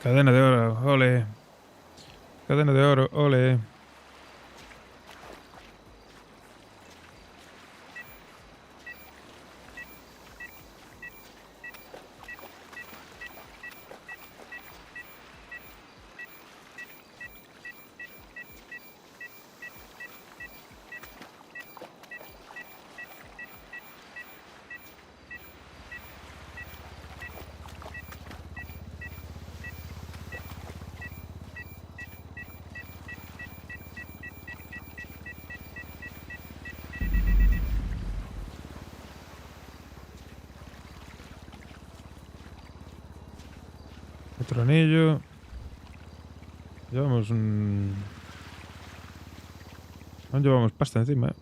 Cadena de oro, ole. Cadena de oro, ole. Otro anillo. Llevamos un... No llevamos pasta encima, ¿eh?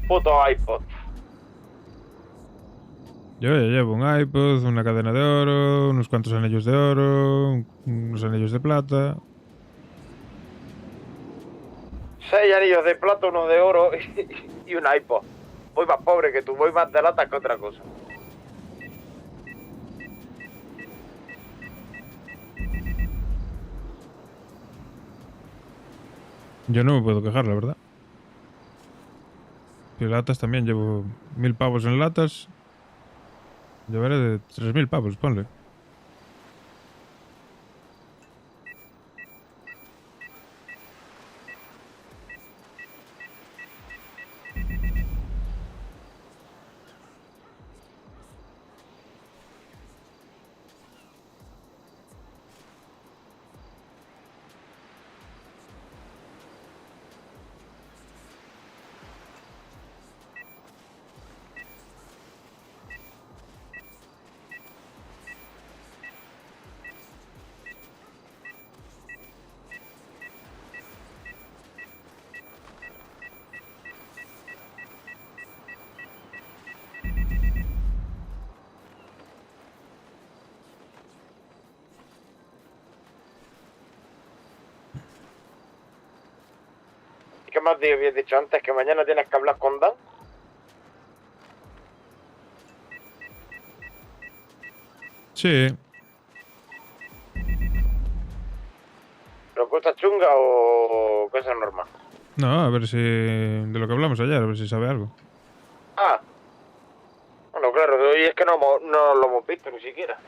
Puto iPod. Yo ya llevo un iPod, una cadena de oro, unos cuantos anillos de oro, unos anillos de plata. 6 anillos de plata, uno de oro y un iPod. Voy más pobre que tú, voy más de lata que otra cosa. Yo no me puedo quejar, la verdad. Y latas también, llevo 1000 pavos en latas. Llevaré de 3000 pavos, ponle. ¿Qué más habías dicho antes? ¿Que mañana tienes que hablar con Dan? Sí. ¿Propuesta chunga o cosa normal? No, a ver si... De lo que hablamos ayer, a ver si sabe algo. Ah. Bueno, claro, hoy es que no lo hemos visto ni siquiera.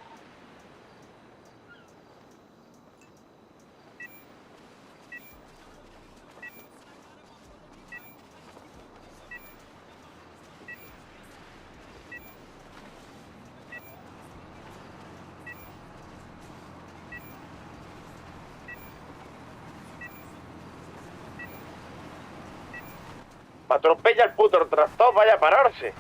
Atropella el puto tractor, vaya a pararse.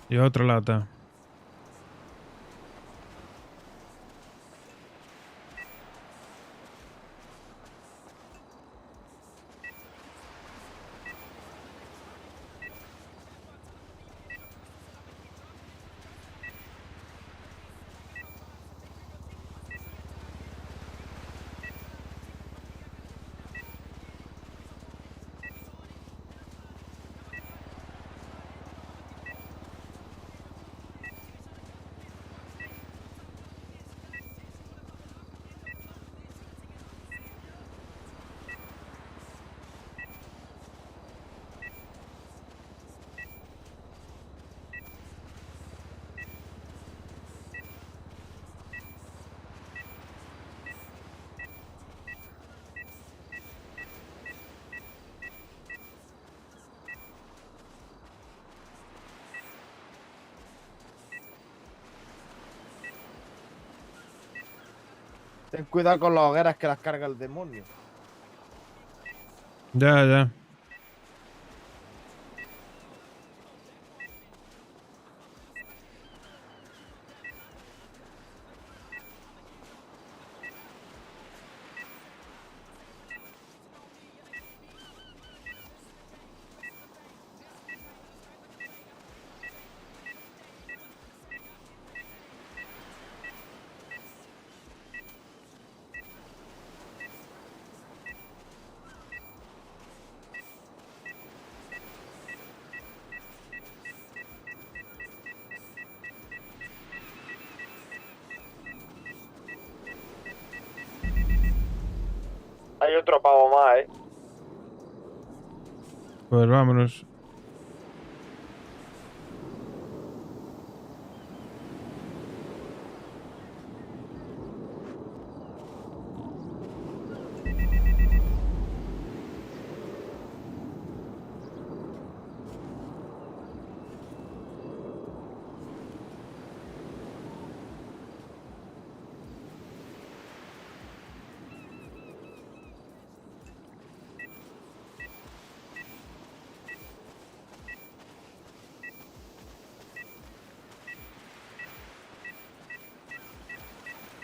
Y otra lata. Ten cuidado con las hogueras que las carga el demonio. Ya, ya. Hay otro pavo más, Pues vámonos.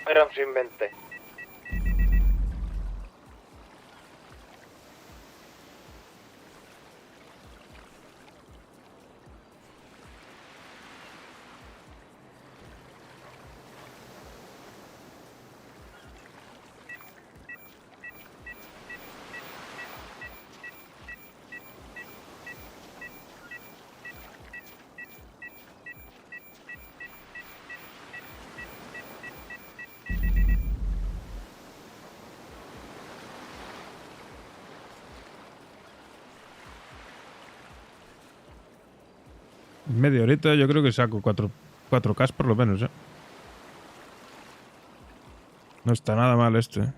Era un invente. Media horita yo creo que saco 4K por lo menos, ¿eh? No está nada mal esto, ¿eh?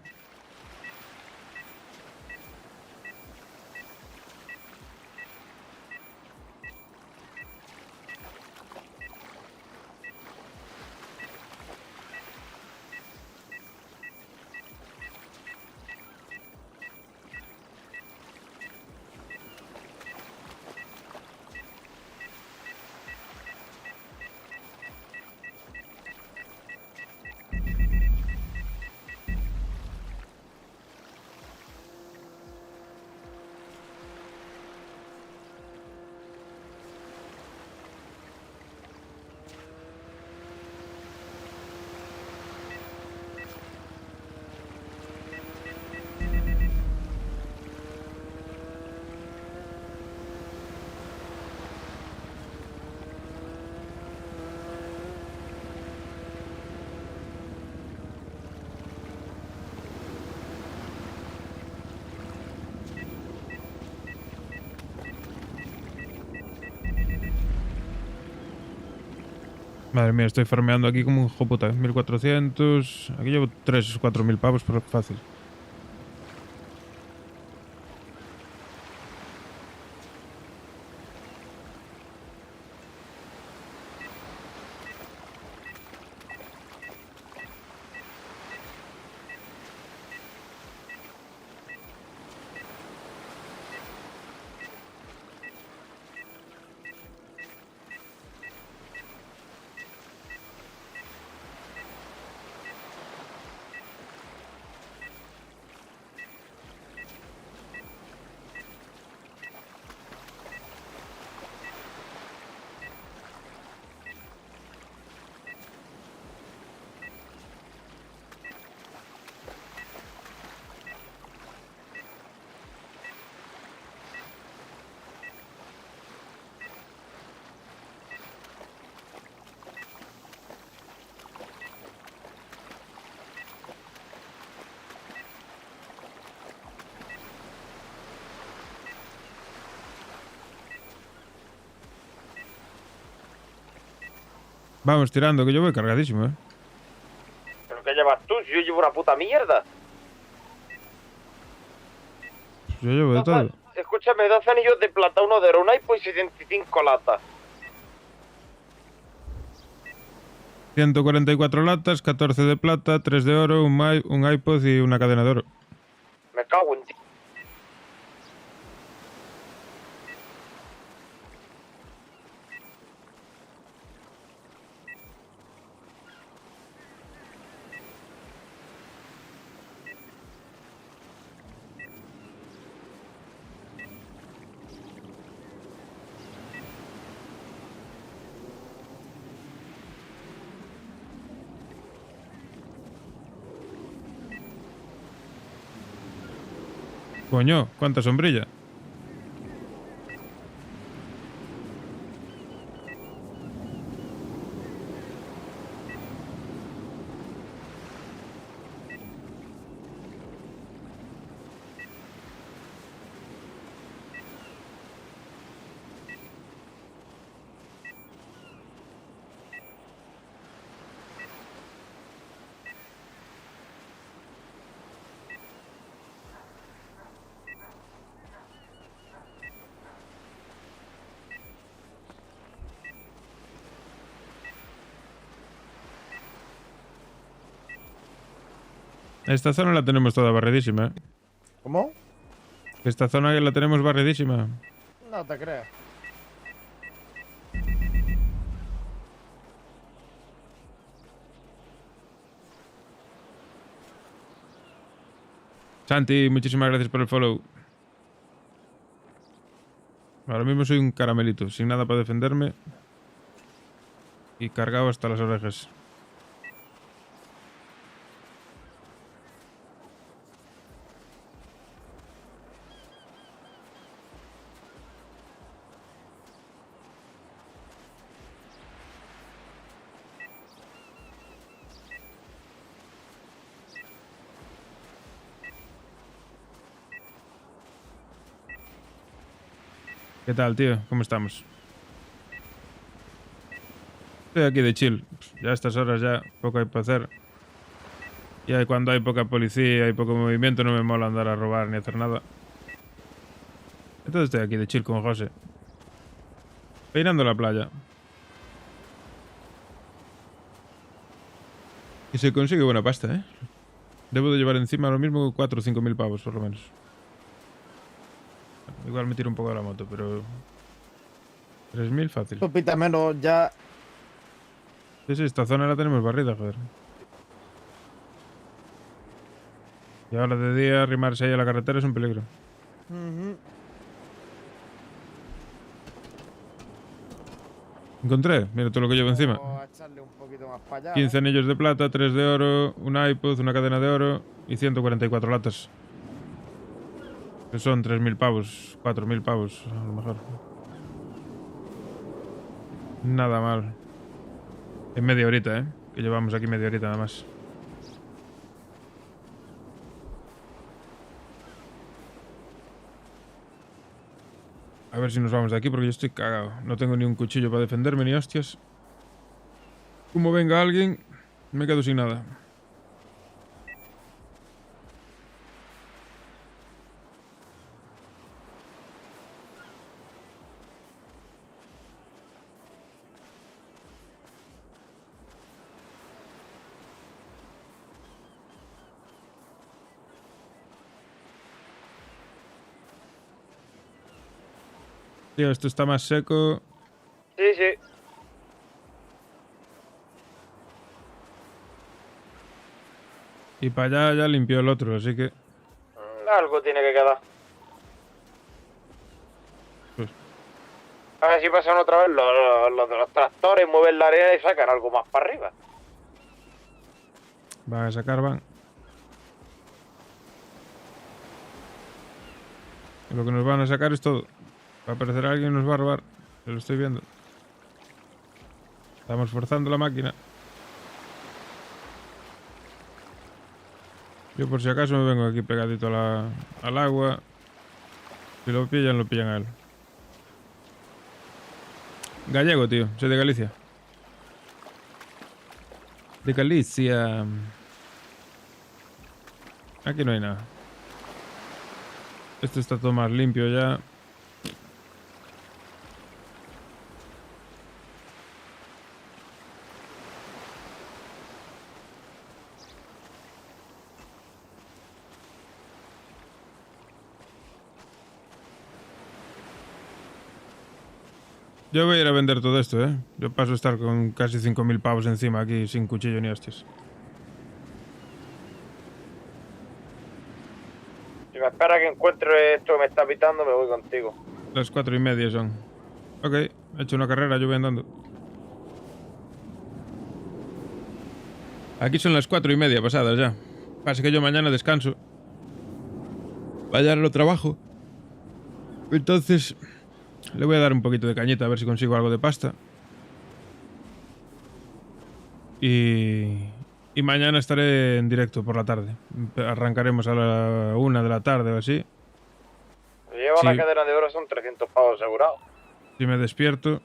Madre mía, estoy farmeando aquí como un hijo puta. 1400. Aquí llevo 3 o 4 mil pavos, pero fácil. Vamos tirando, que yo voy cargadísimo, ¿eh? ¿Pero qué llevas tú? Si yo llevo una puta mierda. Yo llevo de todo. Escúchame, 12 anillos de plata, 1 de oro, un iPod y 75 latas. 144 latas, 14 de plata, 3 de oro, un iPod y una cadena de oro. Me cago en ti. Coño, cuánta sombrilla. Esta zona la tenemos toda barridísima, ¿eh? ¿Cómo? Esta zona la tenemos barridísima. No te creo. Santi, muchísimas gracias por el follow. Ahora mismo soy un caramelito, sin nada para defenderme. Y cargado hasta las orejas. ¿Qué tal, tío? ¿Cómo estamos? Estoy aquí de chill. Ya a estas horas ya poco hay para hacer. Y cuando hay poca policía y poco movimiento no me mola andar a robar ni hacer nada. Entonces estoy aquí de chill con José. Peinando la playa. Y se consigue buena pasta, ¿eh? Debo de llevar encima lo mismo 4 o 5 mil pavos, por lo menos. Igual me tiro un poco de la moto, pero... 3.000 fácil. Sopita menos ya. Sí, esta zona la tenemos barrida, joder. Y ahora de día arrimarse ahí a la carretera es un peligro. Encontré, mira todo lo que llevo encima. Vamos a echarle un poquito más para allá. 15 anillos de plata, 3 de oro, un iPod, una cadena de oro y 144 latas. Que son 3.000 pavos, 4.000 pavos, a lo mejor. Nada mal. En media horita, ¿eh? Que llevamos aquí media horita nada más. A ver si nos vamos de aquí porque yo estoy cagado. No tengo ni un cuchillo para defenderme ni hostias. Como venga alguien, me quedo sin nada. Tío, esto está más seco. Sí, sí. Y para allá ya limpió el otro, así que... Algo tiene que quedar. Pues. A ver si pasan otra vez los de los tractores, mueven la arena y sacan algo más para arriba. Van a sacar, van. Y lo que nos van a sacar es todo. Va a aparecer alguien y nos va a robar. Yo lo estoy viendo. Estamos forzando la máquina. Yo por si acaso me vengo aquí pegadito al agua. Si lo pillan a él. Gallego, tío. Soy de Galicia. De Galicia. Aquí no hay nada. Este está todo más limpio ya. Yo voy a ir a vender todo esto, ¿eh? Yo paso a estar con casi 5.000 pavos encima aquí, sin cuchillo ni hostias. Si me espera que encuentre esto que me está pitando, me voy contigo. Las 4:30 son. Ok, he hecho una carrera, yo voy andando. Aquí son las 4:30 pasadas ya. Pasa que yo mañana descanso. Mañana lo trabajo. Entonces... le voy a dar un poquito de cañita a ver si consigo algo de pasta. Y mañana estaré en directo por la tarde. Arrancaremos a la 1 de la tarde o así. Lleva una cadena de oro, son 300 pavos asegurados. Si me despierto...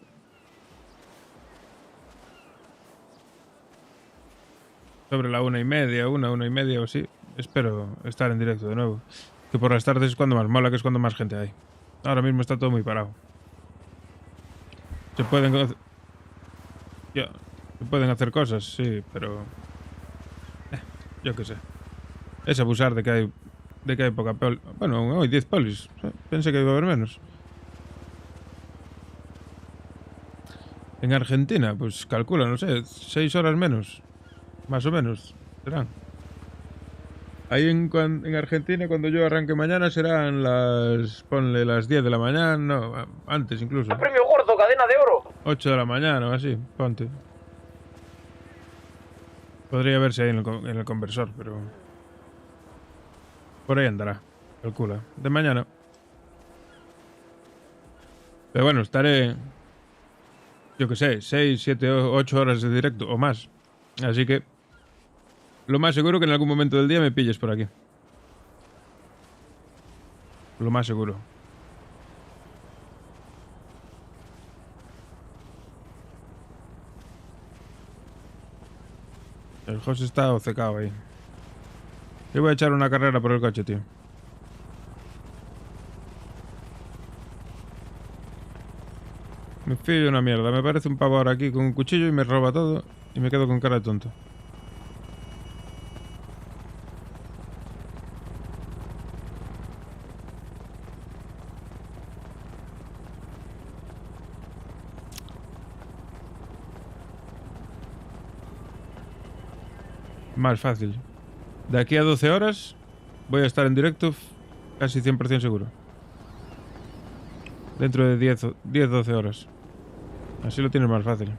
sobre la 1:30, 1:30 o así. Espero estar en directo de nuevo. Que por las tardes es cuando más mola, que es cuando más gente hay. Ahora mismo está todo muy parado. Se pueden hacer cosas, sí, pero... yo qué sé. Es abusar de que hay poca poli. Bueno, hoy 10 polis. Pensé que iba a haber menos. En Argentina, pues calcula, no sé, 6 horas menos. Más o menos, serán. Ahí en Argentina, cuando yo arranque mañana, serán ponle las 10 de la mañana, no, antes incluso. ¡Premio gordo, cadena de oro! 8 de la mañana o así, ponte. Podría verse ahí en el conversor, pero... por ahí andará, calcula. De mañana. Pero bueno, estaré... yo qué sé, 6, 7, 8 horas de directo o más. Así que... lo más seguro que en algún momento del día me pilles por aquí. Lo más seguro. El José está obcecado ahí. Yo voy a echar una carrera por el coche, tío. Me fío de una mierda. Me parece un pavo ahora aquí con un cuchillo y me roba todo. Y me quedo con cara de tonto. Más fácil. De aquí a 12 horas voy a estar en directo casi 100% seguro. Dentro de 10-12 horas. Así lo tienes más fácil.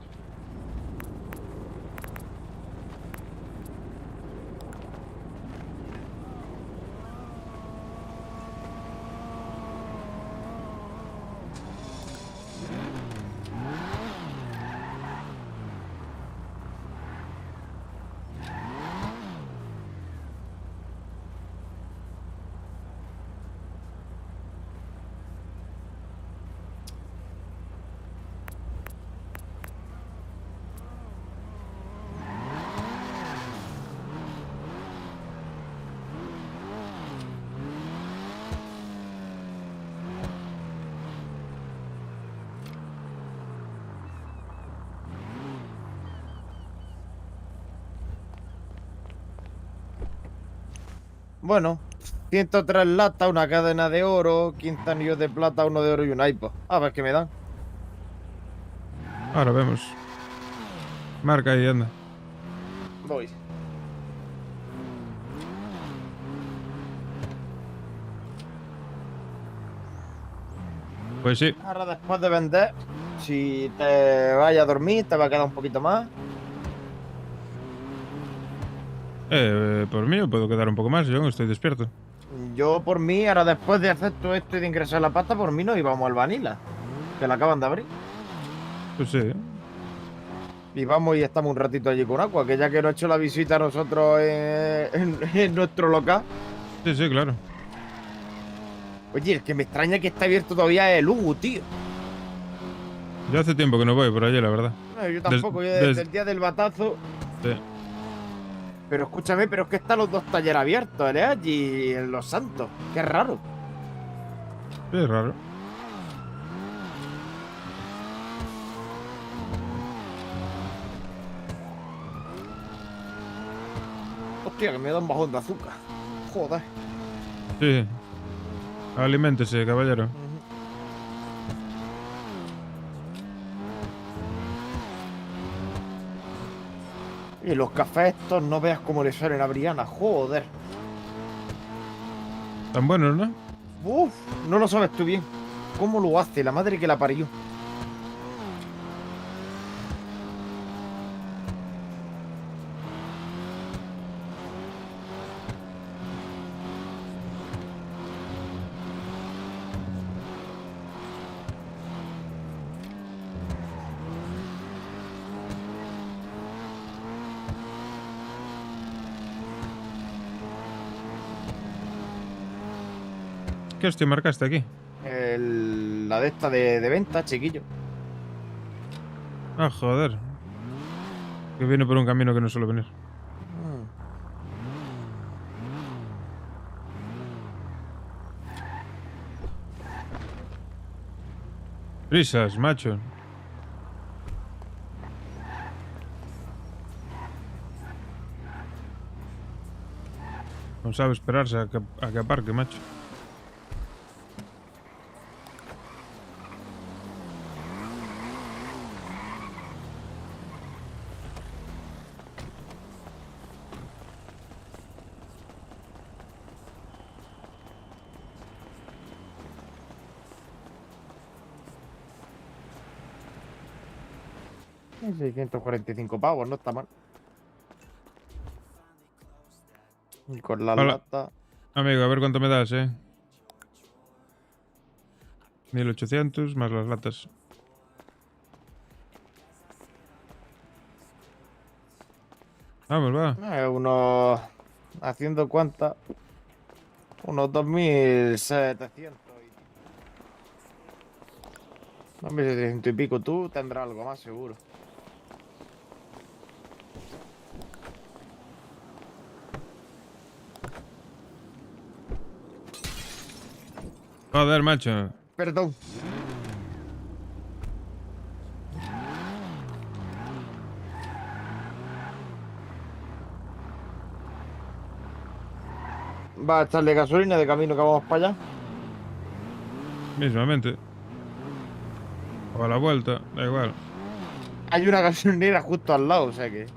Bueno, 103 latas, una cadena de oro, 15 anillos de plata, uno de oro y un iPod. A ver qué me dan. Ahora vemos. Marca ahí, anda. Voy. Pues sí. Ahora después de vender, si te vayas a dormir, te va a quedar un poquito más. Por mí me puedo quedar un poco más, yo estoy despierto. Yo por mí, ahora después de hacer todo esto y de ingresar la pasta, por mí nos íbamos al Vanilla, que la acaban de abrir. Pues sí. Y vamos y estamos un ratito allí con Aqua, que ya que nos ha hecho la visita a nosotros en nuestro local. Sí, sí, claro. Oye, el que me extraña que está abierto todavía es el Hugo, tío. Yo hace tiempo que no voy por allí, la verdad. No, yo tampoco, yo desde el día del batazo. Sí. Pero escúchame, pero es que están los dos talleres abiertos, ¿eh? Allí en Los Santos. Qué raro. Sí, es raro. Hostia, que me da un bajón de azúcar. Joder. Sí. Aliméntese, caballero. Y los cafés estos no veas cómo le suelen a Brianna, joder. Tan buenos, ¿no? Uf, no lo sabes tú bien. ¿Cómo lo hace? La madre que la parió. ¿Qué hostia marcaste aquí? La de esta de venta, chiquillo. Ah, joder. Que viene por un camino que no suelo venir. Prisas, macho. No sabe esperarse a que aparque, macho. Sí, 645 pavos, no está mal. Y con la lata. Amigo, a ver cuánto me das, 1800 más las latas. Vamos, va. Unos... Haciendo cuántas. Unos 2700. 2700 y pico. Tú tendrás algo más, seguro. Joder, macho. Perdón. Va a echarle gasolina de camino que vamos para allá. Mismamente. O a la vuelta, da igual. Hay una gasolinera justo al lado, o sea que...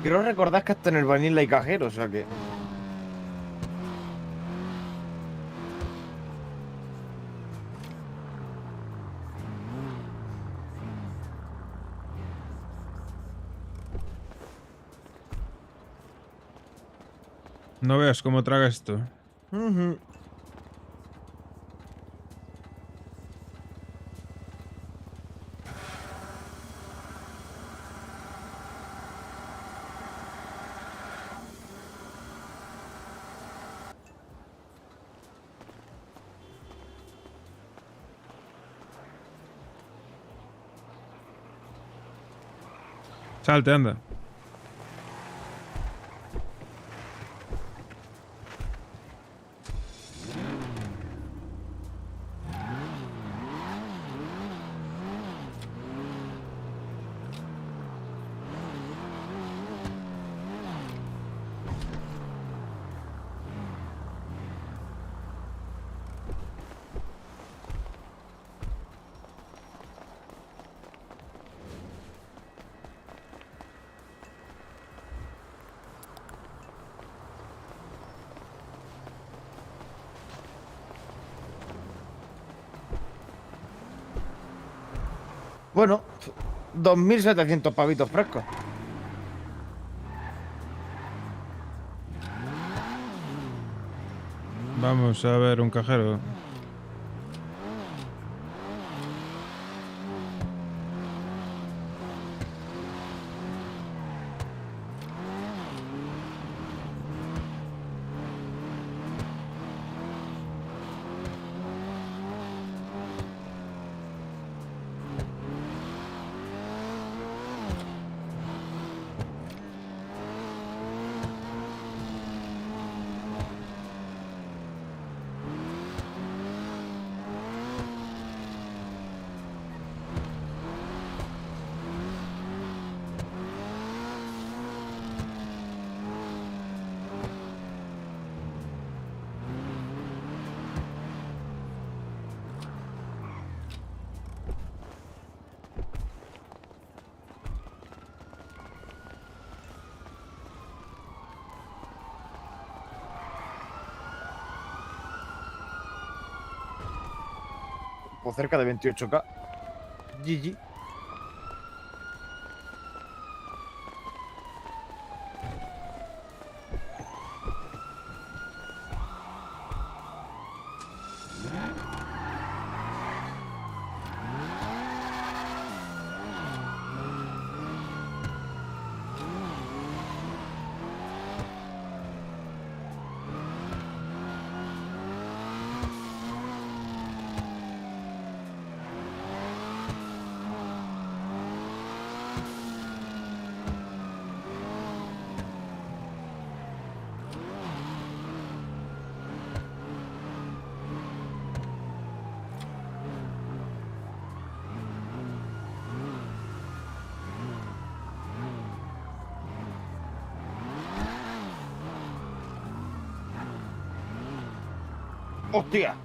Quiero recordar que hasta en el Vanilla hay cajero, o sea que... No veas cómo traga esto. Salte, anda. Bueno, 2.700 pavitos frescos. Vamos a ver un cajero. Por cerca de 28K. GG. ¡Hostia!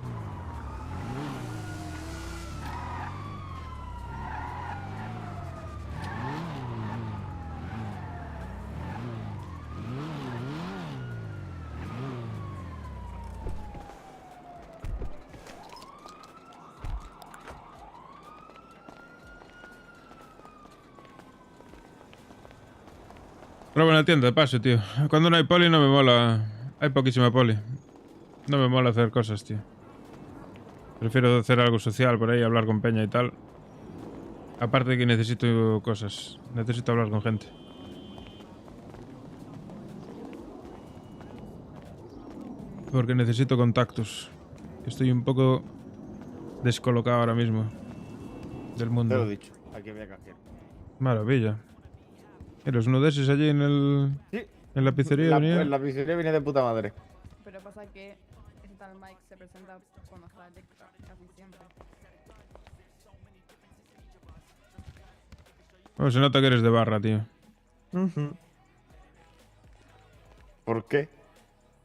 Robo en la tienda, de paso, tío. Cuando no hay poli no me mola. Hay poquísima poli. No me mola hacer cosas, tío. Prefiero hacer algo social por ahí, hablar con peña y tal. Aparte de que necesito cosas. Necesito hablar con gente. Porque necesito contactos. Estoy un poco descolocado ahora mismo del mundo. Te lo he dicho, aquí había cajero. Maravilla. ¿Eres uno de esos allí en el... Sí. en la pizzería? En la pizzería viene de puta madre. Pero pasa que ese tal Mike se presenta cuando está eléctrica, casi siempre. Oh, se nota que eres de barra, tío. ¿Por qué?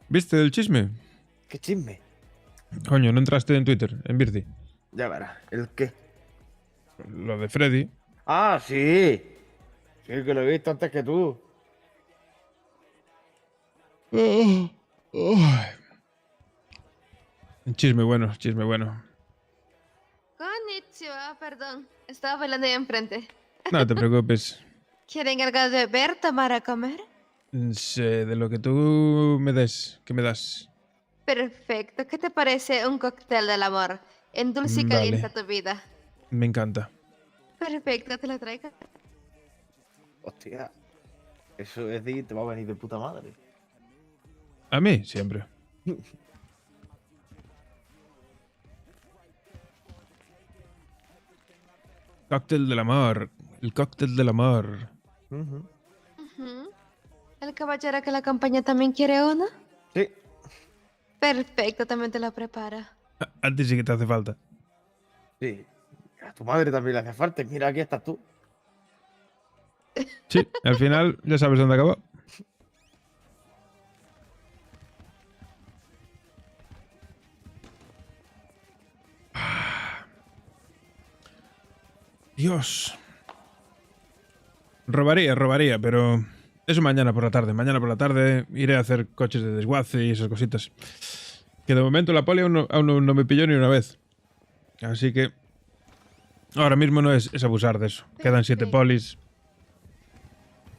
¿Viste el chisme? ¿Qué chisme? Coño, ¿no entraste en Twitter? En Birdi. Ya verás. ¿El qué? Lo de Freddy. Ah, sí. Sí, que lo he visto antes que tú. Chisme bueno, chisme bueno. Konnichiwa, perdón. Estaba bailando ahí enfrente. No te preocupes. ¿Quieren algo de beber, tomar a comer? Sé de lo que tú me des. ¿Qué me das? Perfecto. ¿Qué te parece un cóctel del amor? Endulce y Vale. calienta tu vida. Me encanta. Perfecto, te lo traigo. Hostia. Eso es de te va a venir de puta madre. A mí, siempre. Cóctel del amor. El cóctel del amor. Ujú. ¿El caballero que la acompaña también quiere uno? Sí. Perfecto, también te lo preparo. A ti sí que te hace falta. Sí. A tu madre también le hace falta. Mira, aquí estás tú. Sí, al final ya sabes dónde acabó. Dios. Robaría, pero eso mañana por la tarde. Mañana por la tarde iré a hacer coches de desguace y esas cositas. Que de momento la poli aún no me pilló ni una vez. Así que Ahora mismo no es abusar de eso. Quedan 7 polis.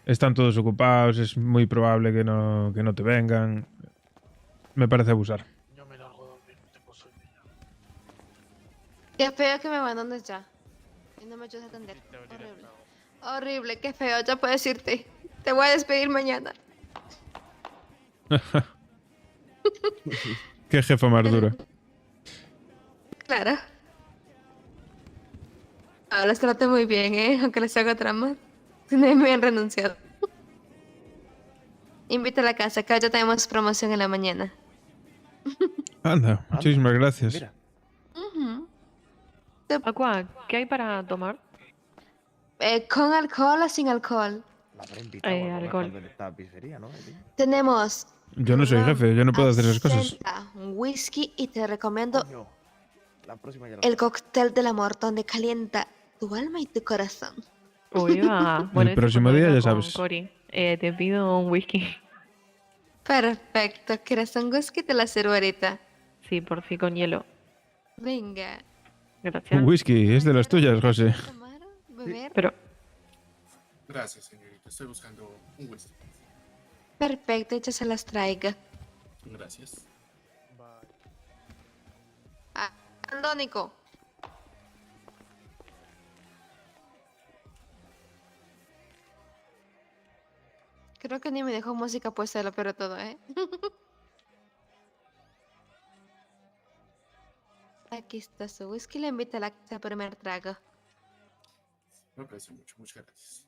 Están todos ocupados, es muy probable que no te vengan. Me parece abusar. Qué feo que me abandones ya. Y no me ayudes a atender. Horrible. Horrible, qué feo. Ya puedo decirte. Te voy a despedir mañana. Qué jefa más dura. Claro. Ahora les trato muy bien, aunque les haga trama. No me han renunciado. Invita a la casa, que ya tenemos promoción en la mañana. Anda, muchísimas gracias. Ujú. Aqua, ¿qué hay para tomar? ¿Con alcohol o sin alcohol? Alcohol. Tenemos Yo no soy jefe, yo no puedo hacer esas cosas. un whisky y te recomiendo el cóctel del amor donde calienta tu alma y tu corazón. Uy, va. Bueno, El próximo día ya sabes. Cory, te pido un whisky. Perfecto, ¿quieres un whisky? Te la sirvo ahorita. Sí, por fin con hielo. Venga. Gracias. Un whisky, es de las tuyas, José. Beber. Pero Gracias, señorita. Estoy buscando un whisky. Perfecto, ya se las traigo. Gracias. Andónico. Creo que ni me dejó música puesta de lo peor de todo, Aquí está su whisky, le invita a la primer trago. Me aprecio mucho. Muchas gracias.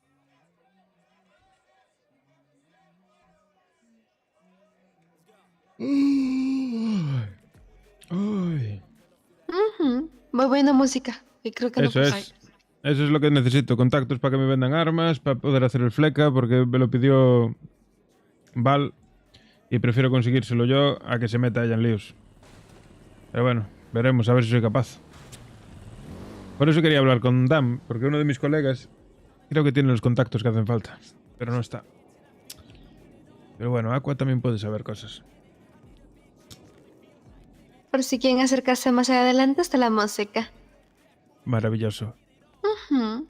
Uy. Muy buena música. Y creo que Eso es. Eso es lo que necesito. Contactos para que me vendan armas, para poder hacer el fleca, porque me lo pidió Val y prefiero conseguírselo yo a que se meta ella en líos. Pero bueno, veremos a ver si soy capaz. Por eso quería hablar con Dan, porque uno de mis colegas creo que tiene los contactos que hacen falta, pero no está. Pero bueno, Aqua también puede saber cosas. Por si quieren acercarse más adelante está la música. Maravilloso. Ujú.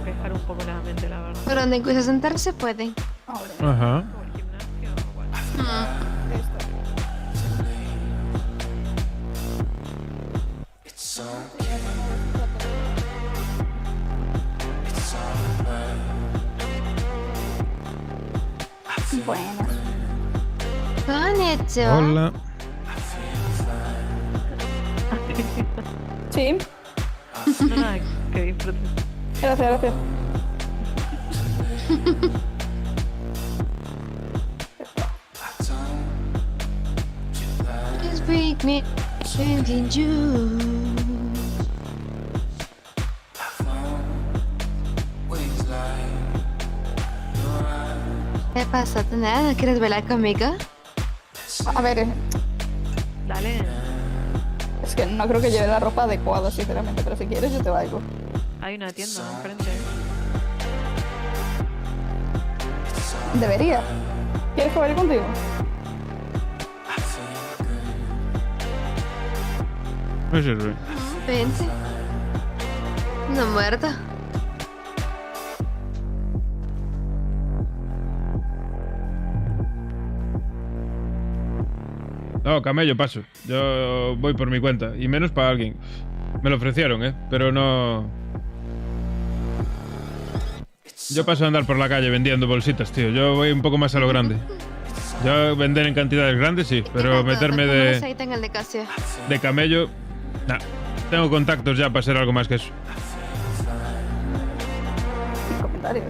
despejar un poco la mente, la verdad. Por donde empieza a sentarse pueden. Ajá. Buenas. Konnichiwa. Hola. Sí. Nada, que disfrutes. Gracias, gracias. Just break me, changing you. ¿Qué pasa? ¿Nada? ¿Quieres bailar conmigo? A ver, Dale. es que no creo que lleve la ropa adecuada, sinceramente, pero si quieres yo te bailo. Hay una tienda enfrente. Debería. ¿Quieres que baile contigo? Me sirve. Vente. No muerto. No, camello, paso. Yo voy por mi cuenta. Y menos para alguien. Me lo ofrecieron, pero no... Yo paso a andar por la calle vendiendo bolsitas, tío. Yo voy un poco más a lo grande. Yo vender en cantidades grandes, sí. Pero meterme Aceite en el negocio. de camello... Nah. Tengo contactos ya para ser algo más que eso. Sin comentarios.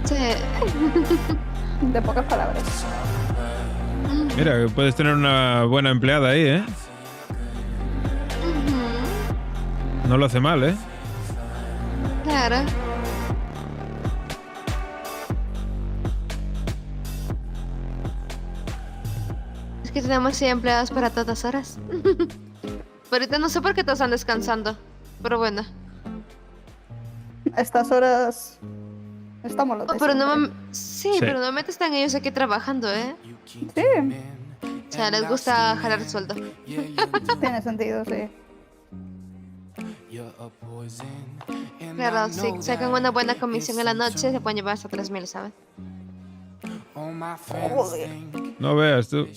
Sí. De pocas palabras. Mira, puedes tener una buena empleada ahí, No lo hace mal, Claro. Es que tenemos 100 empleados para todas horas. Ahorita no sé por qué todos están descansando. Pero bueno. A estas horas estamos los Pero no sí, pero normalmente están ellos aquí trabajando, ¿eh? Sí. O sea, les gusta jalar sueldo. Tiene sentido, sí. Claro, si sacan una buena comisión en la noche, se pueden llevar hasta 3.000, ¿sabes? Joder. No veas tú.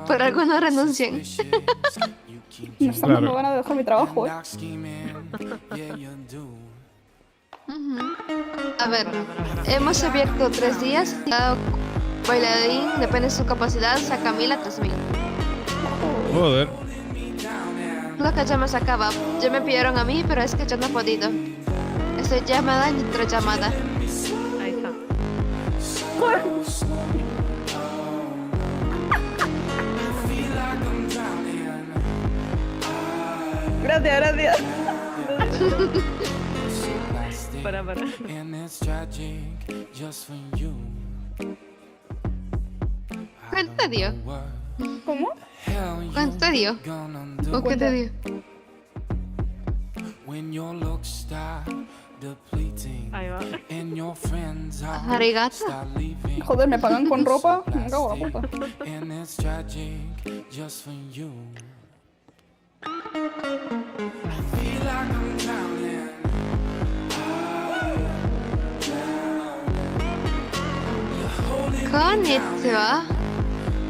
Por algo no renuncian. No están dando ganas de dejar mi trabajo, A ver, hemos abierto 3 días. Cada bailarín, depende de su capacidad, saca 1.000 a 3.000. Joder. Lo que ya me sacaba. Ya me pidieron a mí, pero es que yo no he podido. Estoy llamada y otra llamada. Ahí está. Gracias, gracias. Para. ¿Cuánto te dio? ¿Cómo? ¿Cuánto te dio? ¿O qué te dio? Ahí va. Arigato. Joder, me pagan con ropa. Me cago en la puta. Konnichiwa.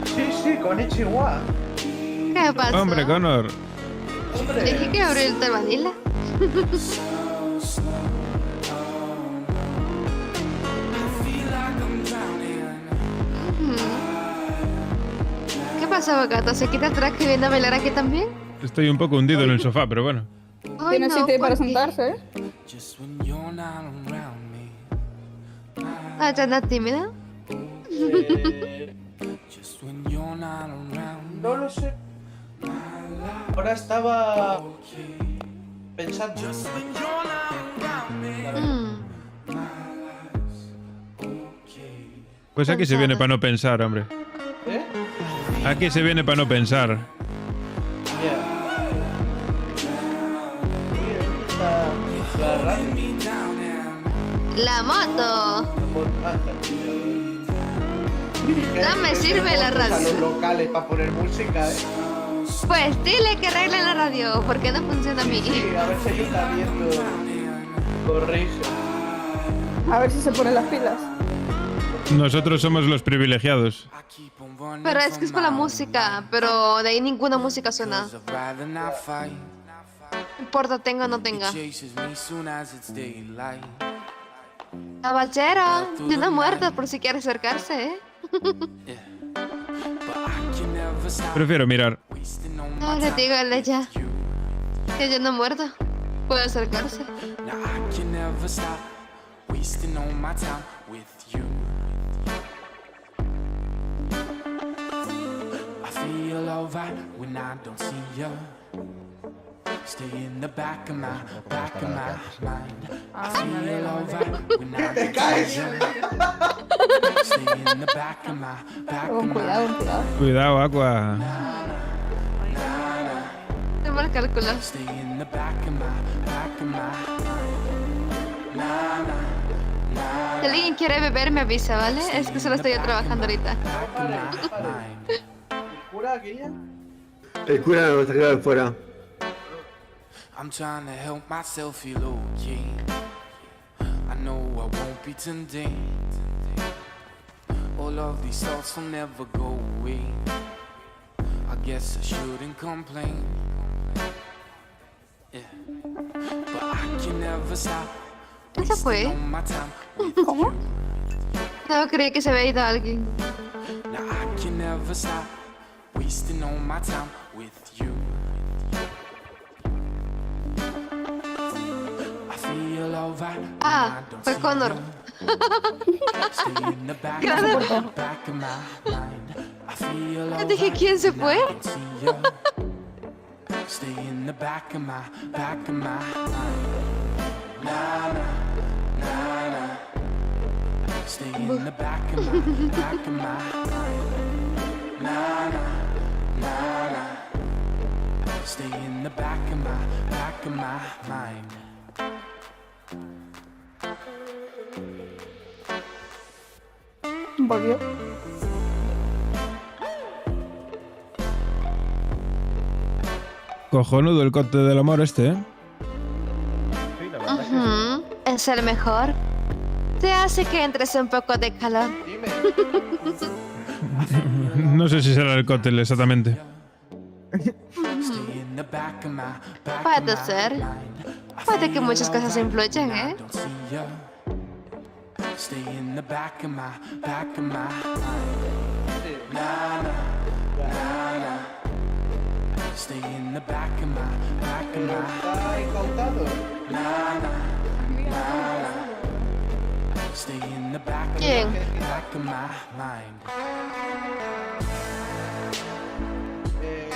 Sí, konnichiwa. ¿Qué pasó? Hombre, Connor. Dije que abrió el Vanilla. ¿Qué pasó, gato? ¿Se quita el traje y viene a bailar aquí también? Estoy un poco hundido en el sofá, pero bueno. Tiene sitio para sentarse, ¿eh? Ah, ¿ya anda tímida? No lo sé. Ahora estaba pensando. Pues aquí se viene para no pensar, hombre. ¿Eh? Aquí se viene para no pensar. La moto. No me sirve la radio. A los locales para poner música, ¿eh? Pues dile que arreglen la radio, porque no funciona a mí. Sí, a ver si está viendo. Correcto. A ver si se ponen las pilas. Nosotros somos los privilegiados. Pero es que es por la música, pero de ahí ninguna música suena. No importa, tenga o no tenga. Caballero, de una muerta por si quiere acercarse, ¿eh? Prefiero mirar. No, le dígale ya. Que yo no muerto. Puede acercarse. Stay in the back of my mind. I feel alright when I get Stay in the back of my mind. Cuidado, Aqua. Qué mal cálculo. Stay in the back of my mind. Si alguien quiere beber, me avisa, ¿vale? Es que solo estoy yo trabajando ahorita. ¿Cura aquella? El cura nos está quedando fuera. I'm trying to help myself feel okay. I know I won't be today. All of these thoughts will never go away. I guess I shouldn't complain. Yeah. But I can never stop. ¿Esa fue? ¿Cómo? No, creí que se había ido alguien. Now I can never stop wasting all my time with you. Ah, fue Connor. Claro. Yo dije, ¿quién se fue? Stay in the back of my mind. Stay in the back of my mind. Stay in the back of my mind. Volvió. Cojonudo el cote del amor este, ¿eh? Ujú, es el mejor. Te hace que entres un poco de calor. No sé si será el cóctel exactamente. Puede ser. Puede que muchas cosas influyan, ¿eh? Stay in the back of my mind. Na na na na. Stay in the back of my mind. Na na na na. Stay in the back of my mind.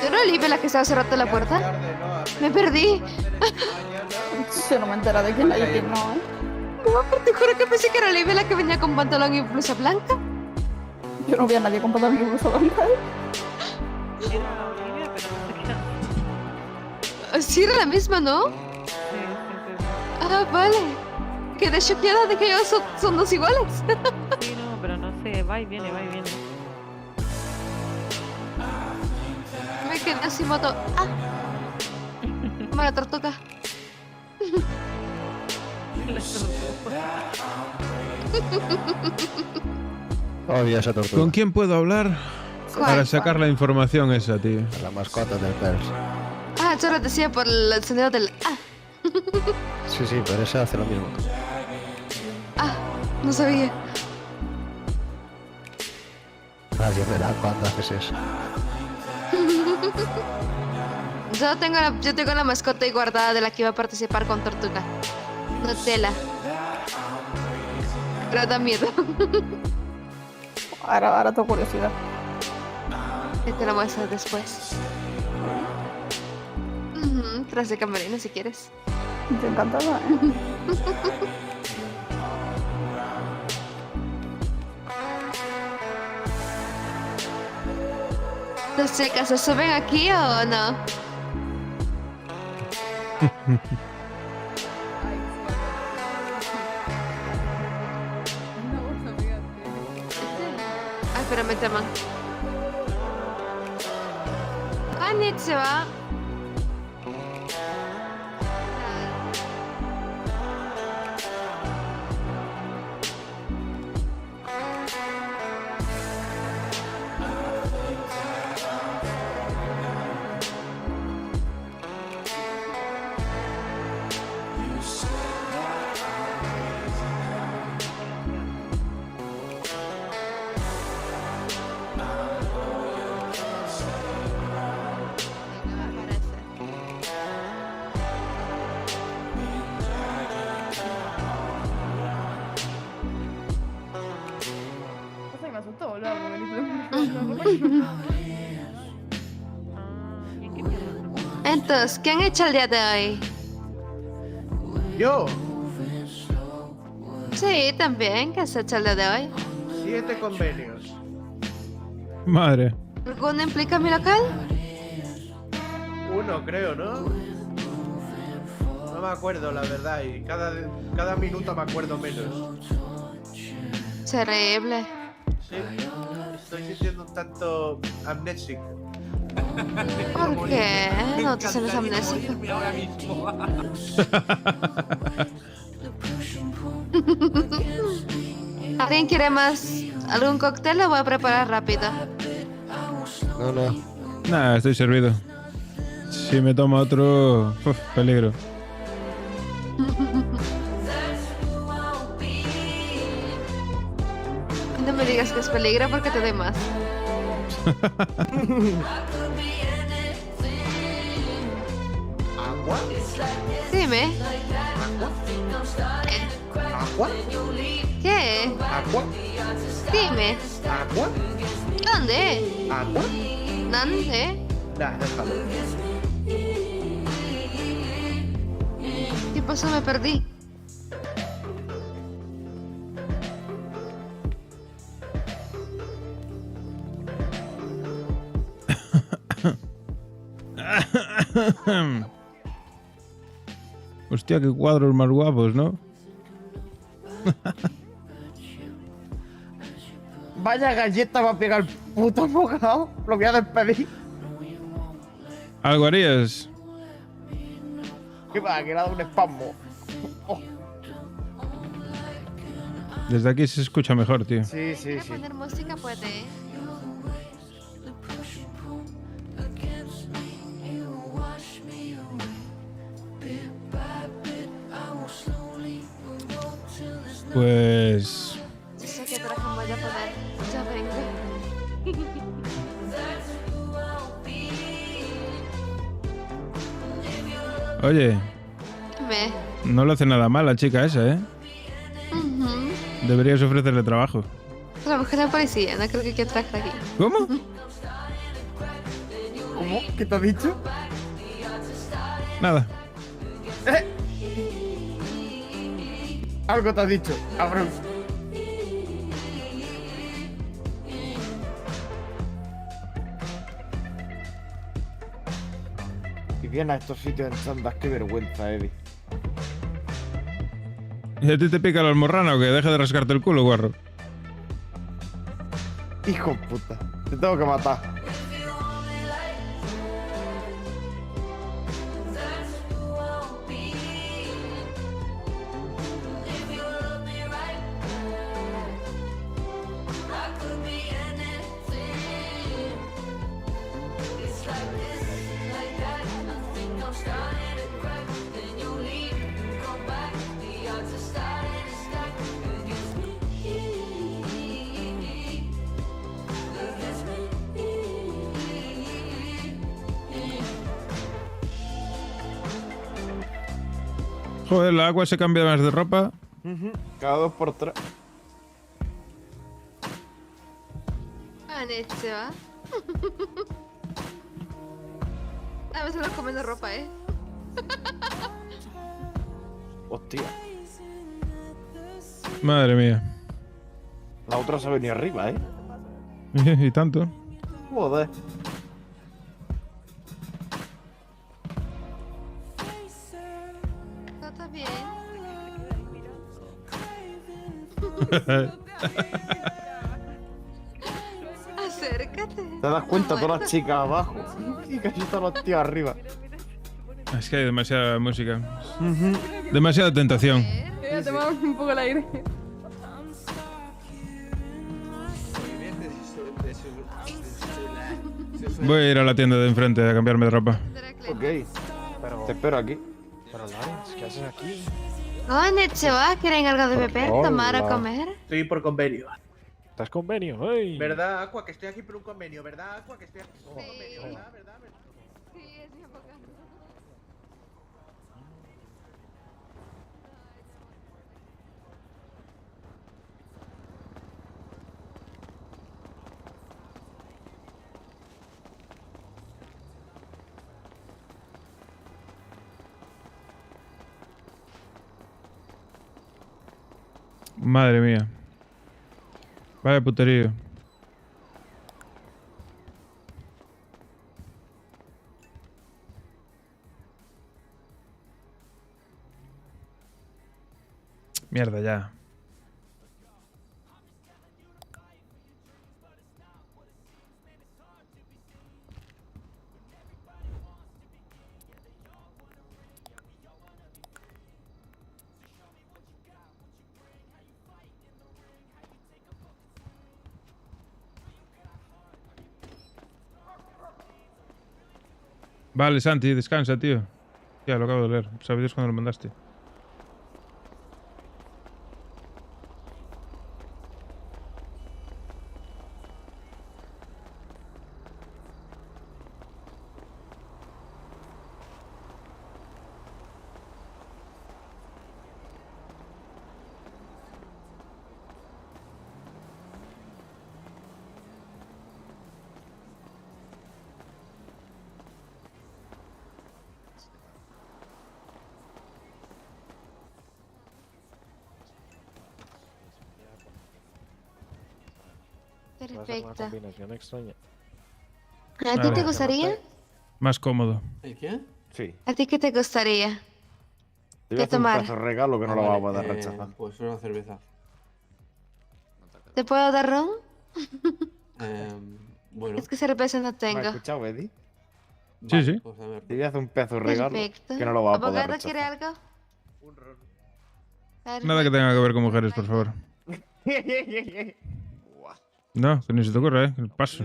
¿Era Olivia la que estaba cerrando la puerta? Me perdí. Yo no me entero de quién hay y quién no, ¿eh? No, pero te juro que pensé que era Olivia la que venía con pantalón y blusa blanca. Yo no vi a nadie con pantalón y blusa blanca. Sí, era la misma, ¿no? Ah, vale. Quedé choqueada de que ellos son dos iguales. Sí, no, pero no sé, va y viene, va y viene. Me quedé así moto. ¡Ah! Mala tortuga. Odio esa tortuga. ¿Con quién puedo hablar? Para sacar la información esa, tío. La mascota del Pers. Ah, yo lo decía por el sonido del ah. Sí, sí, pero esa hace lo mismo. Ah, no sabía. Nadie verá cuando haces eso. Yo tengo la mascota ahí guardada de la que iba a participar con Tortuga. Nutella. Pero da miedo. Ahora tengo curiosidad. Que te la muestro después. Tras de camarina si quieres. Te encantada, ¿eh? ¿Las chicas se suben aquí o no? Ay, pero me llaman. Konnichiwa. Me asustó, boludo, porque Entonces, ¿qué han hecho el día de hoy? ¿Yo? Sí, también. ¿Qué has hecho el día de hoy? 7 convenios. Madre. ¿Alguno implica mi local? 1 creo, ¿no? No me acuerdo, la verdad, y cada minuto me acuerdo menos. Terrible. Sí, estoy sintiendo un tanto amnésico. ¿Por qué? No te sientes amnésico. ¿Alguien quiere más? ¿Algún cóctel? Lo voy a preparar rápido. No, no. Nada, estoy servido. Si me toma otro... uf, peligro. No me digas que es peligro porque te doy más. ¿Agua? Dime. ¿Agua? ¿Qué? ¿Agua? Dime. ¿Agua? ¿Dónde? ¿Agua? ¿Dónde? Nah, déjalo. ¿Qué pasó? Me perdí. Hostia, qué cuadros más guapos, ¿no? Vaya galleta va a pegar el puto bocado. Lo voy a despedir. ¿Algo harías? ¿Qué va? Que le ha dado un espasmo. Oh. Desde aquí se escucha mejor, tío. Sí, sí, ¿Quieres sí. poner música? Puede. Pues... Yo sé qué traje voy a poner. Ya vengo. Oye, Me. no le hace nada mal la chica esa, ¿eh? Ujú. Deberías ofrecerle trabajo. Trabajo en la policía, no creo que quiera trabajar aquí. ¿Cómo? ¿Cómo? ¿Qué te has dicho? Nada. Algo te has dicho, cabrón. Y viene a estos sitios en chandas, qué vergüenza, Eddie. ¿Y a ti te pica la almorrana o qué? Deja de rascarte el culo, guarro. Hijo de puta, te tengo que matar. Joder, la agua se cambia más de ropa. Cada 2 por 3. Se va. A veces lo comen de ropa, Hostia. Madre mía. La otra se ha venido arriba, Y tanto. Joder. ¿No está bien? Acércate. ¿Te das cuenta? Todas las chicas abajo y casi todos los tíos arriba. Es que hay demasiada música. Demasiada tentación. Ya tomamos un poco el aire. Voy a ir a la tienda de enfrente a cambiarme de ropa. Ok, pero te espero aquí. Pero Lawrence, ¿qué haces aquí? ¿Dónde se va? ¿Quieren algo de beber, tomar o comer? Estoy por convenio. ¿Estás convenio? ¡Ey! ¿Verdad, Aqua? Que estoy aquí por un convenio, ¿verdad, Aqua? Que estoy aquí por un convenio, ¿verdad? ¿Verdad? Sí, es mi abogado. Madre mía. Vaya puterío. Mierda ya. Vale, Santi, descansa, tío. Ya, lo acabo de leer. ¿Sabías cuando lo mandaste? Perfecto. Combinación extraña. ¿A ti te gustaría? Más cómodo. ¿El qué? Sí. ¿A ti qué te gustaría? Te voy a hacer un tomar? pedazo de regalo que no lo vas a poder rechazar. Pues una cerveza. ¿Te puedo dar ron? Bueno. Es que cerveza no ¿Me tengo. has escuchado, Eddie? Sí, sí. Pues a ver. Te voy a hacer un pedazo de regalo Perfecto. que no lo vas a poder ¿Abogado quiere rechazar. algo? Nada que tenga que ver con mujeres, por favor. No, que ni se te ocurra, ¿eh? Paso.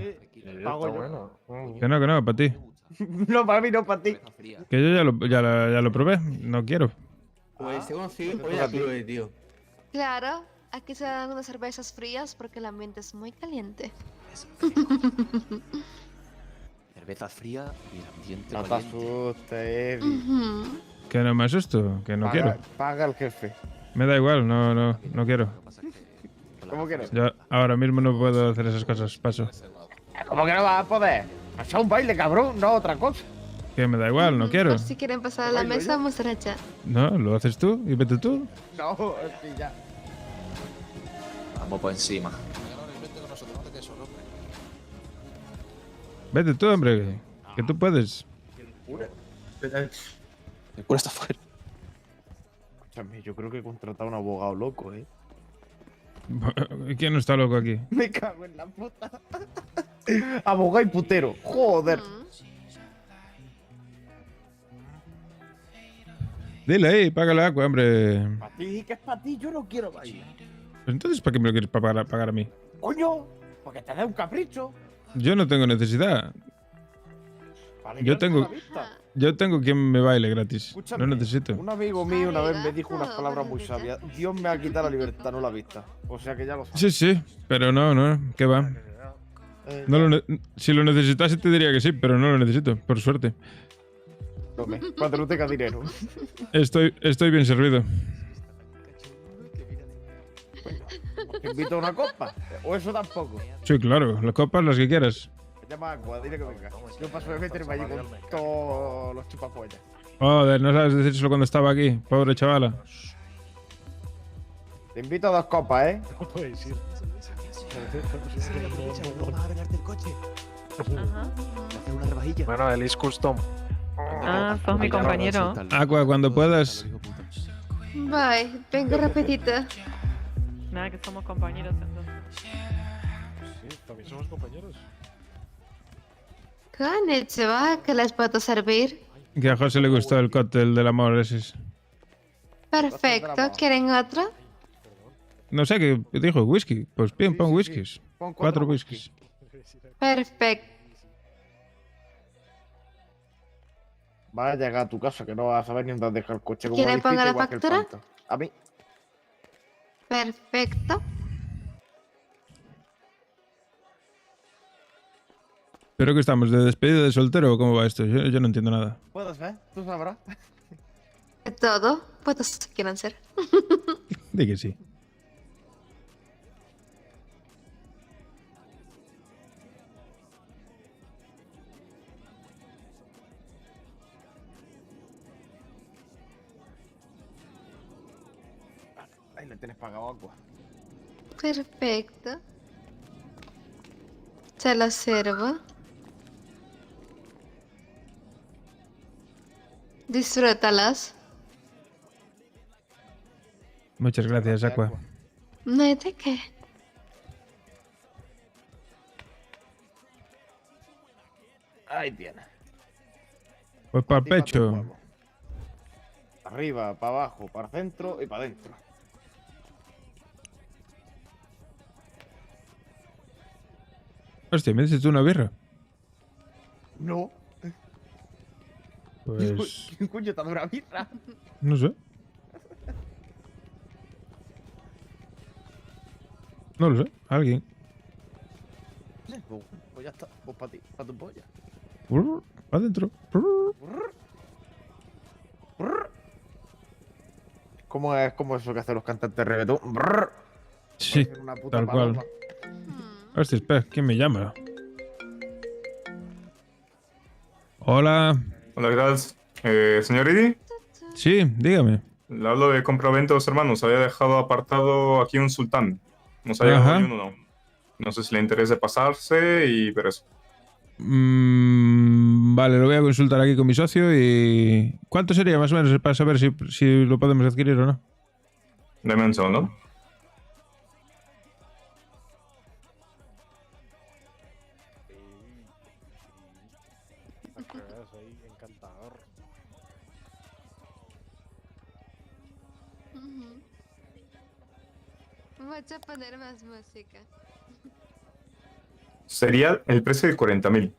Pago yo. Que no, para ti. No, para mí, no para ti. Que yo ya lo probé, no quiero. Pues te conocí hoy a Chloe, tío. Claro, aquí se dan unas cervezas frías porque el ambiente es muy caliente. Cerveza fría y el ambiente No te caliente. asustes, Eddie. Ujú. Que no me asusto, que no quiero. Paga el jefe. Me da igual, no quiero. ¿Cómo quieres? Yo ahora mismo no puedo hacer esas cosas, paso. ¿Cómo que no vas a poder? Pasa un baile, cabrón, no otra cosa. Que me da igual, no quiero. Por si quieren pasar a la bailo mesa, yo? muchacha. No, lo haces tú y vete tú. No, sí, ya. Vamos por encima. Vete tú, hombre, que tú puedes. El cura está fuera. Escúchame, yo creo que he contratado a un abogado loco, ¿eh? ¿Quién no está loco aquí? Me cago en la puta. Abogado y putero. Joder. Dile ahí, paga la agua, hombre. Para ti, que es para ti, yo no quiero bailar. Pues entonces, ¿para qué me lo quieres pagar a mí? Coño, porque te da un capricho. Yo no tengo necesidad. Para Yo alegrarte tengo, la vista. yo tengo quien me baile gratis. Escúchame, No necesito. Un amigo mío una vez me dijo unas palabras muy sabias. Dios me ha quitado la libertad, no la vista. O sea que ya lo sabes. Sí, sí, pero no, ¿qué va? Si lo necesitase te diría que sí, pero no lo necesito, por suerte. Tome, cuando no tenga dinero. Estoy bien servido. ¿Te invito a una copa? ¿O eso tampoco? Sí, claro, las copas, las que quieras. Llama a Aqua, dile que venga. Yo paso de meterme allí con todos los chupapollas. Joder, no sabes decírselo cuando estaba aquí, pobre chavala. Te invito a 2 copas, ¿eh? No puedes ir. Bueno, Elise Custom. Ah, sos mi compañero. Aqua, cuando puedas. Bye, vengo rapidito. Nada, que somos compañeros entonces. Sí, también somos compañeros. Konnichiwa, ¿qué les puedo servir? Que a José le gustó el cóctel del amor ese. Perfecto, ¿quieren otro? No sé qué dijo, whisky. Pues bien, pon whiskies. Pon 4 whiskies. Perfecto. Vas a llegar a tu casa que no vas a saber ni dónde has dejado el coche. Como ¿Quiere dijiste, ponga la igual que el factura? Panto. A mí. Perfecto. ¿Pero que estamos? ¿De despedida de soltero o cómo va esto? Yo no entiendo nada. ¿Puedes ver? Tú sabrás. De todo, puedes si quieren ser. Di que sí. Ahí le tienes pagado agua. Perfecto. Se lo sirvo. Disfrútalas. Muchas gracias, Aqua. No hay de qué. Ahí tienes. Pues para el Para ti, para tu pecho. huevo. Arriba, para abajo, para el centro y para adentro. Hostia, ¿me dices tú una birra? No. Pues... ¿Quién coño te ha dado una birra? no sé. No lo sé. Alguien. Pues ya está. Pues para ti, para tu polla. Adentro. ¿Cómo es eso que hacen los cantantes de reggaetón? Brrr. Sí, Parecen una puta tal cual. paloma. Hostia, espera, ¿quién me llama? Hola. Hola, ¿qué tal? Señor Idi. Sí, dígame. Le hablo de compraventos, hermanos. Había dejado apartado aquí un sultán. Nos ha llegado Ajá. hoy uno, no. No sé si le interesa pasarse y ver eso. Vale, lo voy a consultar aquí con mi socio y... ¿Cuánto sería más o menos para saber si lo podemos adquirir o no? Dame un segundo. Voy a poner más música. Sería el precio de 40.000.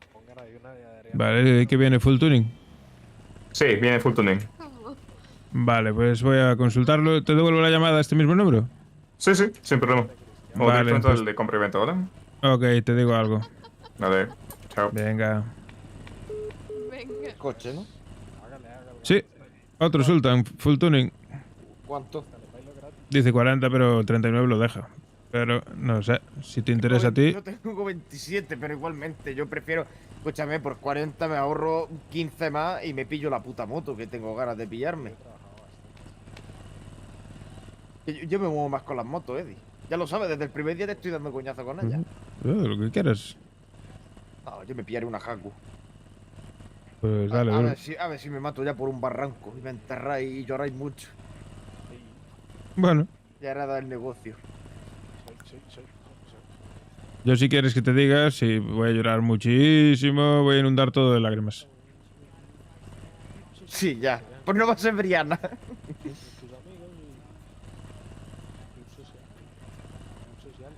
Vale, ¿qué viene? ¿Full tuning? Sí, viene full tuning. Vale, pues voy a consultarlo. ¿Te devuelvo la llamada a este mismo número? Sí, sí, sin problema. O Vale, directamente pues- al de compra y venta, ¿vale? Ok, te digo algo. Vale, chao. Venga. Coche, ¿no? Sí, otro Sultan, full tuning. ¿Cuánto? Dice 40, pero 39 lo deja. Pero no sé, si te interesa a ti. Yo tengo 27, pero igualmente yo prefiero... Escúchame, por 40 me ahorro 15 más y me pillo la puta moto que tengo ganas de pillarme. Yo me muevo más con las motos, Eddie. Ya lo sabes, desde el primer día te estoy dando coñazo con ella. Lo que quieras. No, yo me pillaré una Haku. Pues dale, A dale. ver si me mato ya por un barranco y me enterráis y lloráis mucho. Bueno, Ya era dar el negocio. yo si quieres que te diga, sí, voy a llorar muchísimo, voy a inundar todo de lágrimas. Sí, ya. Pues no va a ser Brianna.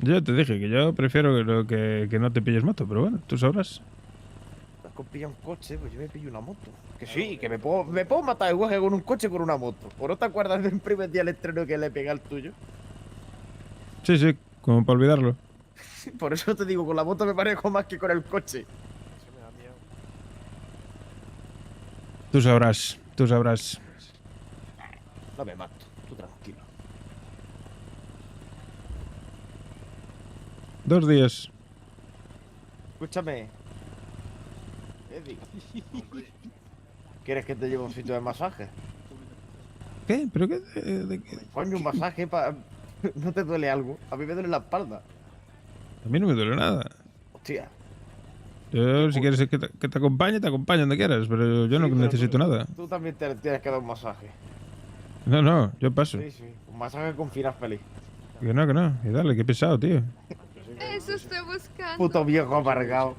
Yo te dije que yo prefiero que no te pilles moto, pero bueno, tú sabrás. Con pillar un coche, pues yo me pillo una moto. Que sí, que me puedo matar igual que con un coche con una moto. ¿O no te acuerdas del primer día del estreno que le pegué al tuyo? Sí, sí, como para olvidarlo. Por eso te digo, con la moto me parejo más que con el coche. Tú sabrás, tú sabrás. No me mato, tú tranquilo. 2 días. Escúchame. Eddie. ¿Quieres que te lleve a un sitio de masaje? ¿Qué? ¿Pero qué? ¿De qué? Coño, un masaje para... ¿No te duele algo? A mí me duele la espalda. A mí no me duele nada. Hostia. Yo, si quieres que te acompañe donde quieras, pero yo no necesito nada. Tú también te tienes que dar un masaje. No, no, yo paso. Sí, sí. Un masaje con final feliz. Que no. Y dale, qué pesado, tío. Eso estoy buscando. Puto viejo amargado.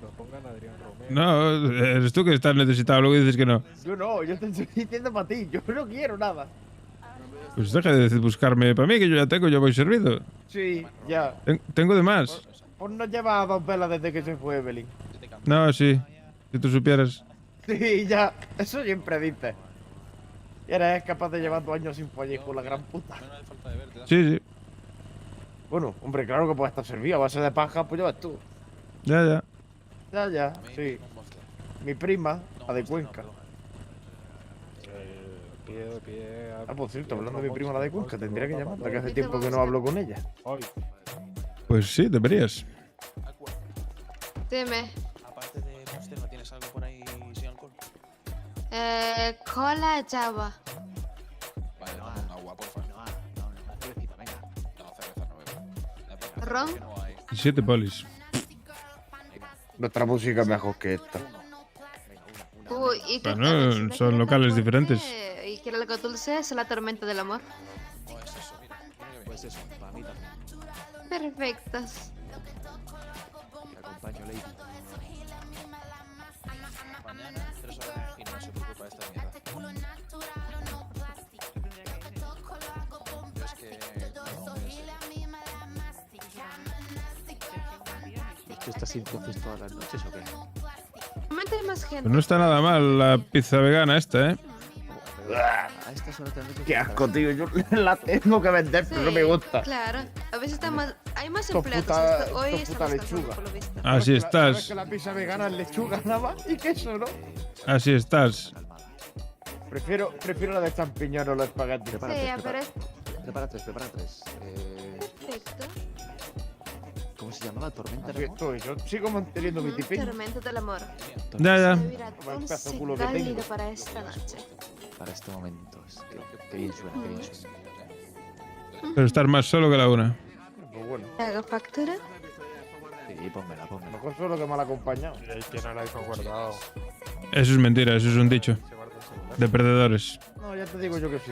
No, eres tú que estás necesitado, luego dices que no. Yo no, yo te estoy diciendo para ti. Yo no quiero nada. Pues deja de buscarme para mí, que yo ya tengo, yo voy servido. Sí, ya. Tengo de más. Pues no lleva 2 velas desde que se fue Evelyn. No, sí. Si tú supieras. Sí, ya. Eso siempre dices. Y eres capaz de llevar 2 años sin follar con la gran puta. Sí, sí. Bueno, hombre, claro que puede estar servido. A base de paja, pues llevas tú. Ya. Ya, sí. Mi prima, la de Cuenca. Ah, por cierto, hablando de mi prima, la de Cuenca, tendría que llamarla, que hace tiempo que no hablo con ella. Pues sí, deberías. Dime. Aparte de Monster, ¿no tienes algo por ahí sin alcohol? Cola Java. Vale, dame un agua, por favor. No, cervecita, venga. No, cerveza no bebo. ¿Ron? 7 polis. Nuestra música es mejor que esta. Uy, ¿y qué Bueno, son locales diferentes. ¿Y quiere algo dulce? Es la tormenta del amor. Pues eso, mira. Pues eso, para mí también. Perfectos. Te acompaño, Lady. Mañana, 3 horas y no se preocupa de esta mierda. Yo es que... ¿Es que estás sin cruces todas las noches o qué? Normalmente hay más gente. Pues no está nada mal la pizza vegana esta, ¿eh? A estas horas también... Qué asco, tío. Yo la tengo que vender, pero no me gusta. Claro, a veces está más, hay más Esto empleados. puta- Hoy esto puta estamos lechuga. cansados, por lo visto. Así ¿Sabes estás. que la pizza vegana es lechuga nada más? ¿Y queso, no? Así estás. Prefiero la de champiñón o los espaguetis. Sí, pero es Prepara tres. perfecto. ¿Cómo se llamaba? ¿Tormenta Así estoy. Yo sigo manteniendo mi tipping. Tormenta del amor. Ya. Mira, Como el un pedazo de culo que cálido tengo. para esta noche. Para este momento. Es que bien suena, que bien suena. Pero estar más solo que la una. Pues bueno. ¿Te hago factura? Sí, pónmela, A pónmela. lo mejor solo que mal acompañado. Y ahí tiene el iPhone guardado. Eso es mentira, eso es un dicho. De perdedores. No, ya te digo yo que sí.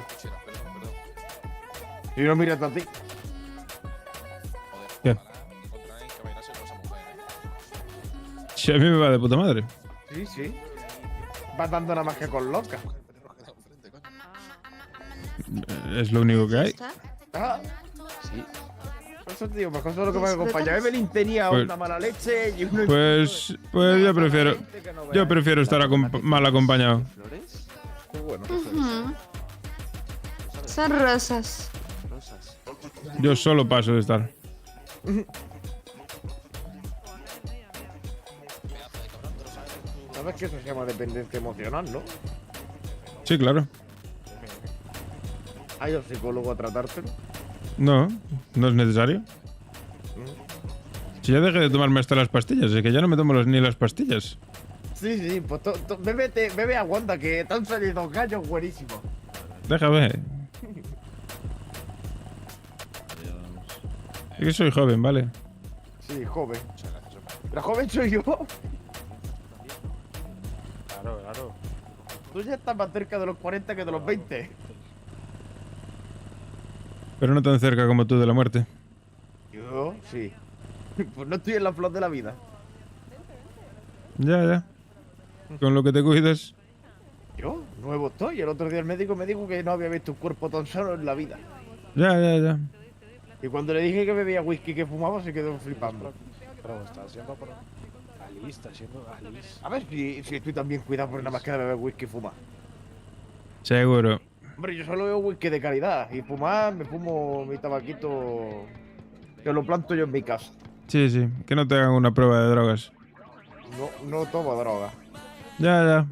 Si no, mírate a ti. ¿Qué? Si a mí me va de puta madre. Sí, sí. Vas dando nada más que con loca. Es lo único que hay. Ah, Sí. por eso te digo, mejor solo que me acompaña. Evelyn tenía Pues- una mala leche y uno... Pues yo prefiero estar mal acompañado. ¿Flores? Qué bueno. Ujú. Son rosas. Rosas. Yo solo paso de estar. ¿Sabes que eso se llama dependencia emocional, no? Sí, claro. ¿Hay un psicólogo a tratártelo? No, no es necesario. Si ya dejé de tomarme hasta las pastillas, es que ya no me tomo ni las pastillas. Sí, sí, pues bebe aguanta, que te han salido gallos buenísimos. Déjame. Es que soy joven, ¿vale? Sí, joven. Pero joven soy yo. Claro, claro. Tú ya estás más cerca de los 40 que de los 20. Pero no tan cerca como tú de la muerte. Yo, sí. Pues no estoy en la flor de la vida. Ya, ya. Con lo que te cuidas. Yo, nuevo estoy. El otro día el médico me dijo que no había visto un cuerpo tan sano en la vida. Ya, ya, ya. Y cuando le dije que bebía whisky y que fumaba, se quedó flipando. Pero está haciendo por... Ali, está haciendo Ali. A ver si estoy tan bien cuidado por nada más que de beber whisky y fumar. Seguro. Hombre, yo solo bebo whisky de calidad. Y fumar, me fumo mi tabaquito que lo planto yo en mi casa. Sí, sí. Que no te hagan una prueba de drogas. No tomo droga. Ya, ya.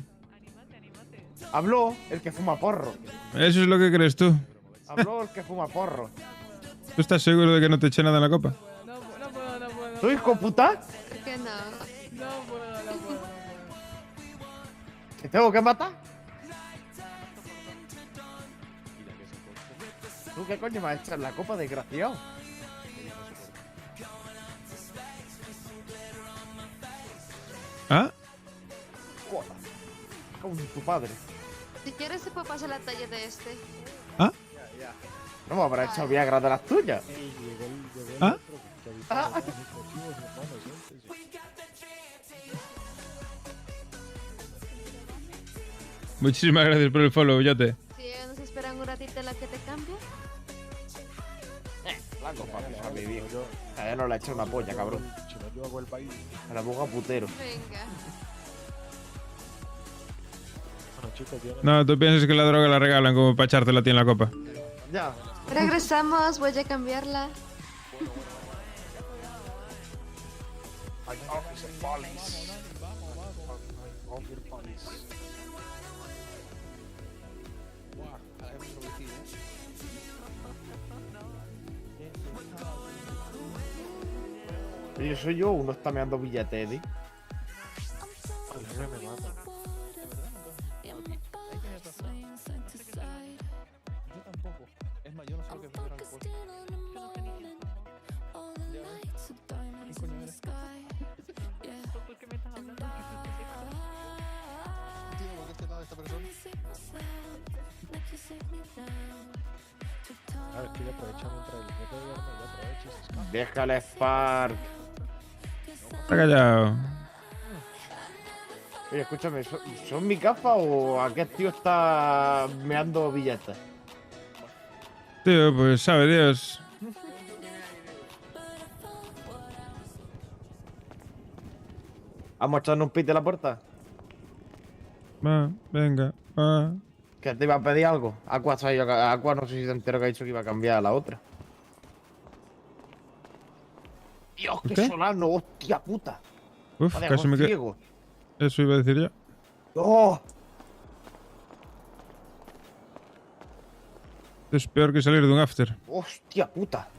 Habló el que fuma porro. Eso es lo que crees tú. Habló el que fuma porro. ¿Tú estás seguro de que no te eché nada en la copa? ¿Tu hijo puta? Que no. ¿Te tengo que matar? ¿Tú qué coño me has echado en la copa, desgraciado? ¿Ah? Joder. Con tu padre. Si quieres, se puede pasar la talla de este. ¿Ah? No me habrá echado Viagra de las tuyas. ¿Ah? Muchísimas gracias por el follow, yote. Si nos esperan un ratito en la que te cambio. La copa que se ha bebido. A ella no le ha echado una polla, cabrón. Si no, yo hago el baile. A la boca putero. Venga. Bueno, chicos, yo No, tú piensas que la droga la regalan como para echártela a ti en la copa. Ya. Regresamos, voy a cambiarla. Hay officer police. Officer police. Yo soy yo, uno está meando billetes, ¿eh? Ay, me mata. Yo tampoco. Es más, yo no sé lo que es beber alcohol. ¿Qué coño eres? ¿Por qué me estás hablando? Tío, ¿por qué este lado de esta persona? A ver, que ya aprovechamos un trailer. Ya te voy a armar, ya aproveches. Déjale Spark. Está callado. Oye, escúchame, ¿son mi gafa o aquel tío está meando billetes? Tío, pues sabe Dios. ¿Vamos a echarnos un pit de la puerta? Va, venga, va. ¿Que te iba a pedir algo? Aqua no sé si te entero que ha dicho que iba a cambiar a la otra. Dios, qué ¿Qué? solano, hostia puta. Uf, Vale, casi me quedo. ciego. Eso iba a decir yo. ¡Oh! Es peor que salir de un after. ¡Hostia puta!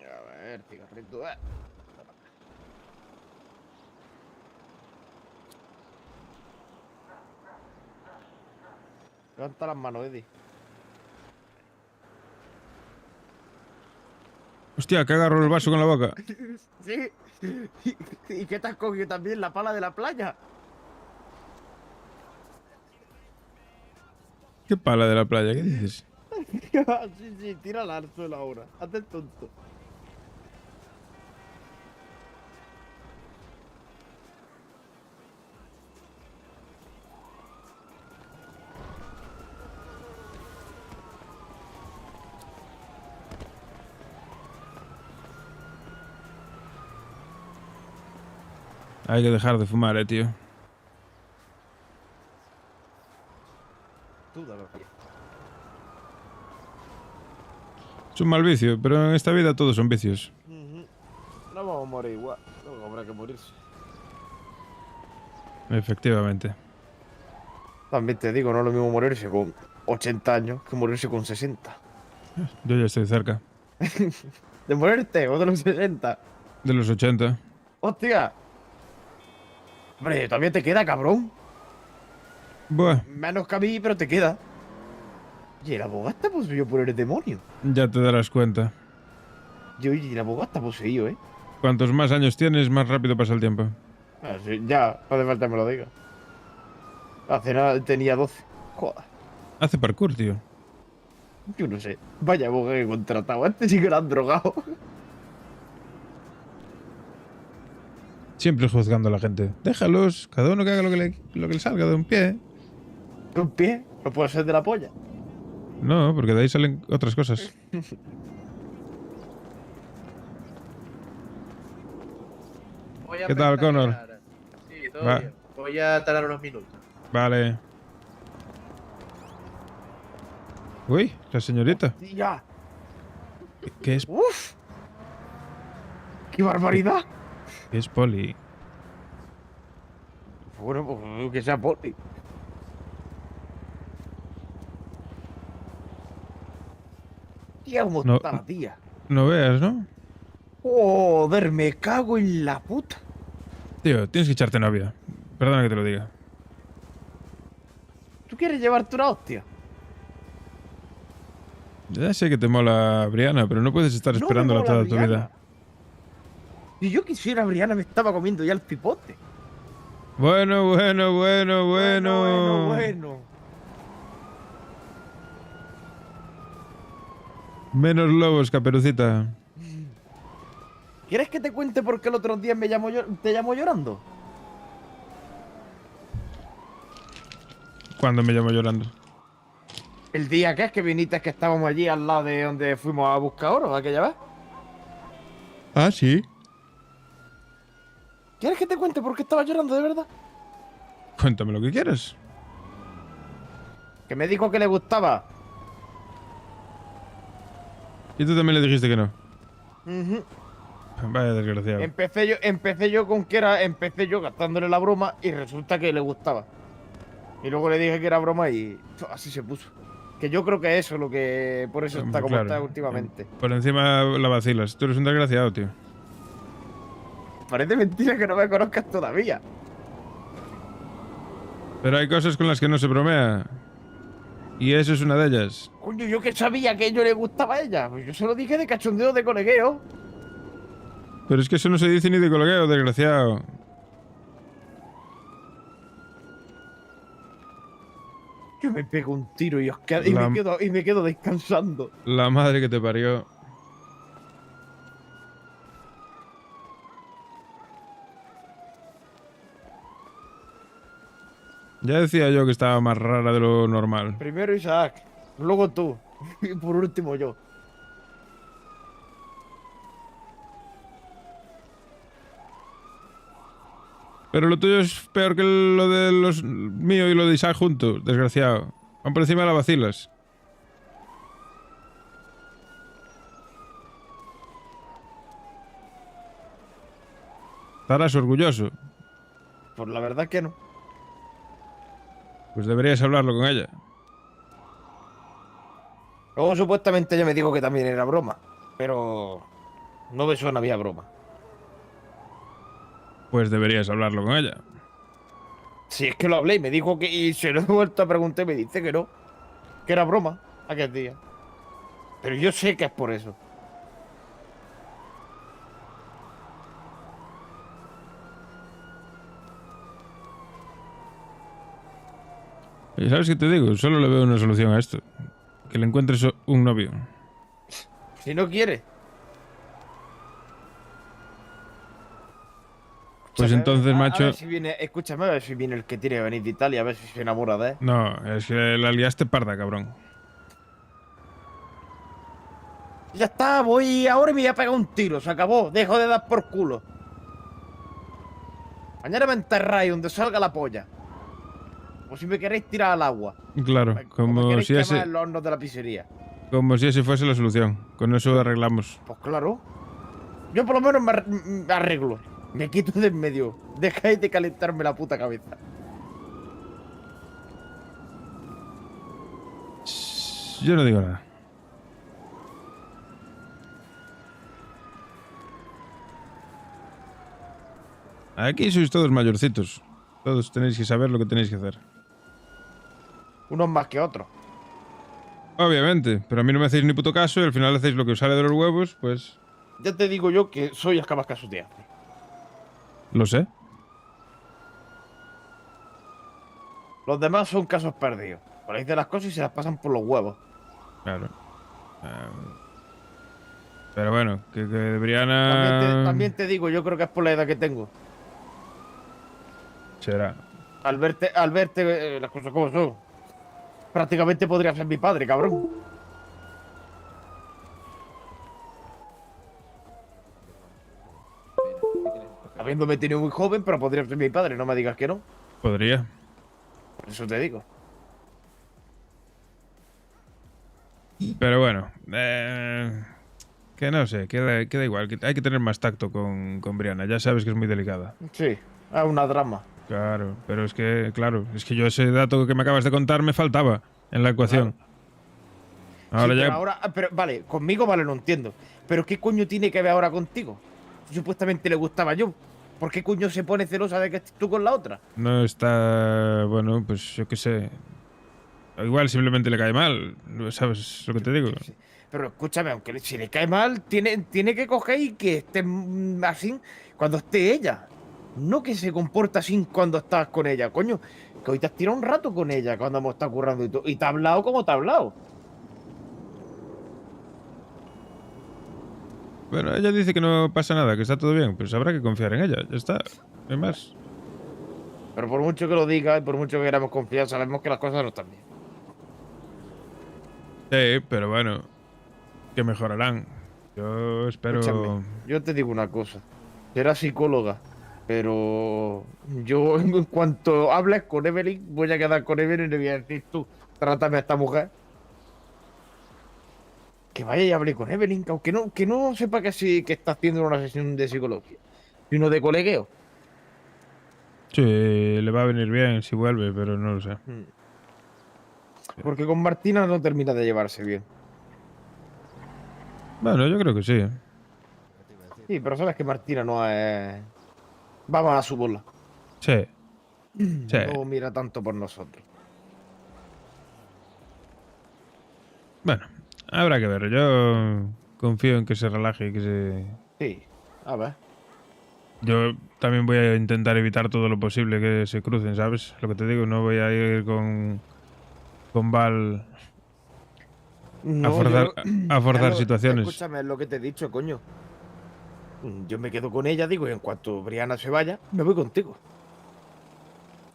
A ver, cigarrito. Levanta las manos, Eddie. Hostia, que agarro el vaso con la boca. Sí. ¿Y qué te has cogido también? ¿La pala de la playa? ¿Qué pala de la playa? ¿Qué dices? Sí, tírala al suelo ahora. Hazte el tonto. Hay que dejar de fumar, tío. Tú dale. Es un mal vicio, pero en esta vida todos son vicios. No vamos a morir igual. Luego habrá que morirse. Efectivamente. También te digo, no es lo mismo morirse con 80 años que morirse con 60. Yo ya estoy cerca. ¿De morirte o de los 60? De los 80. ¡Hostia! Hombre, todavía te queda, cabrón. Buah, Menos que a mí, pero te queda. Y el abogado está poseído por el demonio. ya te darás cuenta. Y el abogado está poseído, ¿eh? Cuantos más años tienes, más rápido pasa el tiempo. Ah, sí, ya, no hace falta que me lo diga. Hace nada tenía 12. Joder, Hace parkour, tío. yo no sé. Vaya abogado que he contratado. Antes sí que lo han drogado. Siempre juzgando a la gente. Déjalos, cada uno que haga lo que le salga de un pie. ¿De un pie? No puede ser de la polla. No, porque de ahí salen otras cosas. ¿Qué tal, Connor? Sí, todo Va. bien. Voy a tardar unos minutos. Vale. Uy, la señorita. ¡Ya! ¿Qué es? ¡Uf! ¡Qué barbaridad! ¿Qué es Poli? Bueno, pues que sea poli. Tía, ¿cómo No. está la tía? No veas, ¿no? Joder, me cago en la puta. Tío, tienes que echarte novia. Perdona que te lo diga. ¿Tú quieres llevarte una hostia? Ya sé que te mola Brianna, pero no puedes estar No me esperándola mola toda tu Brianna. vida. Si yo quisiera, Brianna me estaba comiendo ya el pipote. Bueno. Bueno. Menos lobos, Caperucita. ¿Quieres que te cuente por qué el otro día te llamo llorando? ¿Cuándo me llamo llorando? El día que es que viniste, que estábamos allí al lado de donde fuimos a buscar oro aquella vez. Ah, sí. ¿Quieres que te cuente por qué estaba llorando de verdad? Cuéntame lo que quieras. Que me dijo que le gustaba. Y tú también le dijiste que no. Ujú. Vaya desgraciado. Empecé yo con que era. Empecé yo gastándole la broma y resulta que le gustaba. Y luego le dije que era broma y así se puso. Que yo creo que eso es lo que. Por eso está como Claro. está últimamente. Por encima la vacilas. Tú eres un desgraciado, tío. Parece mentira que no me conozcas todavía. Pero hay cosas con las que no se bromea. Y eso es una de ellas. Coño, yo que sabía que yo le gustaba a ella. Pues yo se lo dije de cachondeo, de colegueo. Pero es que eso no se dice ni de colegueo, desgraciado. Yo me pego un tiro y me quedo descansando. La madre que te parió. Ya decía yo que estaba más rara de lo normal. Primero Isaac, luego tú. Y por último yo. Pero lo tuyo es peor que lo de los mío y lo de Isaac juntos, desgraciado. Van por encima de las vacilas. Estarás orgulloso. Pues la verdad que no. Pues deberías hablarlo con ella. Luego supuestamente ella me dijo que también era broma. Pero no me suena bien a broma. Pues deberías hablarlo con ella. Si es que lo hablé y me dijo que... Y se lo he vuelto a preguntar y me dice que no. que era broma aquel día. Pero yo sé que es por eso. ¿Y sabes qué te digo? Solo le veo una solución a esto. Que le encuentres un novio. Si no quiere. Pues entonces, macho... A ver si viene, escúchame, a ver si viene el que tiene que venir de Italia, a ver si se enamora de él. No, es que la liaste parda, cabrón. Ya está, voy ahora y me voy a pegar un tiro, se acabó, dejo de dar por culo. Mañana me enterráis donde salga la polla. O si me queréis tirar al agua. Claro, como si ese... en los hornos de la pizzería. Como si ese fuese la solución. Con eso arreglamos. Pues claro. Yo por lo menos me arreglo. Me quito de en medio. Dejáis de calentarme la puta cabeza. Yo no digo nada. Aquí sois todos mayorcitos. Todos tenéis que saber lo que tenéis que hacer. Unos más que otros. Obviamente, pero a mí no me hacéis ni puto caso y al final hacéis lo que os sale de los huevos, pues... Ya te digo yo que soy el que más caso te hace. Lo sé. Los demás son casos perdidos. Por ahí de las cosas y se las pasan por los huevos. Claro. Pero bueno, que Brianna... También te digo, yo creo que es por la edad que tengo. Será. Al verte las cosas como son. Prácticamente podría ser mi padre, cabrón. Habiéndome tenido muy joven, pero podría ser mi padre, no me digas que no. Podría. Por eso te digo. Pero bueno, que no sé, queda igual. Que hay que tener más tacto con Brianna. Ya sabes que es muy delicada. Sí, es una drama. Claro, pero es que, yo ese dato que me acabas de contar me faltaba en la ecuación. Claro. Pero vale, conmigo vale, no entiendo. Pero ¿qué coño tiene que ver ahora contigo? Supuestamente le gustaba yo. ¿Por qué coño se pone celosa de que estés tú con la otra? No está... Bueno, pues yo qué sé. Igual simplemente le cae mal. ¿Sabes lo que te digo? Sí. Pero escúchame, aunque si le cae mal, tiene que coger y que esté así cuando esté ella. No que se comporta así cuando estás con ella, coño. Que hoy te has tirado un rato con ella cuando hemos estado currando y todo. Y te ha hablado como te ha hablado. Bueno, ella dice que no pasa nada, que está todo bien. Pues habrá que confiar en ella, ya está. No hay más. Pero por mucho que lo diga y por mucho que queramos confiar, sabemos que las cosas no están bien. Sí, pero bueno, que mejorarán. Yo espero... Escúchame, yo te digo una cosa. Serás psicóloga, pero yo en cuanto hables con Evelyn, voy a quedar con Evelyn y le voy a decir tú, trátame a esta mujer. Que vaya y hable con Evelyn, que no sepa que está haciendo una sesión de psicología, sino de colegueo. Sí, le va a venir bien si vuelve, pero no lo sé. Porque con Martina no termina de llevarse bien. Bueno, yo creo que sí. Sí, pero sabes que Martina no es... Vamos a su bola. Sí. Sí. No mira tanto por nosotros. Bueno, habrá que ver. Yo confío en que se relaje y que se... Sí, a ver. Yo también voy a intentar evitar todo lo posible que se crucen, ¿sabes? Lo que te digo, no voy a ir con Val a forzar situaciones. Escúchame, es lo que te he dicho, coño. Yo me quedo con ella, digo, y en cuanto Brianna se vaya, me voy contigo.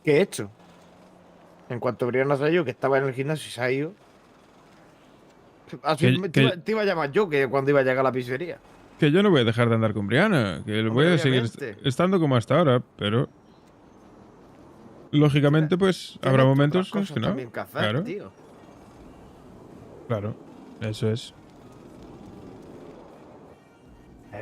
¿Qué he hecho? En cuanto Brianna se ha ido, que estaba en el gimnasio y se ha ido. Así te iba a llamar yo que cuando iba a llegar a la pizzería. Que yo no voy a dejar de andar con Brianna, que voy a seguir estando como hasta ahora, pero lógicamente pues habrá momentos en los que no. Que hacer, claro. Tío. Claro, eso es.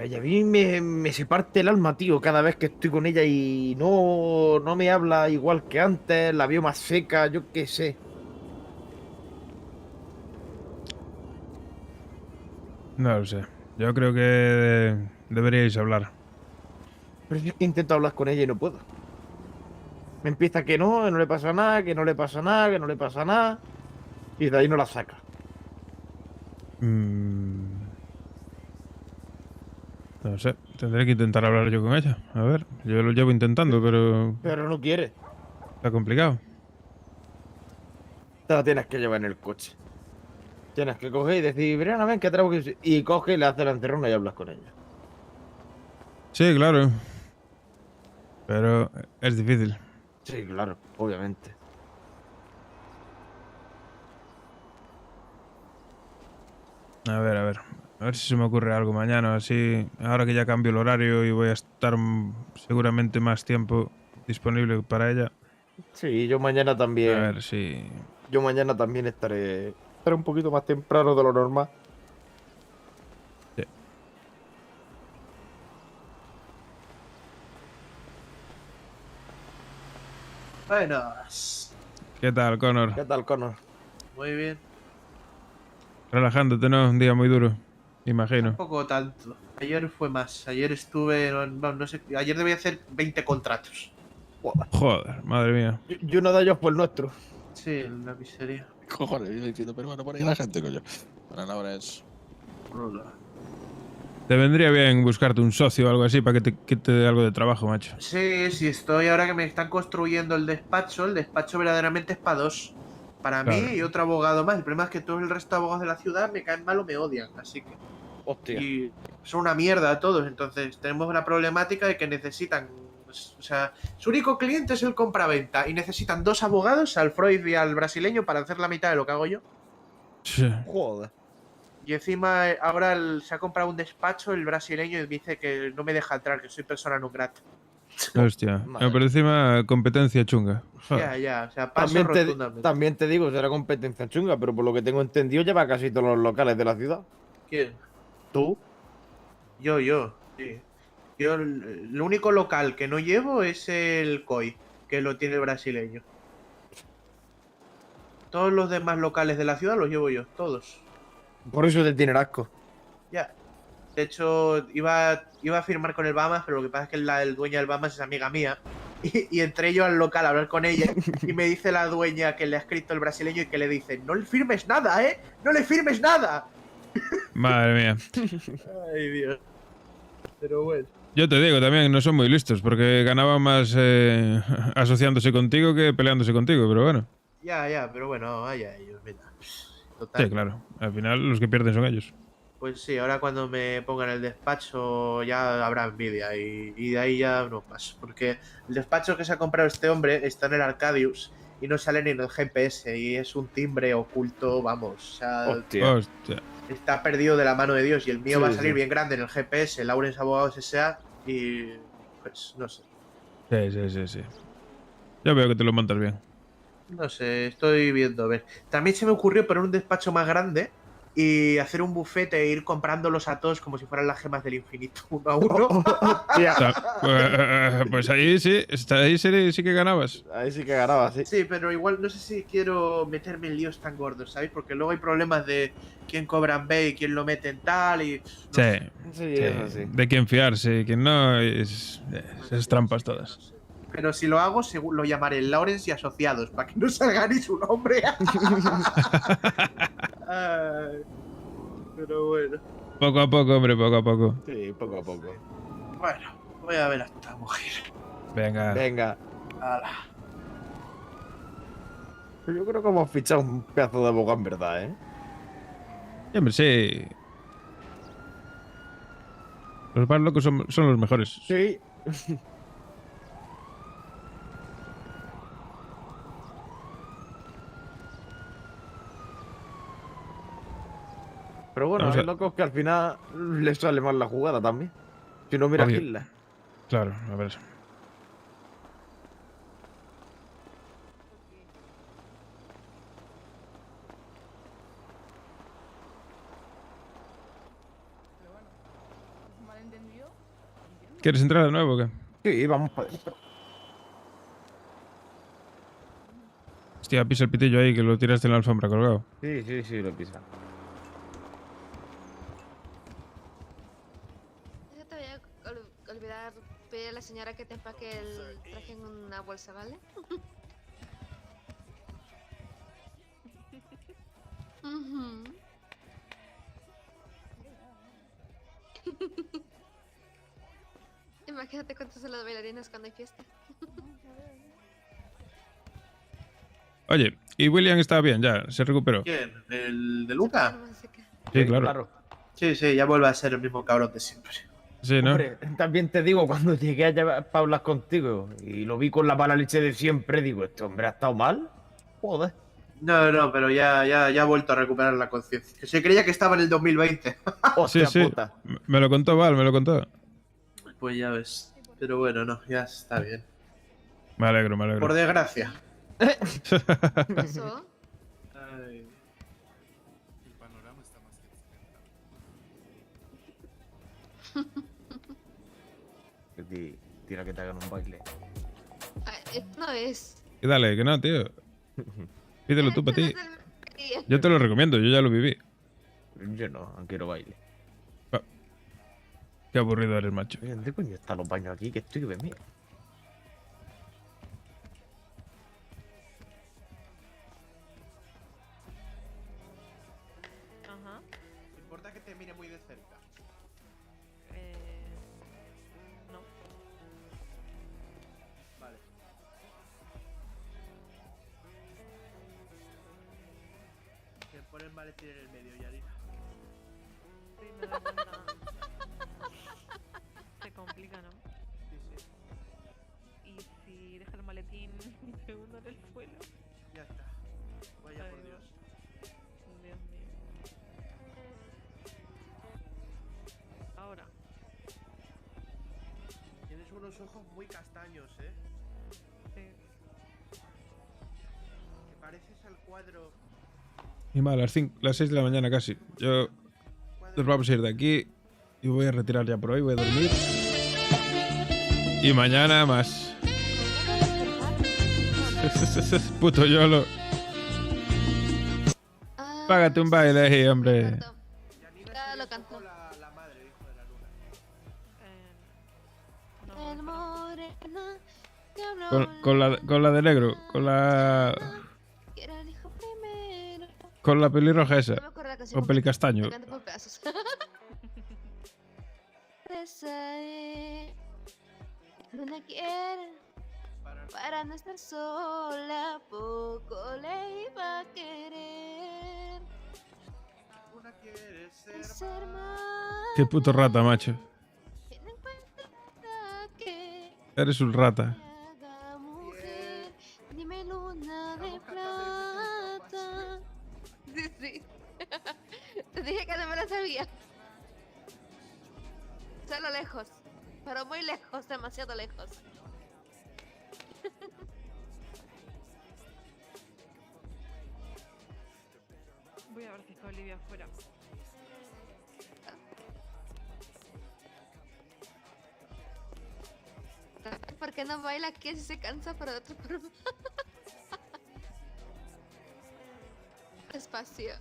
Y a mí me se parte el alma, tío, cada vez que estoy con ella y no me habla igual que antes, la veo más seca, yo qué sé. No lo sé. Yo creo que deberíais hablar. Pero es que intento hablar con ella y no puedo. Me empieza que no le pasa nada, que no le pasa nada, que no le pasa nada. Y de ahí no la saca. No sé, tendré que intentar hablar yo con ella. A ver, yo lo llevo intentando, pero Pero no quiere. está complicado. Te la tienes que llevar en el coche. Tienes que coger y decir, Brianna, ven, que tenemos que... Y coge y le hace la encerrona y hablas con ella. Sí, claro. Pero es difícil. Sí, claro, obviamente. A ver, a ver. A ver si se me ocurre algo mañana. Así, ahora que ya cambio el horario y voy a estar seguramente más tiempo disponible para ella. Sí, yo mañana también. A ver si... Yo mañana también estaré un poquito más temprano de lo normal. Sí. Buenas. ¿Qué tal, Connor? ¿Qué tal, Connor? Muy bien. Relajándote, ¿no? Un día muy duro, imagino. Tampoco tanto. Ayer fue más. Ayer estuve, no sé, ayer debía hacer 20 contratos. Joder, madre mía. Y uno de ellos fue el nuestro. Sí, la miseria. Cojones, iba diciendo, pero bueno, por ahí la gente, coño. Bueno, ahora es. Te vendría bien buscarte un socio o algo así para que te quite algo de trabajo, macho. Sí, sí, estoy ahora que me están construyendo el despacho verdaderamente es para dos. Para Claro. mí y otro abogado más. El problema es que todo el resto de abogados de la ciudad me caen mal o me odian, así que... Hostia. Y son una mierda todos, entonces tenemos la problemática de que necesitan... pues, o sea, su único cliente es el compraventa y necesitan dos abogados, al Freud y al brasileño, para hacer la mitad de lo que hago yo. Sí. Joder. Y encima ahora se ha comprado un despacho el brasileño y dice que no me deja entrar, que soy persona no grata. Hostia. Pero encima competencia chunga. Joder. Ya, o sea, paso rotundamente. También te digo, será competencia chunga, pero por lo que tengo entendido lleva casi todos los locales de la ciudad. ¿Quién? ¿Tú? Yo, sí. Yo, el único local que no llevo es el COI, que lo tiene el brasileño. Todos los demás locales de la ciudad los llevo yo, todos. Por eso te tiene asco. Ya. De hecho, iba a firmar con el Bahamas, pero lo que pasa es que la dueña del Bahamas es amiga mía. Y entré yo al local a hablar con ella y me dice la dueña que le ha escrito el brasileño y que le dice, no le firmes nada, ¿eh? ¡No le firmes nada! Madre mía. Ay, Dios. Pero bueno. Yo te digo, también no son muy listos, porque ganaban más asociándose contigo que peleándose contigo, pero bueno. Ya, pero bueno, vaya ellos, mira. Total. Sí, claro. Al final los que pierden son ellos. Pues sí, ahora cuando me pongan el despacho ya habrá envidia y de ahí ya no paso. Porque el despacho que se ha comprado este hombre está en el Arcadius y no sale ni en el GPS y es un timbre oculto, vamos. O sea, Hostia. está perdido de la mano de Dios y el mío Sí, va a salir sí. bien grande en el GPS, Lawrence Abogados S.A. y pues no sé. Sí. Yo veo que te lo montas bien. No sé, estoy viendo, a ver. También se me ocurrió poner un despacho más grande y hacer un bufete e ir comprándolos a todos como si fueran las gemas del infinito, uno a uno. Pues ahí sí, sí que ganabas. Ahí sí que ganabas, sí. Sí, pero igual no sé si quiero meterme en líos tan gordos, ¿sabes? Porque luego hay problemas de quién cobra en B y quién lo mete en tal y... Sí. eso sí. De quién fiarse y quién no, es trampas todas. Pero si lo hago, lo llamaré Lawrence y Asociados, para que no salga ni su nombre. Ay, pero bueno. Poco a poco, hombre, poco a poco. Sí, poco a poco. Bueno, voy a ver a esta mujer. Venga. Venga. Hala. Yo creo que hemos fichado un pedazo de abogado en verdad, ¿eh? Sí, hombre, sí. Los más locos son los mejores. Sí. Pero bueno, Vamos a- hay locos que al final les sale mal la jugada también. Si no, mira a Obvio. Hitler. Claro, a ver. ¿Quieres entrar de nuevo o qué? Sí, vamos para adentro. Hostia, pisa el pitillo ahí que lo tiraste en la alfombra colgado. Sí, lo pisa. No te voy a olvidar pedir a la señora que te empaque el traje en una bolsa, ¿vale? Imagínate cuántos son las bailarinas cuando hay fiesta. Oye, y William está bien, ya, se recuperó. ¿Quién? ¿El de Luca? Sí, claro. Sí, sí, ya vuelve a ser el mismo cabrón de siempre. Sí, ¿no? Hombre, también te digo, cuando llegué allá para hablar contigo y lo vi con la mala leche de siempre, digo, ¿este hombre ha estado mal? Joder. No, pero ya ha vuelto a recuperar la conciencia. Se creía que estaba en el 2020. Sí, sí. Me lo contó Val, me lo contó. Pues ya ves. Pero bueno, no, ya está bien. Me alegro, me alegro. Por desgracia. ¿Qué pasó? Ay. El panorama está más que Tira que te hagan un baile. Esto no es. Y dale, que no, tío. Pídelo tú para ti. Yo te lo recomiendo, yo ya lo viví. Yo no quiero baile. Qué aburrido eres, macho. ¿Dónde coño están los baños aquí? Que estoy de mí. Ajá. ¿Te importa que te mire muy de cerca? No. Vale. Que pone el maletín en el medio, Yarina. Sí, me da cuenta. Se complica, ¿no? Sí, sí. Y si deja el maletín un segundo en el suelo. Ya está. Vaya por Dios. Dios mío. Ahora. Tienes unos ojos muy castaños, ¿eh? Sí. Te pareces al cuadro. Y mal, las 6 de la mañana casi. Nos vamos a ir de aquí y voy a retirar ya por hoy, voy a dormir. Y mañana más. Puto YOLO. Págate un baile ahí, hombre. Ya lo cantó. La madre, hijo de la luna. El moreno que habló Con la de negro. Con la. que era el hijo primero. Con la pelirroja esa. No me acuerdo la canción O pelicastaño. me canta por pedazos. Deseé, luna quiere para no estar sola, poco le iba a querer. Una quiere Ser más Qué puto rata, macho. que no encuentra que Eres un rata. haga mujer. Dime luna de plata. Sí, sí. Te dije que no me la sabía. Solo lejos, pero muy lejos, demasiado lejos. Voy a ver si está Olivia afuera. ¿Por qué no baila aquí si se cansa pero de otra forma? Despacio.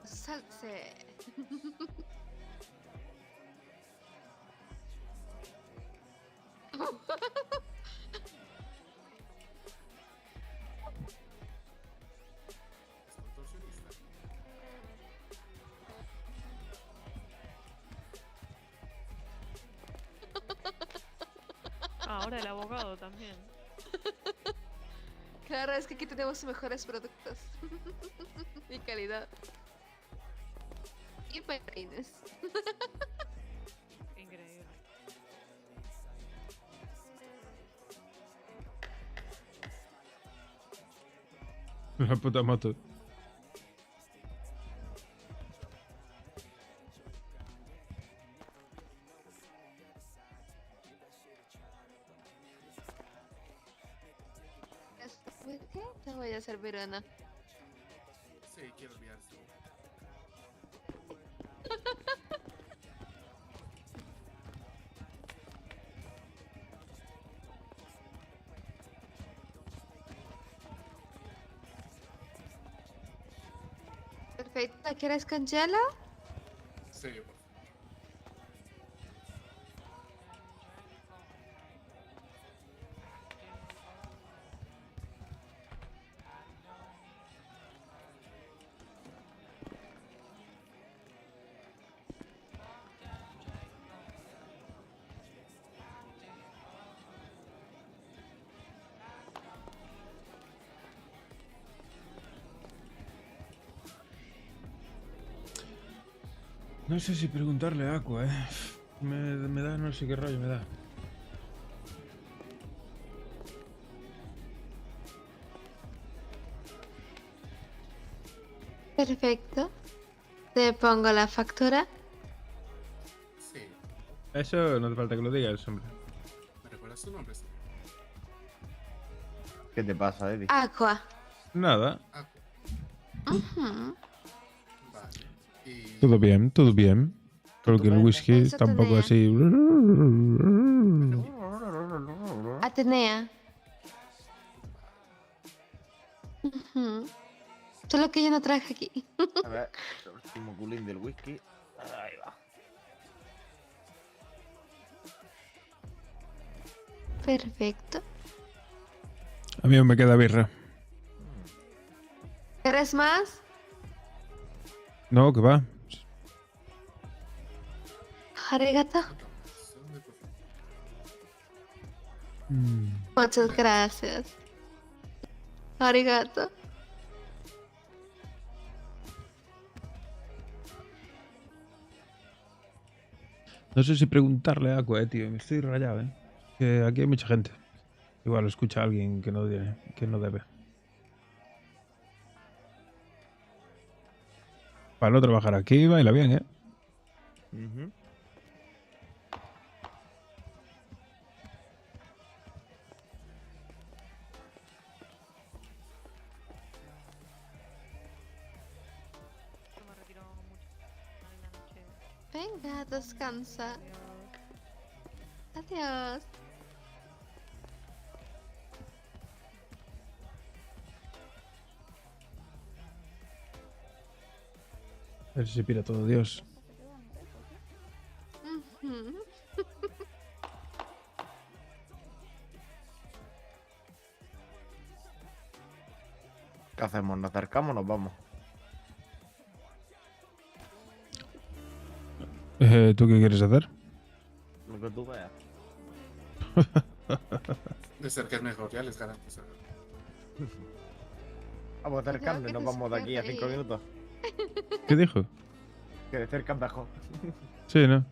Salse. Ahora el abogado también. Claro, es que aquí tenemos mejores productos. Y calidad. Y peines. Increíble. La puta moto. ¿Qué? Te voy a servir una. Sí, quiero olvidarse. Perfecto. ¿Quieres con hielo? Sí, por favor. No sé si preguntarle a Aqua, Me da no sé qué rollo me da. Perfecto. Te pongo la factura. Sí. Eso no hace falta que lo digas, hombre. ¿Me recuerdas tu nombre? Sí. ¿Qué te pasa, Eddie? Aqua. Nada. Ujú. Todo bien, todo bien. Creo que el whisky Eso está un poco tenía. así. Atenea. Ujú. Solo que yo no traje aquí. A ver, el último culín del whisky. Ahí va. Perfecto. A mí me queda birra. ¿Quieres más? No, que va. Arigato. Muchas gracias. Arigato. No sé si preguntarle a Aqua, tío. Me estoy rayado, Que aquí hay mucha gente. Igual lo escucha alguien que no debe. Para no trabajar aquí, baila bien, Venga, descansa. Adiós. A ver si se pira todo, Dios. Ujú. ¿Qué hacemos? ¿Nos acercamos o nos vamos? ¿Tú qué quieres hacer? Lo que tú veas. De cerca es mejor, ya les garantizo. Vamos a acercarnos y nos vamos de aquí a 5 minutos. ¿Qué dijo? Que de cerca es mejor. Sí, ¿no?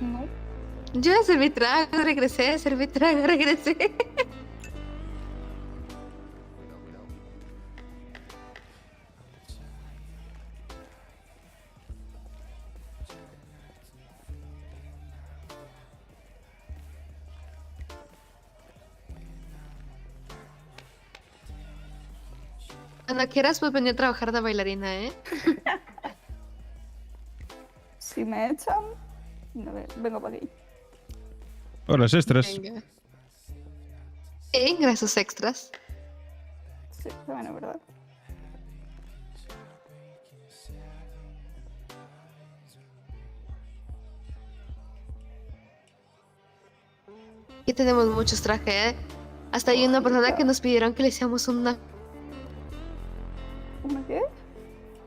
No. Yo serví trago, regresé, serví trago, regresé. Cuando quieras, pues venir a trabajar de bailarina, ¿eh? Si me echan, vengo para aquí. Horas extras. Venga. Ingresos extras. Sí, bueno, ¿verdad? Aquí tenemos muchos trajes, ¿eh? Hasta hay una persona que nos pidieron que le hiciéramos una... ¿Una qué?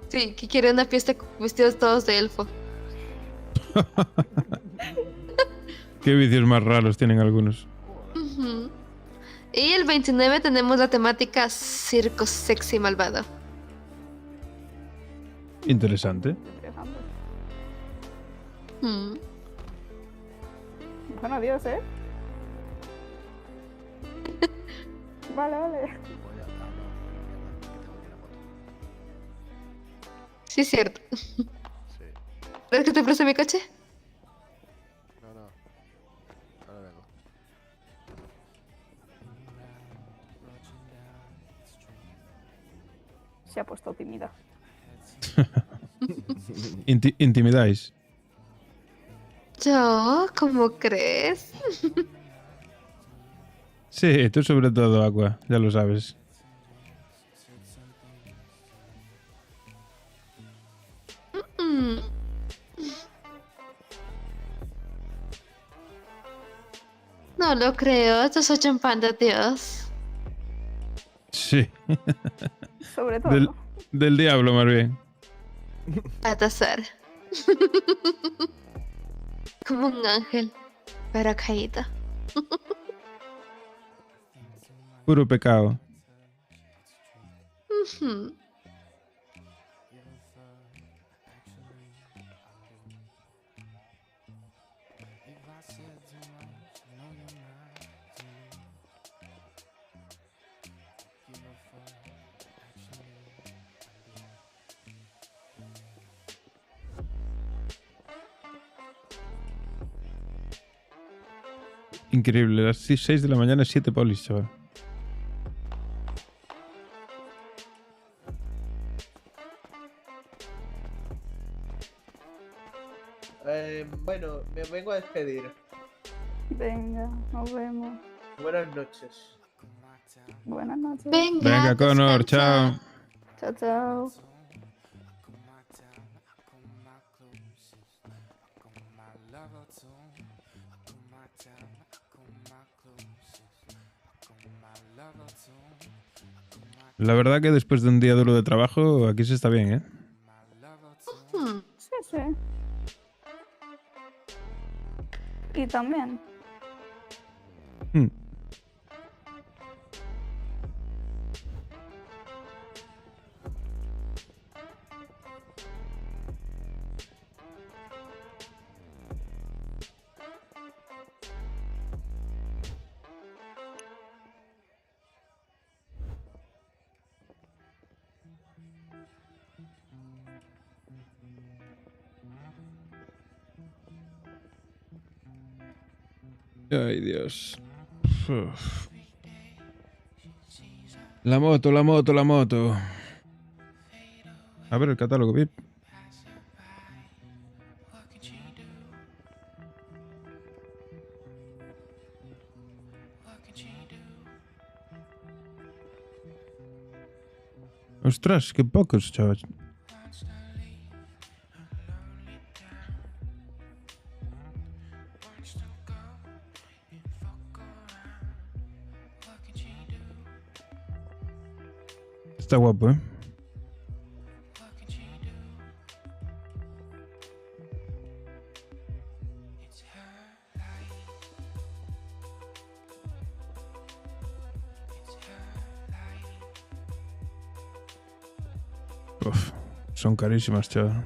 Sí, que quiere una fiesta con vestidos todos de elfo. Qué vicios más raros tienen algunos. Ujú. Y el 29 tenemos la temática circo sexy malvado. Interesante. Mm. Bueno, adiós, ¿eh? Vale, vale. Sí, es cierto. ¿Crees que te preste mi coche? No. Ahora vengo. Se ha puesto tímida. Intimidáis. ¿Yo? ¿Cómo crees? Sí, tú sobre todo, Aqua. Ya lo sabes. Mm. No lo creo, yo soy champán de Dios. Sí. Sobre todo. Del diablo, más bien. A tasar. Como un ángel. Pero callita. Puro pecado. Ujú. Increíble, las 6 de la mañana, 7 polis, chaval. Bueno, me vengo a despedir. Venga, nos vemos. Buenas noches. Buenas noches. Venga, Connor, chao. Chao, chao. La verdad que después de un día duro de trabajo, aquí se está bien, ¿eh? Sí, sí. Y también. Hmm. Ay, Dios. Uf. La moto, la moto, la moto. A ver el catálogo, VIP. Ostras, qué pocos, chaval. Está guapo, ¿eh? Uf, son carísimas, chaval.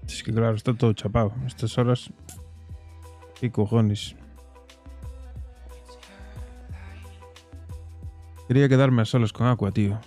Es que claro, está todo chapado. Estas horas... ¿Qué cojones? Quería quedarme a solas con Aqua, tío.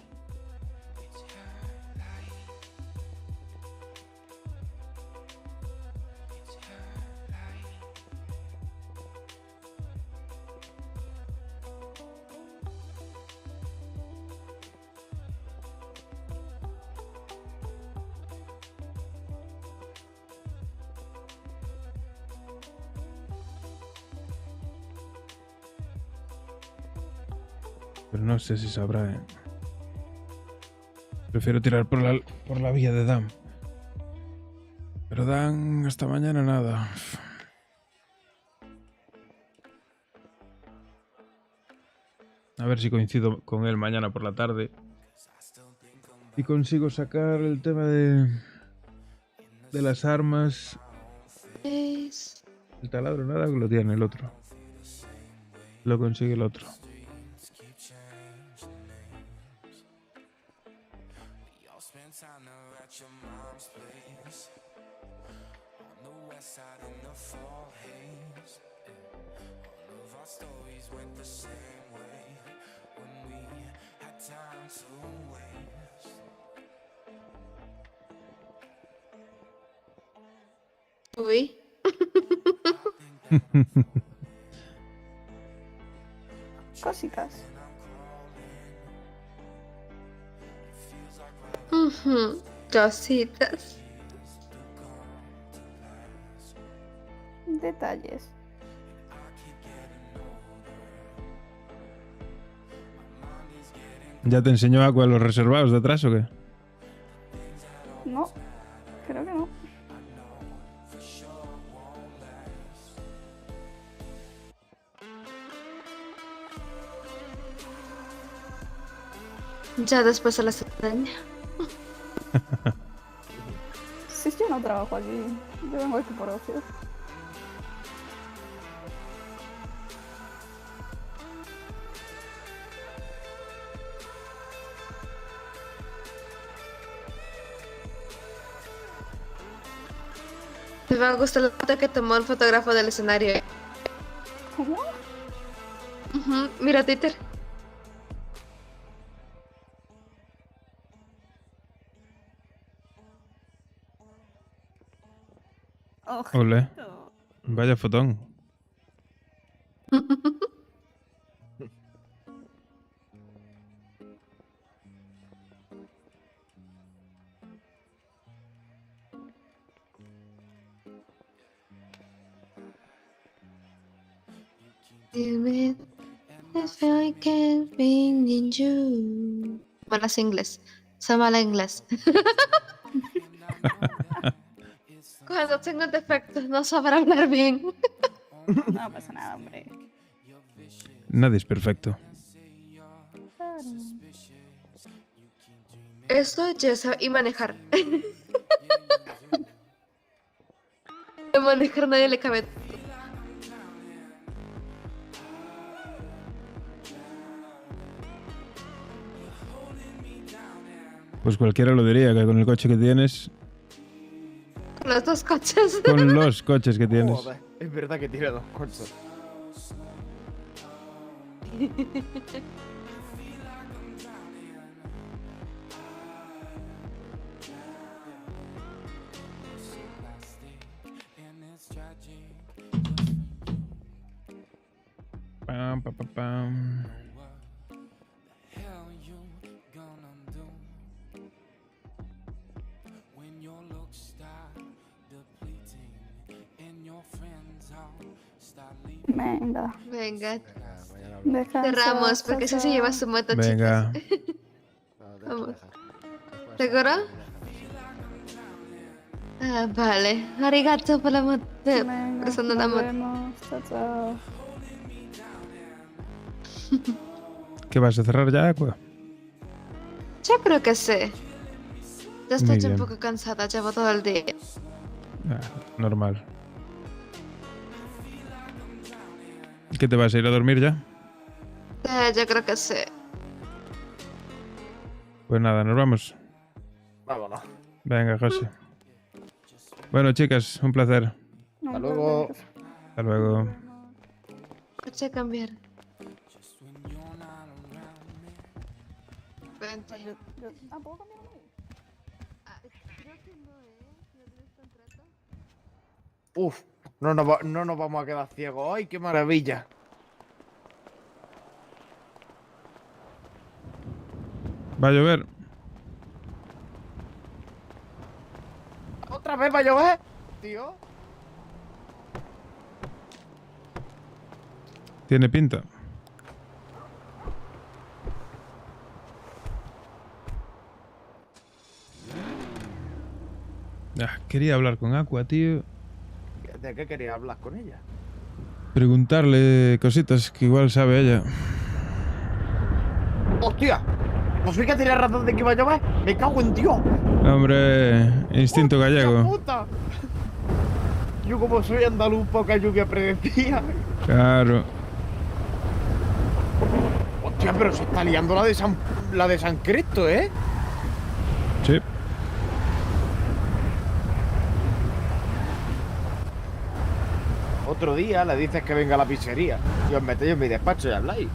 Pero no sé si sabrá, ¿eh? Prefiero tirar por la vía de Dan. Pero Dan, hasta mañana nada. A ver si coincido con él mañana por la tarde. Y consigo sacar el tema de las armas. El taladro nada que lo tiene el otro. Lo consigue el otro. Uy. Cositas. Ujú, cositas. Detalles. ¿Ya te enseñó Aqua los reservados detrás o qué? No, creo que no. Ya después de la ceremonia. Si yo no trabajo aquí, yo vengo aquí por ocio. Me va a gustar la foto que tomó el fotógrafo del escenario. ¿Cómo? Ujú, mira Twitter. Ole. Vaya fotón. Malas inglés. Soy mala inglés. Cuando tengo defectos no sabré hablar bien. No pasa nada, hombre. Nadie es perfecto. Esto ya y manejar. De manejar nadie le cabe. Pues cualquiera lo diría, que con el coche que tienes... Con los dos coches. Con los coches que tienes. Joder, es verdad que tiene dos coches. Pam, pam, pam, pam. Venga. Venga. Descansa, Cerramos, porque chao, si se lleva chao. su moto, Venga. chicas. Vamos. ¿Seguro? Ah, vale. Arigato por la moto. Venga, Usando la nos moto. vemos. Chao, chao. ¿Qué vas a cerrar ya, Aqua? Yo creo que sí. Ya estoy Muy ya un bien. poco cansada, llevo todo el día. Ah, normal. ¿Qué te vas a ir a dormir ya? Yo creo que sí. Pues nada, nos vamos. Vámonos. Venga, José. Bueno, chicas, un placer. Hasta luego. Hasta luego. Coche a cambiar. Vente. ¿Puedo cambiar? Uf, no nos vamos a quedar ciegos. ¡Ay, qué maravilla! Va a llover. ¿Otra vez va a llover? Tío. Tiene pinta. Ah, quería hablar con Aqua, tío. ¿De qué quería hablar con ella? Preguntarle cositas que igual sabe ella. ¡Hostia! ¿Pues sí que tenía razón de que iba a llover? ¡Me cago en Dios! Hombre, instinto ¡Hostia gallego. puta! Yo como soy andaluz, poca lluvia predecía. Claro. Hostia, pero se está liando la de San Cristo, ¿eh? Sí. Otro día le dices que venga a la pizzería y os metéis en mi despacho y habláis.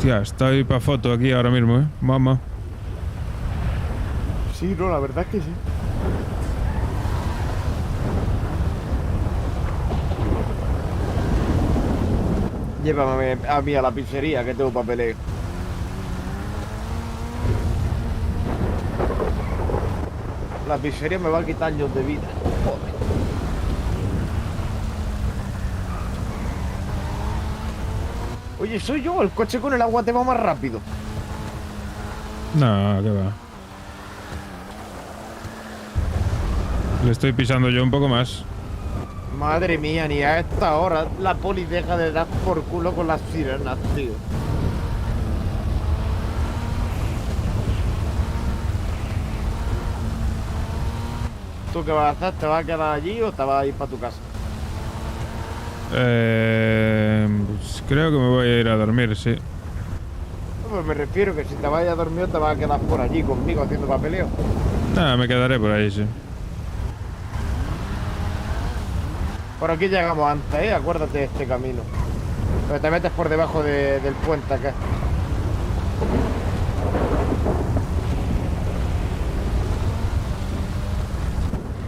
Hostia, estoy pa' foto aquí ahora mismo, Mamá. Sí, no, la verdad es que sí. Llévame a mí a la pizzería que tengo papeleo. La pizzería me va a quitar años de vida. Joder. Oye, soy yo, el coche con el agua te va más rápido. No, qué va. Le estoy pisando yo un poco más. Madre mía, ni a esta hora la poli deja de dar por culo con las sirenas, tío. ¿Tú qué vas a hacer? ¿Te vas a quedar allí o te vas a ir para tu casa? Pues creo que me voy a ir a dormir, sí. Pues me refiero que si te vas a dormir te vas a quedar por allí conmigo haciendo papeleo. Nada, me quedaré por ahí, sí. Por aquí llegamos antes, acuérdate de este camino. Pero te metes por debajo del puente acá.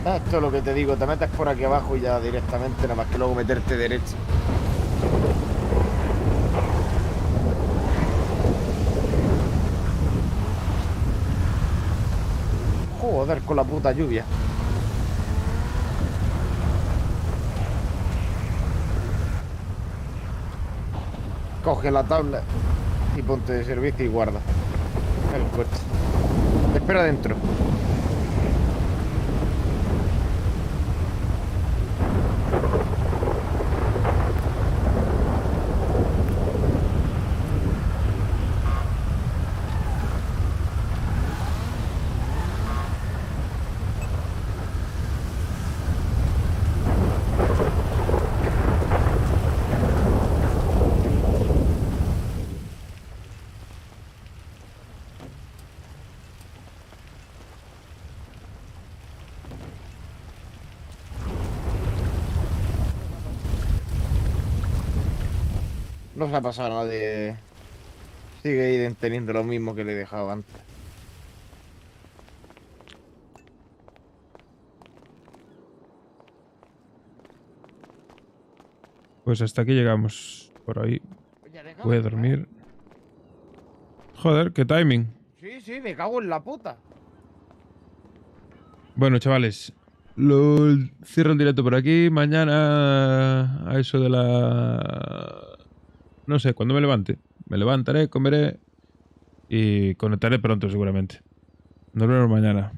Esto es lo que te digo, te metes por aquí abajo y ya directamente, nada más que luego meterte derecha. Joder, con la puta lluvia. Coge la tabla y ponte de servicio y guarda el coche. Te espera dentro. No se ha pasado nada de... Sigue ahí teniendo lo mismo que le he dejado antes. Pues hasta aquí llegamos. Por ahí. Voy a dormir. Joder, qué timing. Sí, sí, me cago en la puta. Bueno, chavales. Cierro el directo por aquí. Mañana a eso de la... No sé, cuando me levante. Me levantaré, comeré y conectaré pronto seguramente. Nos vemos mañana.